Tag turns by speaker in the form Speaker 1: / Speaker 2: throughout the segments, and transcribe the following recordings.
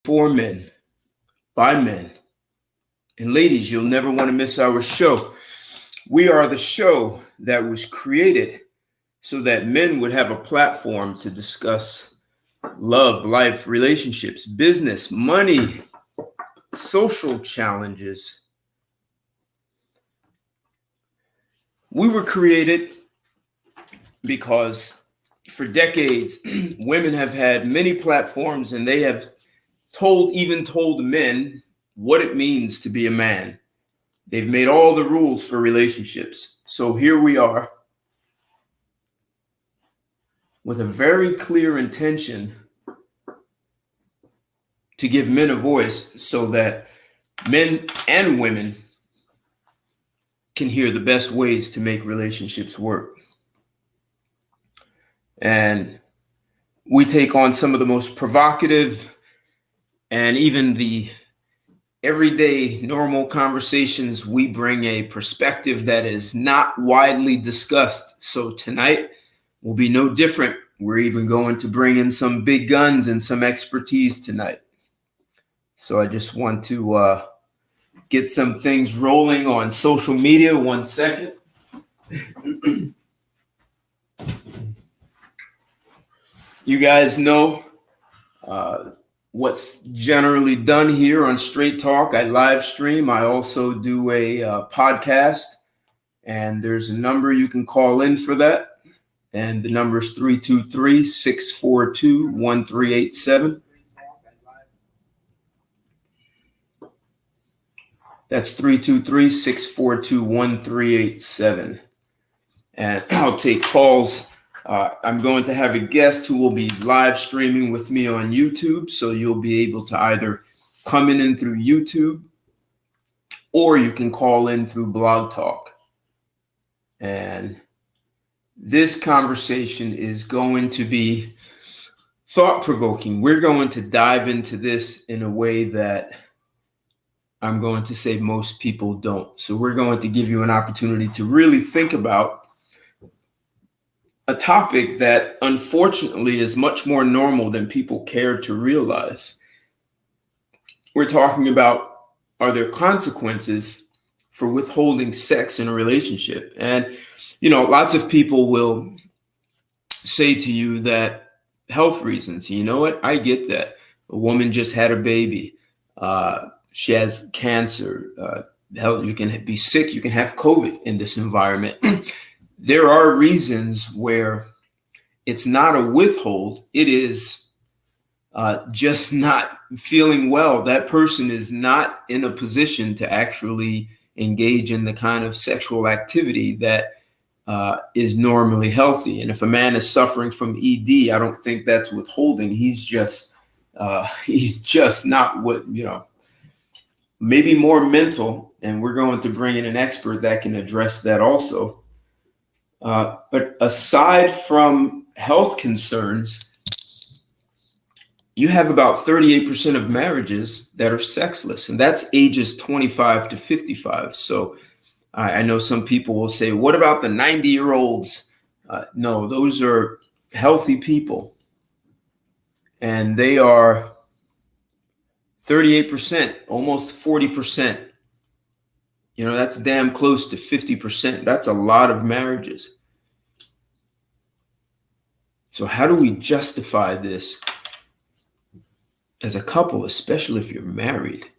Speaker 1: for men, by men. And ladies, you'll never want to miss our show. We are the show that was created so that men would have a platform to discuss love, life, relationships, business, money, social challenges. We were created because for decades, women have had many platforms and they have even told men what it means to be a man. They've made all the rules for relationships. So here we are with a very clear intention to give men a voice so that men and women can hear the best ways to make relationships work. And we take on some of the most provocative and even the everyday normal conversations. We bring a perspective that is not widely discussed. So tonight will be no different. We're even going to bring in some big guns and some expertise tonight. So I just want to get some things rolling on social media. 1 second. You guys know what's generally done here on Straight Talk. I live stream. I also do a podcast, and there's a number you can call in for that. And the number is 323-642-1387. That's 323-642-1387. And I'll take calls. I'm going to have a guest who will be live streaming with me on YouTube. So you'll be able to either come in through YouTube or you can call in through Blog Talk. And this conversation is going to be thought-provoking. We're going to dive into this in a way that I'm going to say most people don't. So we're going to give you an opportunity to really think about a topic that unfortunately is much more normal than people care to realize. We're talking about, are there consequences for withholding sex in a relationship? And, lots of people will say to you that health reasons, you know what? I get that. A woman just had a baby. She has cancer. Hell, you can be sick. You can have COVID in this environment. There are reasons where it's not a withhold. It is just not feeling well. That person is not in a position to actually engage in the kind of sexual activity that is normally healthy. And if a man is suffering from ED, I don't think that's withholding. He's just not maybe more mental. And we're going to bring in an expert that can address that also. But aside from health concerns, you have about 38% of marriages that are sexless, and that's ages 25 to 55. So I know some people will say, what about the 90-year-olds? No, those are healthy people. And they are 38%, almost 40%. That's damn close to 50%. That's a lot of marriages. So how do we justify this as a couple, especially if you're married?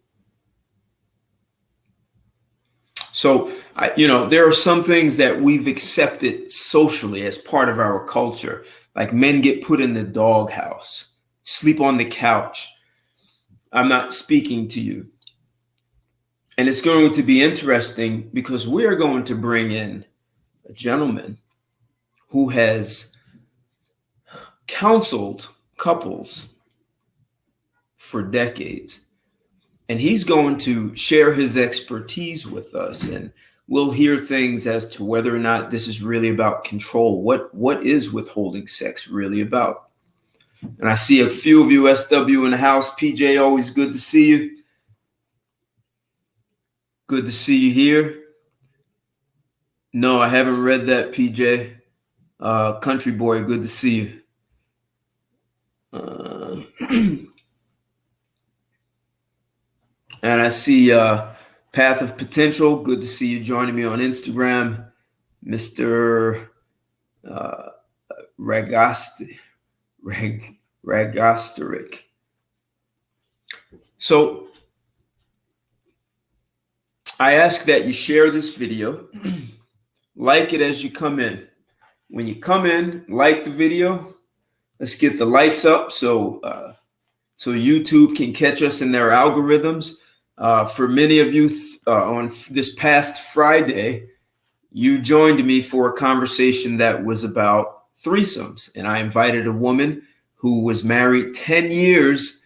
Speaker 1: So, there are some things that we've accepted socially as part of our culture, like men get put in the doghouse, sleep on the couch. I'm not speaking to you. And it's going to be interesting because we are going to bring in a gentleman who has counseled couples for decades. And he's going to share his expertise with us. And we'll hear things as to whether or not this is really about control. What is withholding sex really about? And I see a few of you SW in the house. PJ, always good to see you. Good to see you here. No, I haven't read that, PJ. Country boy, good to see you. And I see Path of Potential. Good to see you joining me on Instagram, Mr. Ragasteric. So I ask that you share this video, like it as you come in. When you come in, like the video. Let's get the lights up so YouTube can catch us in their algorithms. For many of you on this past Friday, you joined me for a conversation that was about threesomes. And I invited a woman who was married 10 years,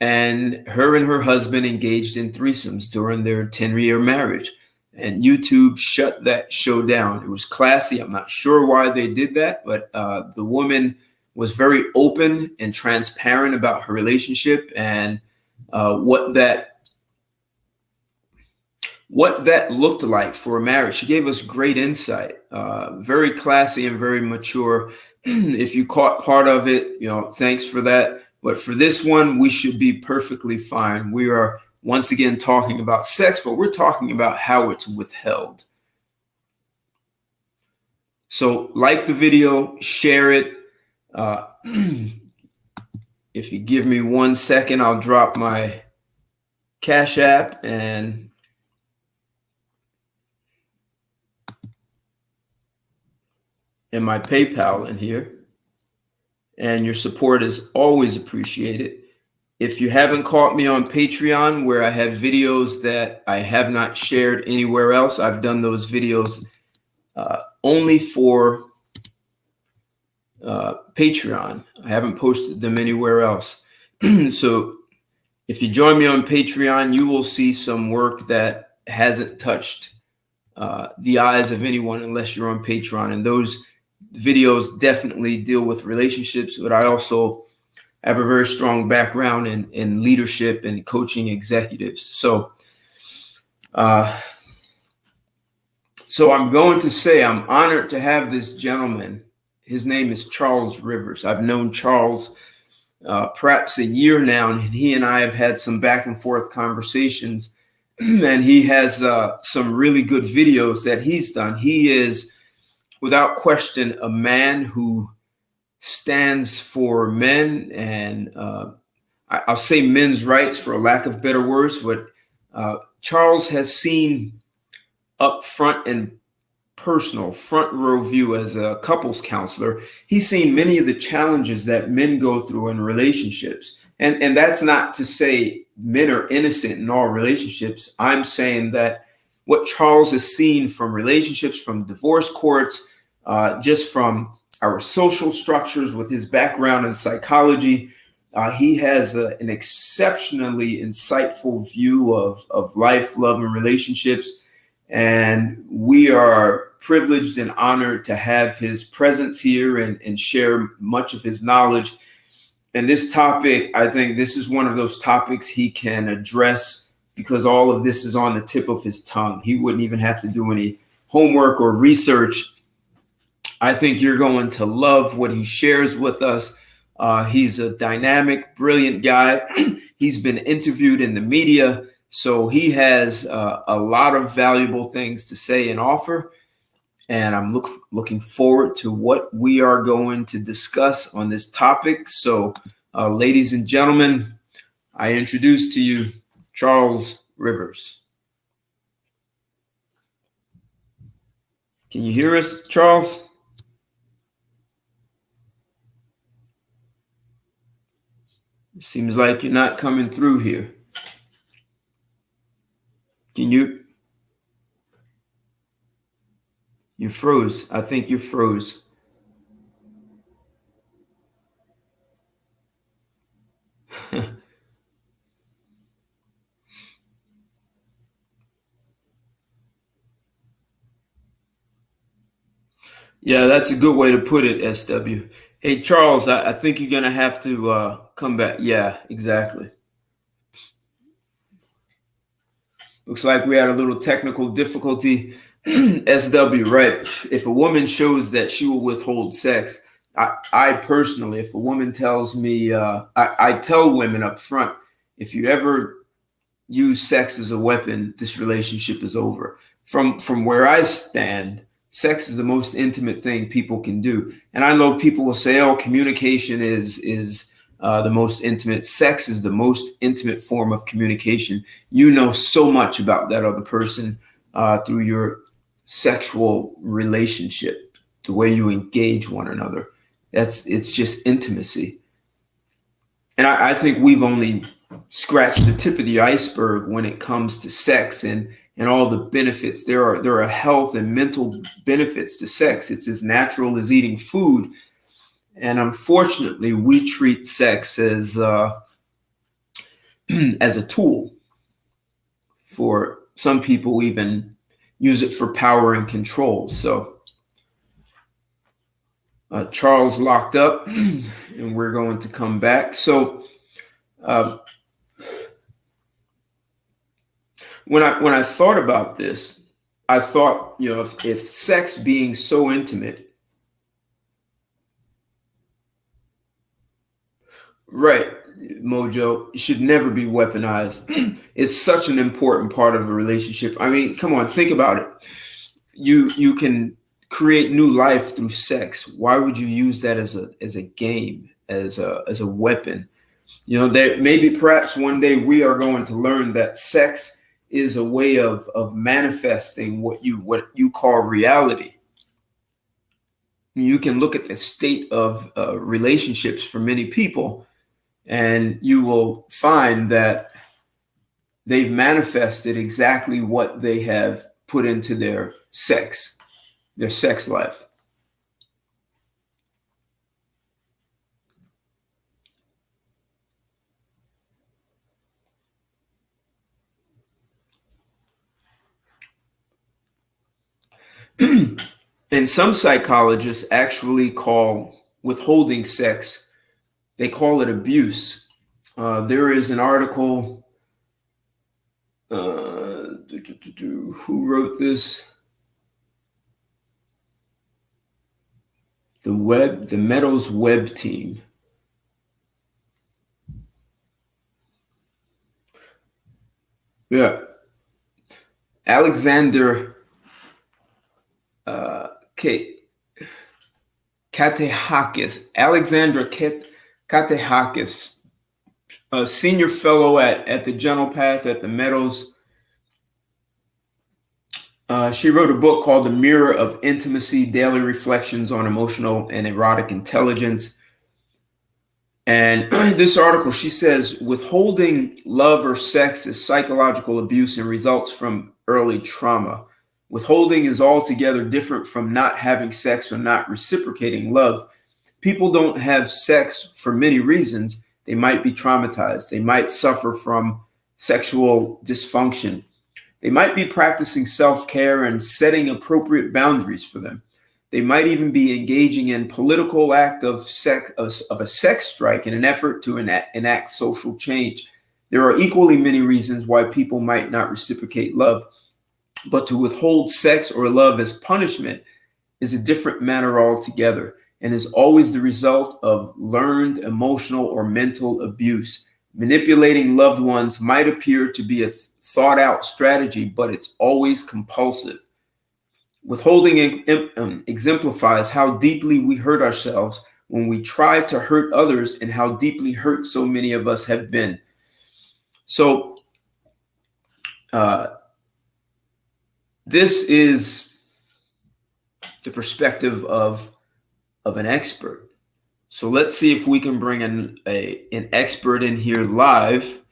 Speaker 1: and her husband engaged in threesomes during their 10-year marriage. And YouTube shut that show down. It was classy. I'm not sure why they did that, but the woman was very open and transparent about her relationship and what that looked like for a marriage. She gave us great insight, very classy and very mature. If you caught part of it, thanks for that. But for this one, we should be perfectly fine. We are once again talking about sex, but we're talking about how it's withheld. So like the video, share it. If you give me 1 second, I'll drop my Cash App and my PayPal in here. And your support is always appreciated. If you haven't caught me on Patreon, where I have videos that I have not shared anywhere else, I've done those videos only for Patreon. I haven't posted them anywhere else. So if you join me on Patreon, you will see some work that hasn't touched the eyes of anyone unless you're on Patreon. And those videos definitely deal with relationships, but I also have a very strong background in leadership and coaching executives. So I'm going to say I'm honored to have this gentleman. His name is Charles Rivers. I've known Charles perhaps a year now, and he and I have had some back and forth conversations, and he has some really good videos that he's done. He is, without question, a man who stands for men, and I'll say men's rights for a lack of better words, but Charles has seen up front and personal front row view as a couples counselor. He's seen many of the challenges that men go through in relationships. And that's not to say men are innocent in all relationships. I'm saying that what Charles has seen from relationships, from divorce courts, just from our social structures, with his background in psychology, he has an exceptionally insightful view of life, love, and relationships. And we are privileged and honored to have his presence here and share much of his knowledge. And this topic, I think this is one of those topics he can address because all of this is on the tip of his tongue. He wouldn't even have to do any homework or research. I think you're going to love what he shares with us. He's a dynamic, brilliant guy. He's been interviewed in the media, so he has a lot of valuable things to say and offer. And I'm looking forward to what we are going to discuss on this topic. So, ladies and gentlemen, I introduce to you Charles Rivers. Can you hear us, Charles? It seems like you're not coming through here. Can you? You froze. I think you froze. Yeah, that's a good way to put it, SW. Hey, Charles, I think you're going to have to come back. Yeah, exactly. Looks like we had a little technical difficulty. SW, right? If a woman shows that she will withhold sex, I personally, if a woman tells me, I tell women up front, if you ever use sex as a weapon, this relationship is over. From where I stand, sex is the most intimate thing people can do. And I know people will say, oh, communication is the most intimate. Sex is the most intimate form of communication. You know so much about that other person through your sexual relationship, the way you engage one another. It's just intimacy. And I think we've only scratched the tip of the iceberg when it comes to sex and all the benefits. There are health and mental benefits to sex. It's as natural as eating food. And unfortunately, we treat sex as as a tool. For some people, even use it for power and control. So Charles locked up, and we're going to come back. So when I thought about this, I thought, if sex being so intimate, right, Mojo, it should never be weaponized. It's such an important part of a relationship. I mean, come on, think about it. You can create new life through sex. Why would you use that as a game, as a weapon? That maybe perhaps one day we are going to learn that sex is a way of manifesting what you call reality. You can look at the state of relationships for many people, and you will find that they've manifested exactly what they have put into their sex life. And some psychologists actually call withholding sex, they call it abuse. There is an article, who wrote this? The Meadows Web team. Yeah. Alexander Alexandra Katehakis, a senior fellow at the Gentle Path at the Meadows. She wrote a book called The Mirror of Intimacy, Daily Reflections on Emotional and Erotic Intelligence. And this article, she says, withholding love or sex is psychological abuse and results from early trauma. Withholding is altogether different from not having sex or not reciprocating love. People don't have sex for many reasons. They might be traumatized. They might suffer from sexual dysfunction. They might be practicing self-care and setting appropriate boundaries for them. They might even be engaging in political act of a sex strike in an effort to enact social change. There are equally many reasons why people might not reciprocate love, but to withhold sex or love as punishment is a different matter altogether and is always the result of learned emotional or mental abuse. Manipulating loved ones might appear to be a thought out strategy, but it's always compulsive. Withholding exemplifies how deeply we hurt ourselves when we try to hurt others and how deeply hurt so many of us have been. So this is the perspective of an expert. So let's see if we can bring an expert in here live.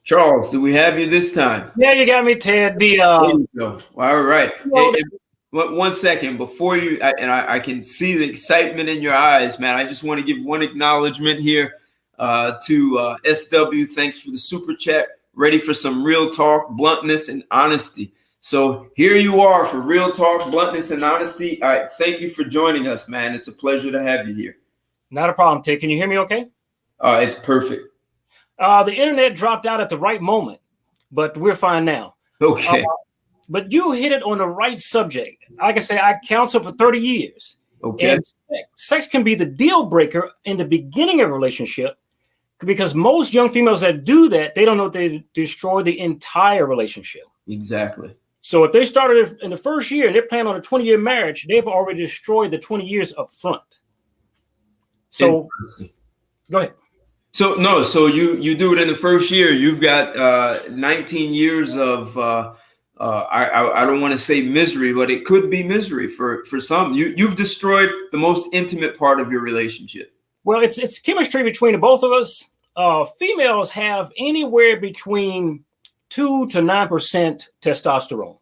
Speaker 1: Charles, do we have you this time?
Speaker 2: Yeah, you got me, Ted.
Speaker 1: There you go. All right. Hey, one second before you, I can see the excitement in your eyes, man. I just want to give one acknowledgement here to SW. Thanks for the super chat. Ready for some real talk, bluntness, and honesty. So here you are for real talk, bluntness, and honesty. All right. Thank you for joining us, man. It's a pleasure to have you here.
Speaker 2: Not a problem, Ted. Can you hear me okay?
Speaker 1: It's perfect.
Speaker 2: The internet dropped out at the right moment, but we're fine now.
Speaker 1: Okay.
Speaker 2: But you hit it on the right subject. Like I say, I counseled for 30 years.
Speaker 1: Okay.
Speaker 2: And sex can be the deal breaker in the beginning of a relationship because most young females that do that, they don't know they destroy the entire relationship.
Speaker 1: Exactly.
Speaker 2: So if they started in the first year and they're planning on a 20-year marriage, they've already destroyed the 20 years up front. So go ahead.
Speaker 1: So no, so you do it in the first year. You've got 19 years of I don't want to say misery, but it could be misery for some. You've destroyed the most intimate part of your relationship.
Speaker 2: Well, it's chemistry between the both of us. Females have anywhere between 2 to 9% testosterone.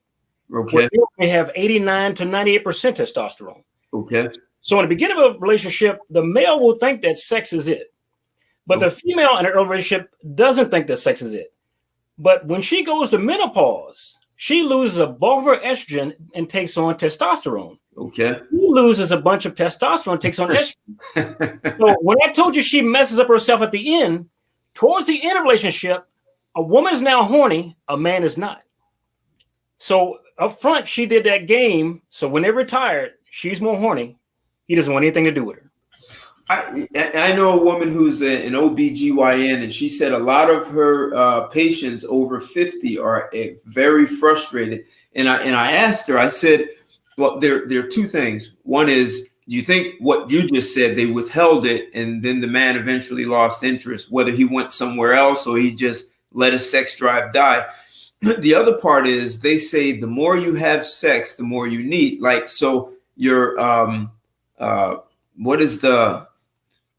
Speaker 1: Okay.
Speaker 2: They have 89 to 98% testosterone.
Speaker 1: Okay.
Speaker 2: So in the beginning of a relationship, the male will think that sex is it. But the female in an early relationship doesn't think that sex is it. But when she goes to menopause, she loses a bulk of her estrogen and takes on testosterone.
Speaker 1: Okay.
Speaker 2: She loses a bunch of testosterone and takes on estrogen. So when I told you she messes up herself at the end, towards the end of the relationship, a woman is now horny, a man is not. So up front, she did that game. So when they're retired, she's more horny. He doesn't want anything to do with her.
Speaker 1: I know a woman who's an OBGYN, and she said a lot of her patients over 50 are very frustrated. And I asked her, I said, well, there are two things. One is, do you think what you just said, they withheld it, and then the man eventually lost interest, whether he went somewhere else or he just let his sex drive die? The other part is they say the more you have sex, the more you need. Like, so your what is the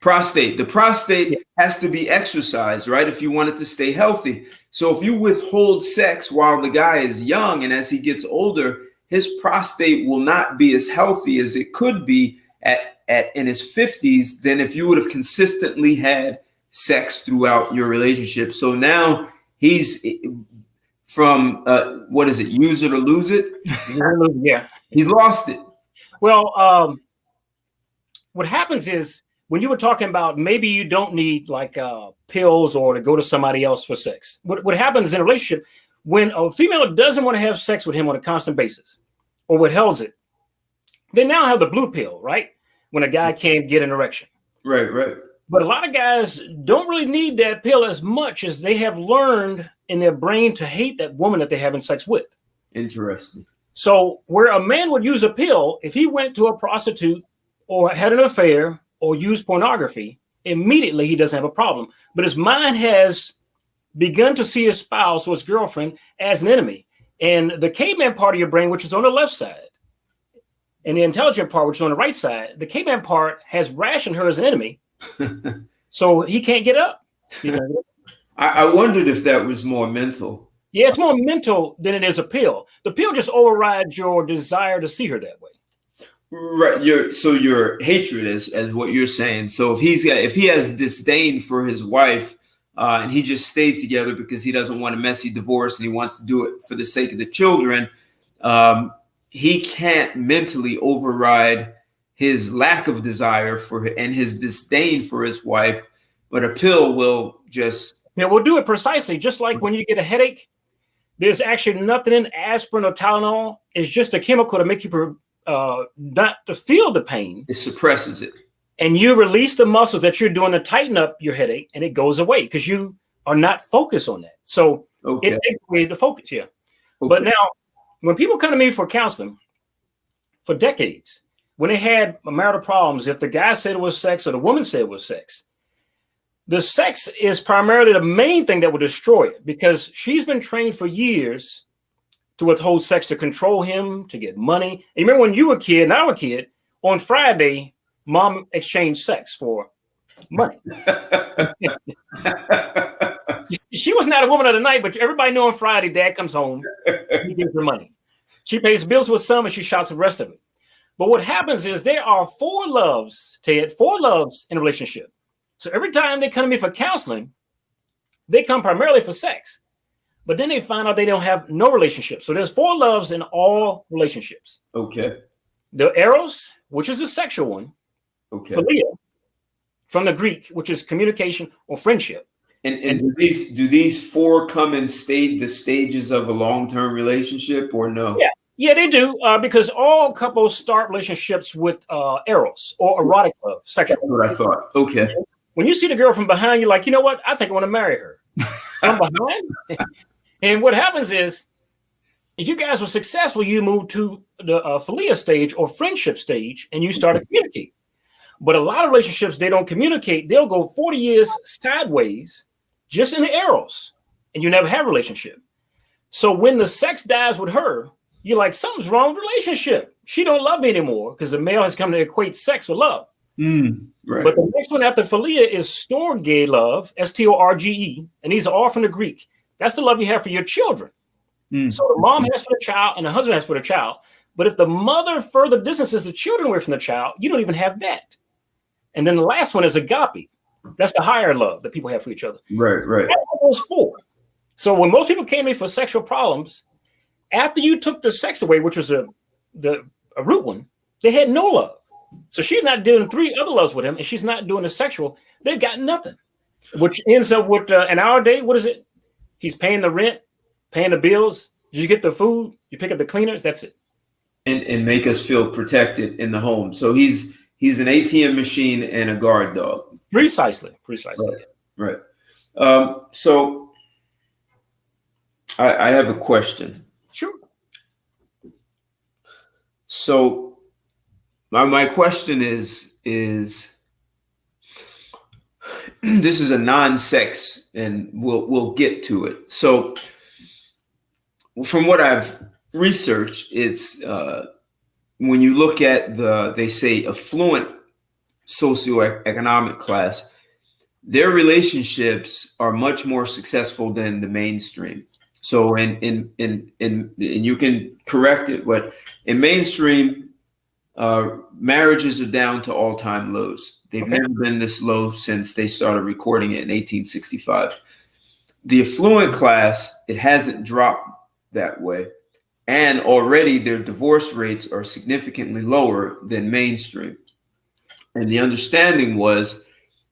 Speaker 1: prostate? The prostate has to be exercised, right? If you want it to stay healthy. So if you withhold sex while the guy is young, and as he gets older, his prostate will not be as healthy as it could be at in his 50s than if you would have consistently had sex throughout your relationship. So now he's from what is it? Use it or lose it?
Speaker 2: Yeah.
Speaker 1: He's lost it.
Speaker 2: Well, what happens is, when you were talking about maybe you don't need like pills or to go to somebody else for sex. What happens in a relationship, when a female doesn't want to have sex with him on a constant basis or withholds it, they now have the blue pill, right? When a guy can't get an erection.
Speaker 1: Right.
Speaker 2: But a lot of guys don't really need that pill as much as they have learned in their brain to hate that woman that they're having sex with.
Speaker 1: Interesting.
Speaker 2: So where a man would use a pill, if he went to a prostitute or had an affair or used pornography, immediately he doesn't have a problem. But his mind has begun to see his spouse or his girlfriend as an enemy. And the caveman part of your brain, which is on the left side, and the intelligent part, which is on the right side, the caveman part has rationed her as an enemy. So he can't get up.
Speaker 1: I wondered if that was more mental.
Speaker 2: Yeah, it's more mental than it is a pill. The pill just overrides your desire to see her that way.
Speaker 1: Right. Your hatred as what you're saying. So if he has disdain for his wife, and he just stayed together because he doesn't want a messy divorce and he wants to do it for the sake of the children, he can't mentally override his lack of desire for her and his disdain for his wife. But a pill will just
Speaker 2: we'll do it precisely. Just like when you get a headache, there's actually nothing in aspirin or Tylenol. It's just a chemical to make you not to feel the pain.
Speaker 1: It suppresses it.
Speaker 2: And you release the muscles that you're doing to tighten up your headache, and it goes away because you are not focused on that. So it takes away the focus here. Okay. But now, when people come to me for counseling, for decades, when they had marital problems, if the guy said it was sex or the woman said it was sex, the sex is primarily the main thing that will destroy it, because she's been trained for years to withhold sex, to control him, to get money. And you remember when you were a kid and I was a kid, on Friday, mom exchanged sex for money. She was not a woman of the night, but everybody knew on Friday, dad comes home, he gives her money. She pays bills with some and she shots the rest of it. But what happens is there are 4 loves, Ted, 4 loves in a relationship. So every time they come to me for counseling, they come primarily for sex. But then they find out they don't have no relationship. So there's 4 loves in all relationships.
Speaker 1: Okay.
Speaker 2: The eros, which is a sexual one.
Speaker 1: Okay.
Speaker 2: Philia, from the Greek, which is communication or friendship.
Speaker 1: And do these 4 come in the stages of a long-term relationship or no?
Speaker 2: Yeah, they do. Because all couples start relationships with eros or erotic love, sexual.
Speaker 1: That's what I thought. Okay.
Speaker 2: when you see the girl from behind, you're like, you know what? I think I want to marry her from behind. And what happens is, if you guys were successful, you move to the philia stage or friendship stage, and you start to communicate. But a lot of relationships, they don't communicate. They'll go 40 years sideways, just in the arrows, and you never have a relationship. So when the sex dies with her, you're like, something's wrong with the relationship. She don't love me anymore because the male has come to equate sex with love.
Speaker 1: Right.
Speaker 2: But the next one after philia is storge love, S-T-O-R-G-E, and these are all from the Greek. That's the love you have for your children. So the mom has for the child and the husband has for the child. But if the mother further distances the children away from the child, you don't even have that. And then the last one is agape. That's the higher love that people have for each other.
Speaker 1: Right.
Speaker 2: Those four. So when most people came to me for sexual problems, after you took the sex away, which was a root one, they had no love. So she's not doing 3 other loves with him, and she's not doing the sexual. They've got nothing. Which ends up with an hour day. What is it? He's paying the rent, paying the bills. You get the food. You pick up the cleaners. That's it.
Speaker 1: And make us feel protected in the home. So he's an ATM machine and a guard dog.
Speaker 2: Precisely.
Speaker 1: Right. So I have a question.
Speaker 2: Sure.
Speaker 1: So my question is this is a non-sex, and we'll get to it. So from what I've researched, it's when you look at they say affluent socioeconomic class, their relationships are much more successful than the mainstream. So in you can correct it, but in mainstream, marriages are down to all-time lows. They've never been this low since they started recording it in 1865. The affluent class, it hasn't dropped that way. And already their divorce rates are significantly lower than mainstream. And the understanding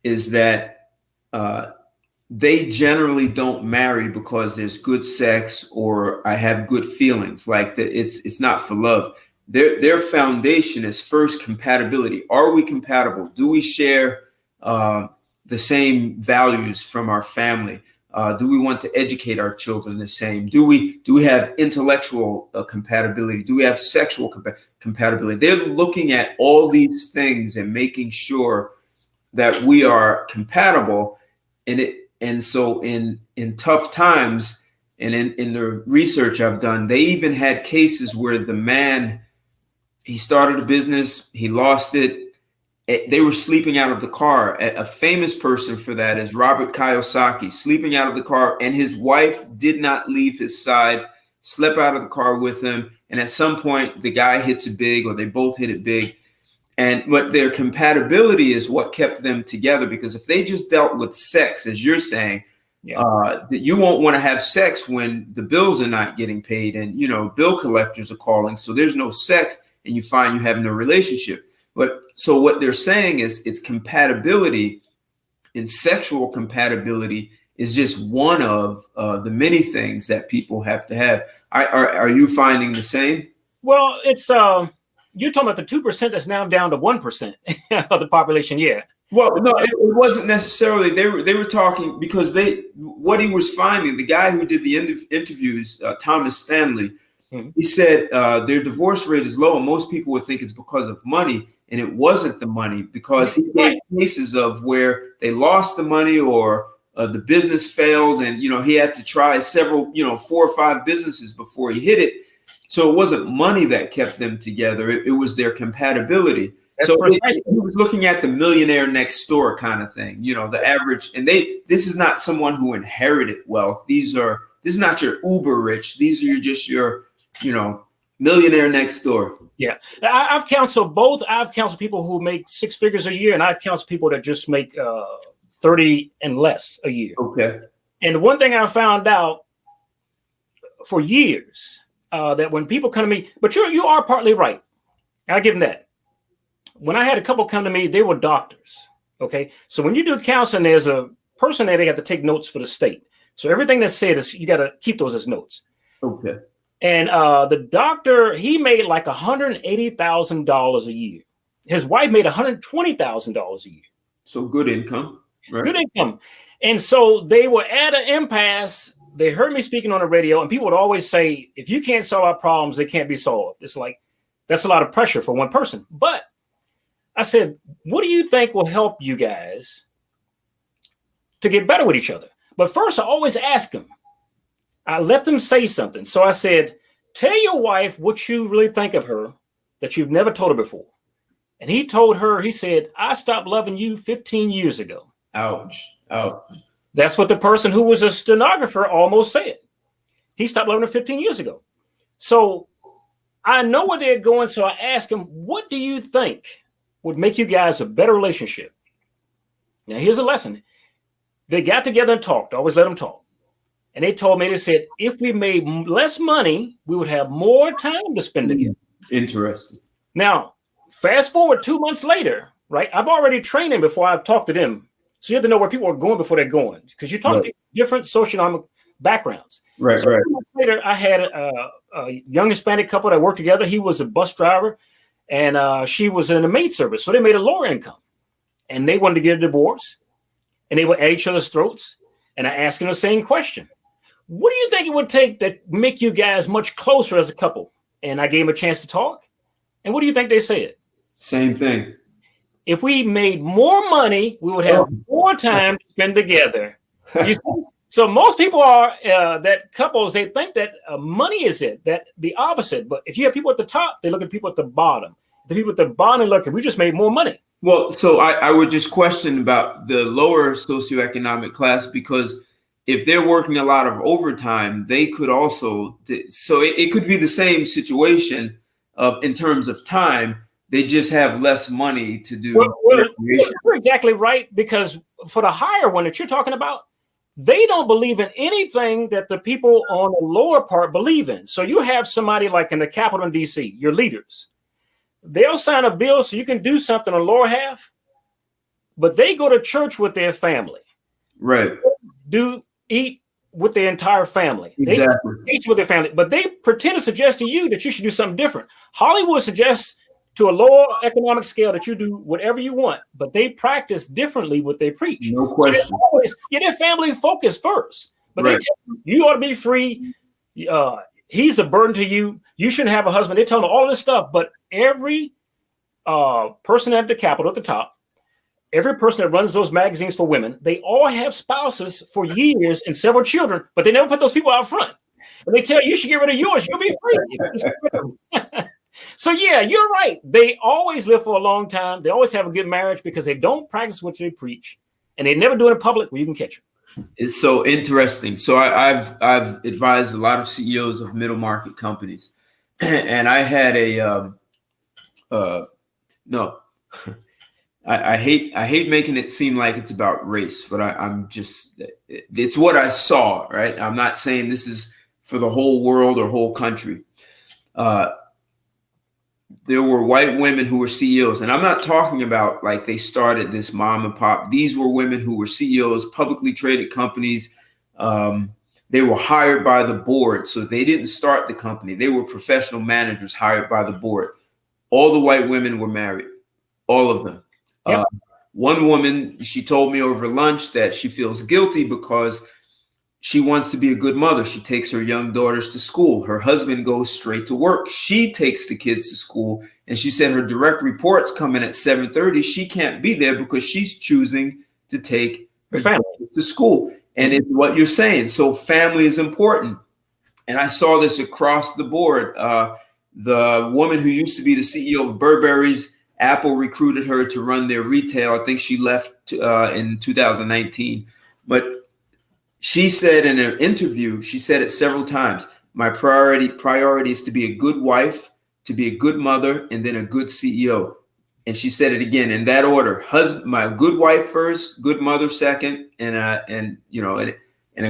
Speaker 1: is that they generally don't marry because there's good sex or I have good feelings. Like it's not for love. Their foundation is first compatibility. Are we compatible? Do we share the same values from our family? Do we want to educate our children the same? Do we have intellectual compatibility? Do we have sexual compatibility? They're looking at all these things and making sure that we are compatible. And so in tough times, and in the research I've done, they even had cases where the man, he started a business, he lost it. They were sleeping out of the car. A famous person for that is Robert Kiyosaki, sleeping out of the car, and his wife did not leave his side, slept out of the car with him. And at some point, the guy hits it big, or they both hit it big. But their compatibility is what kept them together, because if they just dealt with sex, as you're saying, that you won't want to have sex when the bills are not getting paid and, bill collectors are calling. So there's no sex, and you find you have no relationship. But so what they're saying is it's compatibility, and sexual compatibility is just one of the many things that people have to have. Are you finding the same?
Speaker 2: Well, it's you're talking about the 2% that's now down to 1% of the population. Yeah.
Speaker 1: Well, no, it wasn't necessarily. They were talking because what he was finding. The guy who did the interviews, Thomas Stanley, he said their divorce rate is low, and most people would think it's because of money. And it wasn't the money, because he gave cases of where they lost the money or the business failed, and he had to try several 4 or 5 businesses before he hit it. So it wasn't money that kept them together; it was their compatibility. That's so he was looking at the millionaire next door kind of thing, the average. And this is not someone who inherited wealth. This is not your uber rich. These are just your millionaire next door.
Speaker 2: Yeah, I've counseled both. I've counseled people who make 6 figures a year, and I've counseled people that just make 30 and less a year.
Speaker 1: Okay.
Speaker 2: And the one thing I found out for years, that when people come to me, but you are partly right. I'll give them that. When I had a couple come to me, they were doctors. Okay. So when you do counseling, there's a person there, they have to take notes for the state. So everything that's said is you got to keep those as notes.
Speaker 1: Okay.
Speaker 2: And the doctor, he made like $180,000 a year. His wife made $120,000 a year.
Speaker 1: So good income. Right.
Speaker 2: Good income. And so they were at an impasse. They heard me speaking on the radio, and people would always say, if you can't solve our problems, they can't be solved. It's like, that's a lot of pressure for one person. But I said, what do you think will help you guys to get better with each other? But first, I always ask them. I let them say something. So I said, tell your wife what you really think of her that you've never told her before. And he told her, he said, I stopped loving you 15 years ago.
Speaker 1: Ouch. Ouch.
Speaker 2: That's what the person who was a stenographer almost said. He stopped loving her 15 years ago. So I know where they're going. So I asked him, what do you think would make you guys a better relationship? Now, here's a lesson. They got together and talked. I always let them talk. And they told me, they said, if we made less money, we would have more time to spend together.
Speaker 1: Interesting.
Speaker 2: Now, fast forward 2 months later, right? I've already trained them before I've talked to them. So you have to know where people are going before they're going, because you talk to different socioeconomic backgrounds.
Speaker 1: Right,
Speaker 2: so
Speaker 1: right.
Speaker 2: 2 months later, I had a young Hispanic couple that worked together. He was a bus driver, and she was in the maid service. So they made a lower income, and they wanted to get a divorce, and they were at each other's throats. And I asked them the same question. What do you think it would take to make you guys much closer as a couple? And I gave them a chance to talk. And what do you think they said?
Speaker 1: Same thing.
Speaker 2: If we made more money, we would have more time to spend together. You see? So most people are that couples, they think that money is it, that the opposite. But if you have people at the top, they look at people at the bottom. The people at the bottom look at, we just made more money.
Speaker 1: Well, so I would just question about the lower socioeconomic class, because if they're working a lot of overtime, they could also, so it could be the same situation in terms of time. They just have less money to do.
Speaker 2: Well, you're exactly right, because for the higher one that you're talking about, they don't believe in anything that the people on the lower part believe in. So you have somebody like in the Capitol in DC, your leaders. They'll sign a bill so you can do something on the lower half, but they go to church with their family.
Speaker 1: Right.
Speaker 2: Eat with their entire family.
Speaker 1: Exactly.
Speaker 2: They eat with their family, but they pretend to suggest to you that you should do something different. Hollywood suggests to a lower economic scale that you do whatever you want, but they practice differently what they preach.
Speaker 1: No question.
Speaker 2: So they're family focused first, but they tell you ought to be free. He's a burden to you. You shouldn't have a husband. They tell them all this stuff, but every person at the Capitol at the top, every person that runs those magazines for women, they all have spouses for years and several children, but they never put those people out front. And they tell you should get rid of yours. You'll be free. So yeah, you're right. They always live for a long time. They always have a good marriage because they don't practice what they preach, and they never do it in public where you can catch them.
Speaker 1: It's so interesting. So I've advised a lot of CEOs of middle market companies, and I had I hate making it seem like it's about race, but it's what I saw, right? I'm not saying this is for the whole world or whole country. There were white women who were CEOs, and I'm not talking about like they started this mom and pop. These were women who were CEOs, publicly traded companies. They were hired by the board, so they didn't start the company. They were professional managers hired by the board. All the white women were married, all of them. Yep. One woman, she told me over lunch that she feels guilty because she wants to be a good mother. She takes her young daughters to school. Her husband goes straight to work. She takes the kids to school. And she said her direct reports come in at 7:30. She can't be there because she's choosing to take her family to school. And it's what you're saying. So family is important. And I saw this across the board. The woman who used to be the CEO of Burberry's, Apple recruited her to run their retail. I think she left in 2019. But she said in an interview, she said it several times, my priority is to be a good wife, to be a good mother, and then a good CEO. And she said it again in that order: my good wife first, good mother second, and a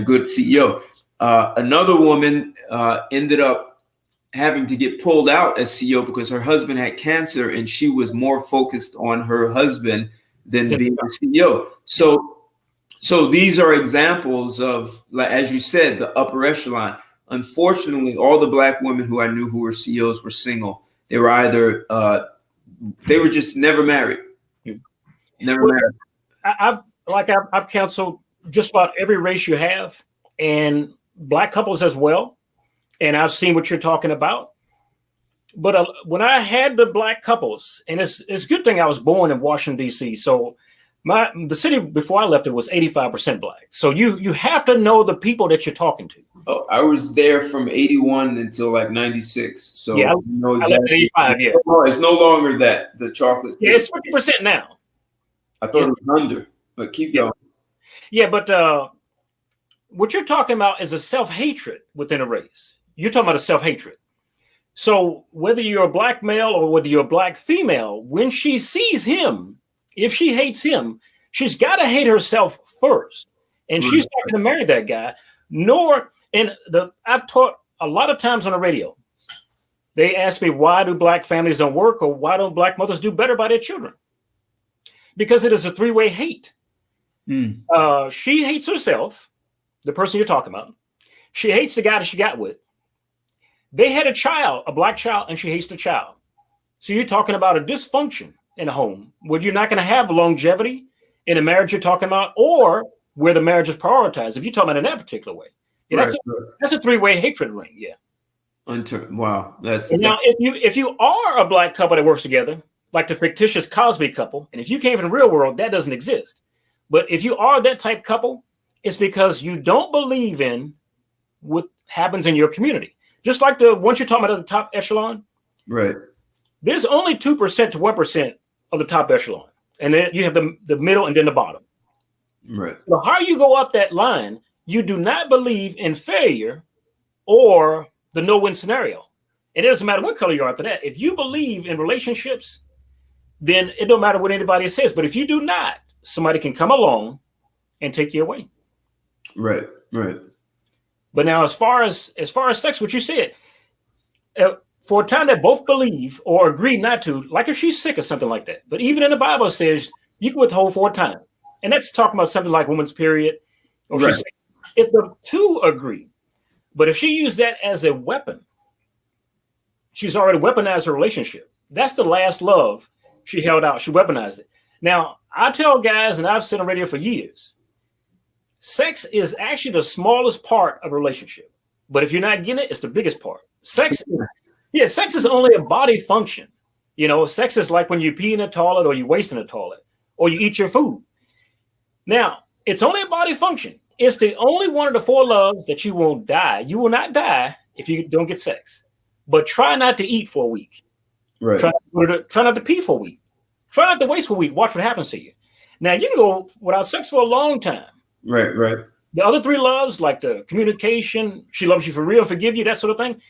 Speaker 1: good CEO. Another woman ended up having to get pulled out as CEO because her husband had cancer, and she was more focused on her husband than being the CEO. So these are examples of, like, as you said, the upper echelon. Unfortunately, all the Black women who I knew who were CEOs were single. They were either they were just never married. Never married.
Speaker 2: like I've counseled just about every race you have, and black couples as well. And I've seen what you're talking about. But when I had the black couples, and it's a good thing I was born in Washington, D.C. So the city before I left it was 85% black. So you have to know the people that you're talking to.
Speaker 1: Oh, I was there from 81 until like 96. So
Speaker 2: yeah,
Speaker 1: you know exactly.
Speaker 2: I left at 85, yeah.
Speaker 1: It's no longer that, the chocolate.
Speaker 2: Yeah, it's 50% now.
Speaker 1: I thought it was under, but keep going.
Speaker 2: Yeah, but what you're talking about is a self-hatred within a race. You're talking about a self-hatred. So whether you're a black male or whether you're a black female, when she sees him, if she hates him, she's got to hate herself first. And she's not going to marry that guy. I've taught a lot of times on the radio. They ask me, why do black families don't work, or why don't black mothers do better by their children? Because it is a three-way hate. She hates herself, the person you're talking about. She hates the guy that she got with. They had a child, a black child, and she hates the child. So you're talking about a dysfunction in a home where you're not going to have longevity in a marriage you're talking about, or where the marriage is prioritized. If you're talking about in that particular way, that's a three-way hatred ring. Yeah.
Speaker 1: Wow,
Speaker 2: now if you are a black couple that works together, like the fictitious Cosby couple, and if you came from the real world, that doesn't exist. But if you are that type couple, it's because you don't believe in what happens in your community. Just like the ones you're talking about at the top echelon,
Speaker 1: right?
Speaker 2: There's only 2% to 1% of the top echelon, and then you have the middle and then the bottom.
Speaker 1: Right.
Speaker 2: So how you go up that line, you do not believe in failure or the no-win scenario. It doesn't matter what color you are after that. If you believe in relationships, then it don't matter what anybody says. But if you do not, somebody can come along and take you away.
Speaker 1: Right. Right.
Speaker 2: But now, as far as sex, what you said, for a time that both believe or agree not to, like if she's sick or something like that. But even in the Bible, it says you can withhold for a time, and that's talking about something like woman's period. Or right. If the two agree, but if she used that as a weapon, she's already weaponized her relationship. That's the last love she held out. She weaponized it. Now, I tell guys, and I've said on radio for years, sex is actually the smallest part of a relationship. But if you're not getting it, it's the biggest part. Sex is only a body function. You know, sex is like when you pee in a toilet or you waste in a toilet or you eat your food. Now, it's only a body function. It's the only one of the four loves that you won't die. You will not die if you don't get sex. But try not to eat for a week.
Speaker 1: Right.
Speaker 2: Try not to pee for a week. Try not to waste for a week. Watch what happens to you. Now, you can go without sex for a long time.
Speaker 1: Right, right.
Speaker 2: The other three loves, like the communication, she loves you for real, forgive you, that sort of thing,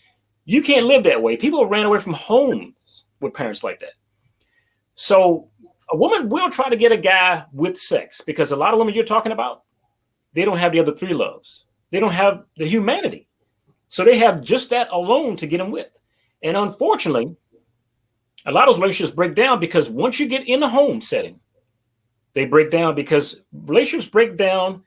Speaker 2: you can't live that way. People ran away from homes with parents like that. So a woman will try to get a guy with sex because a lot of women you're talking about, they don't have the other three loves. They don't have the humanity. So they have just that alone to get them with. And unfortunately, a lot of those relationships break down because once you get in the home setting, they break down because relationships break down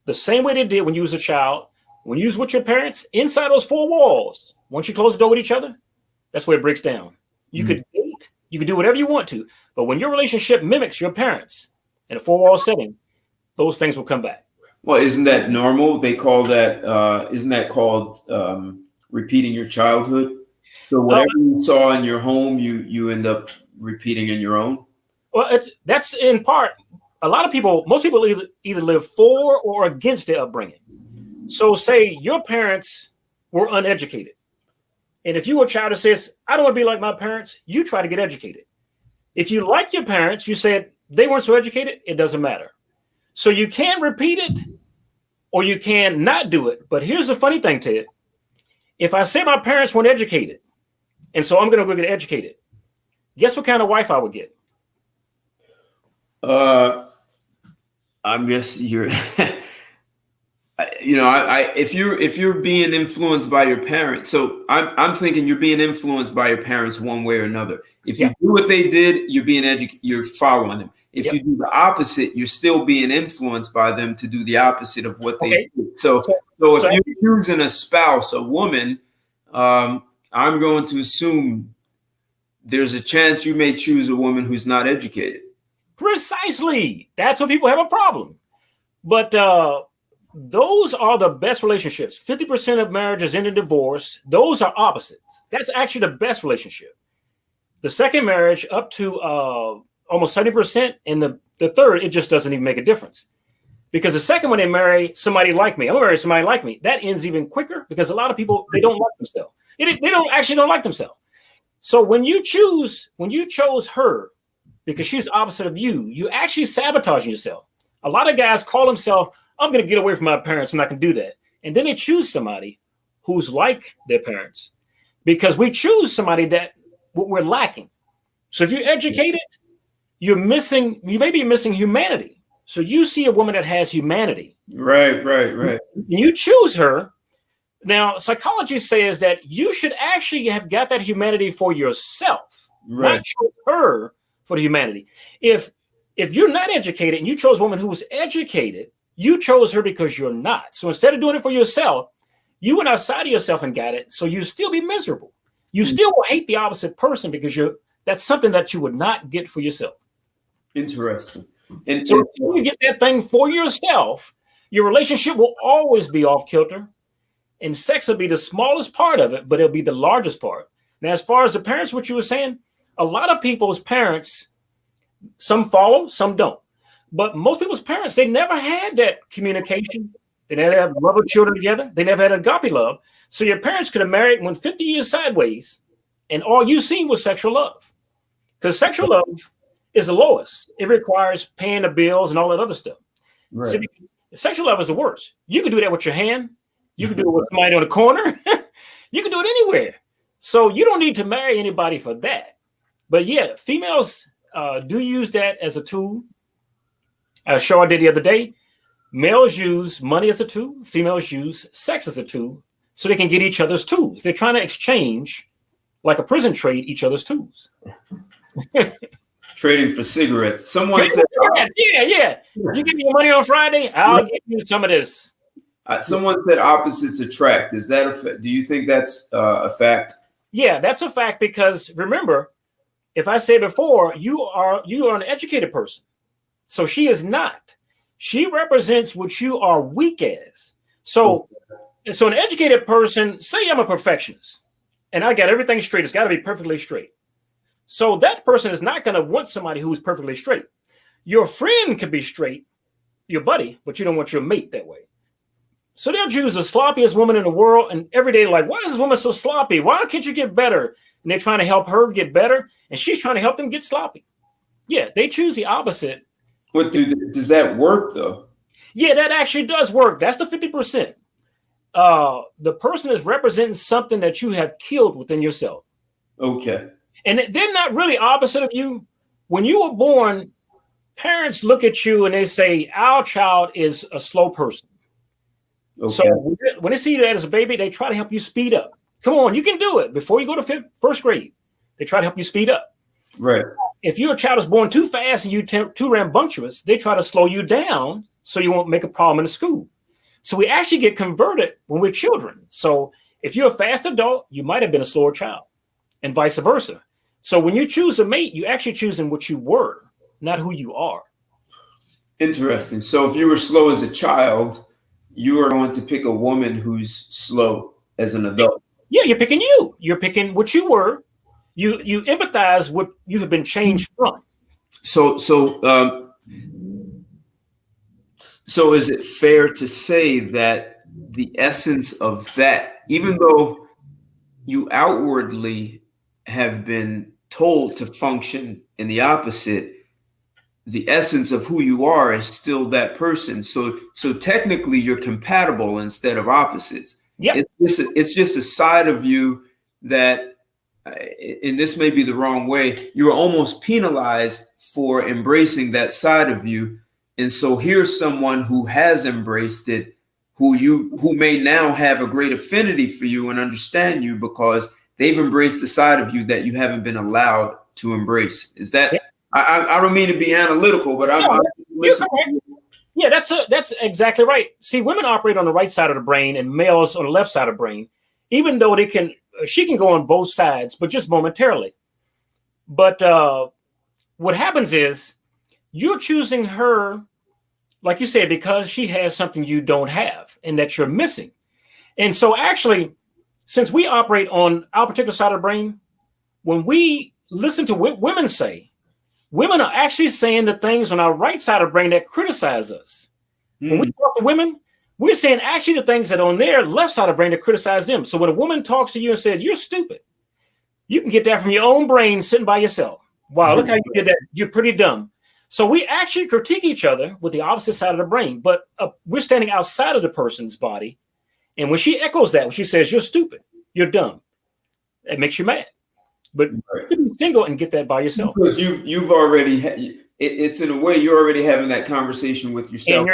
Speaker 2: the same way they did when you was a child. When you was with your parents, inside those four walls, once you close the door with each other, that's where it breaks down. You could date, you could do whatever you want to, but when your relationship mimics your parents in a four-wall setting, those things will come back.
Speaker 1: Well, isn't that normal? They call that, isn't that called repeating your childhood? So whatever you saw in your home, you end up repeating in your own?
Speaker 2: Well, that's in part. A lot of people, most people either live for or against their upbringing. So say your parents were uneducated. And if you were a child that says, I don't want to be like my parents, you try to get educated. If you like your parents, you said they weren't so educated, it doesn't matter. So you can repeat it or you can not do it. But here's the funny thing, Ted. If I say my parents weren't educated, and so I'm going to go get educated, guess what kind of wife I would get?
Speaker 1: I guess you're, if you're being influenced by your parents, so I'm thinking you're being influenced by your parents one way or another. If you do what they did, you're following them. If you do the opposite, you're still being influenced by them to do the opposite of what they did. So if you're choosing a spouse, a woman, I'm going to assume there's a chance you may choose a woman who's not educated.
Speaker 2: Precisely. That's when people have a problem. But those are the best relationships. 50% of marriages end in divorce. Those are opposites. That's actually the best relationship. The second marriage up to almost 70%, and the third, it just doesn't even make a difference. Because the second one, they marry somebody like me. I'm gonna marry somebody like me. That ends even quicker because a lot of people, they don't like themselves. They don't like themselves. So when you chose her because she's opposite of you, you actually sabotaging yourself. A lot of guys call themselves, I'm going to get away from my parents. I'm not going to do that. And then they choose somebody who's like their parents because we choose somebody that we're lacking. So if you're educated, you may be missing humanity. So you see a woman that has humanity.
Speaker 1: Right.
Speaker 2: You choose her. Now, psychology says that you should actually have got that humanity for yourself, not choose her for the humanity. If you're not educated and you chose a woman who was educated, you chose her because you're not. So instead of doing it for yourself, you went outside of yourself and got it. So you still be miserable. You still will hate the opposite person because that's something that you would not get for yourself.
Speaker 1: Interesting.
Speaker 2: And so if you get that thing for yourself, your relationship will always be off kilter. And sex will be the smallest part of it, but it'll be the largest part. Now, as far as the parents, what you were saying, a lot of people's parents, some follow, some don't. But most people's parents, they never had that communication. They never had love of children together. They never had agape love. So your parents could have married when 50 years sideways, and all you seen was sexual love. Because sexual love is the lowest. It requires paying the bills and all that other stuff.
Speaker 1: Right.
Speaker 2: See, sexual love is the worst. You can do that with your hand. You can do it with somebody on the corner. You can do it anywhere. So you don't need to marry anybody for that. But yeah, females do use that as a tool. A show I did the other day, males use money as a tool. Females use sex as a tool so they can get each other's tools. They're trying to exchange, like a prison trade, each other's tools.
Speaker 1: Trading for cigarettes. Someone said,
Speaker 2: yeah. You give me your money on Friday, I'll give you some of this.
Speaker 1: Someone said opposites attract. Is that a fact? Do you think that's a fact?
Speaker 2: Yeah, that's a fact because remember, if I said before, you are an educated person. So she is not. She represents what you are weak as. So an educated person, say I'm a perfectionist and I got everything straight. It's got to be perfectly straight. So that person is not going to want somebody who's perfectly straight. Your friend could be straight, your buddy, but you don't want your mate that way. So they'll choose the sloppiest woman in the world, and every day, like, why is this woman so sloppy? Why can't you get better? And they're trying to help her get better, and she's trying to help them get sloppy. Yeah, they choose the opposite.
Speaker 1: What does that work though?
Speaker 2: Yeah, that actually does work. That's the 50%. The person is representing something that you have killed within yourself.
Speaker 1: Okay. And
Speaker 2: they're not really opposite of you. When you were born, parents look at you and they say, our child is a slow person. Okay. So when they see you as a baby, they try to help you speed up. Come on, you can do it. Before you go to first grade, they try to help you speed up.
Speaker 1: Right.
Speaker 2: If your child is born too fast and you're too rambunctious, they try to slow you down so you won't make a problem in the school. So we actually get converted when we're children. So if you're a fast adult, you might have been a slower child and vice versa. So when you choose a mate, you actually choosing what you were, not who you are.
Speaker 1: Interesting. So if you were slow as a child, you are going to pick a woman who's slow as an adult.
Speaker 2: Yeah, you're picking you. You're picking what you were. You empathize what you have been changed from.
Speaker 1: So is it fair to say that the essence of that, even though you outwardly have been told to function in the opposite, the essence of who you are is still that person. So technically you're compatible instead of opposites.
Speaker 2: Yeah.
Speaker 1: It's just a side of you that, and this may be the wrong way, you're almost penalized for embracing that side of you. And so here's someone who has embraced it, who may now have a great affinity for you and understand you because they've embraced the side of you that you haven't been allowed to embrace. Is that? Yeah. I don't mean to be analytical, but I'm listening.
Speaker 2: Yeah, that's exactly right. See, women operate on the right side of the brain and males on the left side of the brain, even though she can go on both sides, but just momentarily. But what happens is you're choosing her, like you said, because she has something you don't have and that you're missing. And so actually, since we operate on our particular side of the brain, when we listen to what women say, women are actually saying the things on our right side of the brain that criticize us. When we talk to women, we're saying actually the things that are on their left side of the brain that criticize them. So when a woman talks to you and said, you're stupid, you can get that from your own brain sitting by yourself. Wow, look how you did that. You're pretty dumb. So we actually critique each other with the opposite side of the brain, but we're standing outside of the person's body. And when she echoes that, when she says, you're stupid, you're dumb, it makes you mad. But you can be single and get that by yourself.
Speaker 1: Because you've already, it's in a way, you're already having that conversation with yourself.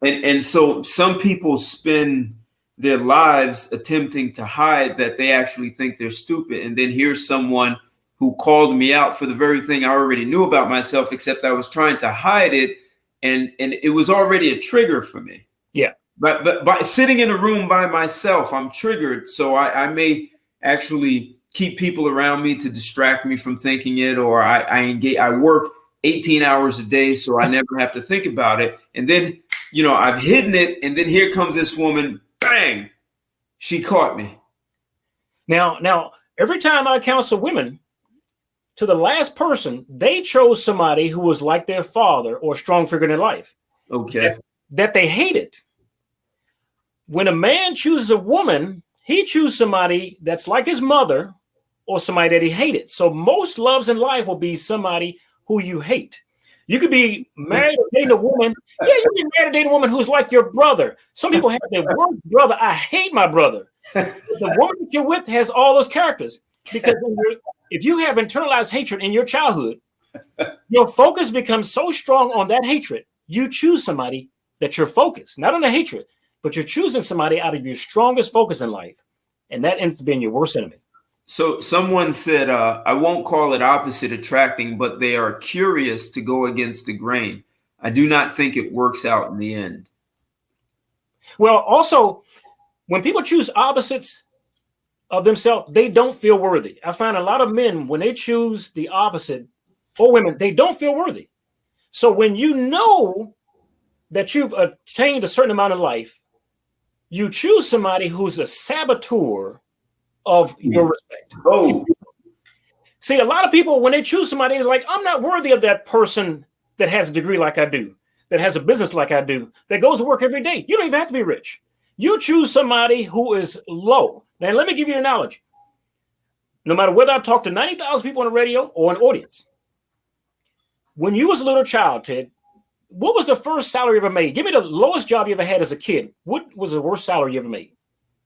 Speaker 1: And so some people spend their lives attempting to hide that they actually think they're stupid. And then here's someone who called me out for the very thing I already knew about myself, except I was trying to hide it. And it was already a trigger for me.
Speaker 2: Yeah.
Speaker 1: But by sitting in a room by myself, I'm triggered. So I may actually keep people around me to distract me from thinking it, or I work 18 hours a day, so I never have to think about it. And then, I've hidden it. And then here comes this woman, bang, she caught me.
Speaker 2: Now, every time I counsel women, to the last person, they chose somebody who was like their father or a strong figure in their life.
Speaker 1: Okay.
Speaker 2: That they hated. When a man chooses a woman, he chooses somebody that's like his mother or somebody that he hated. So most loves in life will be somebody who you hate. You could be married or dating a woman. Yeah, you can be married or dating a woman who's like your brother. Some people have their worst brother. I hate my brother. The woman that you're with has all those characters. Because if you have internalized hatred in your childhood, your focus becomes so strong on that hatred. You choose somebody that you're focused, not on the hatred, but you're choosing somebody out of your strongest focus in life. And that ends up being your worst enemy.
Speaker 1: So someone said, I won't call it opposite attracting, but they are curious to go against the grain. I do not think it works out in the end.
Speaker 2: Well, also, when people choose opposites of themselves, they don't feel worthy. I find a lot of men, when they choose the opposite, or women, they don't feel worthy. So when you know that you've attained a certain amount of life, you choose somebody who's a saboteur of your respect.
Speaker 1: Oh,
Speaker 2: see, a lot of people, when they choose somebody, they're like, I'm not worthy of that person that has a degree like I do, that has a business like I do, that goes to work every day. You don't even have to be rich. You choose somebody who is low. Now, let me give you an analogy. No matter whether I talk to 90,000 people on the radio or an audience, when you was a little child, Ted, what was the first salary you ever made? Give me the lowest job you ever had as a kid. What was the worst salary you ever made?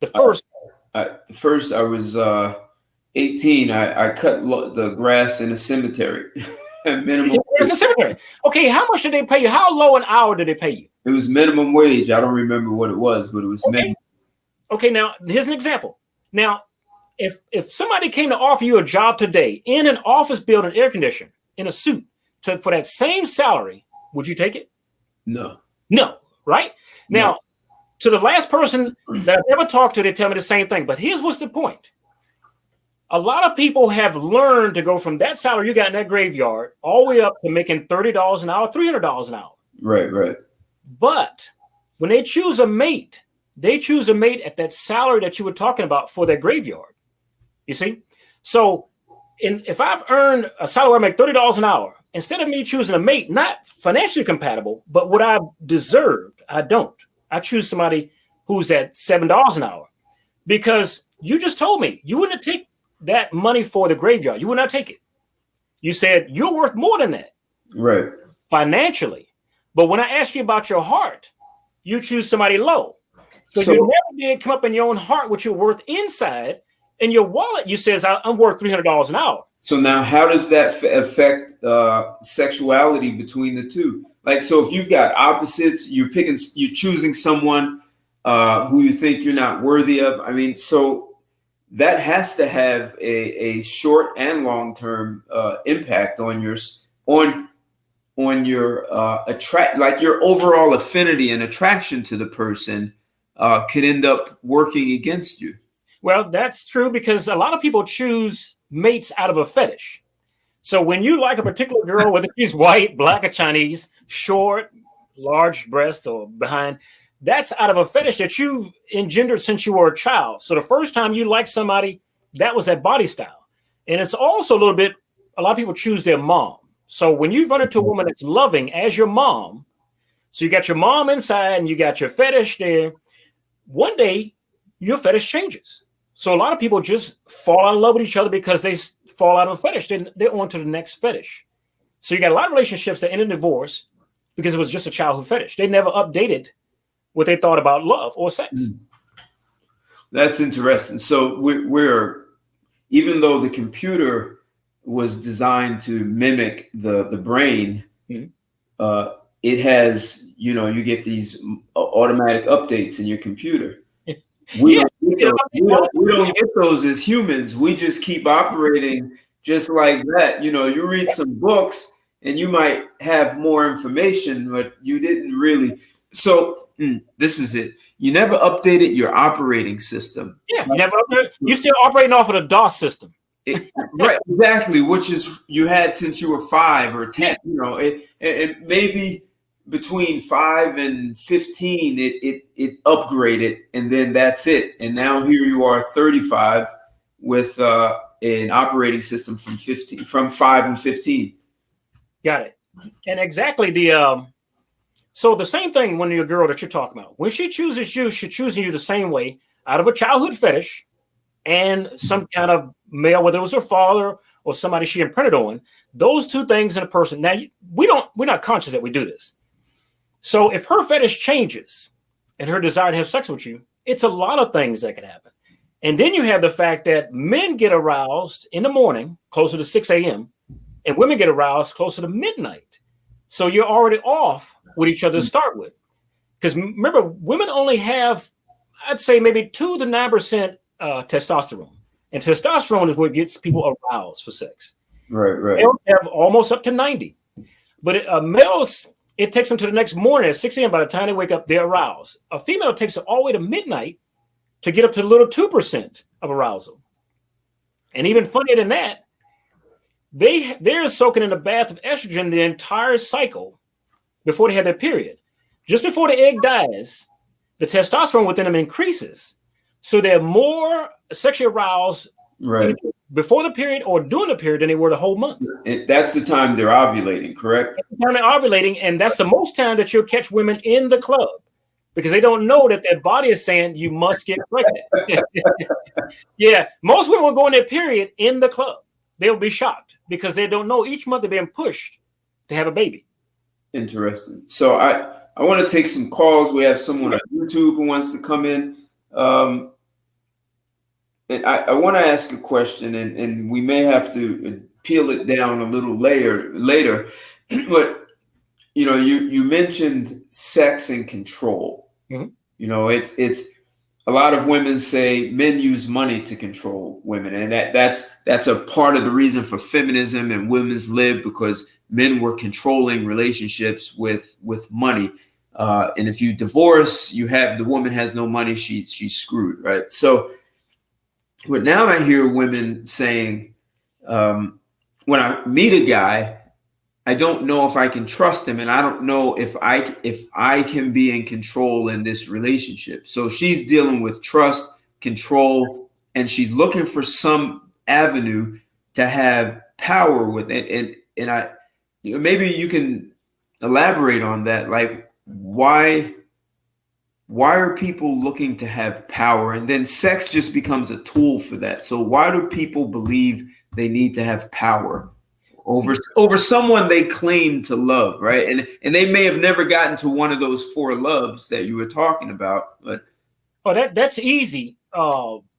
Speaker 2: The first.
Speaker 1: First, I was 18. I cut the grass in a cemetery. Minimum.
Speaker 2: It's a cemetery. Okay, how much did they pay you? How low an hour did they pay you?
Speaker 1: It was minimum wage. I don't remember what it was, but it was minimum.
Speaker 2: Okay, now here's an example. Now, if somebody came to offer you a job today in an office building, air conditioned, in a suit, for that same salary, would you take it?
Speaker 1: No.
Speaker 2: No, right? Now, to the last person that I've ever talked to, they tell me the same thing. But here's what's the point. A lot of people have learned to go from that salary you got in that graveyard all the way up to making $30 an hour, $300 an hour.
Speaker 1: Right.
Speaker 2: But when they choose a mate, they choose a mate at that salary that you were talking about for that graveyard. You see? So if I've earned a salary where I make $30 an hour, instead of me choosing a mate, not financially compatible, but what I deserved, I don't. I choose somebody who's at $7 an hour because you just told me you wouldn't take that money for the graveyard. You would not take it. You said you're worth more than that.
Speaker 1: Right.
Speaker 2: Financially. But when I ask you about your heart, you choose somebody low. So you never did come up in your own heart what you're worth inside. In your wallet, you says, I'm worth $300 an hour.
Speaker 1: So now how does that affect sexuality between the two? Like, so if you've got opposites, you're choosing someone who you think you're not worthy of. I mean, so that has to have a short and long-term impact on your like your overall affinity and attraction to the person could end up working against you.
Speaker 2: Well, that's true because a lot of people choose mates out of a fetish. So when you like a particular girl, whether she's white, black, or Chinese, short, large breasts, or behind, that's out of a fetish that you've engendered since you were a child. So the first time you like somebody, that was that body style. And it's also a lot of people choose their mom. So when you run into a woman that's loving as your mom, so you got your mom inside and you got your fetish there, one day your fetish changes. So a lot of people just fall out of love with each other because they fall out of a fetish. They're on to the next fetish. So you got a lot of relationships that end in divorce because it was just a childhood fetish. They never updated what they thought about love or sex.
Speaker 1: That's interesting. So we're even though the computer was designed to mimic the brain, it has, you get these automatic updates in your computer. We don't get those as humans. We just keep operating just like that. You read some books and you might have more information, but you didn't really. So this is it. You never updated your operating system.
Speaker 2: Yeah, you're still operating off of the DOS system.
Speaker 1: Right, exactly, which is you had since you were 5 or 10. It maybe between 5 and 15, it upgraded, and then that's it. And now here you are, 35, with an operating system from 5 and 15.
Speaker 2: Got it. And exactly so the same thing when you're a girl that you're talking about. When she chooses you, she's choosing you the same way out of a childhood fetish and some kind of male, whether it was her father or somebody she imprinted on. Those two things in a person. Now we're not conscious that we do this. So if her fetish changes and her desire to have sex with you, it's a lot of things that could happen. And then you have the fact that men get aroused in the morning, closer to 6 a.m., and women get aroused closer to midnight. So you're already off with each other to start with. Because remember, women only have, I'd say maybe 2 to 9% testosterone. And testosterone is what gets people aroused for sex.
Speaker 1: Right.
Speaker 2: Males have almost up to 90. But males, it takes them to the next morning at 6 a.m. By the time they wake up, they're aroused. A female takes it all the way to midnight to get up to the little 2% of arousal. And even funnier than that, they're soaking in a bath of estrogen the entire cycle before they have their period. Just before the egg dies, the testosterone within them increases. So they're more sexually aroused before the period or during the period than they were the whole month.
Speaker 1: That's the time they're ovulating, correct?
Speaker 2: That's the time they're ovulating, and that's the most time that you'll catch women in the club because they don't know that their body is saying you must get pregnant. Yeah, most women will go in their period in the club. They'll be shocked because they don't know each month they're being pushed to have a baby.
Speaker 1: Interesting. So I want to take some calls. We have someone on YouTube who wants to come in. And I want to ask a question, and we may have to peel it down a little later. But you mentioned sex and control. Mm-hmm. It's a lot of women say men use money to control women, and that's a part of the reason for feminism and women's lib, because men were controlling relationships with money. And if you divorce, the woman has no money, she's screwed, right? So, but now I hear women saying, when I meet a guy, I don't know if I can trust him, and I don't know if I can be in control in this relationship. So she's dealing with trust, control, and she's looking for some avenue to have power with it. And I, maybe you can elaborate on that. Like, why are people looking to have power? And then sex just becomes a tool for that. So why do people believe they need to have power over someone they claim to love, right? And they may have never gotten to one of those 4 loves that you were talking about. But
Speaker 2: that's easy.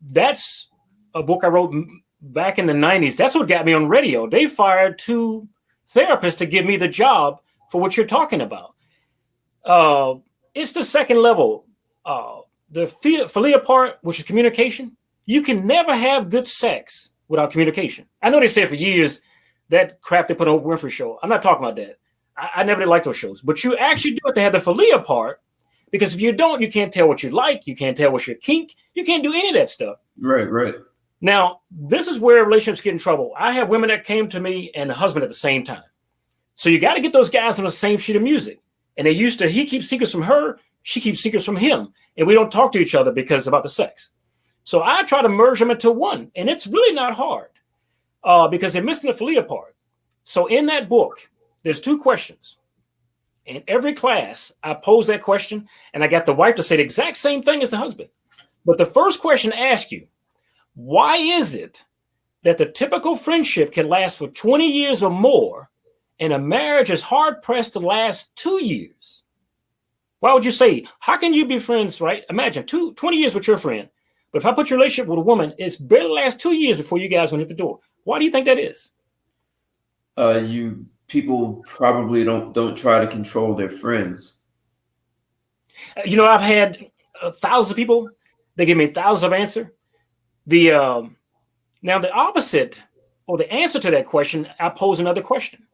Speaker 2: That's a book I wrote back in the 90s. That's what got me on radio. They fired 2 therapists to give me the job for what you're talking about. It's the second level. The philia part, which is communication. You can never have good sex without communication. I know they say for years that crap they put on Oprah Winfrey show. I'm not talking about that. I never did like those shows. But you actually do have to have the philia part, because if you don't, you can't tell what you like. You can't tell what's your kink. You can't do any of that stuff.
Speaker 1: Right.
Speaker 2: Now, this is where relationships get in trouble. I have women that came to me and the husband at the same time. So you got to get those guys on the same sheet of music. And he keeps secrets from her, she keeps secrets from him. And we don't talk to each other because about the sex. So I try to merge them into one. And it's really not hard because they're missing the philia part. So in that book, there's 2 questions. In every class, I pose that question, and I got the wife to say the exact same thing as the husband. But the first question asks you, why is it that the typical friendship can last for 20 years or more, and a marriage is hard-pressed to last 2 years? Why would you say, how can you be friends, right? Imagine 20 years with your friend, but if I put your relationship with a woman, it's barely last 2 years before you guys went hit the door. Why do you think that is?
Speaker 1: People probably don't try to control their friends.
Speaker 2: You know, I've had thousands of people. They give me thousands of answers. Now the opposite or the answer to that question, I pose another question.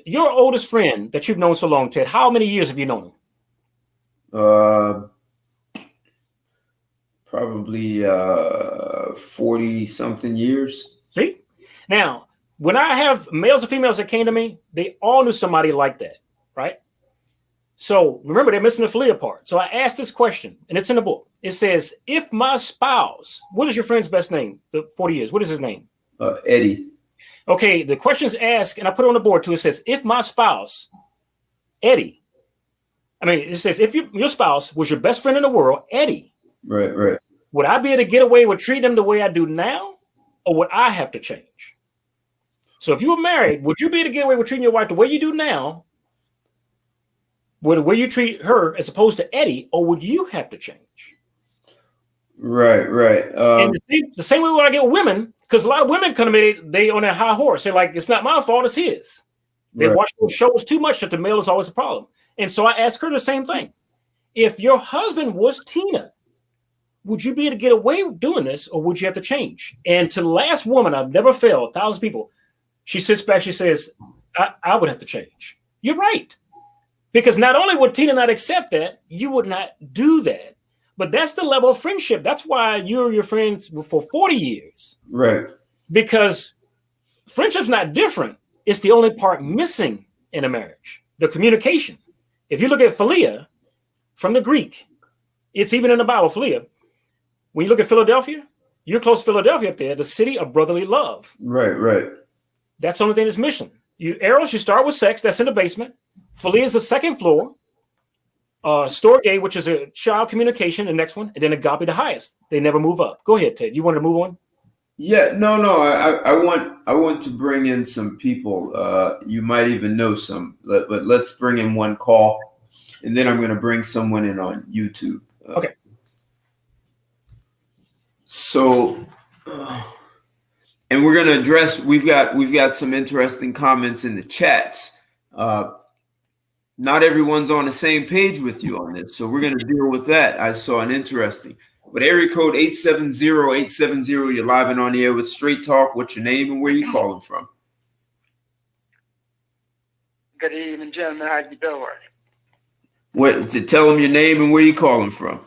Speaker 2: Your oldest friend that you've known so long, Ted, how many years have you known him?
Speaker 1: Probably 40 something years.
Speaker 2: See? Now, when I have males and females that came to me, they all knew somebody like that, right? So remember, they're missing the philia part. So I asked this question, and it's in the book. It says, if my spouse, what is your friend's best name? The 40 years, what is his name?
Speaker 1: Eddie.
Speaker 2: Okay, the question's asked, and I put it on the board too. It says, if my spouse, Eddie, it says, if your spouse was your best friend in the world, Eddie.
Speaker 1: Right.
Speaker 2: Would I be able to get away with treating them the way I do now, or would I have to change? So if you were married, would you be able to get away with treating your wife the way you do now, with the way you treat her as opposed to Eddie, or would you have to change?
Speaker 1: Right.
Speaker 2: And the same way when I get women, because a lot of women come to me, they on their high horse. They're like, it's not my fault, it's his. They watch those shows too much that the male is always a problem. And so I asked her the same thing. If your husband was Tina, would you be able to get away with doing this, or would you have to change? And to the last woman, I've never failed, 1,000 people, she sits back, she says, I would have to change. You're right. Because not only would Tina not accept that, you would not do that. But that's the level of friendship. That's why you're your friends for 40 years.
Speaker 1: Right.
Speaker 2: Because friendship's not different. It's the only part missing in a marriage, the communication. If you look at philia from the Greek, it's even in the Bible, philia. When you look at Philadelphia, you're close to Philadelphia up there, the city of brotherly love.
Speaker 1: Right.
Speaker 2: That's the only thing that's missing. Eros, you start with sex, that's in the basement. Philia is the second floor. Storge, which is a child communication, the next one, and then agape, the highest. They never move up. Go ahead, Ted. You want to move on?
Speaker 1: Yeah, no. I want to bring in some people. You might even know some, but let's bring in one call, and then I'm going to bring someone in on YouTube.
Speaker 2: Okay.
Speaker 1: So, and we're going to address. We've got some interesting comments in the chats. Not everyone's on the same page with you on this, so we're going to deal with that. I saw an interesting. But area code 870-870, you're live and on the air with Straight Talk. What's your name and where you calling from?
Speaker 3: Good evening, gentlemen. How you doing?
Speaker 1: Tell them your name and where you calling from.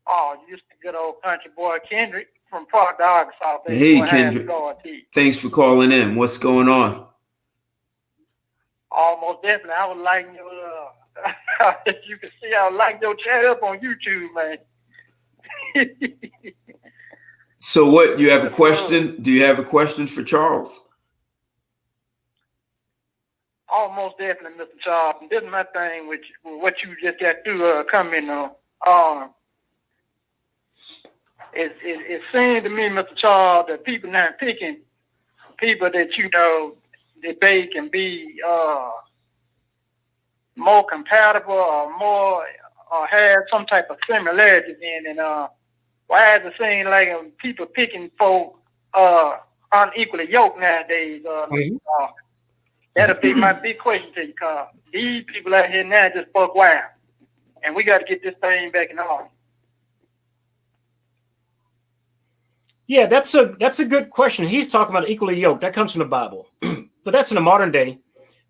Speaker 3: Oh, just a good old country boy, Kendrick from Park, Arkansas.
Speaker 1: Hey, Kendrick. Thanks for calling in. What's going on?
Speaker 3: Almost definitely. I would like your, if you can see, I would like your chat up on YouTube, man.
Speaker 1: So what, you have a question? Do you have a question for Charles?
Speaker 3: Almost definitely, Mr. Charles. And this is my thing with what you just got to comment on. It seems to me, Mr. Charles, that people not picking people that, you know, that they can be more compatible or more or have some type of similarity in. And why is it seem like people picking folk unequally yoked nowadays? That'll be my big question to you, because these people out here now just buck wild, and we got to get this thing back in order.
Speaker 2: Yeah, that's a good question. He's talking about equally yoked. That comes from the Bible. But that's in the modern day.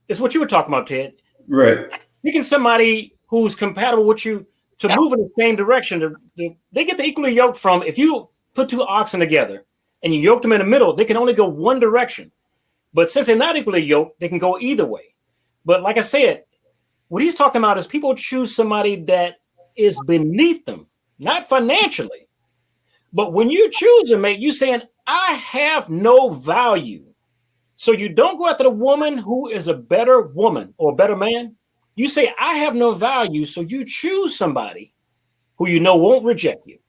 Speaker 2: It's what you were talking about, Ted.
Speaker 1: Right.
Speaker 2: Picking somebody who's compatible with you to move in the same direction. They get the equally yoked from, if you put two oxen together and you yoke them in the middle, they can only go one direction. But since they're not equally yoked, they can go either way. But like I said, what he's talking about is people choose somebody that is beneath them, not financially. But when you choose a mate, you're saying, I have no value. So you don't go after the woman who is a better woman or a better man. You say, I have no value. So you choose somebody who you know won't reject you.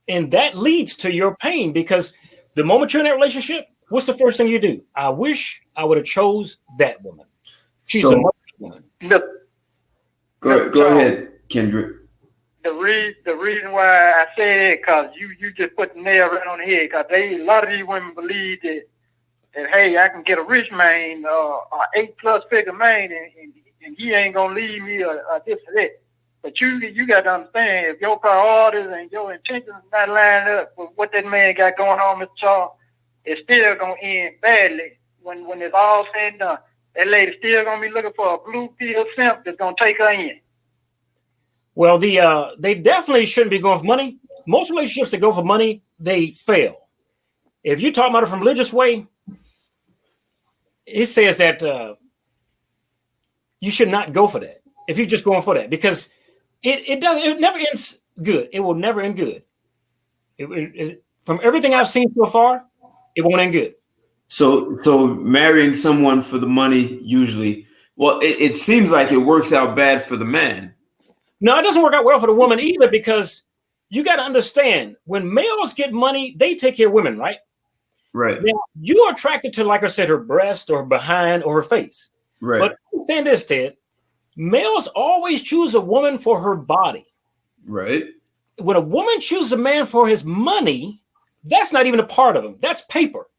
Speaker 2: And that leads to your pain, because the moment you're in that relationship, what's the first thing you do? I wish I would have chose that woman. She's a woman.
Speaker 1: Go ahead, Kendrick.
Speaker 3: The reason why I say it, because you just put the nail right on the head, because a lot of these women believe that hey, I can get a rich man, an 8+ figure man, and he ain't gonna leave me or this or that. But you got to understand, if your priorities and your intentions not lined up with what that man got going on, Mr. Charles, it's still gonna end badly when it's all said and done. That lady's still gonna be looking for a blue pill simp that's gonna take her in.
Speaker 2: Well, they definitely shouldn't be going for money. Most relationships that go for money, they fail. If you talk about it from a religious way, it says that you should not go for that if you're just going for that, because it never ends good. It will never end good. From everything I've seen so far, it won't end good.
Speaker 1: So marrying someone for the money usually, well, it seems like it works out bad for the man.
Speaker 2: No, it doesn't work out well for the woman either, because you got to understand, when males get money, they take care of women, right?
Speaker 1: Right.
Speaker 2: Now, you are attracted to, like I said, her breast or her behind or her face.
Speaker 1: Right.
Speaker 2: But understand this, Ted. Males always choose a woman for her body.
Speaker 1: Right.
Speaker 2: When a woman chooses a man for his money, that's not even a part of him. That's paper.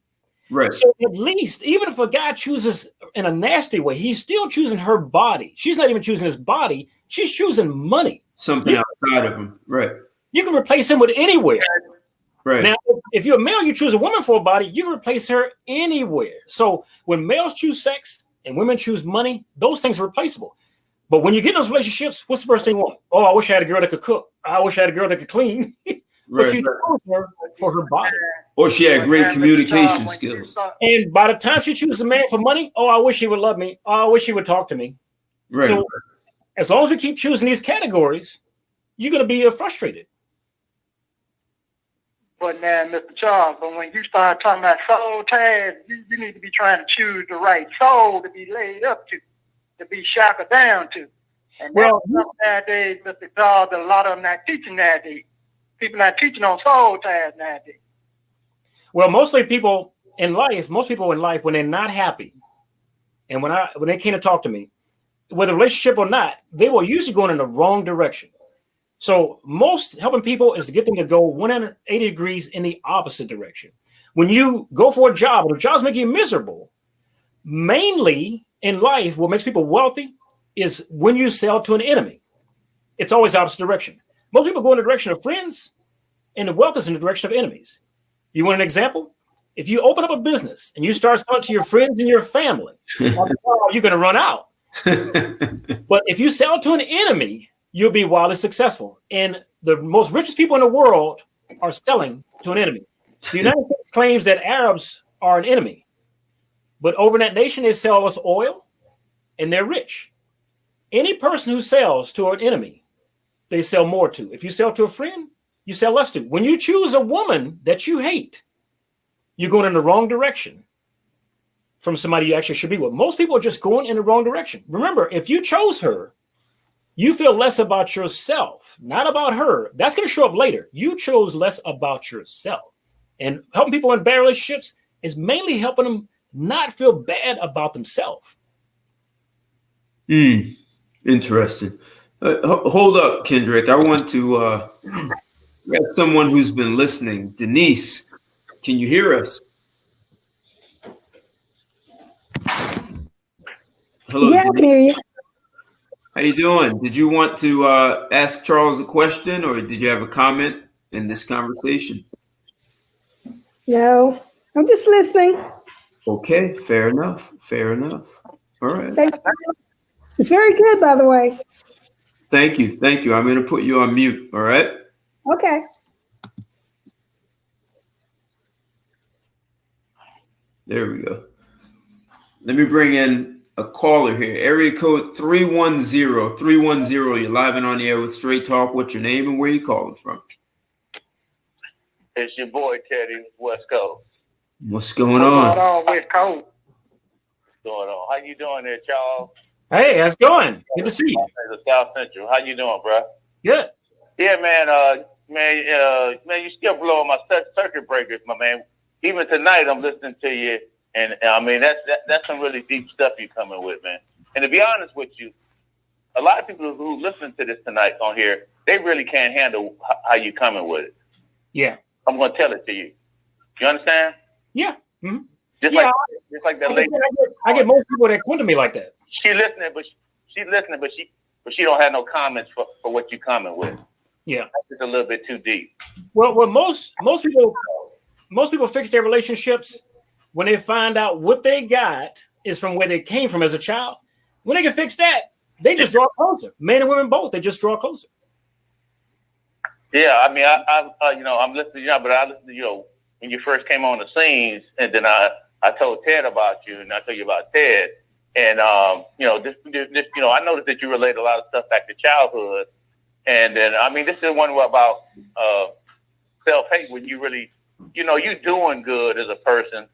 Speaker 1: Right.
Speaker 2: So at least, even if a guy chooses in a nasty way, he's still choosing her body. She's not even choosing his body. She's choosing money.
Speaker 1: Something outside of him. Right.
Speaker 2: You can replace him with anywhere.
Speaker 1: Right.
Speaker 2: Now, if you're a male, you choose a woman for a body, you can replace her anywhere. So when males choose sex and women choose money, those things are replaceable. But when you get in those relationships, what's the first thing you want? Oh, I wish I had a girl that could cook. I wish I had a girl that could clean. But you chose her for her body.
Speaker 1: Or she had great communication skills.
Speaker 2: And by the time she chooses a man for money, oh, I wish he would love me. Oh, I wish he would talk to me.
Speaker 1: Right.
Speaker 2: So as long as we keep choosing these categories, you're going to be frustrated.
Speaker 3: But now, Mr. Charles, but when you start talking about soul ties, you need to be trying to choose the right soul to be laid up to be shackled down to. And
Speaker 2: well,
Speaker 3: nowadays, Mr. Charles, a lot of them not teaching nowadays. People not teaching on soul ties nowadays.
Speaker 2: Well, most people in life, when they're not happy, and when they came to talk to me, whether relationship or not, they were usually going in the wrong direction. So most helping people is to get them to go 180 degrees in the opposite direction. When you go for a job, or the jobs make you miserable, mainly in life, what makes people wealthy is when you sell to an enemy. It's always opposite direction. Most people go in the direction of friends, and the wealth is in the direction of enemies. You want an example? If you open up a business and you start selling to your friends and your family, you're going to run out. But if you sell to an enemy, you'll be wildly successful. And the most richest people in the world are selling to an enemy. The United States claims that Arabs are an enemy. But over in that nation, they sell us oil, and they're rich. Any person who sells to an enemy, they sell more to. If you sell to a friend, you sell less to. When you choose a woman that you hate, you're going in the wrong direction from somebody you actually should be with. Most people are just going in the wrong direction. Remember, if you chose her, you feel less about yourself, not about her. That's going to show up later. You chose less about yourself. And helping people in bad relationships is mainly helping them not feel bad about themselves.
Speaker 1: Interesting. Hold up, Kendrick. I want to we have someone who's been listening. Denise, can you hear us? Hello,
Speaker 4: yeah,
Speaker 1: Denise.
Speaker 4: I hear you.
Speaker 1: How you doing? Did you want to ask Charles a question, or did you have a comment in this conversation?
Speaker 4: No, I'm just listening.
Speaker 1: Okay, fair enough. Fair enough. All right.
Speaker 4: Thank you. It's very good, by the way.
Speaker 1: Thank you. Thank you. I'm going to put you on mute. All right.
Speaker 4: Okay.
Speaker 1: There we go. Let me bring in a caller here. Area code 310. 310. You're live and on the air with Straight Talk. What's your name and where you calling from?
Speaker 5: It's your boy Teddy, West Coast.
Speaker 1: What's going on?
Speaker 3: What's going on, West Coast?
Speaker 5: What's going on? How you doing there, Charles?
Speaker 2: Hey, how's it going? Good to see you.
Speaker 5: South Central. How you doing, bro?
Speaker 2: Good.
Speaker 5: Yeah, man. Man, you still blowing my circuit breakers, my man. Even tonight, I'm listening to you, and I mean that's some really deep stuff you coming with, man. And to be honest with you, a lot of people who listen to this tonight on here, they really can't handle how you coming with it.
Speaker 2: Yeah.
Speaker 5: I'm gonna tell it to you. You understand?
Speaker 2: Yeah. Mm-hmm.
Speaker 5: Just like that lady.
Speaker 2: I get most people that come to me like that.
Speaker 5: She listening, but she don't have no comments for what you coming with.
Speaker 2: Yeah,
Speaker 5: it's a little bit too deep.
Speaker 2: Well, most people fix their relationships when they find out what they got is from where they came from as a child. When they can fix that, they just draw closer. Men and women both, they just draw closer.
Speaker 5: Yeah, I mean, I'm listening, but I listened to when you first came on the scenes, and then I told Ted about you, and I told you about Ted, and I noticed that you relate a lot of stuff back to childhood, and then I mean, this is one about self-hate when you really, you doing good as a person,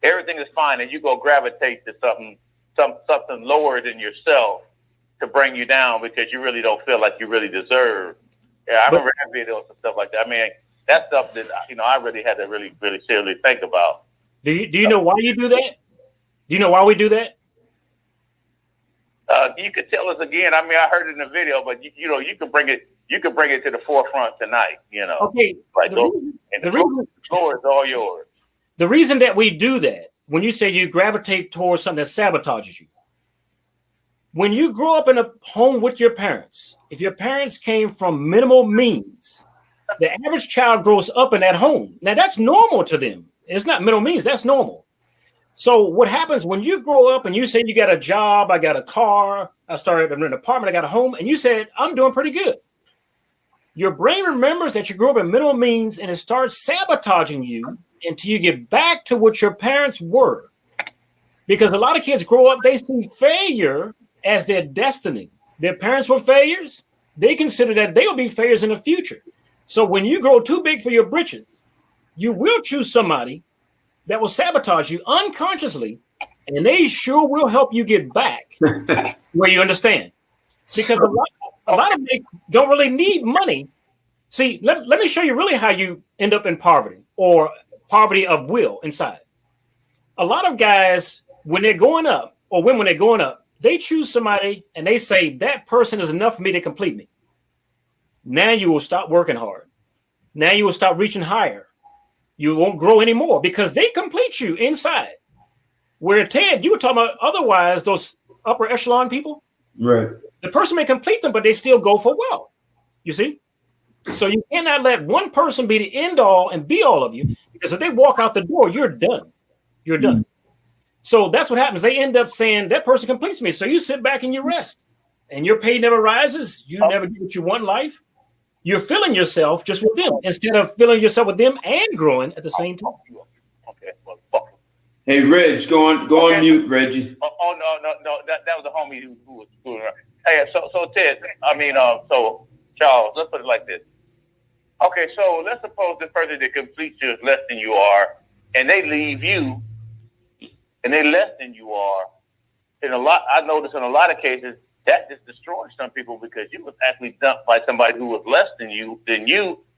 Speaker 5: everything is fine, and you go gravitate to something lower than yourself to bring you down because you really don't feel like you really deserve. Yeah, I remember that videos and stuff like that. I mean, that's stuff that I really had to really seriously think about.
Speaker 2: Do you know why you do that? Do you know why we do that?
Speaker 5: You could tell us again. I mean, I heard it in the video, but you can bring it to the forefront tonight.
Speaker 2: Okay.
Speaker 5: Like the floor is all yours.
Speaker 2: The reason that we do that, when you say you gravitate towards something that sabotages you, when you grow up in a home with your parents, if your parents came from minimal means, the average child grows up in that home. Now, that's normal to them. It's not minimal means. That's normal. So what happens when you grow up and you say you got a job, I got a car, I started in an apartment, I got a home, and you said, I'm doing pretty good. Your brain remembers that you grew up in minimal means and it starts sabotaging you until you get back to what your parents were. Because a lot of kids grow up, they see failure as their destiny. Their parents were failures. They consider that they will be failures in the future. So when you grow too big for your britches, you will choose somebody that will sabotage you unconsciously, and they sure will help you get back where you understand. Because a lot of them don't really need money. See, let me show you really how you end up in poverty or poverty of will inside. A lot of guys, when they're going up, or women when they're going up, they choose somebody and they say, that person is enough for me to complete me. Now you will stop working hard. Now you will stop reaching higher. You won't grow anymore because they complete you inside. Where Ted, you were talking about otherwise, those upper echelon people.
Speaker 1: Right.
Speaker 2: The person may complete them, but they still go for wealth. You see? So you cannot let one person be the end all and be all of you, because if they walk out the door, you're done. You're done. So that's what happens. They end up saying that person completes me. So you sit back and you rest, and your pay never rises. You never get what you want in life. You're filling yourself just with them instead of filling yourself with them and growing at the same time.
Speaker 5: Okay. Well, fuck.
Speaker 1: Hey, Reg, go on mute, Reggie.
Speaker 5: Oh no. That was a homie who was doing it. Hey, so Ted, so Charles, let's put it like this. Okay, so let's suppose the person that completes you is less than you are, and they leave you, and they're less than you are. I noticed in a lot of cases that just destroys some people because you was actually dumped by somebody who was less than you.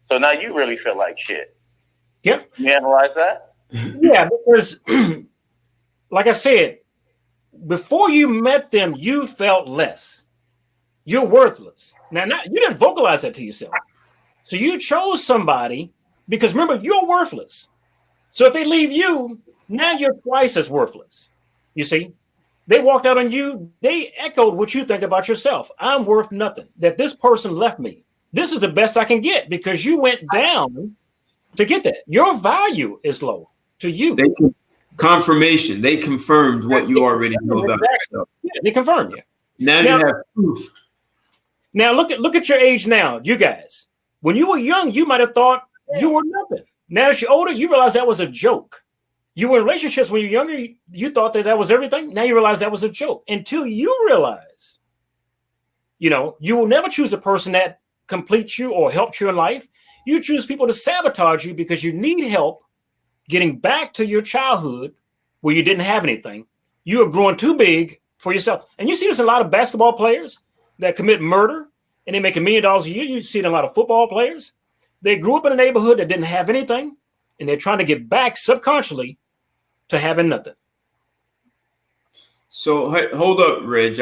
Speaker 5: So now you really feel like shit.
Speaker 2: Yep.
Speaker 5: You analyze that?
Speaker 2: Yeah, because like I said, before you met them, you felt less. You're worthless. Now, you didn't vocalize that to yourself. So you chose somebody because remember, you're worthless. So if they leave you, now you're twice as worthless. You see? They walked out on you. They echoed what you think about yourself. I'm worth nothing. That this person left me. This is the best I can get because you went down to get that. Your value is low to you.
Speaker 1: Confirmation. They confirmed what you already know about yourself.
Speaker 2: Yeah, they confirmed you.
Speaker 1: Now you have proof.
Speaker 2: Now look at your age now, you guys. When you were young, you might have thought you were nothing. Now as you're older, you realize that was a joke. You were in relationships when you're younger. You thought that was everything. Now you realize that was a joke. Until you realize, you will never choose a person that completes you or helps you in life. You choose people to sabotage you because you need help getting back to your childhood where you didn't have anything. You are growing too big for yourself. And you see this in a lot of basketball players that commit murder and they make $1 million a year. You see it in a lot of football players. They grew up in a neighborhood that didn't have anything, and they're trying to get back subconsciously to having nothing.
Speaker 1: So hold up, Reg.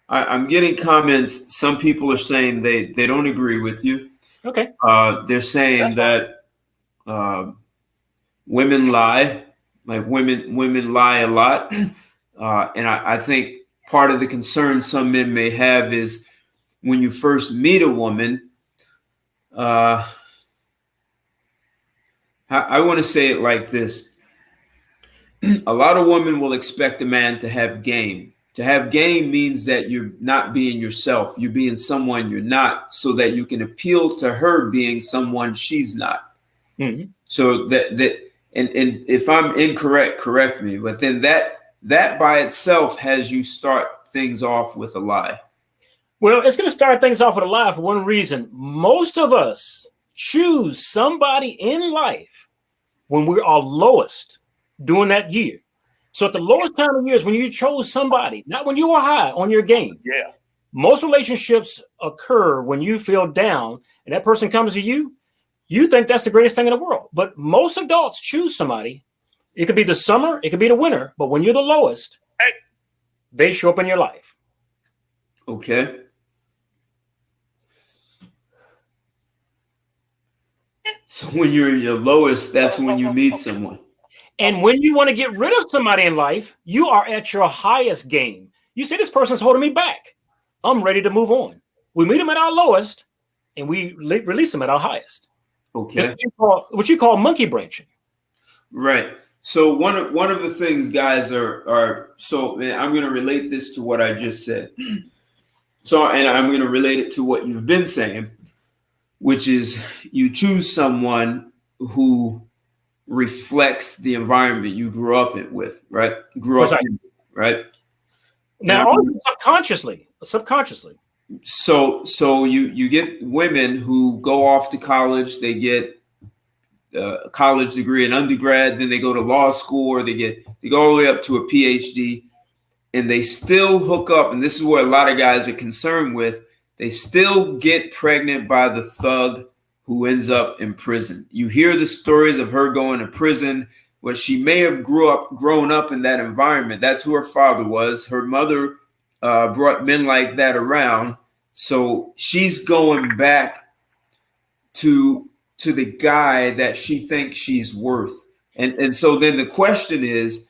Speaker 1: I'm getting comments. Some people are saying they don't agree with you.
Speaker 2: Okay.
Speaker 1: They're saying that women lie, like women lie a lot. And I think part of the concern some men may have is when you first meet a woman, I want to say it like this. A lot of women will expect a man to have game. To have game means that you're not being yourself. You're being someone you're not, so that you can appeal to her being someone she's not.
Speaker 2: Mm-hmm.
Speaker 1: So and if I'm incorrect, correct me. But then that by itself has you start things off with a lie.
Speaker 2: Well, it's going to start things off with a lie for one reason. Most of us choose somebody in life when we are lowest during that year. So at the lowest time of year is when you chose somebody, not when you were high on your game.
Speaker 5: Yeah.
Speaker 2: Most relationships occur when you feel down and that person comes to you. You think that's the greatest thing in the world. But most adults choose somebody. It could be the summer, it could be the winter. But when you're the lowest, they show up in your life.
Speaker 1: Okay. So when you're your lowest, that's when you meet someone.
Speaker 2: And when you want to get rid of somebody in life, you are at your highest game. You see, this person's holding me back. I'm ready to move on. We meet them at our lowest, and we release them at our highest.
Speaker 1: Okay.
Speaker 2: It's what you call monkey branching.
Speaker 1: Right. So one of the things, guys, are so I'm going to relate this to what I just said. So, and I'm going to relate it to what you've been saying, which is you choose someone who reflects the environment you grew up with, right? Right?
Speaker 2: Now, only subconsciously.
Speaker 1: So you get women who go off to college, they get a college degree, an undergrad, then they go to law school, or they go all the way up to a PhD, and they still hook up. And this is what a lot of guys are concerned with. They still get pregnant by the thug who ends up in prison. You hear the stories of her going to prison where she may have grown up in that environment. That's who her father was. Her mother brought men like that around. So she's going back to the guy that she thinks she's worth. And so then the question is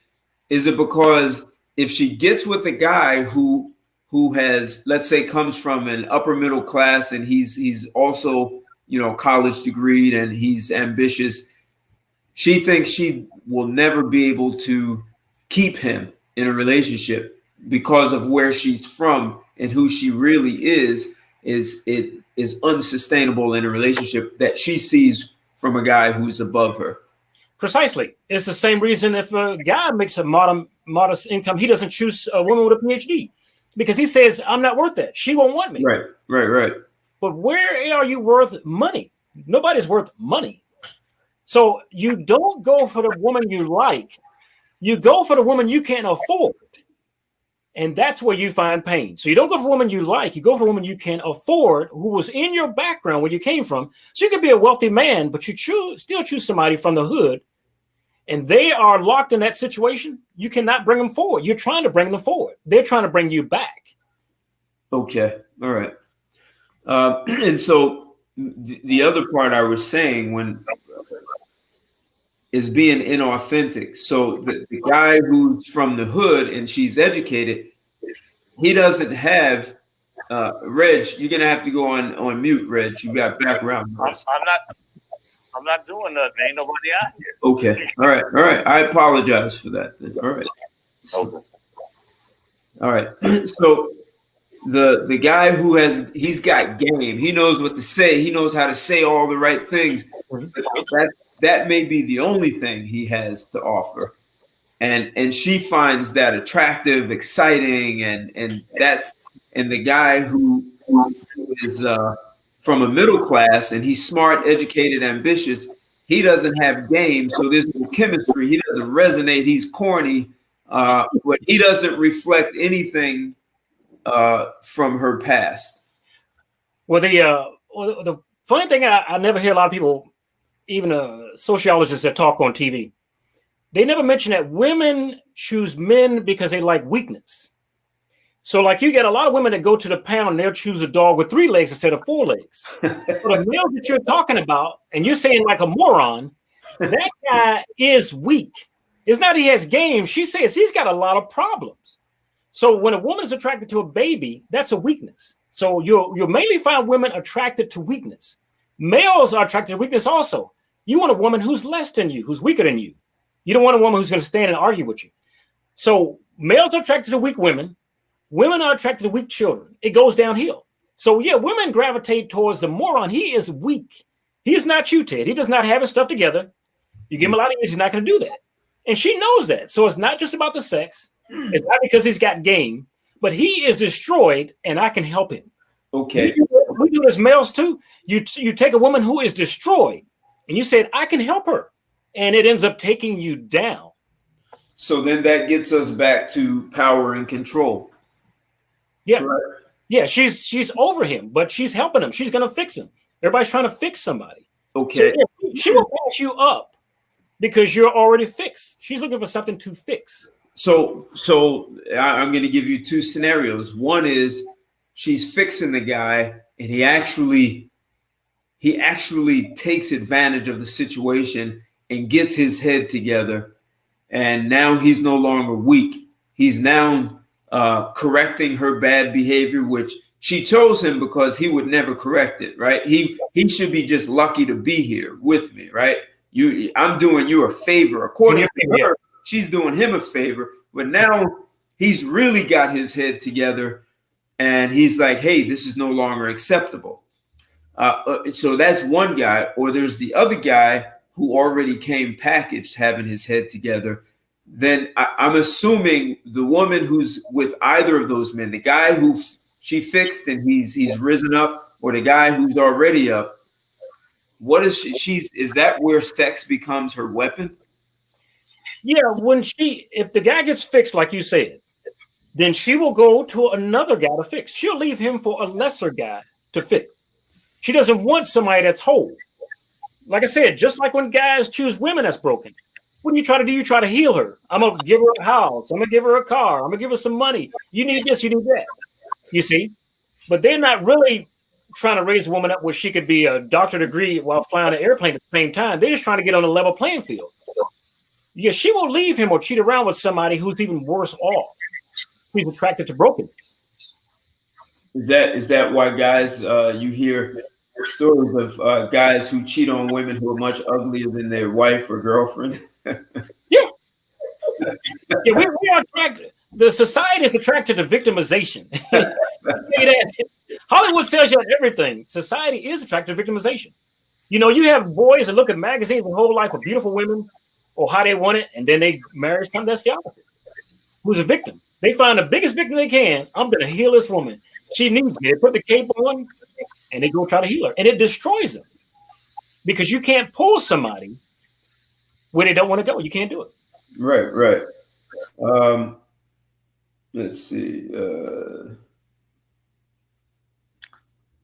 Speaker 1: it because if she gets with a guy who has, let's say, comes from an upper middle class and he's also, college degreed and he's ambitious, she thinks she will never be able to keep him in a relationship because of where she's from and who she really is unsustainable in a relationship that she sees from a guy who's above her.
Speaker 2: Precisely. It's the same reason if a guy makes a modest income, he doesn't choose a woman with a PhD because he says, I'm not worth that. She won't want me.
Speaker 1: Right.
Speaker 2: But where are you worth money? Nobody's worth money. So you don't go for the woman you like. You go for the woman you can't afford. And that's where you find pain. So you don't go for a woman you like. You go for a woman you can afford who was in your background where you came from. So you could be a wealthy man, but you still choose somebody from the hood and they are locked in that situation. You cannot bring them forward. You're trying to bring them forward. They're trying to bring you back.
Speaker 1: Okay. All right. And so the other part I was saying is being inauthentic. So the guy who's from the hood and she's educated, he doesn't have Reg, you're gonna have to go on mute, Reg. You got background noise.
Speaker 5: I'm not doing nothing. Ain't nobody out here.
Speaker 1: Okay. All right. I apologize for that. All right. All right. So the guy he's got game. He knows what to say. He knows how to say all the right things. that may be the only thing he has to offer. And she finds that attractive, exciting, and the guy who is from a middle class, and he's smart, educated, ambitious. He doesn't have game, so there's no chemistry. He doesn't resonate. He's corny, but he doesn't reflect anything from her past.
Speaker 2: Well, the funny thing, I never hear a lot of people, even sociologists that talk on TV, they never mention that women choose men because they like weakness. So like you get a lot of women that go to the pound and they'll choose a dog with 3 legs instead of 4 legs. So the male that you're talking about, and you're saying like a moron, that guy is weak. It's not he has game. She says he's got a lot of problems. So when a woman is attracted to a baby, that's a weakness. So you'll mainly find women attracted to weakness. Males are attracted to weakness also. You want a woman who's less than you, who's weaker than you. You don't want a woman who's going to stand and argue with you. So males are attracted to weak women. Women are attracted to weak children. It goes downhill. So yeah, women gravitate towards the moron. He is weak. He is not you, Ted. He does not have his stuff together. You give him a lot of years, he's not going to do that. And she knows that. So it's not just about the sex. It's not because he's got game, but he is destroyed and I can help him.
Speaker 1: Okay.
Speaker 2: We do this males too. You take a woman who is destroyed and you said, I can help her. And it ends up taking you down.
Speaker 1: So then that gets us back to power and control.
Speaker 2: Yeah.
Speaker 1: Correct?
Speaker 2: Yeah, she's over him, but she's helping him. She's going to fix him. Everybody's trying to fix somebody.
Speaker 1: Okay.
Speaker 2: So, she will pass you up because you're already fixed. She's looking for something to fix.
Speaker 1: So I'm going to give you 2 scenarios. One is she's fixing the guy and he actually takes advantage of the situation and gets his head together. And now he's no longer weak. He's now correcting her bad behavior, which she chose him because he would never correct it, right? He should be just lucky to be here with me, right? I'm doing you a favor. According to her, she's doing him a favor, but now he's really got his head together and he's like, hey, this is no longer acceptable. So that's one guy. Or there's the other guy who already came packaged, having his head together. Then I'm assuming the woman who's with either of those men, the guy who she fixed and he's risen up, or the guy who's already up, what is is that where sex becomes her weapon?
Speaker 2: Yeah, if the guy gets fixed, like you said, then she will go to another guy to fix. She'll leave him for a lesser guy to fix. She doesn't want somebody that's whole. Like I said, just like when guys choose women that's broken, what do you try to do? You try to heal her. I'm going to give her a house. I'm going to give her a car. I'm going to give her some money. You need this, you need that. You see? But they're not really trying to raise a woman up where she could be a doctorate degree while flying an airplane at the same time. They're just trying to get on a level playing field. Yeah, she will leave him or cheat around with somebody who's even worse off. He's attracted to brokenness.
Speaker 1: Is that why guys, you hear stories of guys who cheat on women who are much uglier than their wife or girlfriend?
Speaker 2: Yeah. Yeah, we are attracted. The society is attracted to victimization. Hollywood sells you everything. Society is attracted to victimization. You know, you have boys that look at magazines their whole life with beautiful women or how they want it, and then they marry something that's the opposite. Who's a victim? They find the biggest victim they can. I'm going to heal this woman. She needs me. They put the cape on, and they go try to heal her. And it destroys them. Because you can't pull somebody where they don't want to go. You can't do it.
Speaker 1: Right. Let's see.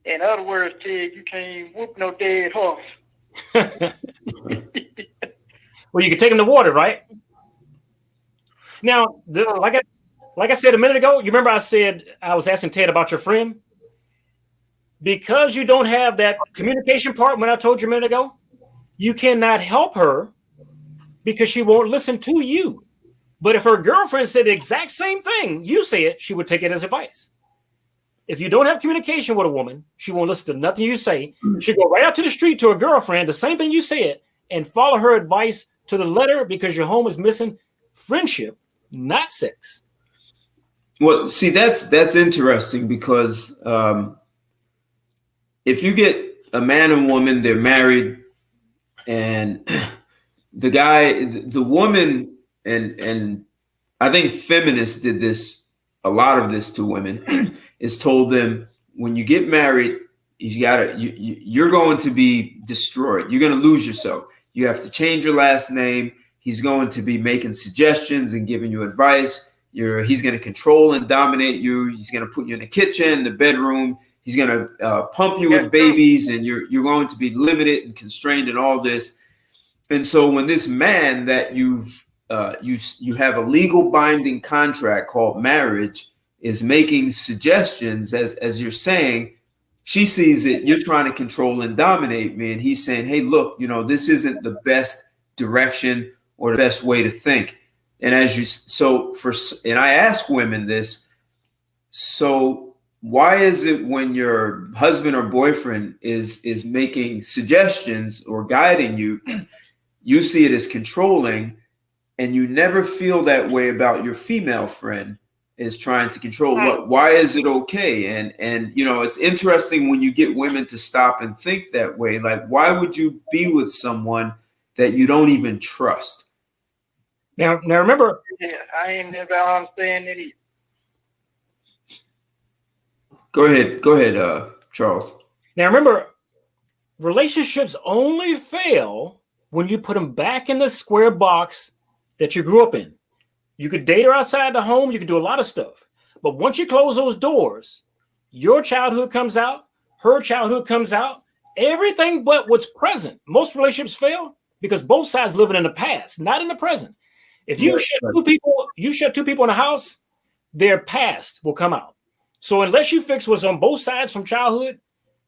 Speaker 3: In other words, Ted, you can't whoop no dead horse.
Speaker 2: Well, you can take them to water, right? Now, like I said a minute ago, you remember I said I was asking Ted about your friend? Because you don't have that communication part when I told you a minute ago, you cannot help her because she won't listen to you. But if her girlfriend said the exact same thing you said, she would take it as advice. If you don't have communication with a woman, she won't listen to nothing you say. She'll go right out to the street to her girlfriend, the same thing you said, and follow her advice to the letter because your home is missing friendship, not sex.
Speaker 1: Well, see, that's interesting because if you get a man and woman, they're married, and the guy, the woman, and I think feminists did this, a lot of this to women, is told them when you get married, you're going to be destroyed. You're going to lose yourself. You have to change your last name. He's going to be making suggestions and giving you advice. He's going to control and dominate you. He's going to put you in the kitchen, the bedroom. He's going to pump you with babies, and you're going to be limited and constrained in all this. And so when this man that you have a legal binding contract called marriage is making suggestions, as you're saying, she sees it, you're trying to control and dominate me. And he's saying, hey, look, this isn't the best direction or the best way to think. And and I ask women this, so why is it when your husband or boyfriend is making suggestions or guiding you, you see it as controlling, and you never feel that way about your female friend is trying to control? Why is it okay? And it's interesting when you get women to stop and think that way. Like, why would you be with someone that you don't even trust?
Speaker 2: Now remember,
Speaker 3: I ain't never understand it either.
Speaker 1: Go ahead, Charles.
Speaker 2: Now remember, relationships only fail when you put them back in the square box that you grew up in. You could date her outside the home. You could do a lot of stuff. But once you close those doors, your childhood comes out, her childhood comes out, everything but what's present. Most relationships fail because both sides living in the past, not in the present. If you shut two people in a house, their past will come out. So unless you fix what's on both sides from childhood,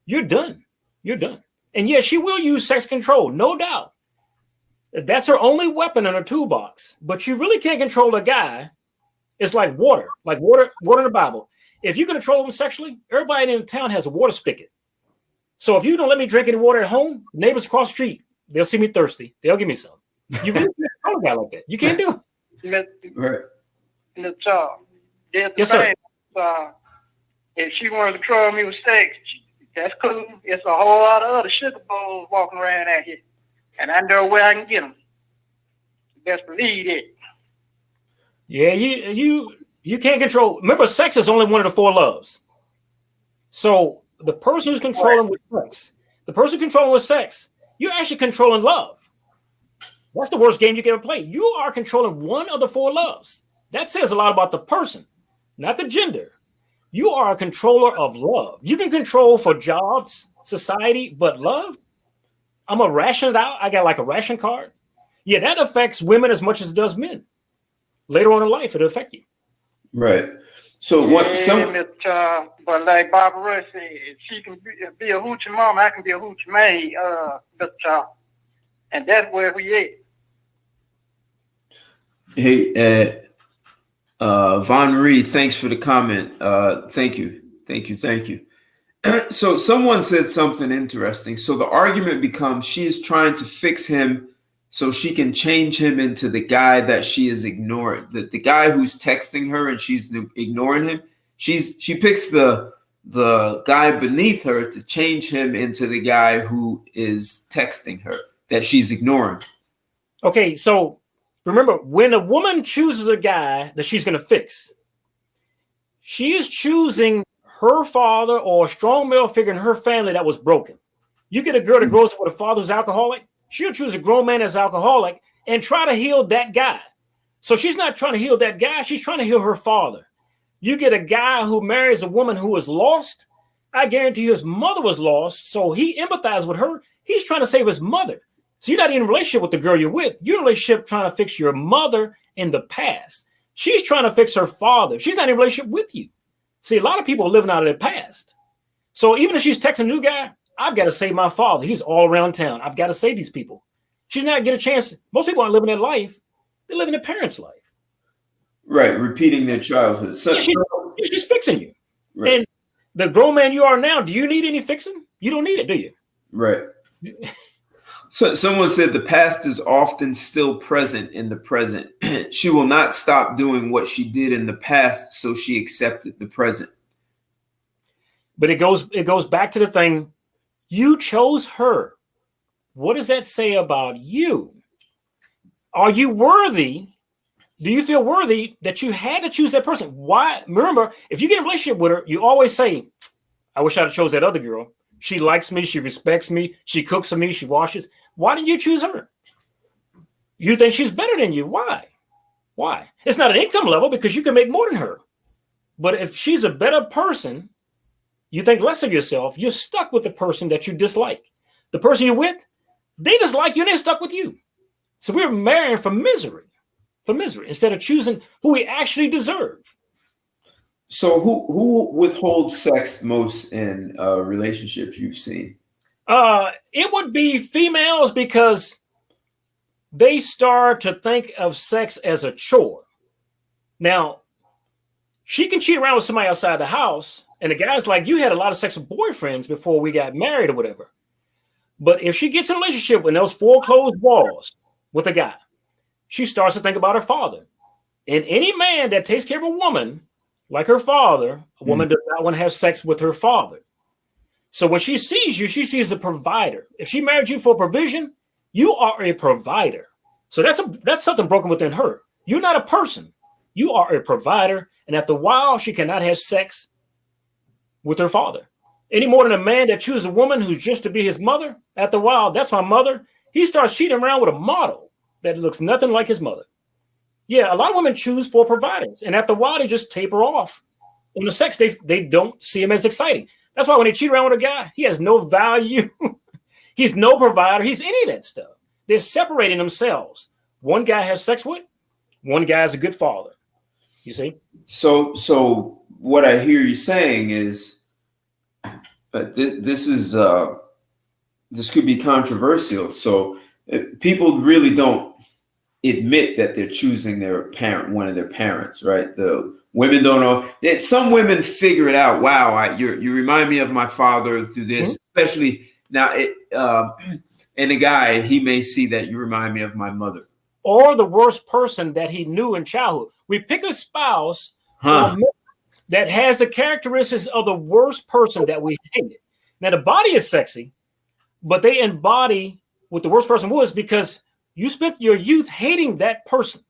Speaker 2: you're done. You're done. And yes, she will use sex control, no doubt. That's her only weapon in her toolbox. But you really can't control a guy. It's like water in the Bible. If you can control them sexually, everybody in town has a water spigot. So if you don't let me drink any water at home, neighbors across the street, they'll see me thirsty. They'll give me some. You can't control a guy like that. You can't do it.
Speaker 3: Right.
Speaker 2: Yes, sir.
Speaker 3: If she wanted to control me with sex, that's cool. It's a whole lot of other sugar bowls walking around out here. And I know where I can get them. Best believe it.
Speaker 2: Yeah, you can't control. Remember, sex is only one of the four loves. So the person who's controlling with sex, you're actually controlling love. That's the worst game you can ever play. You are controlling one of the four loves. That says a lot about the person, not the gender. You are a controller of love. You can control for jobs, society, but love, I'm going to ration it out. I got like a ration card. Yeah, that affects women as much as it does men. Later on in life, it'll affect you.
Speaker 1: Right. So
Speaker 3: but like Barbara Rush said, if she can be a hoochie mama, I can be a hoochie maid, and that's where we at.
Speaker 1: Hey, Von Marie, thanks for the comment. Thank you. So someone said something interesting. So the argument becomes she is trying to fix him so she can change him into the guy that she is ignoring. The guy who's texting her and she's ignoring him. She picks the guy beneath her to change him into the guy who is texting her that she's ignoring.
Speaker 2: Okay, so remember, when a woman chooses a guy that she's going to fix, she is choosing her father or a strong male figure in her family that was broken. You get a girl that grows up with a father who's alcoholic, she'll choose a grown man as alcoholic and try to heal that guy. So she's not trying to heal that guy. She's trying to heal her father. You get a guy who marries a woman who is lost. I guarantee you his mother was lost. So he empathized with her. He's trying to save his mother. So you're not in a relationship with the girl you're with. You're in a relationship trying to fix your mother in the past. She's trying to fix her father. She's not in a relationship with you. See, a lot of people are living out of their past. So even if she's texting a new guy, I've got to save my father. He's all around town. I've got to save these people. She's not getting a chance. Most people aren't living their life. They're living their parents' life.
Speaker 1: Right. Repeating their childhood. So,
Speaker 2: she's fixing you.
Speaker 1: Right.
Speaker 2: And the grown man you are now, do you need any fixing? You don't need it, do you?
Speaker 1: Right. So someone said the past is often still present in the present. She will not stop doing what she did in the past, so she accepted the present.
Speaker 2: But it goes back to the thing. You chose her. what does that say about you? Are you worthy? Do you feel worthy that you had to choose that person? Why? Remember, if you get in a relationship with her, you always say, I wish I'd have chose that other girl. She likes me. She respects me. She cooks for me. She washes. Why didn't you choose her? You think she's better than you. Why? Why? It's not an income level because you can make more than her. But if she's a better person, you think less of yourself. You're stuck with the person that you dislike. The person you're with, they dislike you and they're stuck with you. So we're marrying for misery, instead of choosing who we actually deserve.
Speaker 1: So who withholds sex most in relationships you've seen?
Speaker 2: It would be females because they start to think of sex as a chore. Now, she can cheat around with somebody outside the house, and the guy's like, you had a lot of sex with boyfriends before we got married or whatever. But if she gets in a relationship with those four closed walls with a guy, she starts to think about her father. And any man that takes care of a woman like her father, a woman does not want to have sex with her father. So when she sees you, she sees a provider. If she married you for provision, you are a provider. So that's something broken within her. You're not a person. You are a provider. And after a while, she cannot have sex with her father. Any more than a man that chooses a woman who's just to be his mother. After a while, that's my mother. He starts cheating around with a model that looks nothing like his mother. Yeah, a lot of women choose for providers. And after a while, they just taper off. On the sex, they don't see him as exciting. That's why when they cheat around with a guy, he has no value. He's no provider. He's any of that stuff. They're separating themselves. One guy has sex with, one guy is a good father. You see?
Speaker 1: So what I hear you saying is, this could be controversial. So people really don't admit that they're choosing their parent, one of their parents, right? The women don't know. Some women figure it out. Wow, you remind me of my father through this, especially now. And a guy, he may see that you remind me of my mother,
Speaker 2: or the worst person that he knew in childhood. We pick a spouse that has the characteristics of the worst person that we hated. Now the body is sexy, but they embody what the worst person was because you spent your youth hating that person.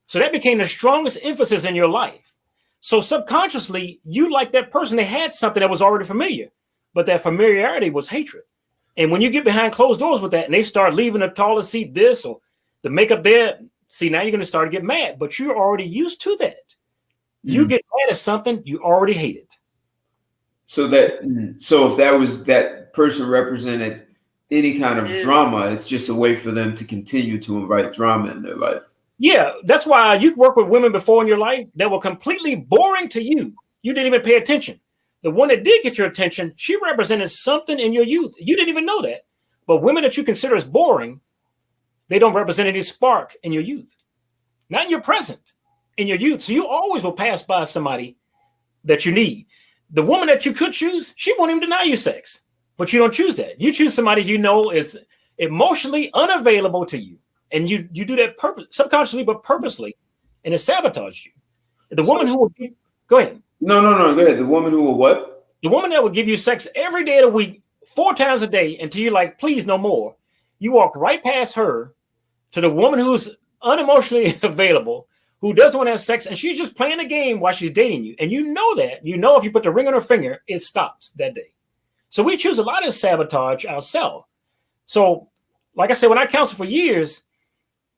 Speaker 2: So that became the strongest emphasis in your life. So subconsciously, you like that person. They had something that was already familiar, but that familiarity was hatred. And when you get behind closed doors with that and they start leaving the toilet seat this or the makeup there, see, now you're going to start to get mad, but you're already used to that. You get mad at something you already hated.
Speaker 1: So if that person represented any kind of drama, it's just a way for them to continue to invite drama in their life.
Speaker 2: Yeah, that's why you work with women before in your life that were completely boring to you. You didn't even pay attention. The one that did get your attention, she represented something in your youth. You didn't even know that. But women that you consider as boring, they don't represent any spark in your youth. Not in your present, in your youth. So you always will pass by somebody that you need. The woman that you could choose, she won't even deny you sex. But you don't choose that. You choose somebody you know is emotionally unavailable to you. And you do that subconsciously, but purposely. And it sabotages you. The woman who will go ahead.
Speaker 1: No, go ahead. The woman who will what?
Speaker 2: The woman that will give you sex every day of the week, 4 times a day, until you're like, please, no more. You walk right past her to the woman who's unemotionally available, who doesn't want to have sex, and she's just playing a game while she's dating you. And you know that. You know if you put the ring on her finger, it stops that day. So we choose a lot of sabotage ourselves. So, like I said, when I counsel for years,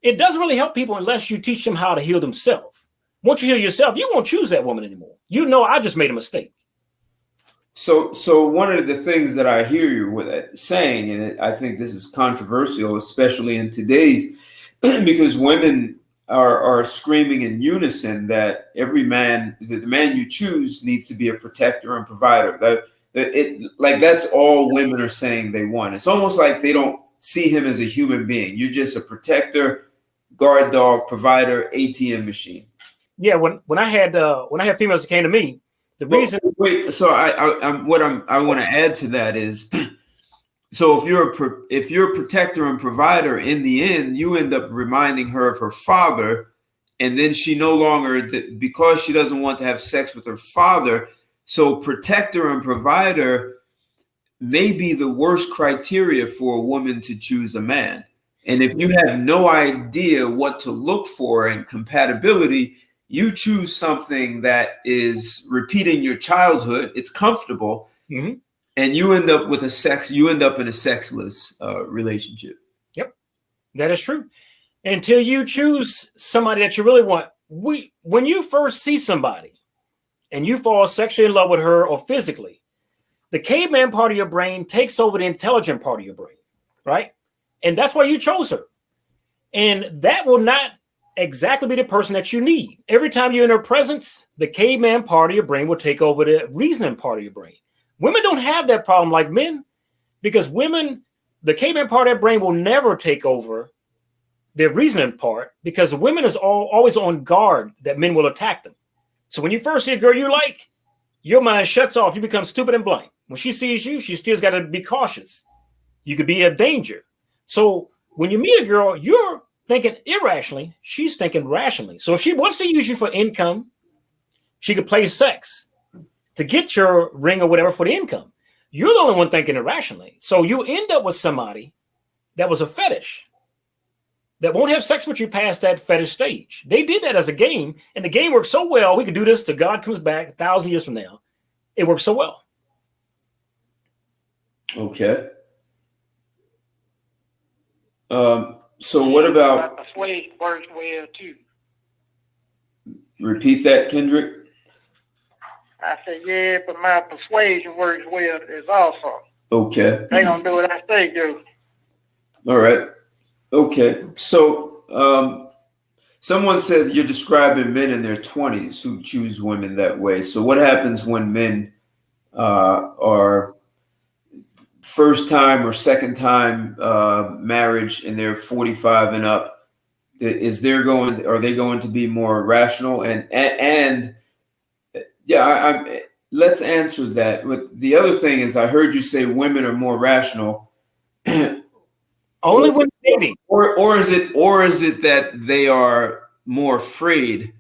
Speaker 2: it doesn't really help people unless you teach them how to heal themselves. Once you heal yourself, you won't choose that woman anymore. You know, I just made a mistake.
Speaker 1: So one of the things that I hear you saying, and I think this is controversial, especially in today's, because women are screaming in unison that every man, the man you choose, needs to be a protector and provider. That's all women are saying they want. It's almost like they don't see him as a human being. You're just a protector, guard dog, provider, ATM machine.
Speaker 2: Yeah, when I had females that came to me, the reason.
Speaker 1: So I want to add to that is, so if you're a protector and provider, in the end, you end up reminding her of her father, and then she no longer, because she doesn't want to have sex with her father. So protector and provider, may be the worst criteria for a woman to choose a man. And if you have no idea what to look for in compatibility, you choose something that is repeating your childhood. It's comfortable, and you end up in a sexless relationship.
Speaker 2: Yep, that is true. Until you choose somebody that you really want. When you first see somebody and you fall sexually in love with her or physically, the caveman part of your brain takes over the intelligent part of your brain, right? And that's why you chose her. And that will not exactly be the person that you need. Every time you're in her presence, the caveman part of your brain will take over the reasoning part of your brain. Women don't have that problem like men, because women, the caveman part of their brain will never take over their reasoning part, because women is always on guard that men will attack them. So when you first see a girl you like, your mind shuts off. You become stupid and blind. When she sees you, she still's got to be cautious. You could be a danger. So when you meet a girl, you're thinking irrationally. She's thinking rationally. So if she wants to use you for income, she could play sex to get your ring or whatever for the income. You're the only one thinking irrationally. So you end up with somebody that was a fetish, that won't have sex with you past that fetish stage. They did that as a game, and the game worked so well, we could do this till God comes back 1,000 years from now. It works so well.
Speaker 1: Okay. So what about
Speaker 3: persuade works well too?
Speaker 1: Repeat that, Kendrick.
Speaker 3: I said, yeah, but my persuasion works well as also.
Speaker 1: Okay.
Speaker 3: They gonna do what I say do.
Speaker 1: All right. Okay. So someone said you're describing men in their 20s who choose women that way. So what happens when men are first time or second time marriage and they're 45 and up? Are they going to be more rational? And yeah, let's answer that. But the other thing is, I heard you say women are more rational.
Speaker 2: Only when dating.
Speaker 1: Or is it that they are more afraid,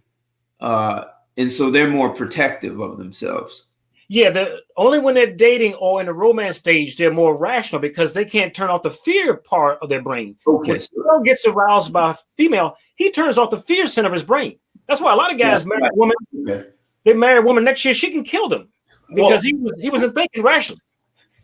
Speaker 1: and so they're more protective of themselves?
Speaker 2: Yeah, only when they're dating or in the romance stage, they're more rational, because they can't turn off the fear part of their brain.
Speaker 1: Okay.
Speaker 2: When a girl gets aroused by a female, he turns off the fear center of his brain. That's why a lot of guys marry a woman.
Speaker 1: Okay.
Speaker 2: They marry a woman next year, she can kill them because he wasn't thinking rationally.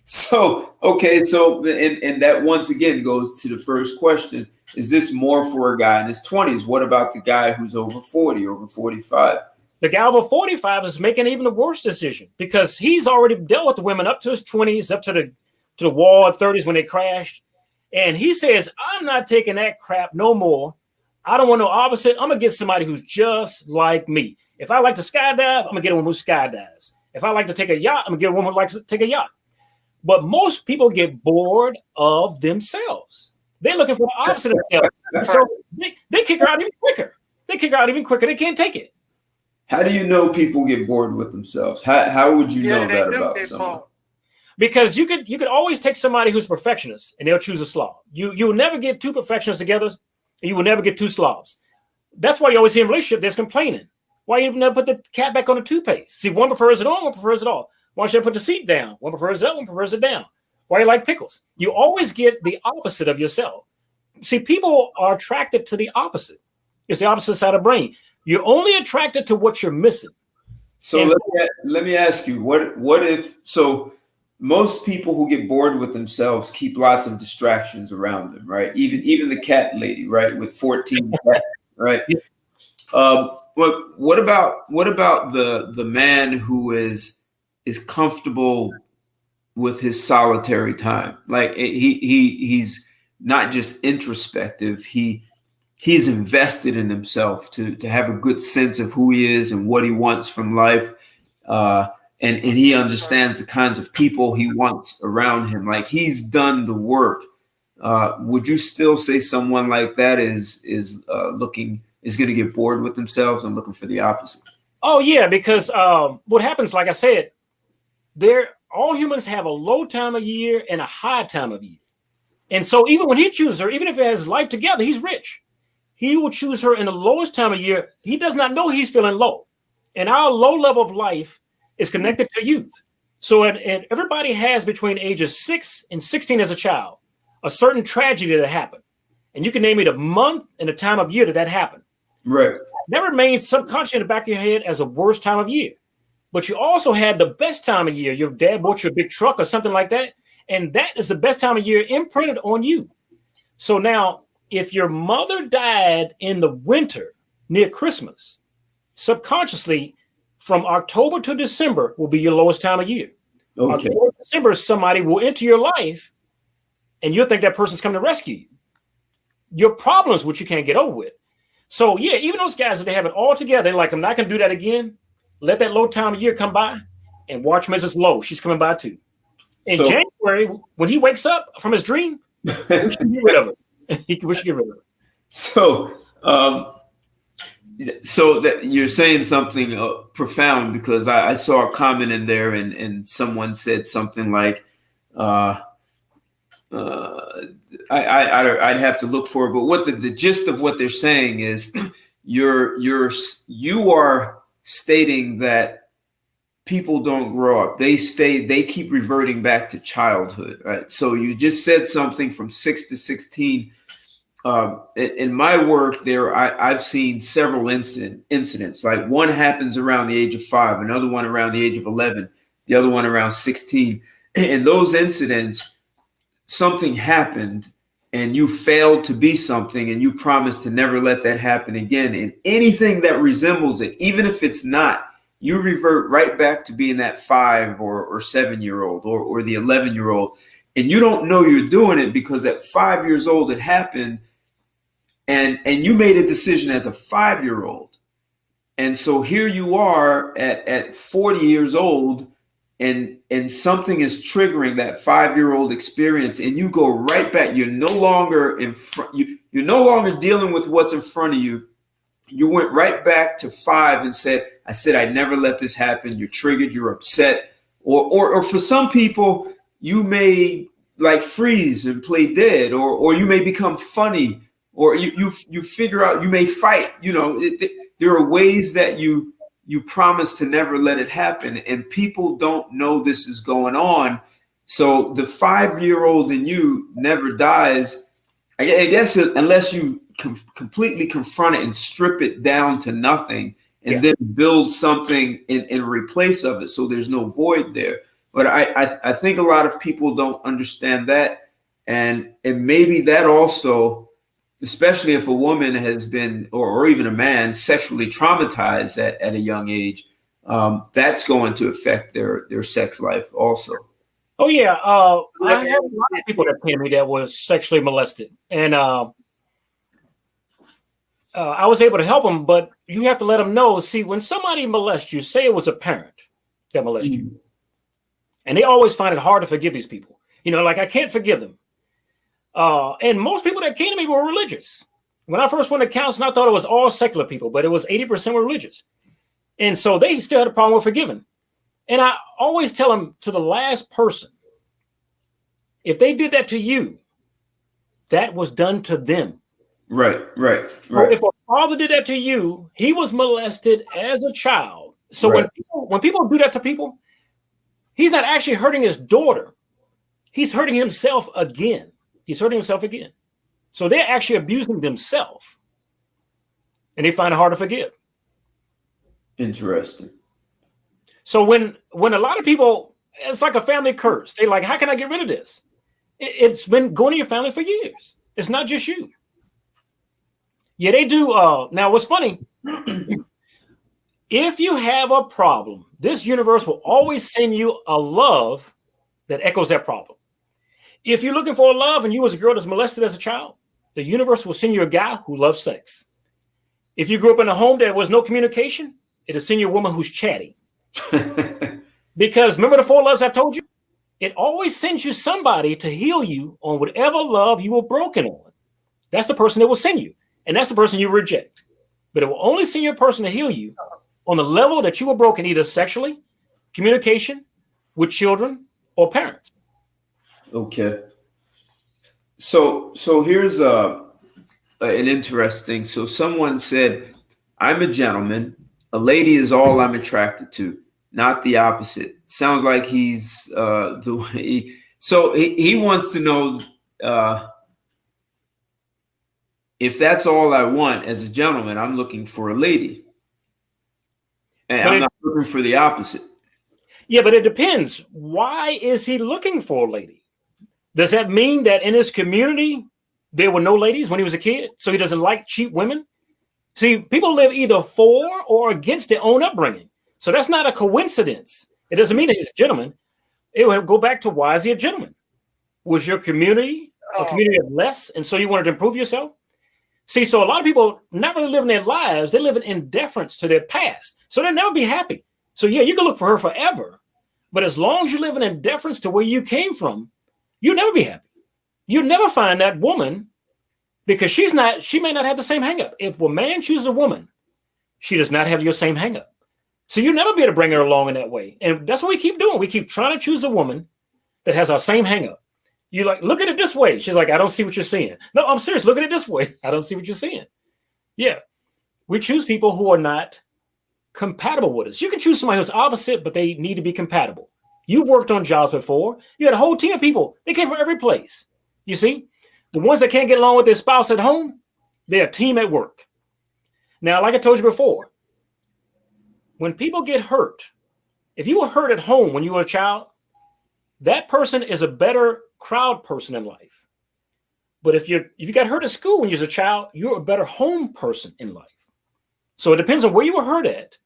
Speaker 1: So, okay, so and that once again goes to the first question. Is this more for a guy in his 20s? What about the guy who's over 40, over 45?
Speaker 2: The guy over 45 is making even a worse decision, because he's already dealt with the women up to his 20s, up to the wall at 30s when they crashed. And he says, I'm not taking that crap no more. I don't want no opposite. I'm going to get somebody who's just like me. If I like to skydive, I'm going to get a woman who skydives. If I like to take a yacht, I'm going to get a woman who likes to take a yacht. But most people get bored of themselves. They're looking for the opposite of themselves. So they kick her out even quicker. They can't take it.
Speaker 1: How do you know people get bored with themselves? How would you know that about someone?
Speaker 2: Because you could always take somebody who's a perfectionist and they'll choose a slob. You will never get two perfectionists together, and you will never get two slobs. That's why you always see in a relationship there's complaining. Why you never put the cat back on the toothpaste? See, one prefers it on, one prefers it off. Why should I put the seat down? One prefers it up, one prefers it down. Why you like pickles? You always get the opposite of yourself. See, people are attracted to the opposite. It's the opposite side of the brain. You're only attracted to what you're missing.
Speaker 1: So let me ask you, what if, so most people who get bored with themselves keep lots of distractions around them, right? Even the cat lady, right, with 14 cats, right? What about the man who is comfortable with his solitary time? Like he's not just introspective. He's invested in himself to have a good sense of who he is and what he wants from life. And he understands the kinds of people he wants around him. Like he's done the work. Would you still say someone like that is going to get bored with themselves and looking for the opposite?
Speaker 2: Oh yeah, because what happens, like I said, all humans have a low time of year and a high time of year. And so even when he chooses her, even if he has life together, he's rich. He will choose her in the lowest time of year. He does not know he's feeling low. And our low level of life is connected to youth. So everybody has between ages 6 and 16 as a child, a certain tragedy that happened. And you can name it a month and a time of year that happened.
Speaker 1: Right.
Speaker 2: That remains subconscious in the back of your head as a worst time of year. But you also had the best time of year. Your dad bought you a big truck or something like that. And that is the best time of year imprinted on you. So now, if your mother died in the winter near Christmas, subconsciously, from October to December will be your lowest time of year.
Speaker 1: Okay.
Speaker 2: October to December, somebody will enter your life and you'll think that person's coming to rescue you. Your problems, which you can't get over with. So yeah, even those guys, if they have it all together, they're like, I'm not going to do that again. Let that low time of year come by and watch Mrs. Low. She's coming by too. In January, when he wakes up from his dream, we should get rid of it. We should get rid of it.
Speaker 1: So that you're saying something profound, because I saw a comment in there and someone said something like, I'd have to look for it, but what the gist of what they're saying is you are stating that people don't grow up. They keep reverting back to childhood, right? So you just said something from 6 to 16. In my work there, I've seen several incidents. Like one happens around the age of 5, another one around the age of 11, the other one around 16. In those incidents, something happened and you failed to be something and you promised to never let that happen again. And anything that resembles it, even if it's not, you revert right back to being that 5 or 7-year-old or the 11-year-old. And you don't know you're doing it because at 5 years old it happened. And you made a decision as a 5-year-old. And so here you are at 40 years old and something is triggering that 5-year-old experience and you go right back. You're no longer you're no longer dealing with what's in front of you. You went right back to 5 and said, I'd never let this happen. You're triggered, you're upset. Or for some people, you may like freeze and play dead, or you may become funny. Or you figure out you may fight. There are ways that you promise to never let it happen, and people don't know this is going on. So the 5-year-old in you never dies. I guess unless you completely confront it and strip it down to nothing, and then build something in replace of it, so there's no void there. But I think a lot of people don't understand that, and maybe that also. Especially if a woman has been, or even a man, sexually traumatized at a young age, that's going to affect their sex life also.
Speaker 2: Oh, yeah. I have a lot of people that came to me that was sexually molested. And I was able to help them, but you have to let them know. See, when somebody molests you, say it was a parent that molested you. And they always find it hard to forgive these people. Like I can't forgive them. And most people that came to me were religious. When I first went to counseling, I thought it was all secular people, but it was 80% were religious. And so they still had a problem with forgiving. And I always tell them, to the last person, if they did that to you, that was done to them.
Speaker 1: Right.
Speaker 2: So if a father did that to you, he was molested as a child. So when people do that to people, he's not actually hurting his daughter. He's hurting himself again. So they're actually abusing themselves. And they find it hard to forgive.
Speaker 1: Interesting.
Speaker 2: So when a lot of people, it's like a family curse. They're like, how can I get rid of this? It's been going to your family for years. It's not just you. Yeah, they do. Now, what's funny, if you have a problem, this universe will always send you a love that echoes that problem. If you're looking for a love and you was a girl that's molested as a child, the universe will send you a guy who loves sex. If you grew up in a home that was no communication, it'll send you a woman who's chatty. Because remember the 4 loves I told you? It always sends you somebody to heal you on whatever love you were broken on. That's the person it will send you. And that's the person you reject. But it will only send you a person to heal you on the level that you were broken, either sexually, communication, with children, or parents.
Speaker 1: Okay. So here's an interesting. So someone said, I'm a gentleman. A lady is all I'm attracted to. not the opposite. Sounds like he's he wants to know if that's all I want as a gentleman. I'm looking for a lady, and I'm not looking for the opposite.
Speaker 2: Yeah, but it depends. Why is he looking for a lady? Does that mean that in his community there were no ladies when he was a kid, so he doesn't like cheap women? See, people live either for or against their own upbringing. So that's not a coincidence. It doesn't mean that he's a gentleman. It would go back to, why is he a gentleman? Was your community a community of less, and so you wanted to improve yourself? See, so a lot of people not really living their lives, they live in deference to their past. So they'll never be happy. So yeah, you can look for her forever, but as long as you're living in deference to where you came from, you'll never be happy. You'll never find that woman, because she may not have the same hang-up. If a man chooses a woman, she does not have your same hang-up. So you'll never be able to bring her along in that way. And that's what we keep doing. We keep trying to choose a woman that has our same hang-up. You're like, look at it this way. She's like, I don't see what you're seeing. No, I'm serious. Look at it this way. I don't see what you're seeing. Yeah. We choose people who are not compatible with us. You can choose somebody who's opposite, but they need to be compatible. You worked on jobs before. You had a whole team of people. They came from every place. You see, the ones that can't get along with their spouse at home, they're a team at work. Now, like I told you before, when people get hurt, if you were hurt at home when you were a child, that person is a better crowd person in life. But if you got hurt at school when you was a child, you're a better home person in life. So it depends on where you were hurt at,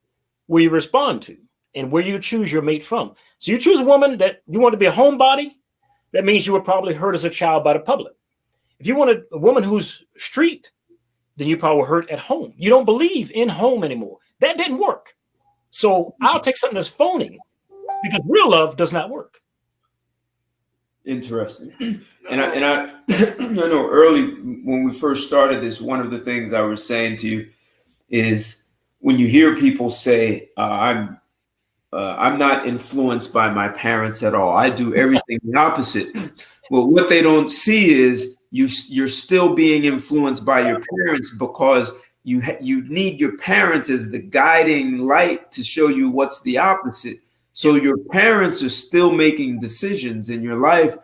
Speaker 2: where you respond to, and where you choose your mate from. So you choose a woman that you want to be a homebody, that means you were probably hurt as a child by the public. If you want a woman who's street, then you probably were hurt at home. You don't believe in home anymore. That didn't work. So I'll take something that's phony, because real love does not work.
Speaker 1: Interesting. And I know early when we first started this, one of the things I was saying to you is when you hear people say, I'm not influenced by my parents at all. I do everything the opposite. Well, what they don't see is you're still being influenced by your parents, because you need your parents as the guiding light to show you what's the opposite. So your parents are still making decisions in your life,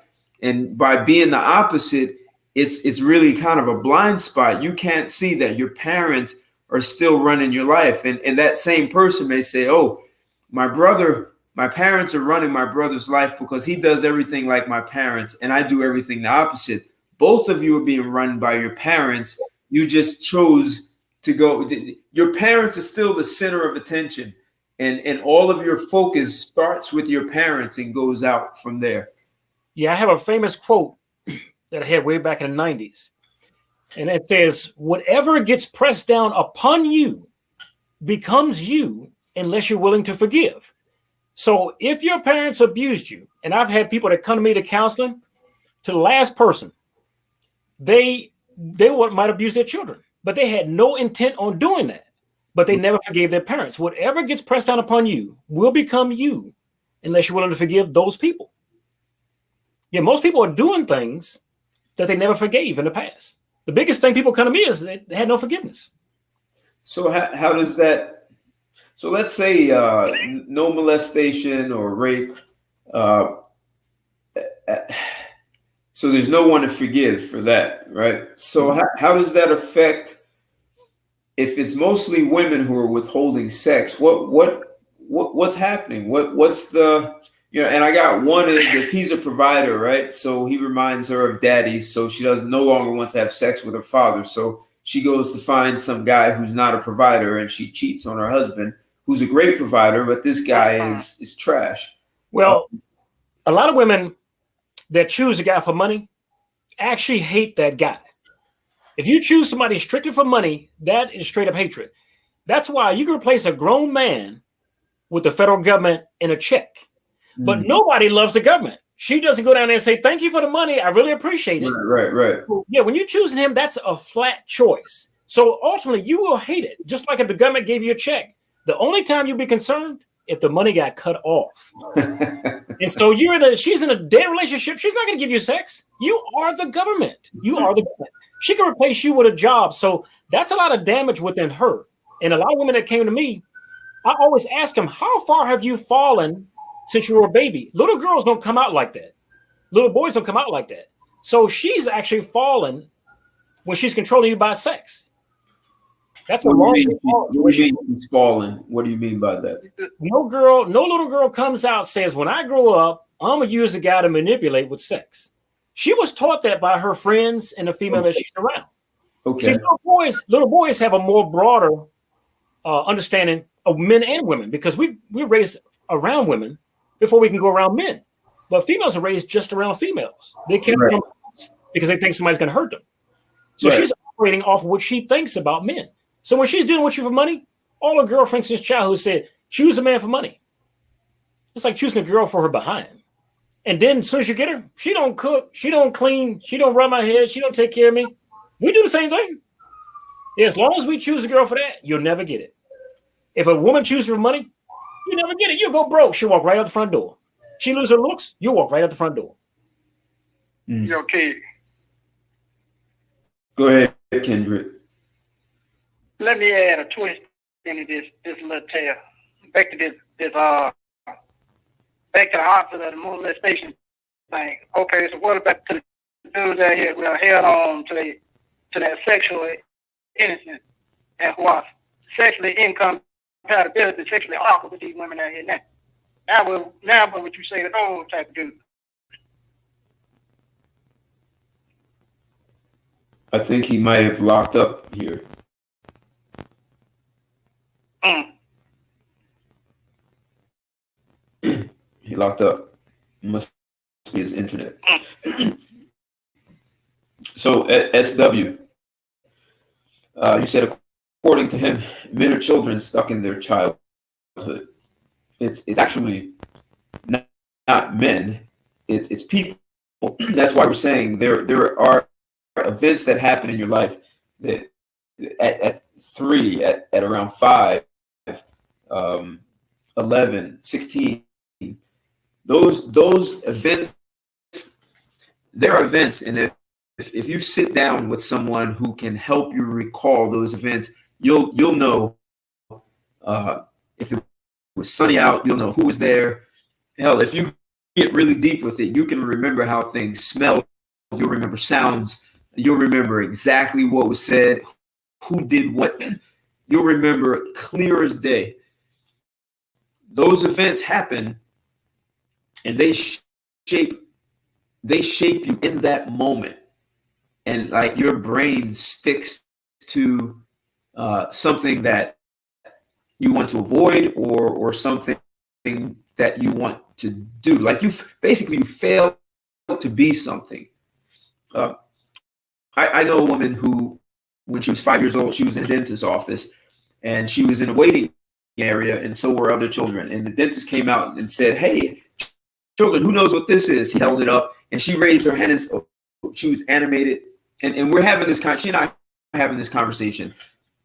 Speaker 1: and by being the opposite, it's really kind of a blind spot. You can't see that your parents are still running your life, and that same person may say, "Oh, my parents are running my brother's life because he does everything like my parents, and I do everything the opposite." Both of you are being run by your parents. You just chose to go. Your parents are still the center of attention. And all of your focus starts with your parents and goes out from there.
Speaker 2: Yeah, I have a famous quote that I had way back in the 90s. And it says, whatever gets pressed down upon you becomes you unless you're willing to forgive. So if your parents abused you, and I've had people that come to me to counseling, to the last person, they might abuse their children, but they had no intent on doing that. But they never forgave their parents. Whatever gets pressed down upon you will become you unless you're willing to forgive those people. Yeah, most people are doing things that they never forgave in the past. The biggest thing people come to me is they had no forgiveness.
Speaker 1: So how does that? So let's say no molestation or rape. So there's no one to forgive for that, right? So how does that affect? If it's mostly women who are withholding sex, what's happening? What's the, and I got one is if he's a provider, right? So he reminds her of daddy, so she no longer wants to have sex with her father. So she goes to find some guy who's not a provider, and she cheats on her husband, who's a great provider, but this guy is trash.
Speaker 2: Well, a lot of women that choose a guy for money actually hate that guy. If you choose somebody strictly for money, that is straight up hatred. That's why you can replace a grown man with the federal government in a check. But nobody loves the government. She doesn't go down there and say, thank you for the money. I really appreciate it.
Speaker 1: Right.
Speaker 2: Yeah, when you're choosing him, that's a flat choice. So ultimately, you will hate it. Just like if the government gave you a check. The only time you'll be concerned if the money got cut off. And so she's in a dead relationship. She's not going to give you sex. You are the government. You are the government. She can replace you with a job. So that's a lot of damage within her. And a lot of women that came to me, I always ask them, how far have you fallen since you were a baby? Little girls don't come out like that. Little boys don't come out like that. So she's actually fallen when she's controlling you by sex. That's
Speaker 1: what do you mean she's fallen? What do you mean by that?
Speaker 2: No little girl comes out, says, when I grow up, I'm going to use a guy to manipulate with sex. She was taught that by her friends and the female that she's around.
Speaker 1: Okay.
Speaker 2: See, little boys have a more broader understanding of men and women because we're raised around women before we can go around men. But females are raised just around females. They can't come because they think somebody's going to hurt them. So she's operating off of what she thinks about men. So when she's dealing with you for money, all her girlfriends since childhood said, choose a man for money. It's like choosing a girl for her behind. And then as soon as you get her, she don't cook, she don't clean, she don't rub my hair, she don't take care of me. We do the same thing. As long as we choose a girl for that, you'll never get it. If a woman chooses for money, you never get it. You'll go broke. She'll walk right out the front door. She lose her looks, you'll walk right out the front door.
Speaker 3: Okay.
Speaker 1: Go ahead, Kendrick.
Speaker 3: Let me add a twist into this little tale. Back to back to the opposite of the molestation thing. Okay, so what about the dudes out here who are held on to that sexual innocence and who are sexually incompatibility, sexually awkward with these women out here now? Now what would you say to those type of dudes?
Speaker 1: I think he might have locked up here. He locked up. Must be his internet. So, SW, you said according to him, men are children stuck in their childhood. It's actually not men. It's people. That's why we're saying there are events that happen in your life that at 3, at around 5, 11, 16. Those events, there are events, and if you sit down with someone who can help you recall those events, you'll know if it was sunny out, you'll know who was there. Hell, if you get really deep with it, you can remember how things smell. You'll remember sounds. You'll remember exactly what was said, who did what. You'll remember clear as day. Those events happen, and they shape you in that moment, and like your brain sticks to something that you want to avoid or something that you want to do. Like you fail to be something. I know a woman who, when she was 5 years old, she was in a dentist's office, and she was in a waiting area, and so were other children. And the dentist came out and said, "Hey, children, who knows what this is?" He held it up, and she raised her hand. She was animated, and we're having this she and I are having this conversation.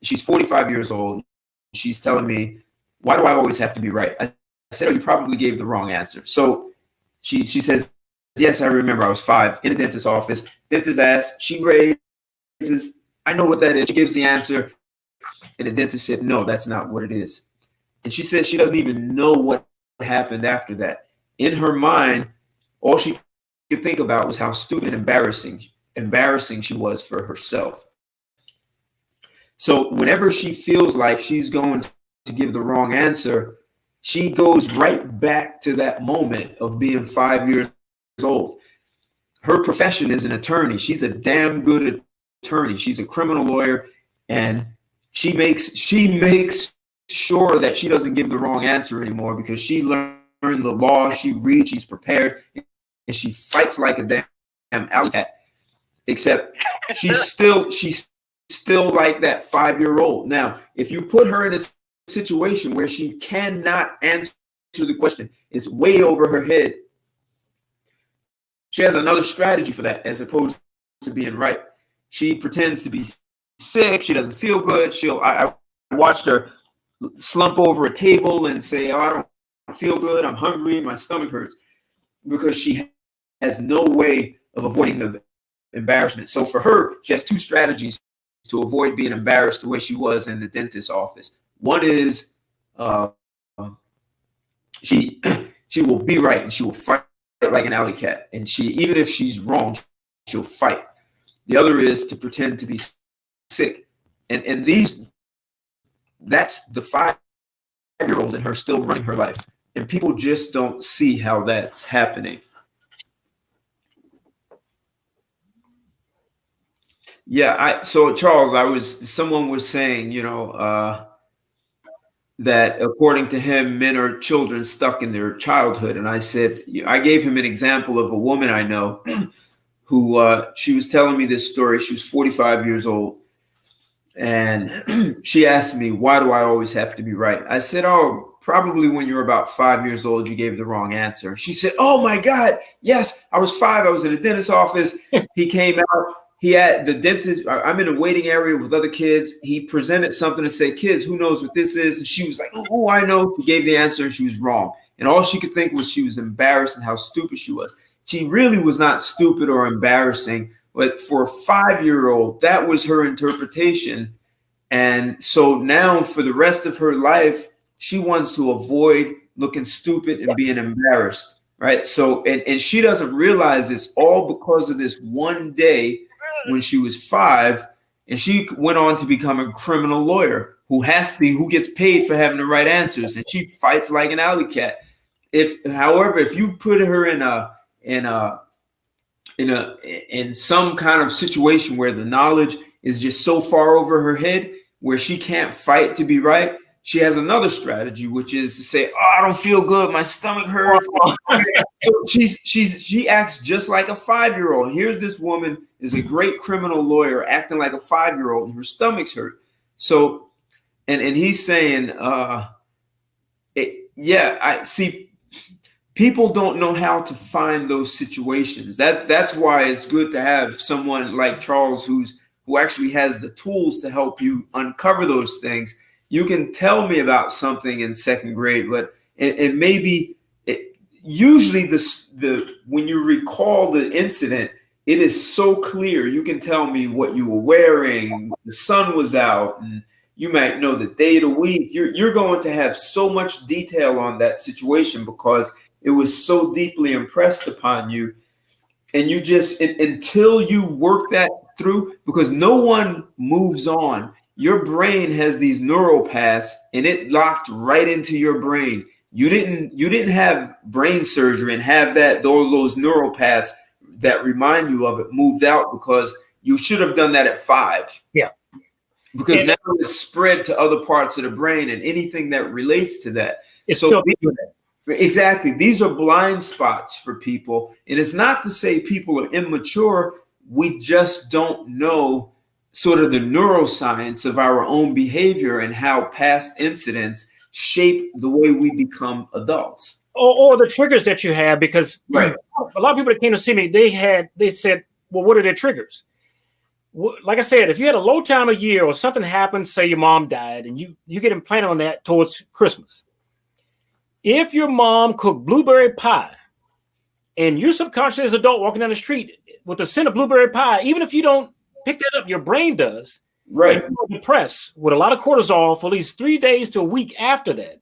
Speaker 1: She's 45 years old. She's telling me, "Why do I always have to be right?" I said, "Oh, you probably gave the wrong answer." So she says, "Yes, I remember. I was 5 in a dentist's office. Dentist asks, she raises, I know what that is." She gives the answer, and the dentist said, "No, that's not what it is." And she says she doesn't even know what happened after that. In her mind, all she could think about was how stupid and embarrassing she was for herself. So whenever she feels like she's going to give the wrong answer, she goes right back to that moment of being 5 years old. Her profession is an attorney. She's a damn good attorney. She's a criminal lawyer, and she makes sure that she doesn't give the wrong answer anymore because she learned the law. She reads, she's prepared, and she fights like a damn alley cat. Except she's still like that 5-year-old. Now, if you put her in a situation where she cannot answer the question, it's way over her head, she has another strategy for that as opposed to being right. She pretends to be sick. She doesn't feel good. I watched her slump over a table and say, "Oh, I don't feel good. I'm hungry. My stomach hurts," because she has no way of avoiding the embarrassment. So for her, she has 2 strategies to avoid being embarrassed the way she was in the dentist's office. One is uh, she she will be right and she will fight like an alley cat. And she, even if she's wrong, she'll fight. The other is to pretend to be sick. And that's the 5-year-old in her still running her life. And people just don't see how that's happening. Yeah, so Charles, someone was saying, that according to him, men are children stuck in their childhood. And I said, I gave him an example of a woman I know who, she was telling me this story. She was 45 years old. And she asked me, why do I always have to be right? I said, oh, probably when you're about 5 years old, you gave the wrong answer. She said, oh my God, yes, I was 5. I was in a dentist's office. He came out. He had the dentist. I'm in a waiting area with other kids. He presented something to say, kids, who knows what this is? And she was like, oh, I know. She gave the answer and she was wrong. And all she could think was she was embarrassed and how stupid she was. She really was not stupid or embarrassing. But for a 5-year-old, that was her interpretation. And so now for the rest of her life, she wants to avoid looking stupid and being embarrassed. Right. So and she doesn't realize it's all because of this one day when she was 5, and she went on to become a criminal lawyer who gets paid for having the right answers. And she fights like an alley cat. However, if you put her in some kind of situation where the knowledge is just so far over her head where she can't fight to be right, she has another strategy, which is to say, oh, I don't feel good. My stomach hurts. So she acts just like a 5-year-old. Here's this woman is a great criminal lawyer acting like a 5-year-old and her stomach's hurt. So, and he's saying, I see. People don't know how to find those situations. That's why it's good to have someone like Charles who actually has the tools to help you uncover those things. You can tell me about something in 2nd grade, but it may be usually when you recall the incident, it is so clear. You can tell me what you were wearing, the sun was out, and you might know the day of the week. You're going to have so much detail on that situation because it was so deeply impressed upon you. And you just, until you work that through, because no one moves on. Your brain has these neural paths and it locked right into your brain. You didn't have brain surgery and have those neural paths that remind you of it moved out because you should have done that at 5.
Speaker 2: Yeah.
Speaker 1: Because now it's spread to other parts of the brain and anything that relates to that.
Speaker 2: It's still doing that.
Speaker 1: Exactly. These are blind spots for people. And it's not to say people are immature. We just don't know sort of the neuroscience of our own behavior and how past incidents shape the way we become adults.
Speaker 2: Or the triggers that you have, because a lot of people that came to see me, they said, well, what are their triggers? Like I said, if you had a low time of year or something happened, say your mom died, and you get implanted on that towards Christmas. If your mom cooked blueberry pie and you're subconscious as an adult walking down the street with the scent of blueberry pie, even if you don't pick that up, your brain does.
Speaker 1: Right.
Speaker 2: You're depressed with a lot of cortisol for at least 3 days to a week after that.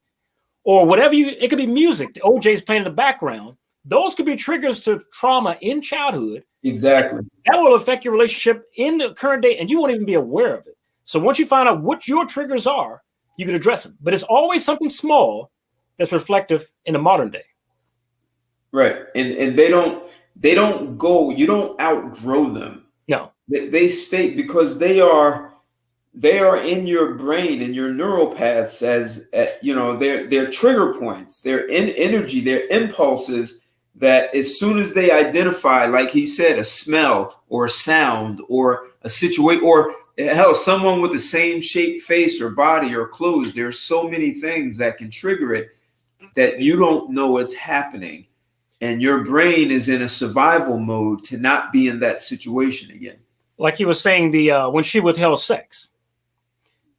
Speaker 2: Or whatever it could be music. The OJ's playing in the background. Those could be triggers to trauma in childhood.
Speaker 1: Exactly.
Speaker 2: That will affect your relationship in the current day, and you won't even be aware of it. So once you find out what your triggers are, you can address them. But it's always something small that's reflective in the modern day.
Speaker 1: Right. And they don't go, you don't outgrow them.
Speaker 2: No.
Speaker 1: They stay because they are in your brain and your neural paths as they're trigger points, they're in energy, they're impulses that as soon as they identify, like he said, a smell or a sound or a situation, or hell, someone with the same shaped face or body or clothes, there's so many things that can trigger it that you don't know it's happening. And your brain is in a survival mode to not be in that situation again.
Speaker 2: Like he was saying, when she withheld sex,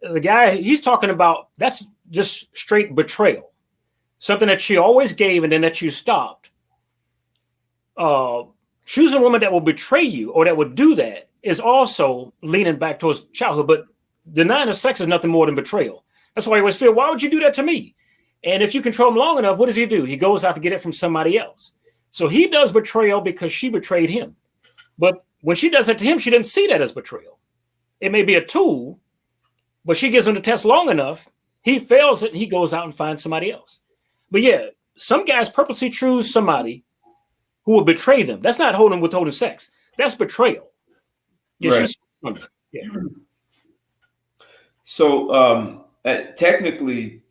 Speaker 2: the guy, he's talking about, that's just straight betrayal. Something that she always gave and then that you stopped. Choosing a woman that will betray you or that would do that is also leaning back towards childhood. But denying of sex is nothing more than betrayal. That's why he always feel, why would you do that to me? And if you control him long enough, what does he do? He goes out to get it from somebody else. So he does betrayal because she betrayed him. But when she does it to him, she didn't see that as betrayal. It may be a tool, but she gives him the test long enough. He fails it and he goes out and finds somebody else. But yeah, some guys purposely choose somebody who will betray them. That's not withholding sex. That's betrayal. Yeah,
Speaker 1: right. Yeah. So technically,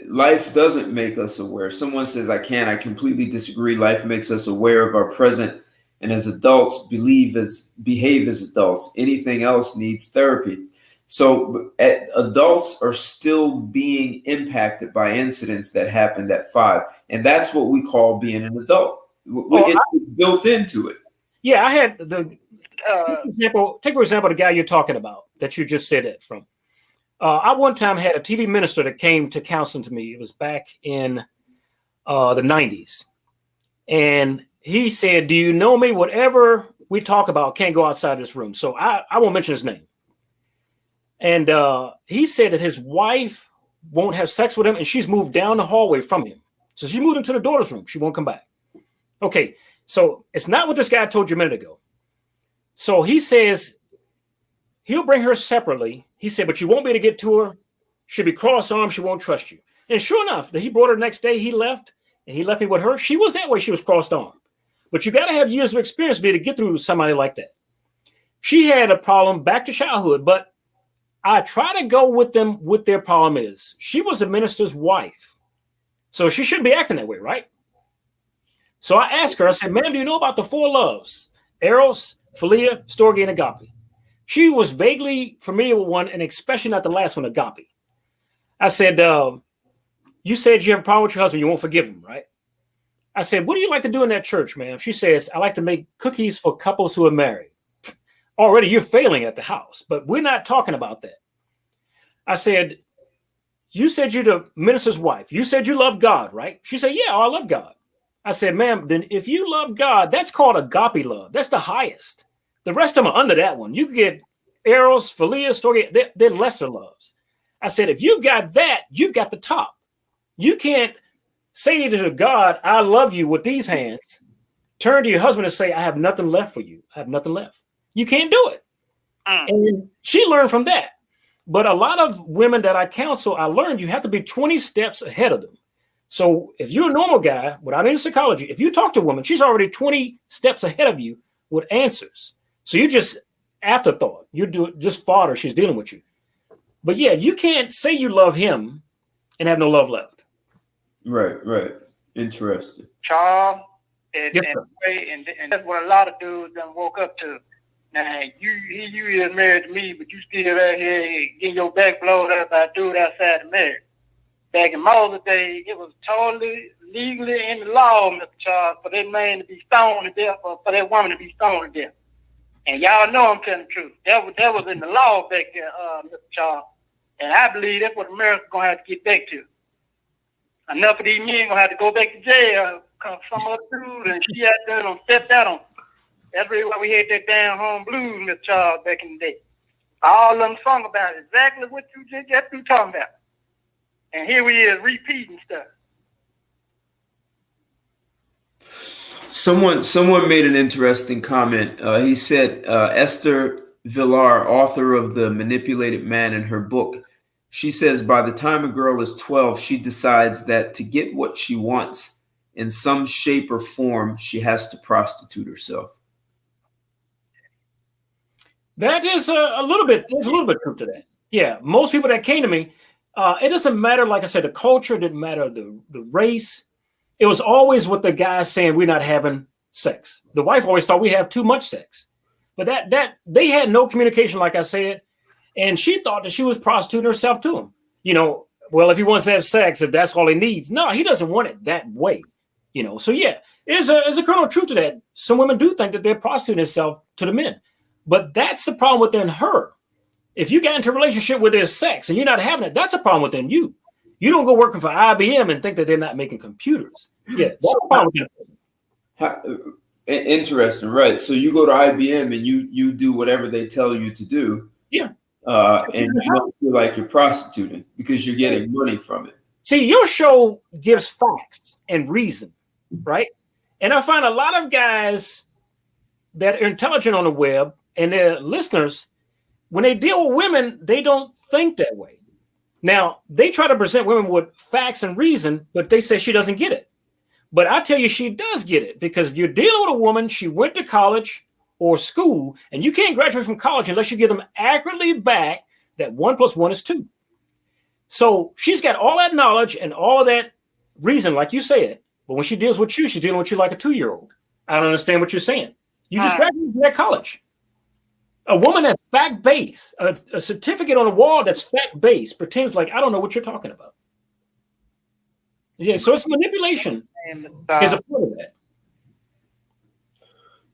Speaker 1: life doesn't make us aware. Someone says, I completely disagree. Life makes us aware of our present, and as adults behave as adults. Anything else needs therapy. So adults are still being impacted by incidents that happened at 5. And that's what we call being an adult. It's built into it.
Speaker 2: Yeah, I had take for example the guy you're talking about that you just said it from. I one time had a TV minister that came to counseling to me. It was back in the 90s. And he said, do you know me? Whatever we talk about can't go outside this room. So I won't mention his name. And he said that his wife won't have sex with him, and she's moved down the hallway from him. So she moved into the daughter's room. She won't come back. Okay, so it's not what this guy told you a minute ago. So he says he'll bring her separately. He said, but you won't be able to get to her. She'll be cross-armed. She won't trust you. And sure enough, he brought her the next day. He left, and he left me with her. She was that way. She was crossed-armed. But you got to have years of experience to be able to get through somebody like that. She had a problem back to childhood, but I try to go with them what their problem is. She was a minister's wife. So she shouldn't be acting that way, right? So I asked her, I said, ma'am, do you know about the 4 loves? Eros, Philia, Storge, and Agape. She was vaguely familiar with one, and especially not the last one, Agape. I said, you said you have a problem with your husband, you won't forgive him, right? I said, what do you like to do in that church, ma'am? She says, I like to make cookies for couples who are married. Already you're failing at the house, but we're not talking about that. I said, you said you're the minister's wife. You said you love God, right? She said, yeah, I love God. I said, ma'am, then if you love God, that's called agape love. That's the highest. The rest of them are under that one. You can get Eros, Philia, Storge, they're lesser loves. I said, if you've got that, you've got the top. You can't say to God, I love you with these hands. Turn to your husband and say, I have nothing left for you. I have nothing left. You can't do it. And she learned from that. But a lot of women that I counsel, I learned you have to be 20 steps ahead of them. So if you're a normal guy, without any psychology, if you talk to a woman, she's already 20 steps ahead of you with answers. So you just afterthought. You do it just fodder. She's dealing with you. But yeah, you can't say you love him and have no love left.
Speaker 1: Right. Interesting.
Speaker 3: Charles, and that's what a lot of dudes done woke up to. Now, you is married to me, but you still out here getting your back blowed up by a dude outside the marriage. Back in Moses' day, it was totally legally in the law, Mr. Charles, for that man to be stoned to death or for that woman to be stoned to death. And y'all know I'm telling the truth. That was in the law back there, Mr. Charles. And I believe that's what America's going to have to get back to. Enough of these men going to have to go back to jail because some other dude and she out there done stepped out on. That's really why we had that down home blues, Mr. Charles, back in the day. All of them sung about exactly what you just got through talking about. And here we is repeating stuff.
Speaker 1: Someone made an interesting comment. He said, Esther Villar, author of The Manipulated Man, in her book, she says by the time a girl is 12, she decides that to get what she wants in some shape or form, she has to prostitute herself.
Speaker 2: That is a little bit. There's a little bit of truth to that. Yeah, most people that came to me, it doesn't matter. Like I said, the culture didn't matter. The race. It was always what the guy saying we're not having sex. The wife always thought we have too much sex, but that they had no communication, like I said, and she thought that she was prostituting herself to him. You know, well, if he wants to have sex, if that's all he needs, no, he doesn't want it that way. You know, so yeah, there's a kernel of truth to that. Some women do think that they're prostituting themselves to the men. But that's the problem within her. If you get into a relationship where there's sex and you're not having it, that's a problem within you. You don't go working for IBM and think that they're not making computers. Yeah, that's a problem within.
Speaker 1: Interesting, right? So you go to IBM and you do whatever they tell you to do.
Speaker 2: Yeah.
Speaker 1: and you don't feel like you're prostituting because you're getting money from it.
Speaker 2: See, your show gives facts and reason, right? And I find a lot of guys that are intelligent on the web and their listeners, when they deal with women, they don't think that way. Now, they try to present women with facts and reason, but they say she doesn't get it. But I tell you, she does get it, because if you're dealing with a woman, she went to college or school, and you can't graduate from college unless you give them accurately back that 1 + 1 is 2. So she's got all that knowledge and all of that reason, like you said. But when she deals with you, she's dealing with you like a 2-year-old. I don't understand what you're saying. You just graduated from that college. A woman that's fact-based, a certificate on the wall that's fact-based, pretends like I don't know what you're talking about. Yeah, so it's manipulation is a part of that.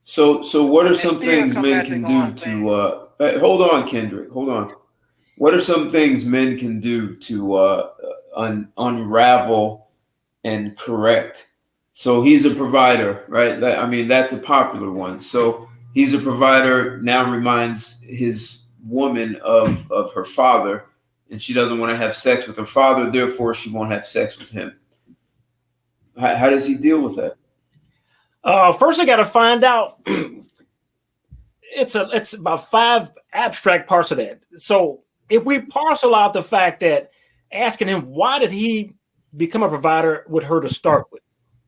Speaker 1: So what are some things men can do to hold on, Kendrick, hold on. What are some things men can do to unravel and correct? So he's a provider, right? I mean, that's a popular one. So he's a provider, now reminds his woman of her father, and she doesn't want to have sex with her father, therefore she won't have sex with him. How does he deal with that?
Speaker 2: First, I got to find out. It's about 5 abstract parts of that. So if we parcel out the fact that asking him, why did he become a provider with her to start with?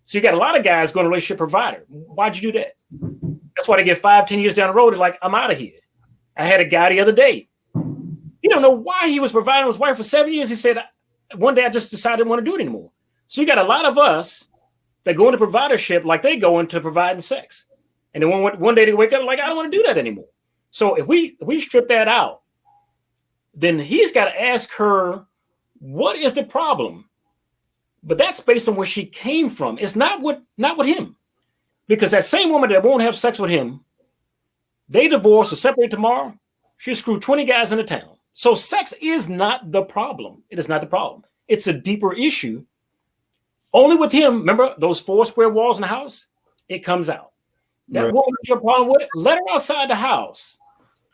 Speaker 2: So you got a lot of guys going to relationship provider. Why'd you do that? That's why they get 5-10 years down the road. They're like, I'm out of here. I had a guy the other day. He don't know why he was providing his wife for 7 years. He said, one day I just decided I didn't want to do it anymore. So you got a lot of us that go into providership like they go into providing sex. And then one day they wake up like, I don't want to do that anymore. So if we strip that out, then he's got to ask her, what is the problem? But that's based on where she came from. It's not with him. Because that same woman that won't have sex with him, they divorce or separate tomorrow, she'll screw 20 guys in the town. So sex is not the problem. It is not the problem. It's a deeper issue. Only with him, remember those 4 square walls in the house? It comes out. That woman has a problem with it. Let her outside the house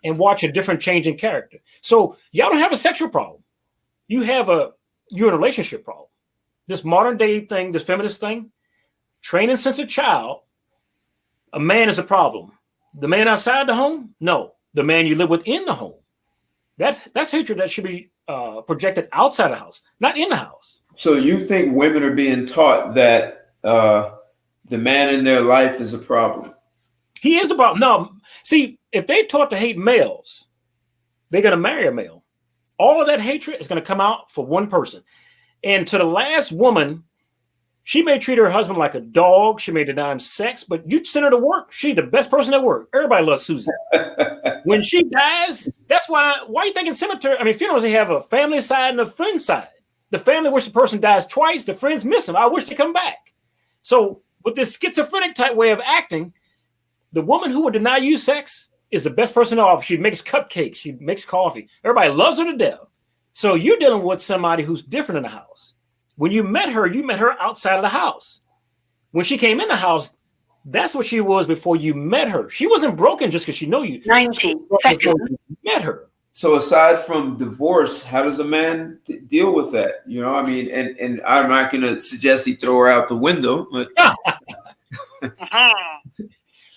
Speaker 2: and watch a different change in character. So y'all don't have a sexual problem. You're in a relationship problem. This modern day thing, this feminist thing, training since a child, a man is a problem. The man outside the home? No. The man you live with in the home. That's hatred that should be projected outside the house, not in the house.
Speaker 1: So you think women are being taught that the man in their life is a problem?
Speaker 2: He is the problem. No, see, if they taught to hate males, they're going to marry a male. All of that hatred is going to come out for one person. And to the last woman, she may treat her husband like a dog. She may deny him sex, but you send her to work. She's the best person at work. Everybody loves Susan. When she dies, that's why are you thinking cemetery? I mean, funerals, they have a family side and a friend side. The family wish the person dies twice. The friends miss him. I wish they come back. So with this schizophrenic type way of acting, the woman who would deny you sex is the best person off. She makes cupcakes. She makes coffee. Everybody loves her to death. So you're dealing with somebody who's different in the house. When you met her outside of the house. When she came in the house, that's what she was before you met her. She wasn't broken just because she knew you.
Speaker 6: 90 seconds.
Speaker 2: You met her.
Speaker 1: So aside from divorce, how does a man deal with that? You know, I mean, and I'm not going to suggest he throw her out the window, but.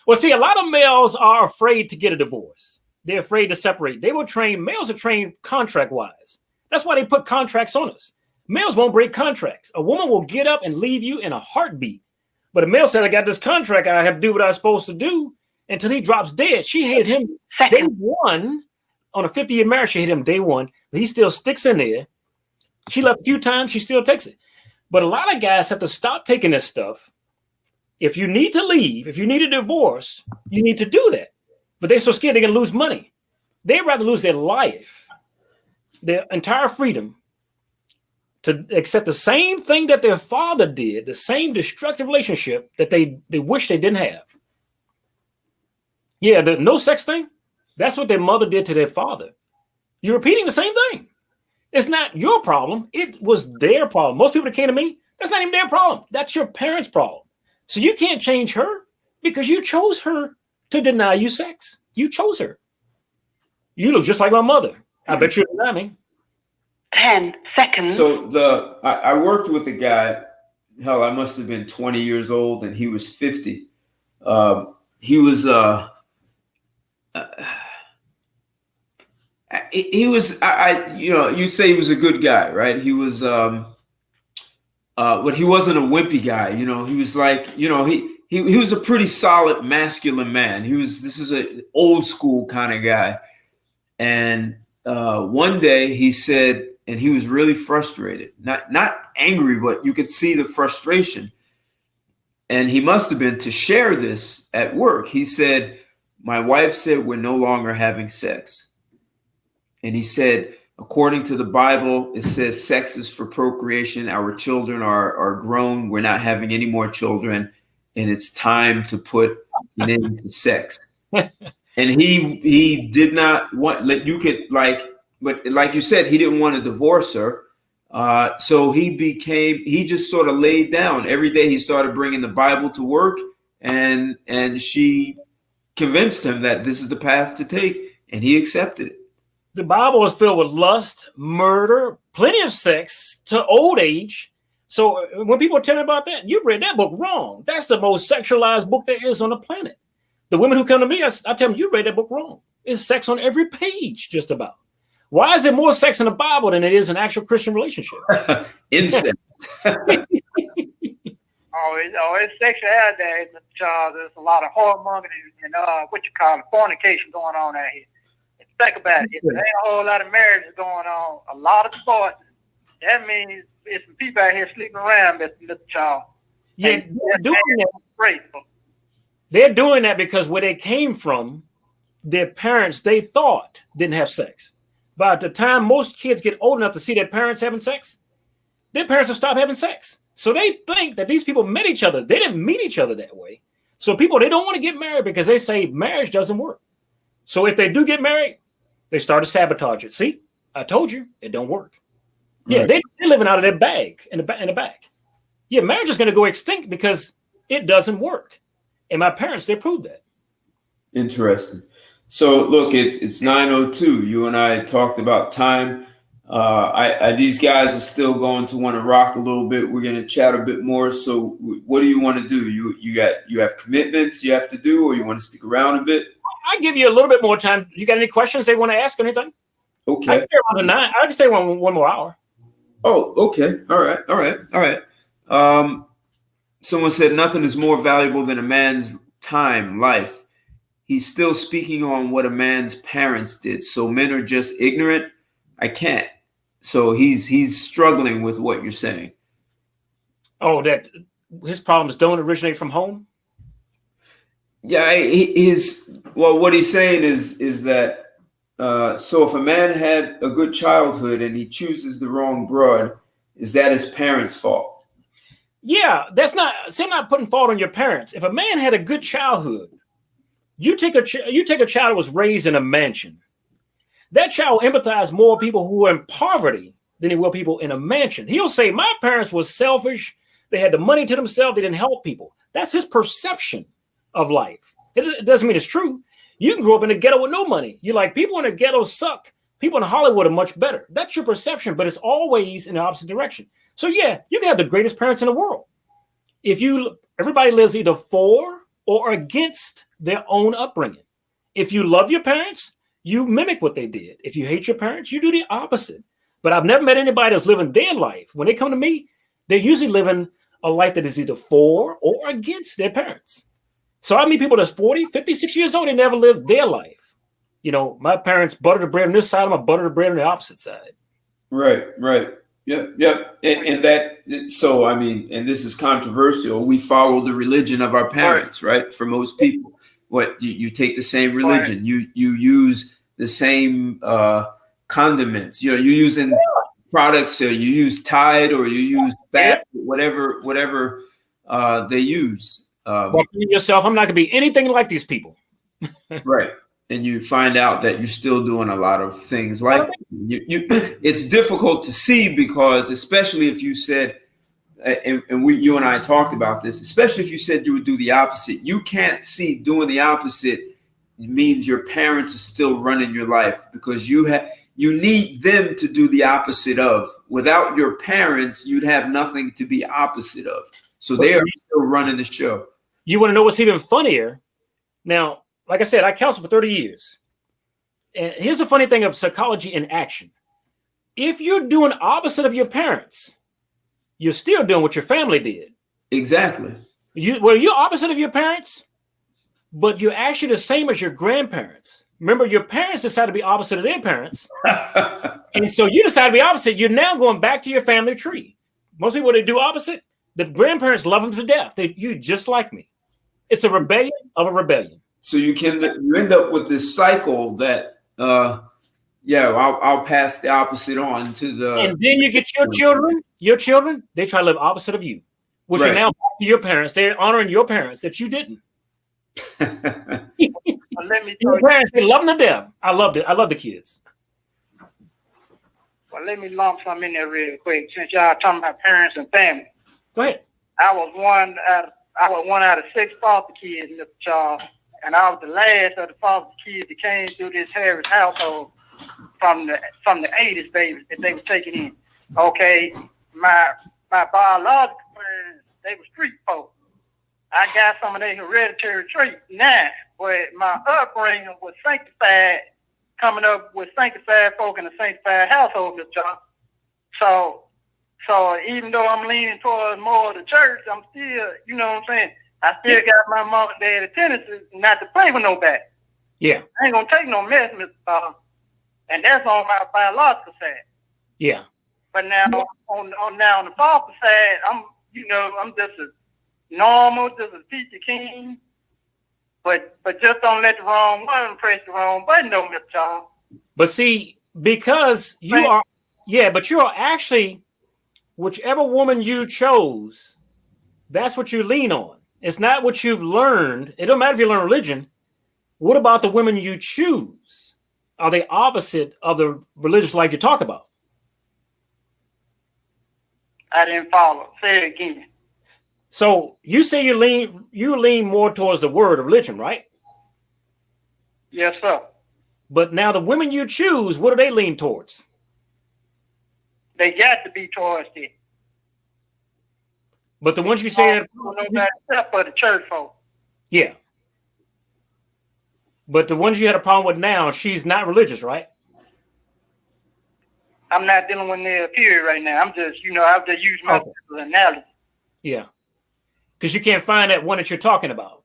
Speaker 2: Well, see, a lot of males are afraid to get a divorce. They're afraid to separate. Males are trained contract-wise. That's why they put contracts on us. Males won't break contracts. A woman will get up and leave you in a heartbeat. But a male said, I got this contract. I have to do what I'm supposed to do until he drops dead. She hated him day one. On a 50-year marriage, she hit him day one, but he still sticks in there. She left a few times, she still takes it. But a lot of guys have to stop taking this stuff. If you need to leave, if you need a divorce, you need to do that. But they're so scared they're going to lose money. They'd rather lose their life, their entire freedom, to accept the same thing that their father did, the same destructive relationship that they wish they didn't have. Yeah, the no sex thing. That's what their mother did to their father. You're repeating the same thing. It's not your problem. It was their problem. Most people that came to me, that's not even their problem. That's your parents' problem. So you can't change her because you chose her to deny you sex. You chose her. You look just like my mother. I bet you're learning.
Speaker 6: 10 seconds.
Speaker 1: So I worked with a guy, hell, I must have been 20 years old and he was 50. He was you say he was a good guy, right? He was but he wasn't a wimpy guy, he was like, he was a pretty solid masculine man. This is an old school kind of guy. And one day he said, and he was really frustrated, not angry, but you could see the frustration. And he must have been to share this at work. He said, my wife said we're no longer having sex. And he said, according to the Bible, it says sex is for procreation. Our children are grown. We're not having any more children. And it's time to put an end to sex. And he did not want, but like you said, he didn't want to divorce her. So he just sort of laid down. Every day he started bringing the Bible to work, and she convinced him that this is the path to take, and he accepted it.
Speaker 2: The Bible is filled with lust, murder, plenty of sex to old age. So when people tell me about that, you read that book wrong. That's the most sexualized book there is on the planet. The women who come to me, I tell them, you read that book wrong. It's sex on every page, just about. Why is there more sex in the Bible than it is an actual Christian relationship?
Speaker 1: Incest.
Speaker 3: It's sexuality there. There's a lot of whoremongering and fornication going on out here. And think about it. If there ain't a whole lot of marriages going on, a lot of divorces, that means there's some people out here sleeping around, Mr. Child.
Speaker 2: Yeah, they're doing that because where they came from, their parents, they thought, didn't have sex. By the time most kids get old enough to see their parents having sex, their parents will stop having sex. So they think that these people met each other. They didn't meet each other that way. So people, they don't want to get married because they say marriage doesn't work. So if they do get married, they start to sabotage it. See, I told you, it don't work. Yeah, right. They're living out of their bag in the back. Yeah, marriage is going to go extinct because it doesn't work. And my parents, they proved that.
Speaker 1: Interesting. So look, it's 9:02. You and I talked about time. These guys are still going to want to rock a little bit. We're going to chat a bit more. So what do you want to do? You have commitments you have to do, or you want to stick around a bit?
Speaker 2: I give you a little bit more time. You got any questions they want to ask? Anything?
Speaker 1: Okay.
Speaker 2: I can stay around to 9. I can stay one more hour.
Speaker 1: Oh, okay. All right. Someone said nothing is more valuable than a man's time, life. He's still speaking on what a man's parents did. So men are just ignorant. I can't. So he's struggling with what you're saying.
Speaker 2: Oh, that his problems don't originate from home?
Speaker 1: Yeah, what he's saying is that so if a man had a good childhood and he chooses the wrong broad, is that his parents' fault?
Speaker 2: Yeah, I'm not putting fault on your parents. If a man had a good childhood, you take a child that was raised in a mansion. That child will empathize more people who are in poverty than he will people in a mansion. He'll say, my parents were selfish. They had the money to themselves. They didn't help people. That's his perception of life. It doesn't mean it's true. You can grow up in a ghetto with no money. You're like, people in the ghetto suck. People in Hollywood are much better. That's your perception, but it's always in the opposite direction. So yeah, you can have the greatest parents in the world. Everybody lives either for or against their own upbringing. If you love your parents, you mimic what they did. If you hate your parents, you do the opposite. But I've never met anybody that's living their life. When they come to me, they're usually living a life that is either for or against their parents. So I meet people that's 40, 50, 60 years old, they never lived their life. My parents buttered the bread on this side, I'm going to butter the bread on the opposite side.
Speaker 1: Right. Yep. And this is controversial. We follow the religion of our parents, right? For most people. What you take the same religion, you use the same condiments. You're using products. You use Tide or you use that, whatever they use.
Speaker 2: Yourself, I'm not going to be anything like these people.
Speaker 1: Right, and you find out that you're still doing a lot of things like you. It's difficult to see because, especially if you said. You and I talked about this, especially if you said you would do the opposite. You can't see doing the opposite means your parents are still running your life because you need them to do the opposite of. Without your parents, you'd have nothing to be opposite of. So they are still running the show.
Speaker 2: You want to know what's even funnier? Now, like I said, I counseled for 30 years. And here's the funny thing of psychology in action. If you're doing opposite of your parents, you're still doing what your family did.
Speaker 1: Exactly.
Speaker 2: You're opposite of your parents, but you're actually the same as your grandparents. Remember, your parents decided to be opposite of their parents. And so you decide to be opposite. You're now going back to your family tree. Most people, when they do opposite, the grandparents love them to death. You just like me. It's a rebellion of a rebellion. So
Speaker 1: you end up with this cycle that, I'll pass the opposite on to the.
Speaker 2: And then you get your children, they try to live opposite of you, which are now back to your parents. They're honoring your parents that you didn't.
Speaker 3: Let me
Speaker 2: your parents, they love them to death. I love the kids.
Speaker 3: Well, let me lump something in there real quick since y'all talking about parents and family.
Speaker 2: Go ahead.
Speaker 3: I was one out of 6 foster kids, Mr. Charles, and I was the last of the foster kids that came through this Harris household from the 80s, baby, that they were taking in. Okay, my biological parents, they were street folk. I got some of their hereditary traits now, but my upbringing was sanctified, coming up with sanctified folk in a sanctified household, Mr. John. So even though I'm leaning towards more of the church, I'm still, you know what I'm saying? I still got my mom and dad's tendencies not to play with nobody.
Speaker 2: Yeah.
Speaker 3: I ain't gonna take no mess, Mr. And that's on my biological side.
Speaker 2: Yeah.
Speaker 3: But now on the foster side, I'm just as normal, just as Peachy King. But just don't let the wrong one press the wrong button, though, Mr. Charles.
Speaker 2: But see, because you are actually, whichever woman you chose, that's what you lean on. It's not what you've learned. It don't matter if you learn religion. What about the women you choose? Are they opposite of the religious life you talk about?
Speaker 3: I didn't follow. Say it again.
Speaker 2: So you say you lean more towards the word of religion, right?
Speaker 3: Yes, sir.
Speaker 2: But now the women you choose, what do they lean towards?
Speaker 3: They got to be towards it.
Speaker 2: But the ones you say that
Speaker 3: except for the church folk.
Speaker 2: Yeah. But the ones you had a problem with now, she's not religious, right?
Speaker 3: I'm not dealing with their period right now. I'm just, I've just used my analogy.
Speaker 2: Yeah. Because you can't find that one that you're talking about.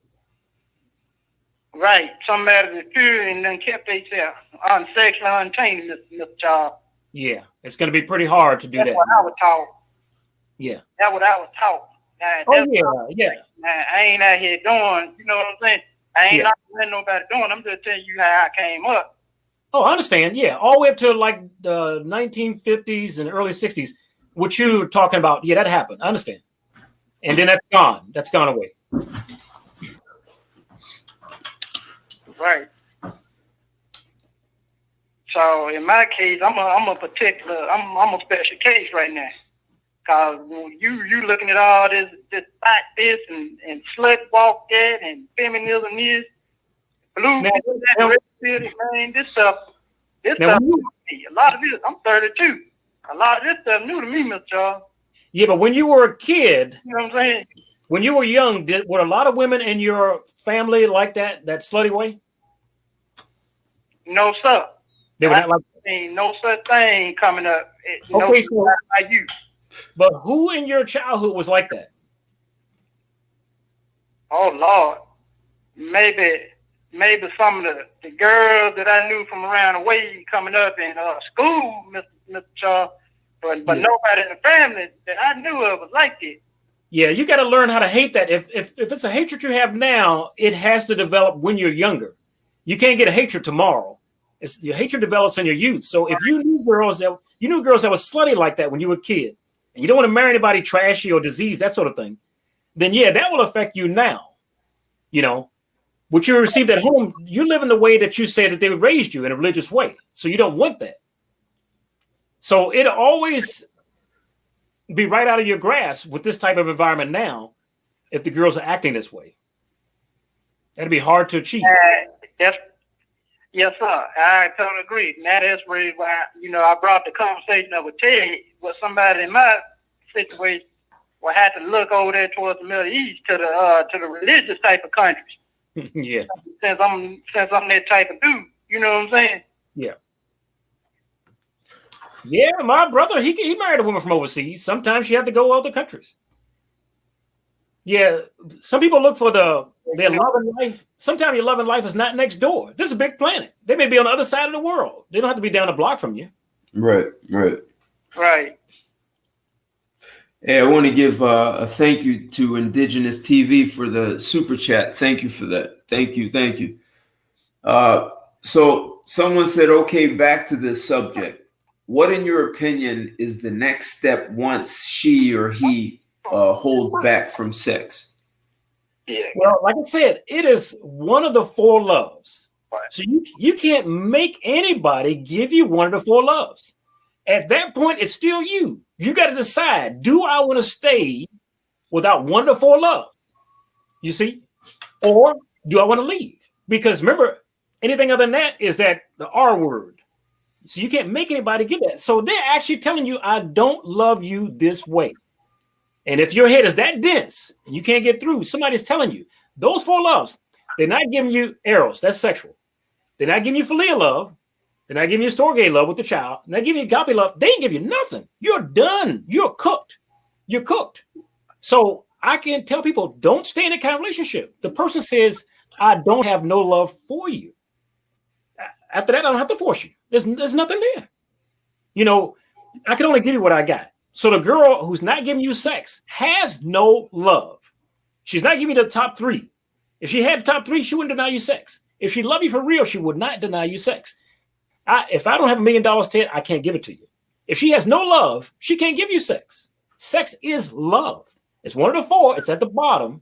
Speaker 3: Right. Somebody that's pure and then kept themselves sexually untainted, Mr. Charles.
Speaker 2: Yeah. It's going to be pretty hard to do that.
Speaker 3: That's what I was taught.
Speaker 2: Yeah.
Speaker 3: That's what I was taught.
Speaker 2: Yeah.
Speaker 3: Now, I ain't out here doing, you know what I'm saying? I ain't not letting nobody doing. I'm just telling you how I came up.
Speaker 2: Oh, I understand. Yeah. All the way up to like the 1950s and early 60s. What you were talking about, that happened. I understand. And then that's gone. That's gone away.
Speaker 3: Right. So in my case, I'm a special case right now. Cause you looking at all this back this and slut walk that and feminism is blue man, this stuff new to me. A lot of this, I'm 32. A lot of this stuff new to me, Mr. Charles.
Speaker 2: Yeah, but when you were a kid,
Speaker 3: you know what I'm saying?
Speaker 2: When you were young, were a lot of women in your family like that slutty way?
Speaker 3: No, sir.
Speaker 2: They were not like
Speaker 3: ain't no such thing coming up.
Speaker 2: Okay, so
Speaker 3: like you.
Speaker 2: But who in your childhood was like that?
Speaker 3: Oh Lord, maybe some of the girls that I knew from around the way coming up in school, Mr. Charles, but nobody in the family that I knew of was like it.
Speaker 2: Yeah, you got to learn how to hate that. If it's a hatred you have now, it has to develop when you're younger. You can't get a hatred tomorrow. Your hatred develops in your youth. So if you knew girls that were slutty like that when you were a kid, and you don't want to marry anybody trashy or diseased, that sort of thing, then that will affect you now. What you received at home, you live in the way that you say that they raised you in a religious way. So you don't want that. So it'll always be right out of your grasp with this type of environment now if the girls are acting this way. That'd be hard to achieve.
Speaker 3: Yes, sir. I totally agree. And that is really why, I brought the conversation up with Ted, with somebody in my situation will have to look over there towards the Middle East to the religious type of countries.
Speaker 2: Yeah.
Speaker 3: Since I'm that type of dude, you know what I'm saying?
Speaker 2: Yeah. Yeah, my brother, he married a woman from overseas. Sometimes she had to go other countries. Yeah, some people look for their love in life. Sometimes your love in life is not next door. This is a big planet. They may be on the other side of the world. They don't have to be down the block from you.
Speaker 1: Right. Hey, I want to give a thank you to Indigenous TV for the super chat. Thank you for that. Thank you. So someone said, okay, back to this subject. What, in your opinion, is the next step once she or he holds back from sex?
Speaker 3: Yeah.
Speaker 2: Well, like I said, it is one of the 4 loves. Right. So you can't make anybody give you one of the 4 loves. At that point, it's still you. You got to decide, do I want to stay without one of the 4 loves? You see? Or do I want to leave? Because remember, anything other than that is that the R word. So you can't make anybody get that. So they're actually telling you, I don't love you this way. And if your head is that dense, and you can't get through, somebody's telling you, those 4 loves, they're not giving you eros, that's sexual. They're not giving you philia love. They're not giving you storge love with the child. They're not giving you agape love. They ain't give you nothing. You're done. You're cooked. So I can tell people, don't stay in a kind of relationship. The person says, I don't have no love for you. After that, I don't have to force you. There's nothing there. I can only give you what I got. So the girl who's not giving you sex has no love. She's not giving you the top 3. If she had the top 3, she wouldn't deny you sex. If she loved you for real, she would not deny you sex. If I don't have $1 million, Ted, I can't give it to you. If she has no love, she can't give you sex. Sex is love. It's one of the 4. It's at the bottom.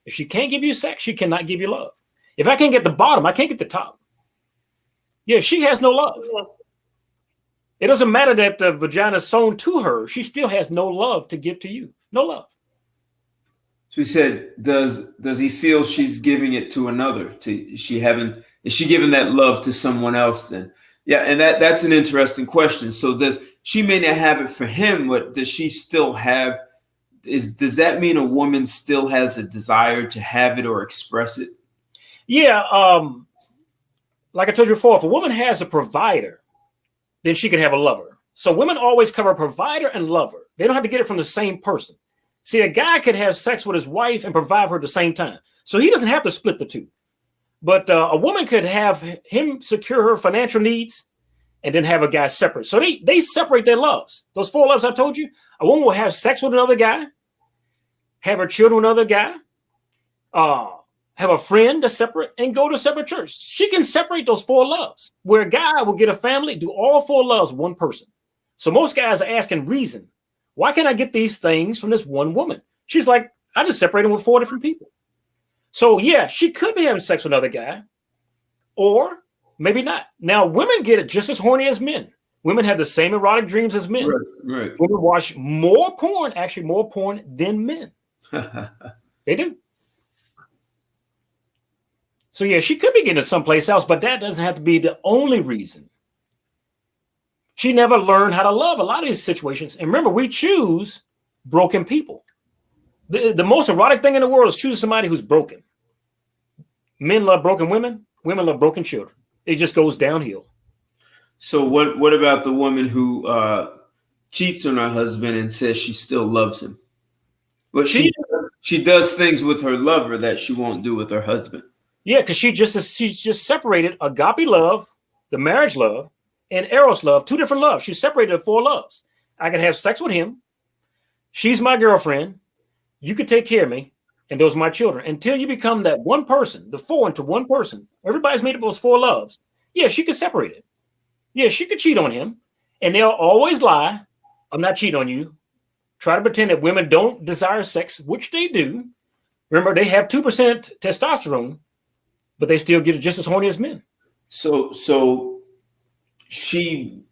Speaker 2: If she can't give you sex, she cannot give you love. If I can't get the bottom, I can't get the top. Yeah, she has no love. It doesn't matter that the vagina is sewn to her. She still has no love to give to you. No love.
Speaker 1: So he said, does he feel she's giving it to another? Is she giving that love to someone else then? Yeah, and that's an interesting question. So she may not have it for him, but does she still have, does that mean a woman still has a desire to have it or express it?
Speaker 2: Yeah, like I told you before, if a woman has a provider, then she can have a lover. So women always cover provider and lover. They don't have to get it from the same person. See, a guy could have sex with his wife and provide her at the same time. So he doesn't have to split the 2. But a woman could have him secure her financial needs and then have a guy separate. So they separate their loves. Those 4 loves I told you, a woman will have sex with another guy, have her children with another guy, have a friend that's separate, and go to a separate church. She can separate those 4 loves, where a guy will get a family, do all 4 loves one person. So most guys are asking reason. Why can't I get these things from this one woman? She's like, I just separated with 4 different people. So yeah, she could be having sex with another guy, or maybe not. Now, women get it just as horny as men. Women have the same erotic dreams as men.
Speaker 1: Right.
Speaker 2: Women watch more porn than men. They do. So yeah, she could be getting it someplace else, but that doesn't have to be the only reason. She never learned how to love a lot of these situations. And remember, we choose broken people. The most erotic thing in the world is choosing somebody who's broken. Men love broken women. Women love broken children. It just goes downhill.
Speaker 1: So what about the woman who cheats on her husband and says she still loves him? But she does things with her lover that she won't do with her husband.
Speaker 2: Yeah, because she's just separated agape love, the marriage love, and eros love, 2 different loves. She separated 4 loves. I can have sex with him. She's my girlfriend. You could take care of me, and those are my children. Until you become that one person, the 4 into one person. Everybody's made up those 4 loves. Yeah, she could separate it. Yeah, she could cheat on him, and they'll always lie. I'm not cheating on you. Try to pretend that women don't desire sex, which they do. Remember, they have 2% testosterone, but they still get just as horny as men.
Speaker 1: So she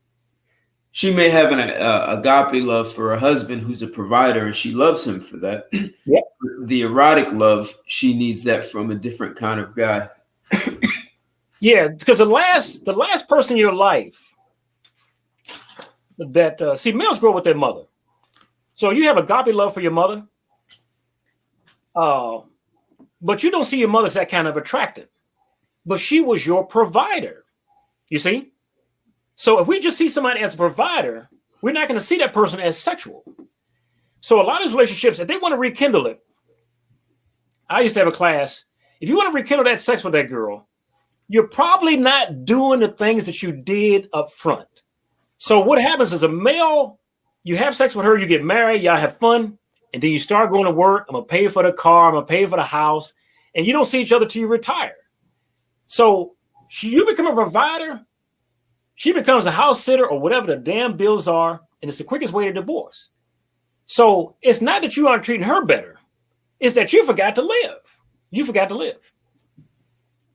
Speaker 1: may have an agape love for her husband who's a provider, and she loves him for that.
Speaker 2: Yep.
Speaker 1: The erotic love, she needs that from a different kind of guy.
Speaker 2: Yeah, because the last person in your life that see, males grow with their mother. So you have agape love for your mother, but you don't see your mother as that kind of attractive. But she was your provider. You see? So if we just see somebody as a provider, we're not going to see that person as sexual. So a lot of these relationships, if they want to rekindle it, I used to have a class. If you want to rekindle that sex with that girl, you're probably not doing the things that you did up front. So what happens is a male, you have sex with her, you get married, y'all have fun, and then you start going to work. I'm going to pay for the car. I'm going to pay for the house. And you don't see each other till you retire. So you become a provider. She becomes a house sitter or whatever the damn bills are. And it's the quickest way to divorce. So it's not that you aren't treating her better. It's that you forgot to live. You forgot to live.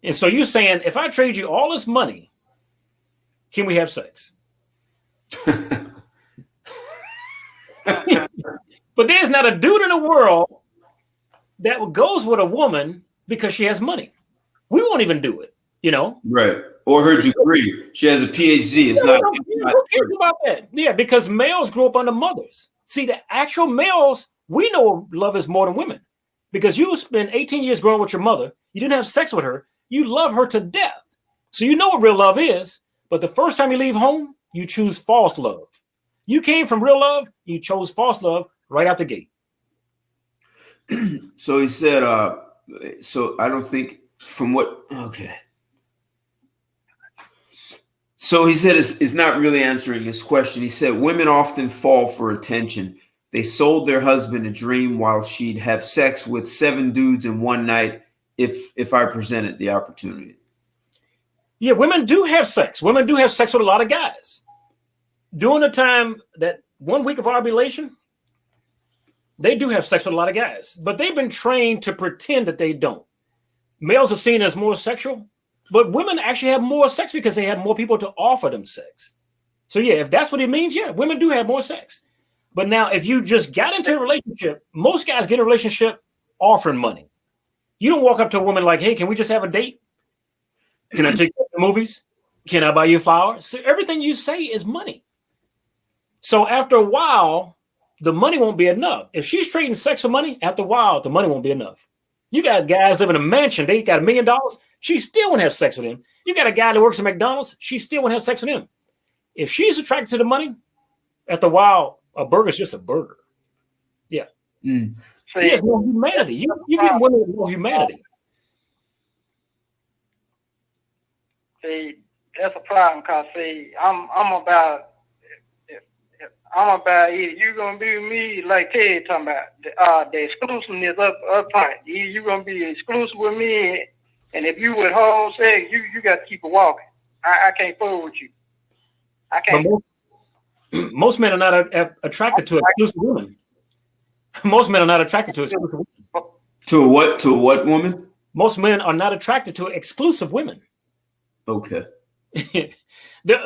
Speaker 2: And so you're saying, if I trade you all this money, can we have sex? But there's not a dude in the world that goes with a woman because she has money. We won't even do it, you know?
Speaker 1: Right. Or her degree. She has a PhD. It's not.
Speaker 2: Who cares about that? Yeah, because males grow up under mothers. See, the actual males, we know love is more than women. Because you spend 18 years growing with your mother. You didn't have sex with her. You love her to death. So you know what real love is. But the first time you leave home, you choose false love. You came from real love. You chose false love right out the gate.
Speaker 1: So he said, so I don't think from what, okay. So he said it's not really answering his question. He said, women often fall for attention. They sold their husband a dream while she'd have sex with 7 dudes in one night if I presented the opportunity.
Speaker 2: Yeah, women do have sex. Women do have sex with a lot of guys. During the time, that 1 week of ovulation, they do have sex with a lot of guys. But they've been trained to pretend that they don't. Males are seen as more sexual, but women actually have more sex because they have more people to offer them sex. So yeah, if that's what it means, yeah, women do have more sex. But now, if you just got into a relationship, most guys get in a relationship offering money. You don't walk up to a woman like, hey, can we just have a date? Can I take you to the movies? Can I buy you flowers? So everything you say is money. So after a while, the money won't be enough. If she's trading sex for money, after a while, the money won't be enough. You got guys living in a mansion. They got $1 million. She still won't have sex with him. You got a guy that works at McDonald's. She still won't have sex with him. If she's attracted to the money, after a while, a burger's just a burger. Yeah.
Speaker 3: See,
Speaker 2: there's no humanity. You get women with no humanity.
Speaker 3: See, that's a problem because see, I'm about either you gonna be with me like Ted talking about the exclusiveness up front. Either you gonna be exclusive with me, and if you withhold sex, you got to keep it walking. I can't fool with you. I can't.
Speaker 2: Most men are not attracted to exclusive women. Most men are not attracted to exclusive women.
Speaker 1: To a what? To a what woman?
Speaker 2: Most men are not attracted to exclusive women.
Speaker 1: Okay.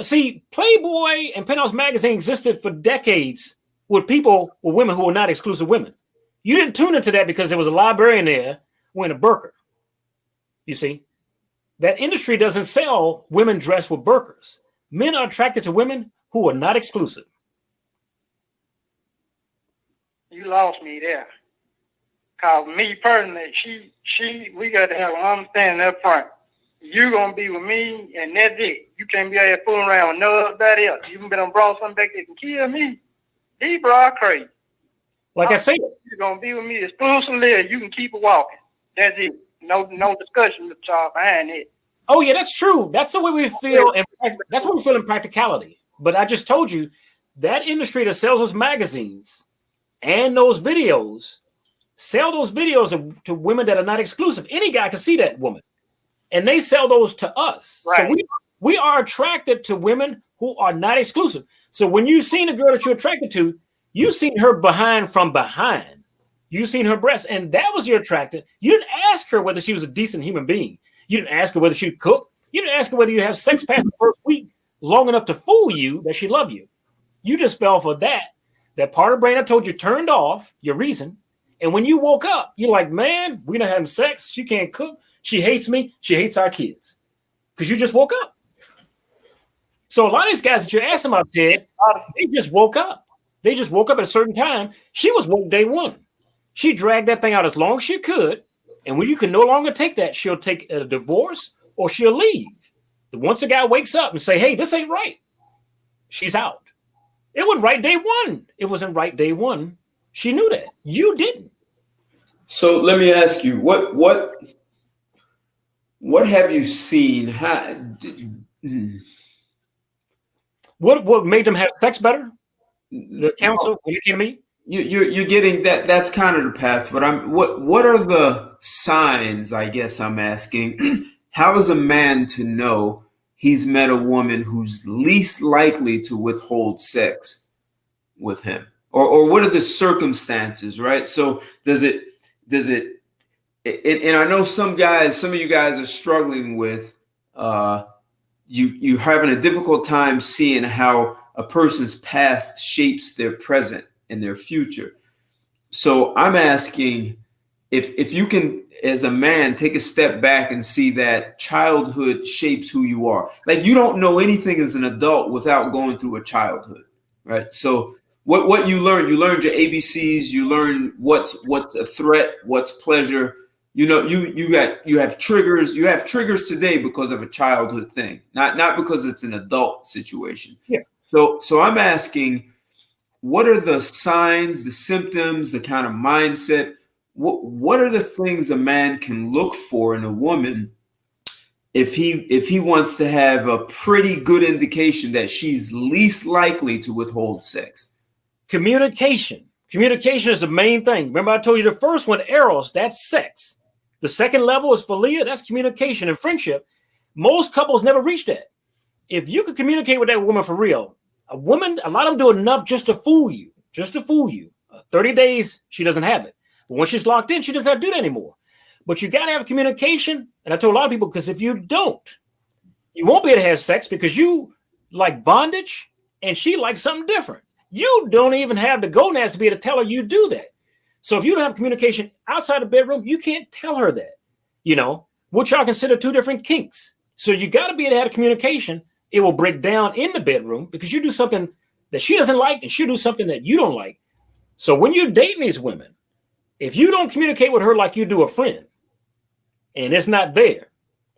Speaker 2: See, Playboy and Penthouse Magazine existed for decades with women who were not exclusive women. You didn't tune into that because there was a librarian there wearing a burqa. You see, that industry doesn't sell women dressed with burqas. Men are attracted to women who are not exclusive.
Speaker 3: You lost me there. Cause me personally, we got to have an understanding up front. You gonna be with me, and that's it. You can't be out here fooling around with nobody else. You can brought something back that can kill me. These bro are crazy.
Speaker 2: Like I said,
Speaker 3: you're gonna be with me exclusively, or you can keep it walking. That's it. No discussion behind it.
Speaker 2: Oh yeah, that's true. That's the way we feel, and that's what we feel in practicality. But I just told you that industry that sells those magazines and those videos sell those videos to women that are not exclusive. Any guy can see that woman, and they sell those to us. Right. So we are attracted to women who are not exclusive. So when you've seen a girl that you're attracted to, you've seen her behind from behind. You've seen her breasts, and that was your attracted. You didn't ask her whether she was a decent human being. You didn't ask her whether she could cook. You didn't ask her whether you have sex past the first week long enough to fool you that she loved you. You just fell for that part of the brain I told you turned off, your reason. And when you woke up, you're like, man, we're not having sex. She can't cook. She hates me. She hates our kids. because you just woke up. So a lot of these guys that you're asking about, Ted, they just woke up. They just woke up at a certain time. She was woke day one. She dragged that thing out as long as she could. And when you can no longer take that, she'll take a divorce or she'll leave. Once a guy wakes up and say, hey, this ain't right, she's out. It wasn't right day one. It wasn't right day one. She knew that. You didn't.
Speaker 1: So let me ask you, what have you seen?
Speaker 2: What made them have sex better? The counsel when it came to me?
Speaker 1: You're getting that. That's kind of the path. But what are the signs? I guess I'm asking. How is a man to know he's met a woman who's least likely to withhold sex with him, or what are the circumstances? Right. So does it? And I know some of you guys are struggling with. You're having a difficult time seeing how a person's past shapes their present and their future. So I'm asking if you can, as a man, take a step back and see that childhood shapes who you are. Like, you don't know anything as an adult without going through a childhood, right? So what you learned your ABCs, you learn what's a threat, what's pleasure. You know, you have triggers. You have triggers today because of a childhood thing, not because it's an adult situation.
Speaker 2: Yeah.
Speaker 1: So I'm asking, what are the signs, the symptoms, the kind of mindset? What are the things a man can look for in a woman if he wants to have a pretty good indication that she's least likely to withhold sex?
Speaker 2: Communication. Communication is the main thing. Remember, I told you the first one, eros, that's sex. The second level is philia, that's communication and friendship. Most couples never reach that. If you could communicate with that woman for real, a lot of them do enough just to fool you. 30 days, she doesn't have it. But when she's locked in, she doesn't have to do that anymore. But you got to have communication. And I told a lot of people, because if you don't, you won't be able to have sex because you like bondage and she likes something different. You don't even have the gonads to be able to tell her you do that. So if you don't have communication outside the bedroom, you can't tell her that, which y'all consider two different kinks. So you got to be able to have communication. It will break down in the bedroom because you do something that she doesn't like and she'll do something that you don't like. So when you're dating these women, if you don't communicate with her like you do a friend and it's not there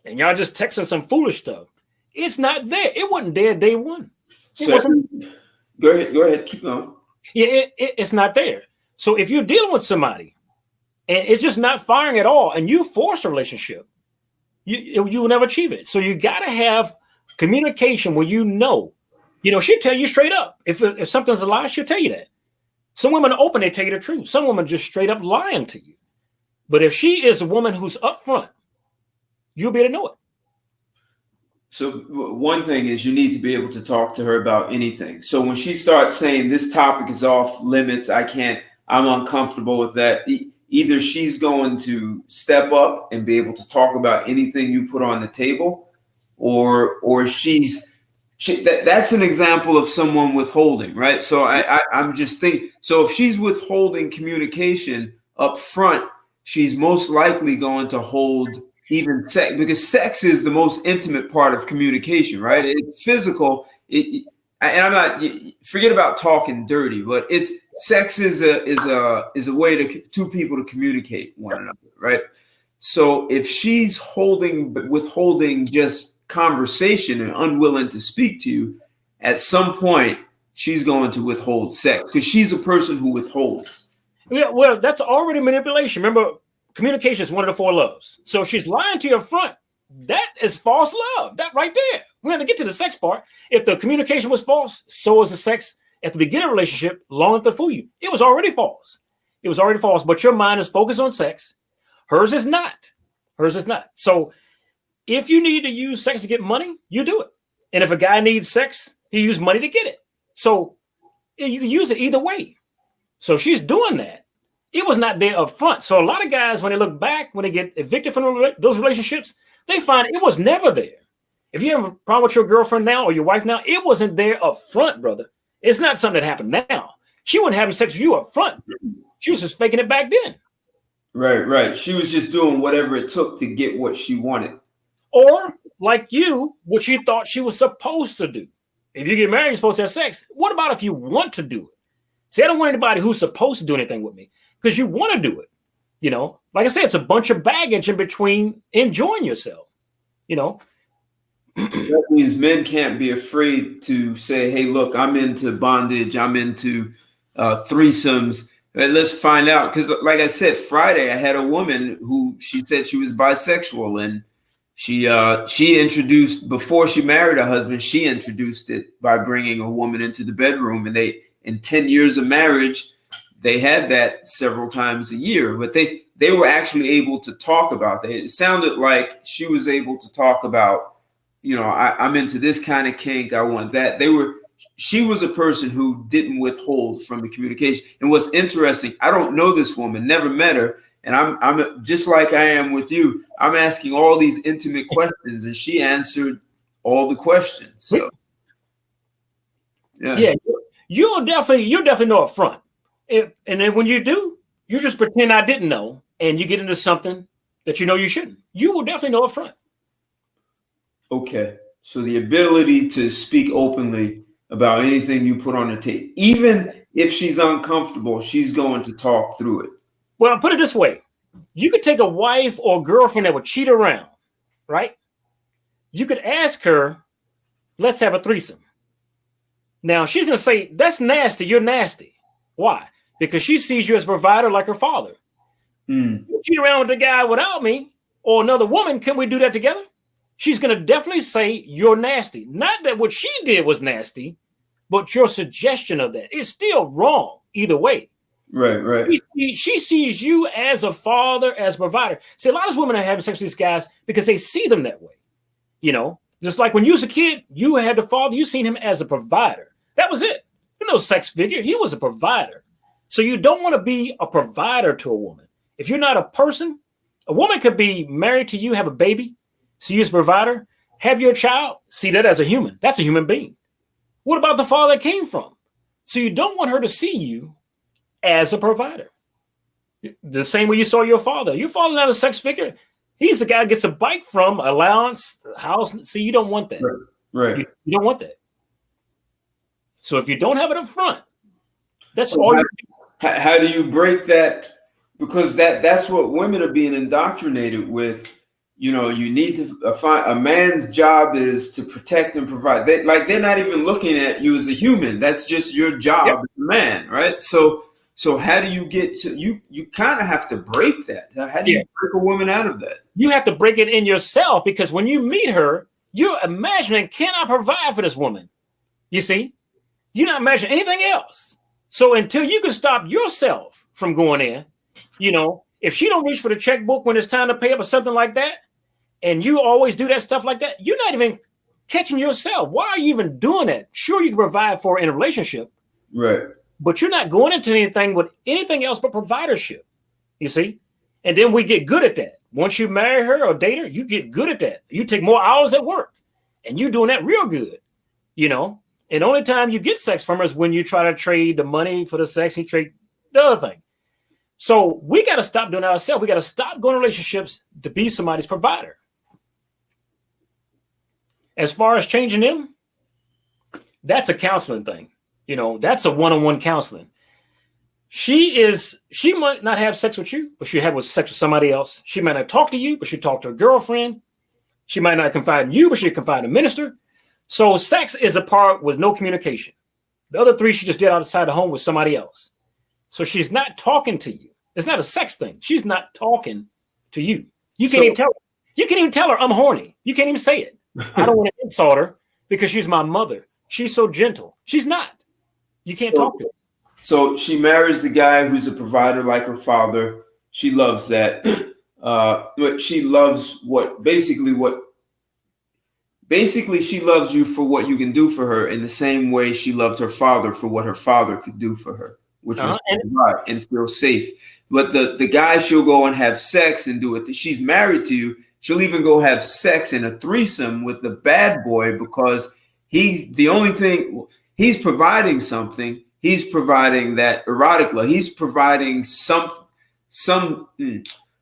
Speaker 2: and y'all just texting some foolish stuff, it's not there. It wasn't there day one.
Speaker 1: Go ahead. Keep going.
Speaker 2: Yeah, it's not there. So if you're dealing with somebody and it's just not firing at all and you force a relationship, you will never achieve it. So you got to have communication where she'll tell you straight up. If something's a lie, she'll tell you that. Some women are open, they tell you the truth. Some women just straight up lying to you. But if she is a woman who's upfront, you'll be able to know it.
Speaker 1: So one thing is you need to be able to talk to her about anything. So when she starts saying this topic is off limits, I'm uncomfortable with that. Either she's going to step up and be able to talk about anything you put on the table, or that's an example of someone withholding, right? So I'm just thinking, so if she's withholding communication up front, she's most likely going to hold even sex, because sex is the most intimate part of communication, right? It's physical. And I'm not, forget about talking dirty, but sex is a way to two people to communicate one another, right? So if she's withholding just conversation and unwilling to speak to you, at some point she's going to withhold sex because she's a person who withholds.
Speaker 2: Yeah, well, that's already manipulation. Remember, communication is one of the four loves. So if she's lying to your front, that is false love. That right there. We're going to get to the sex part. If the communication was false, so is the sex at the beginning of the relationship long enough to fool you. It was already false. But your mind is focused on sex. Hers is not. So if you need to use sex to get money, you do it. And if a guy needs sex, he uses money to get it. So you can use it either way. So she's doing that. It was not there up front. So a lot of guys, when they look back, when they get evicted from those relationships, they find it was never there. If you have a problem with your girlfriend now or your wife now, it wasn't there up front, brother. It's not something that happened now. She wasn't having sex with you up front. She was just faking it back then. Right.
Speaker 1: She was just doing whatever it took to get what she wanted.
Speaker 2: Or like you, what she thought she was supposed to do. If you get married, you're supposed to have sex. What about if you want to do it? See, I don't want anybody who's supposed to do anything with me because you want to do it. You know, like I said, it's a bunch of baggage in between enjoying yourself, you know.
Speaker 1: That means men can't be afraid to say, hey, look, I'm into bondage. I'm into threesomes. Let's find out. Because like I said, Friday, I had a woman who she said she was bisexual. And she introduced, before she married her husband, she introduced it by bringing a woman into the bedroom. And they, in 10 years of marriage, they had that several times a year. But they were actually able to talk about it. It sounded like she was able to talk about, you know, I'm into this kind of kink. I want that. She was a person who didn't withhold from the communication. And what's interesting, I don't know this woman, never met her. And I'm just like I am with you. I'm asking all these intimate questions and she answered all the questions. So yeah.
Speaker 2: You'll definitely know up front. And then when you do, you just pretend I didn't know and you get into something that you know you shouldn't. You will definitely know up front.
Speaker 1: Okay. So the ability to speak openly about anything you put on the tape, even if she's uncomfortable, she's going to talk through it.
Speaker 2: Well, put it this way. You could take a wife or girlfriend that would cheat around, right? You could ask her, let's have a threesome. Now, she's going to say, that's nasty. You're nasty. Why? Because she sees you as a provider like her father. You cheat around with the guy without me or another woman, can we do that together? She's going to definitely say you're nasty. Not that what she did was nasty, but your suggestion of that is still wrong either way.
Speaker 1: Right.
Speaker 2: She sees you as a father, as a provider. See, a lot of women are having sex with these guys because they see them that way. You know, just like when you was a kid, you had the father, you seen him as a provider. That was it. You're no sex figure. He was a provider. So you don't want to be a provider to a woman. If you're not a person, a woman could be married to you, have a baby, see you as a provider, have your child, see that as a human. That's a human being. What about the father that came from? So you don't want her to see you as a provider. The same way you saw your father. Your father's not a sex figure. He's the guy who gets a bike from, allowance, house. See, you don't want that.
Speaker 1: Right.
Speaker 2: You don't want that. So if you don't have it up front, that's all.
Speaker 1: How do you break that? Because that's what women are being indoctrinated with. You know, you need to find a man's job is to protect and provide. They're not even looking at you as a human. That's just your job as a man, right? So how do you get to you kind of have to break that. How do you break a woman out of that?
Speaker 2: You have to break it in yourself because when you meet her, you're imagining, can I provide for this woman? You see, you're not imagining anything else. So until you can stop yourself from going in, you know, if she don't reach for the checkbook when it's time to pay up or something like that, and you always do that stuff like that, you're not even catching yourself. Why are you even doing that? Sure, you can provide for in a relationship.
Speaker 1: Right.
Speaker 2: But you're not going into anything with anything else but providership, you see? And then we get good at that. Once you marry her or date her, you get good at that. You take more hours at work and you're doing that real good, you know? And the only time you get sex from her is when you try to trade the money for the sex, you trade the other thing. So we got to stop doing that ourselves. We got to stop going to relationships to be somebody's provider. As far as changing them, that's a counseling thing. You know, that's a one-on-one counseling. She might not have sex with you, but she had sex with somebody else. She might not talk to you, but she talked to her girlfriend. She might not confide in you, but she confide in a minister. So sex is a part with no communication. The other three she just did outside the home with somebody else. So she's not talking to you. It's not a sex thing. She's not talking to you. You can't even tell her. You can't even tell her I'm horny. You can't even say it. I don't want to insult her because she's my mother. She's so gentle. She's not. You can't talk to her. So
Speaker 1: she marries the guy who's a provider like her father. She loves that. But she loves basically she loves you for what you can do for her in the same way she loved her father for what her father could do for her, which was provide and feel safe. But the guy she'll go and have sex and do it. She's married to you. She'll even go have sex in a threesome with the bad boy because he's providing something. He's providing that erotic love. He's providing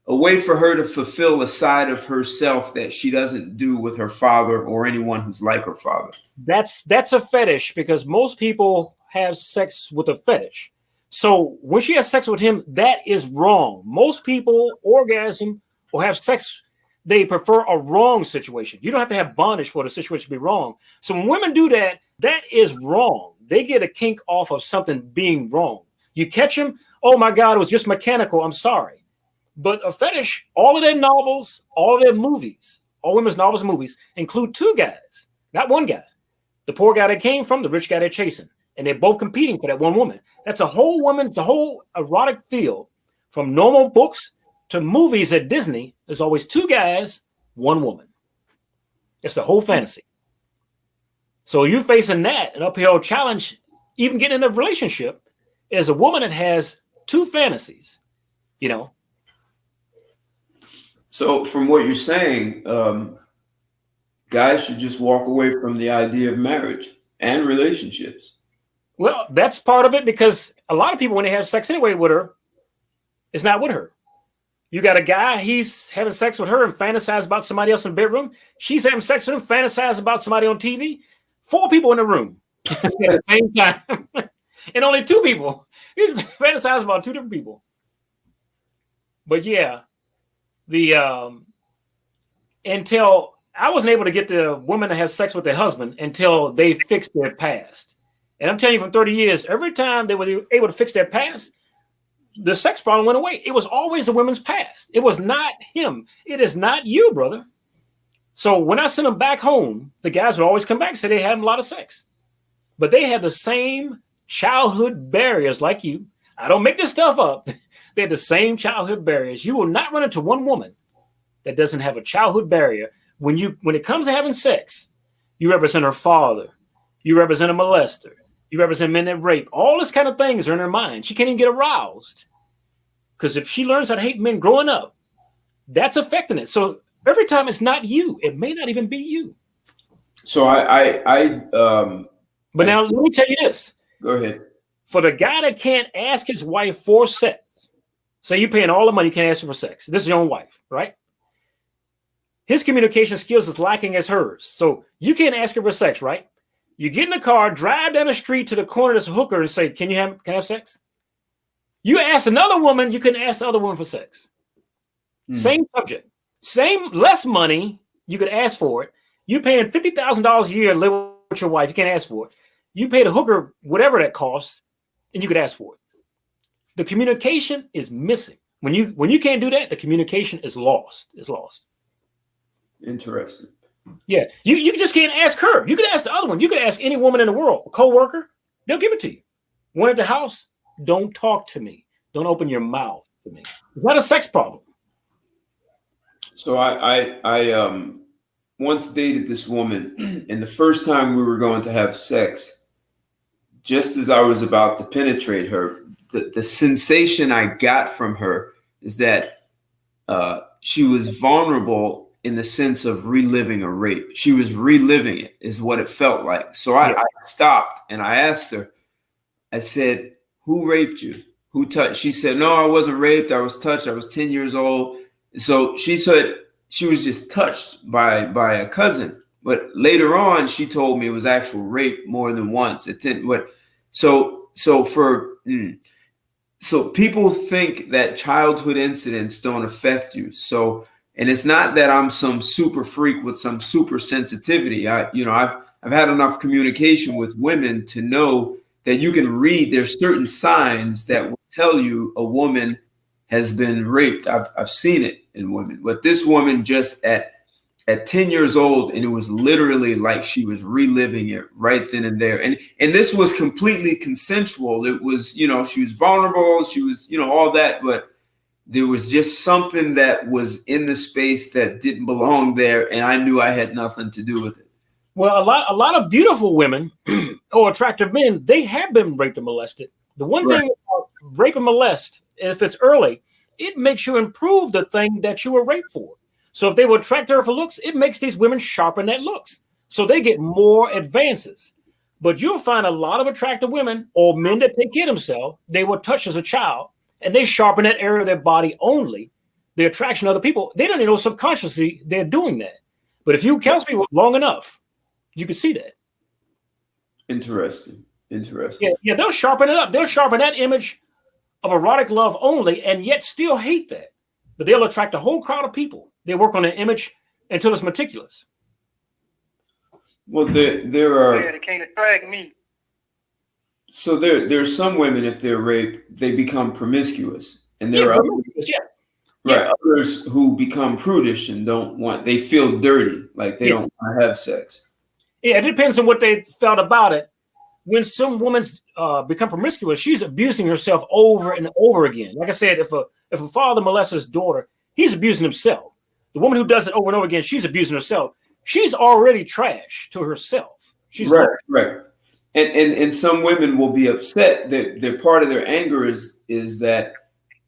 Speaker 1: a way for her to fulfill a side of herself that she doesn't do with her father or anyone who's like her father.
Speaker 2: That's a fetish, because most people have sex with a fetish. So when she has sex with him, that is wrong. Most people orgasm or have sex, they prefer a wrong situation. You don't have to have bondage for the situation to be wrong. So when women do that, that is wrong. They get a kink off of something being wrong. You catch them, oh my God, it was just mechanical, I'm sorry. But a fetish, all of their novels, all of their movies, all women's novels and movies include two guys, not one guy. The poor guy they came from, the rich guy they're chasing. And they're both competing for that one woman. That's a whole woman, it's a whole erotic field. From normal books to movies at Disney, there's always two guys, one woman. It's the whole fantasy. So you're facing that, an uphill challenge, even getting in a relationship, is a woman that has two fantasies, you know.
Speaker 1: So from what you're saying, guys should just walk away from the idea of marriage and relationships.
Speaker 2: Well, that's part of it, because a lot of people, when they have sex anyway with her, it's not with her. You got a guy, he's having sex with her and fantasize about somebody else in the bedroom. She's having sex with him, fantasize about somebody on TV. 4 people in the room at the same time. And only 2 people. He fantasize about 2 different people. But yeah, until I wasn't able to get the women to have sex with their husband until they fixed their past. And I'm telling you, for 30 years, every time they were able to fix their past, the sex problem went away. It was always the women's past. It was not him. It is not you, brother. So when I sent them back home, the guys would always come back and say they had a lot of sex. But they had the same childhood barriers like you. I don't make this stuff up. They had the same childhood barriers. You will not run into one woman that doesn't have a childhood barrier. When it comes to having sex, you represent her father. You represent a molester. You represent men that rape. All this kind of things are in her mind. She can't even get aroused. Because if she learns how to hate men growing up, that's affecting it. So every time it's not you, it may not even be you.
Speaker 1: So
Speaker 2: but now let me tell you this.
Speaker 1: Go ahead.
Speaker 2: For the guy that can't ask his wife for sex, say you're paying all the money, you can't ask her for sex. This is your own wife, right? His communication skills is lacking as hers. So you can't ask her for sex, right? You get in the car, drive down the street to the corner of this hooker and say, can I have sex? You ask another woman, you couldn't ask the other woman for sex. Same subject. Less money, you could ask for it. You're paying $50,000 a year to live with your wife, you can't ask for it. You pay the hooker whatever that costs, and you could ask for it. The communication is missing. When you can't do that, the communication is lost. It's lost.
Speaker 1: Interesting.
Speaker 2: Yeah, you just can't ask her. You could ask the other one. You could ask any woman in the world, a co-worker, they'll give it to you. One at the house, don't talk to me. Don't open your mouth to me. It's not a sex problem.
Speaker 1: So I once dated this woman, and the first time we were going to have sex, just as I was about to penetrate her, the sensation I got from her is that she was vulnerable in the sense of reliving a rape. She was reliving it, is what it felt like. So I stopped and I asked her, I said, who raped you? Who touched? She said, no, I wasn't raped. I was touched. I was 10 years old. So she said she was just touched by a cousin. But later on, she told me it was actual rape more than once. So people think that childhood incidents don't affect you. And it's not that I'm some super freak with some super sensitivity. I've had enough communication with women to know that you can read. There's certain signs that will tell you a woman has been raped. I've seen it in women, but this woman just at 10 years old, and it was literally like she was reliving it right then and there. And this was completely consensual. It was, she was vulnerable. She was, all that, but there was just something that was in the space that didn't belong there. And I knew I had nothing to do with it.
Speaker 2: Well, a lot of beautiful women or attractive men, they have been raped and molested. The one thing about rape and molest, if it's early, it makes you improve the thing that you were raped for. So if they were attracted her for looks, it makes these women sharpen that looks. So they get more advances. But you'll find a lot of attractive women or men that take care of themselves, they were touched as a child, and they sharpen that area of their body only. the attraction of other people. They don't even know subconsciously they're doing that. But if you counsel people long enough, you can see that.
Speaker 1: Interesting.
Speaker 2: Yeah, they'll sharpen it up. They'll sharpen that image of erotic love only and yet still hate that. But they'll attract a whole crowd of people. They work on an image until it's meticulous.
Speaker 1: Well, there are.
Speaker 3: Yeah, they can't attract me.
Speaker 1: So there's some women, if they're raped, they become promiscuous, and there are others who become prudish and they feel dirty, like they don't want to have sex. Yeah,
Speaker 2: it depends on what they felt about it. When some women become promiscuous, she's abusing herself over and over again. Like I said, if a father molests his daughter, he's abusing himself. The woman who does it over and over again, she's abusing herself. She's already trash to herself. She's
Speaker 1: right. And some women will be upset that part of their anger is that,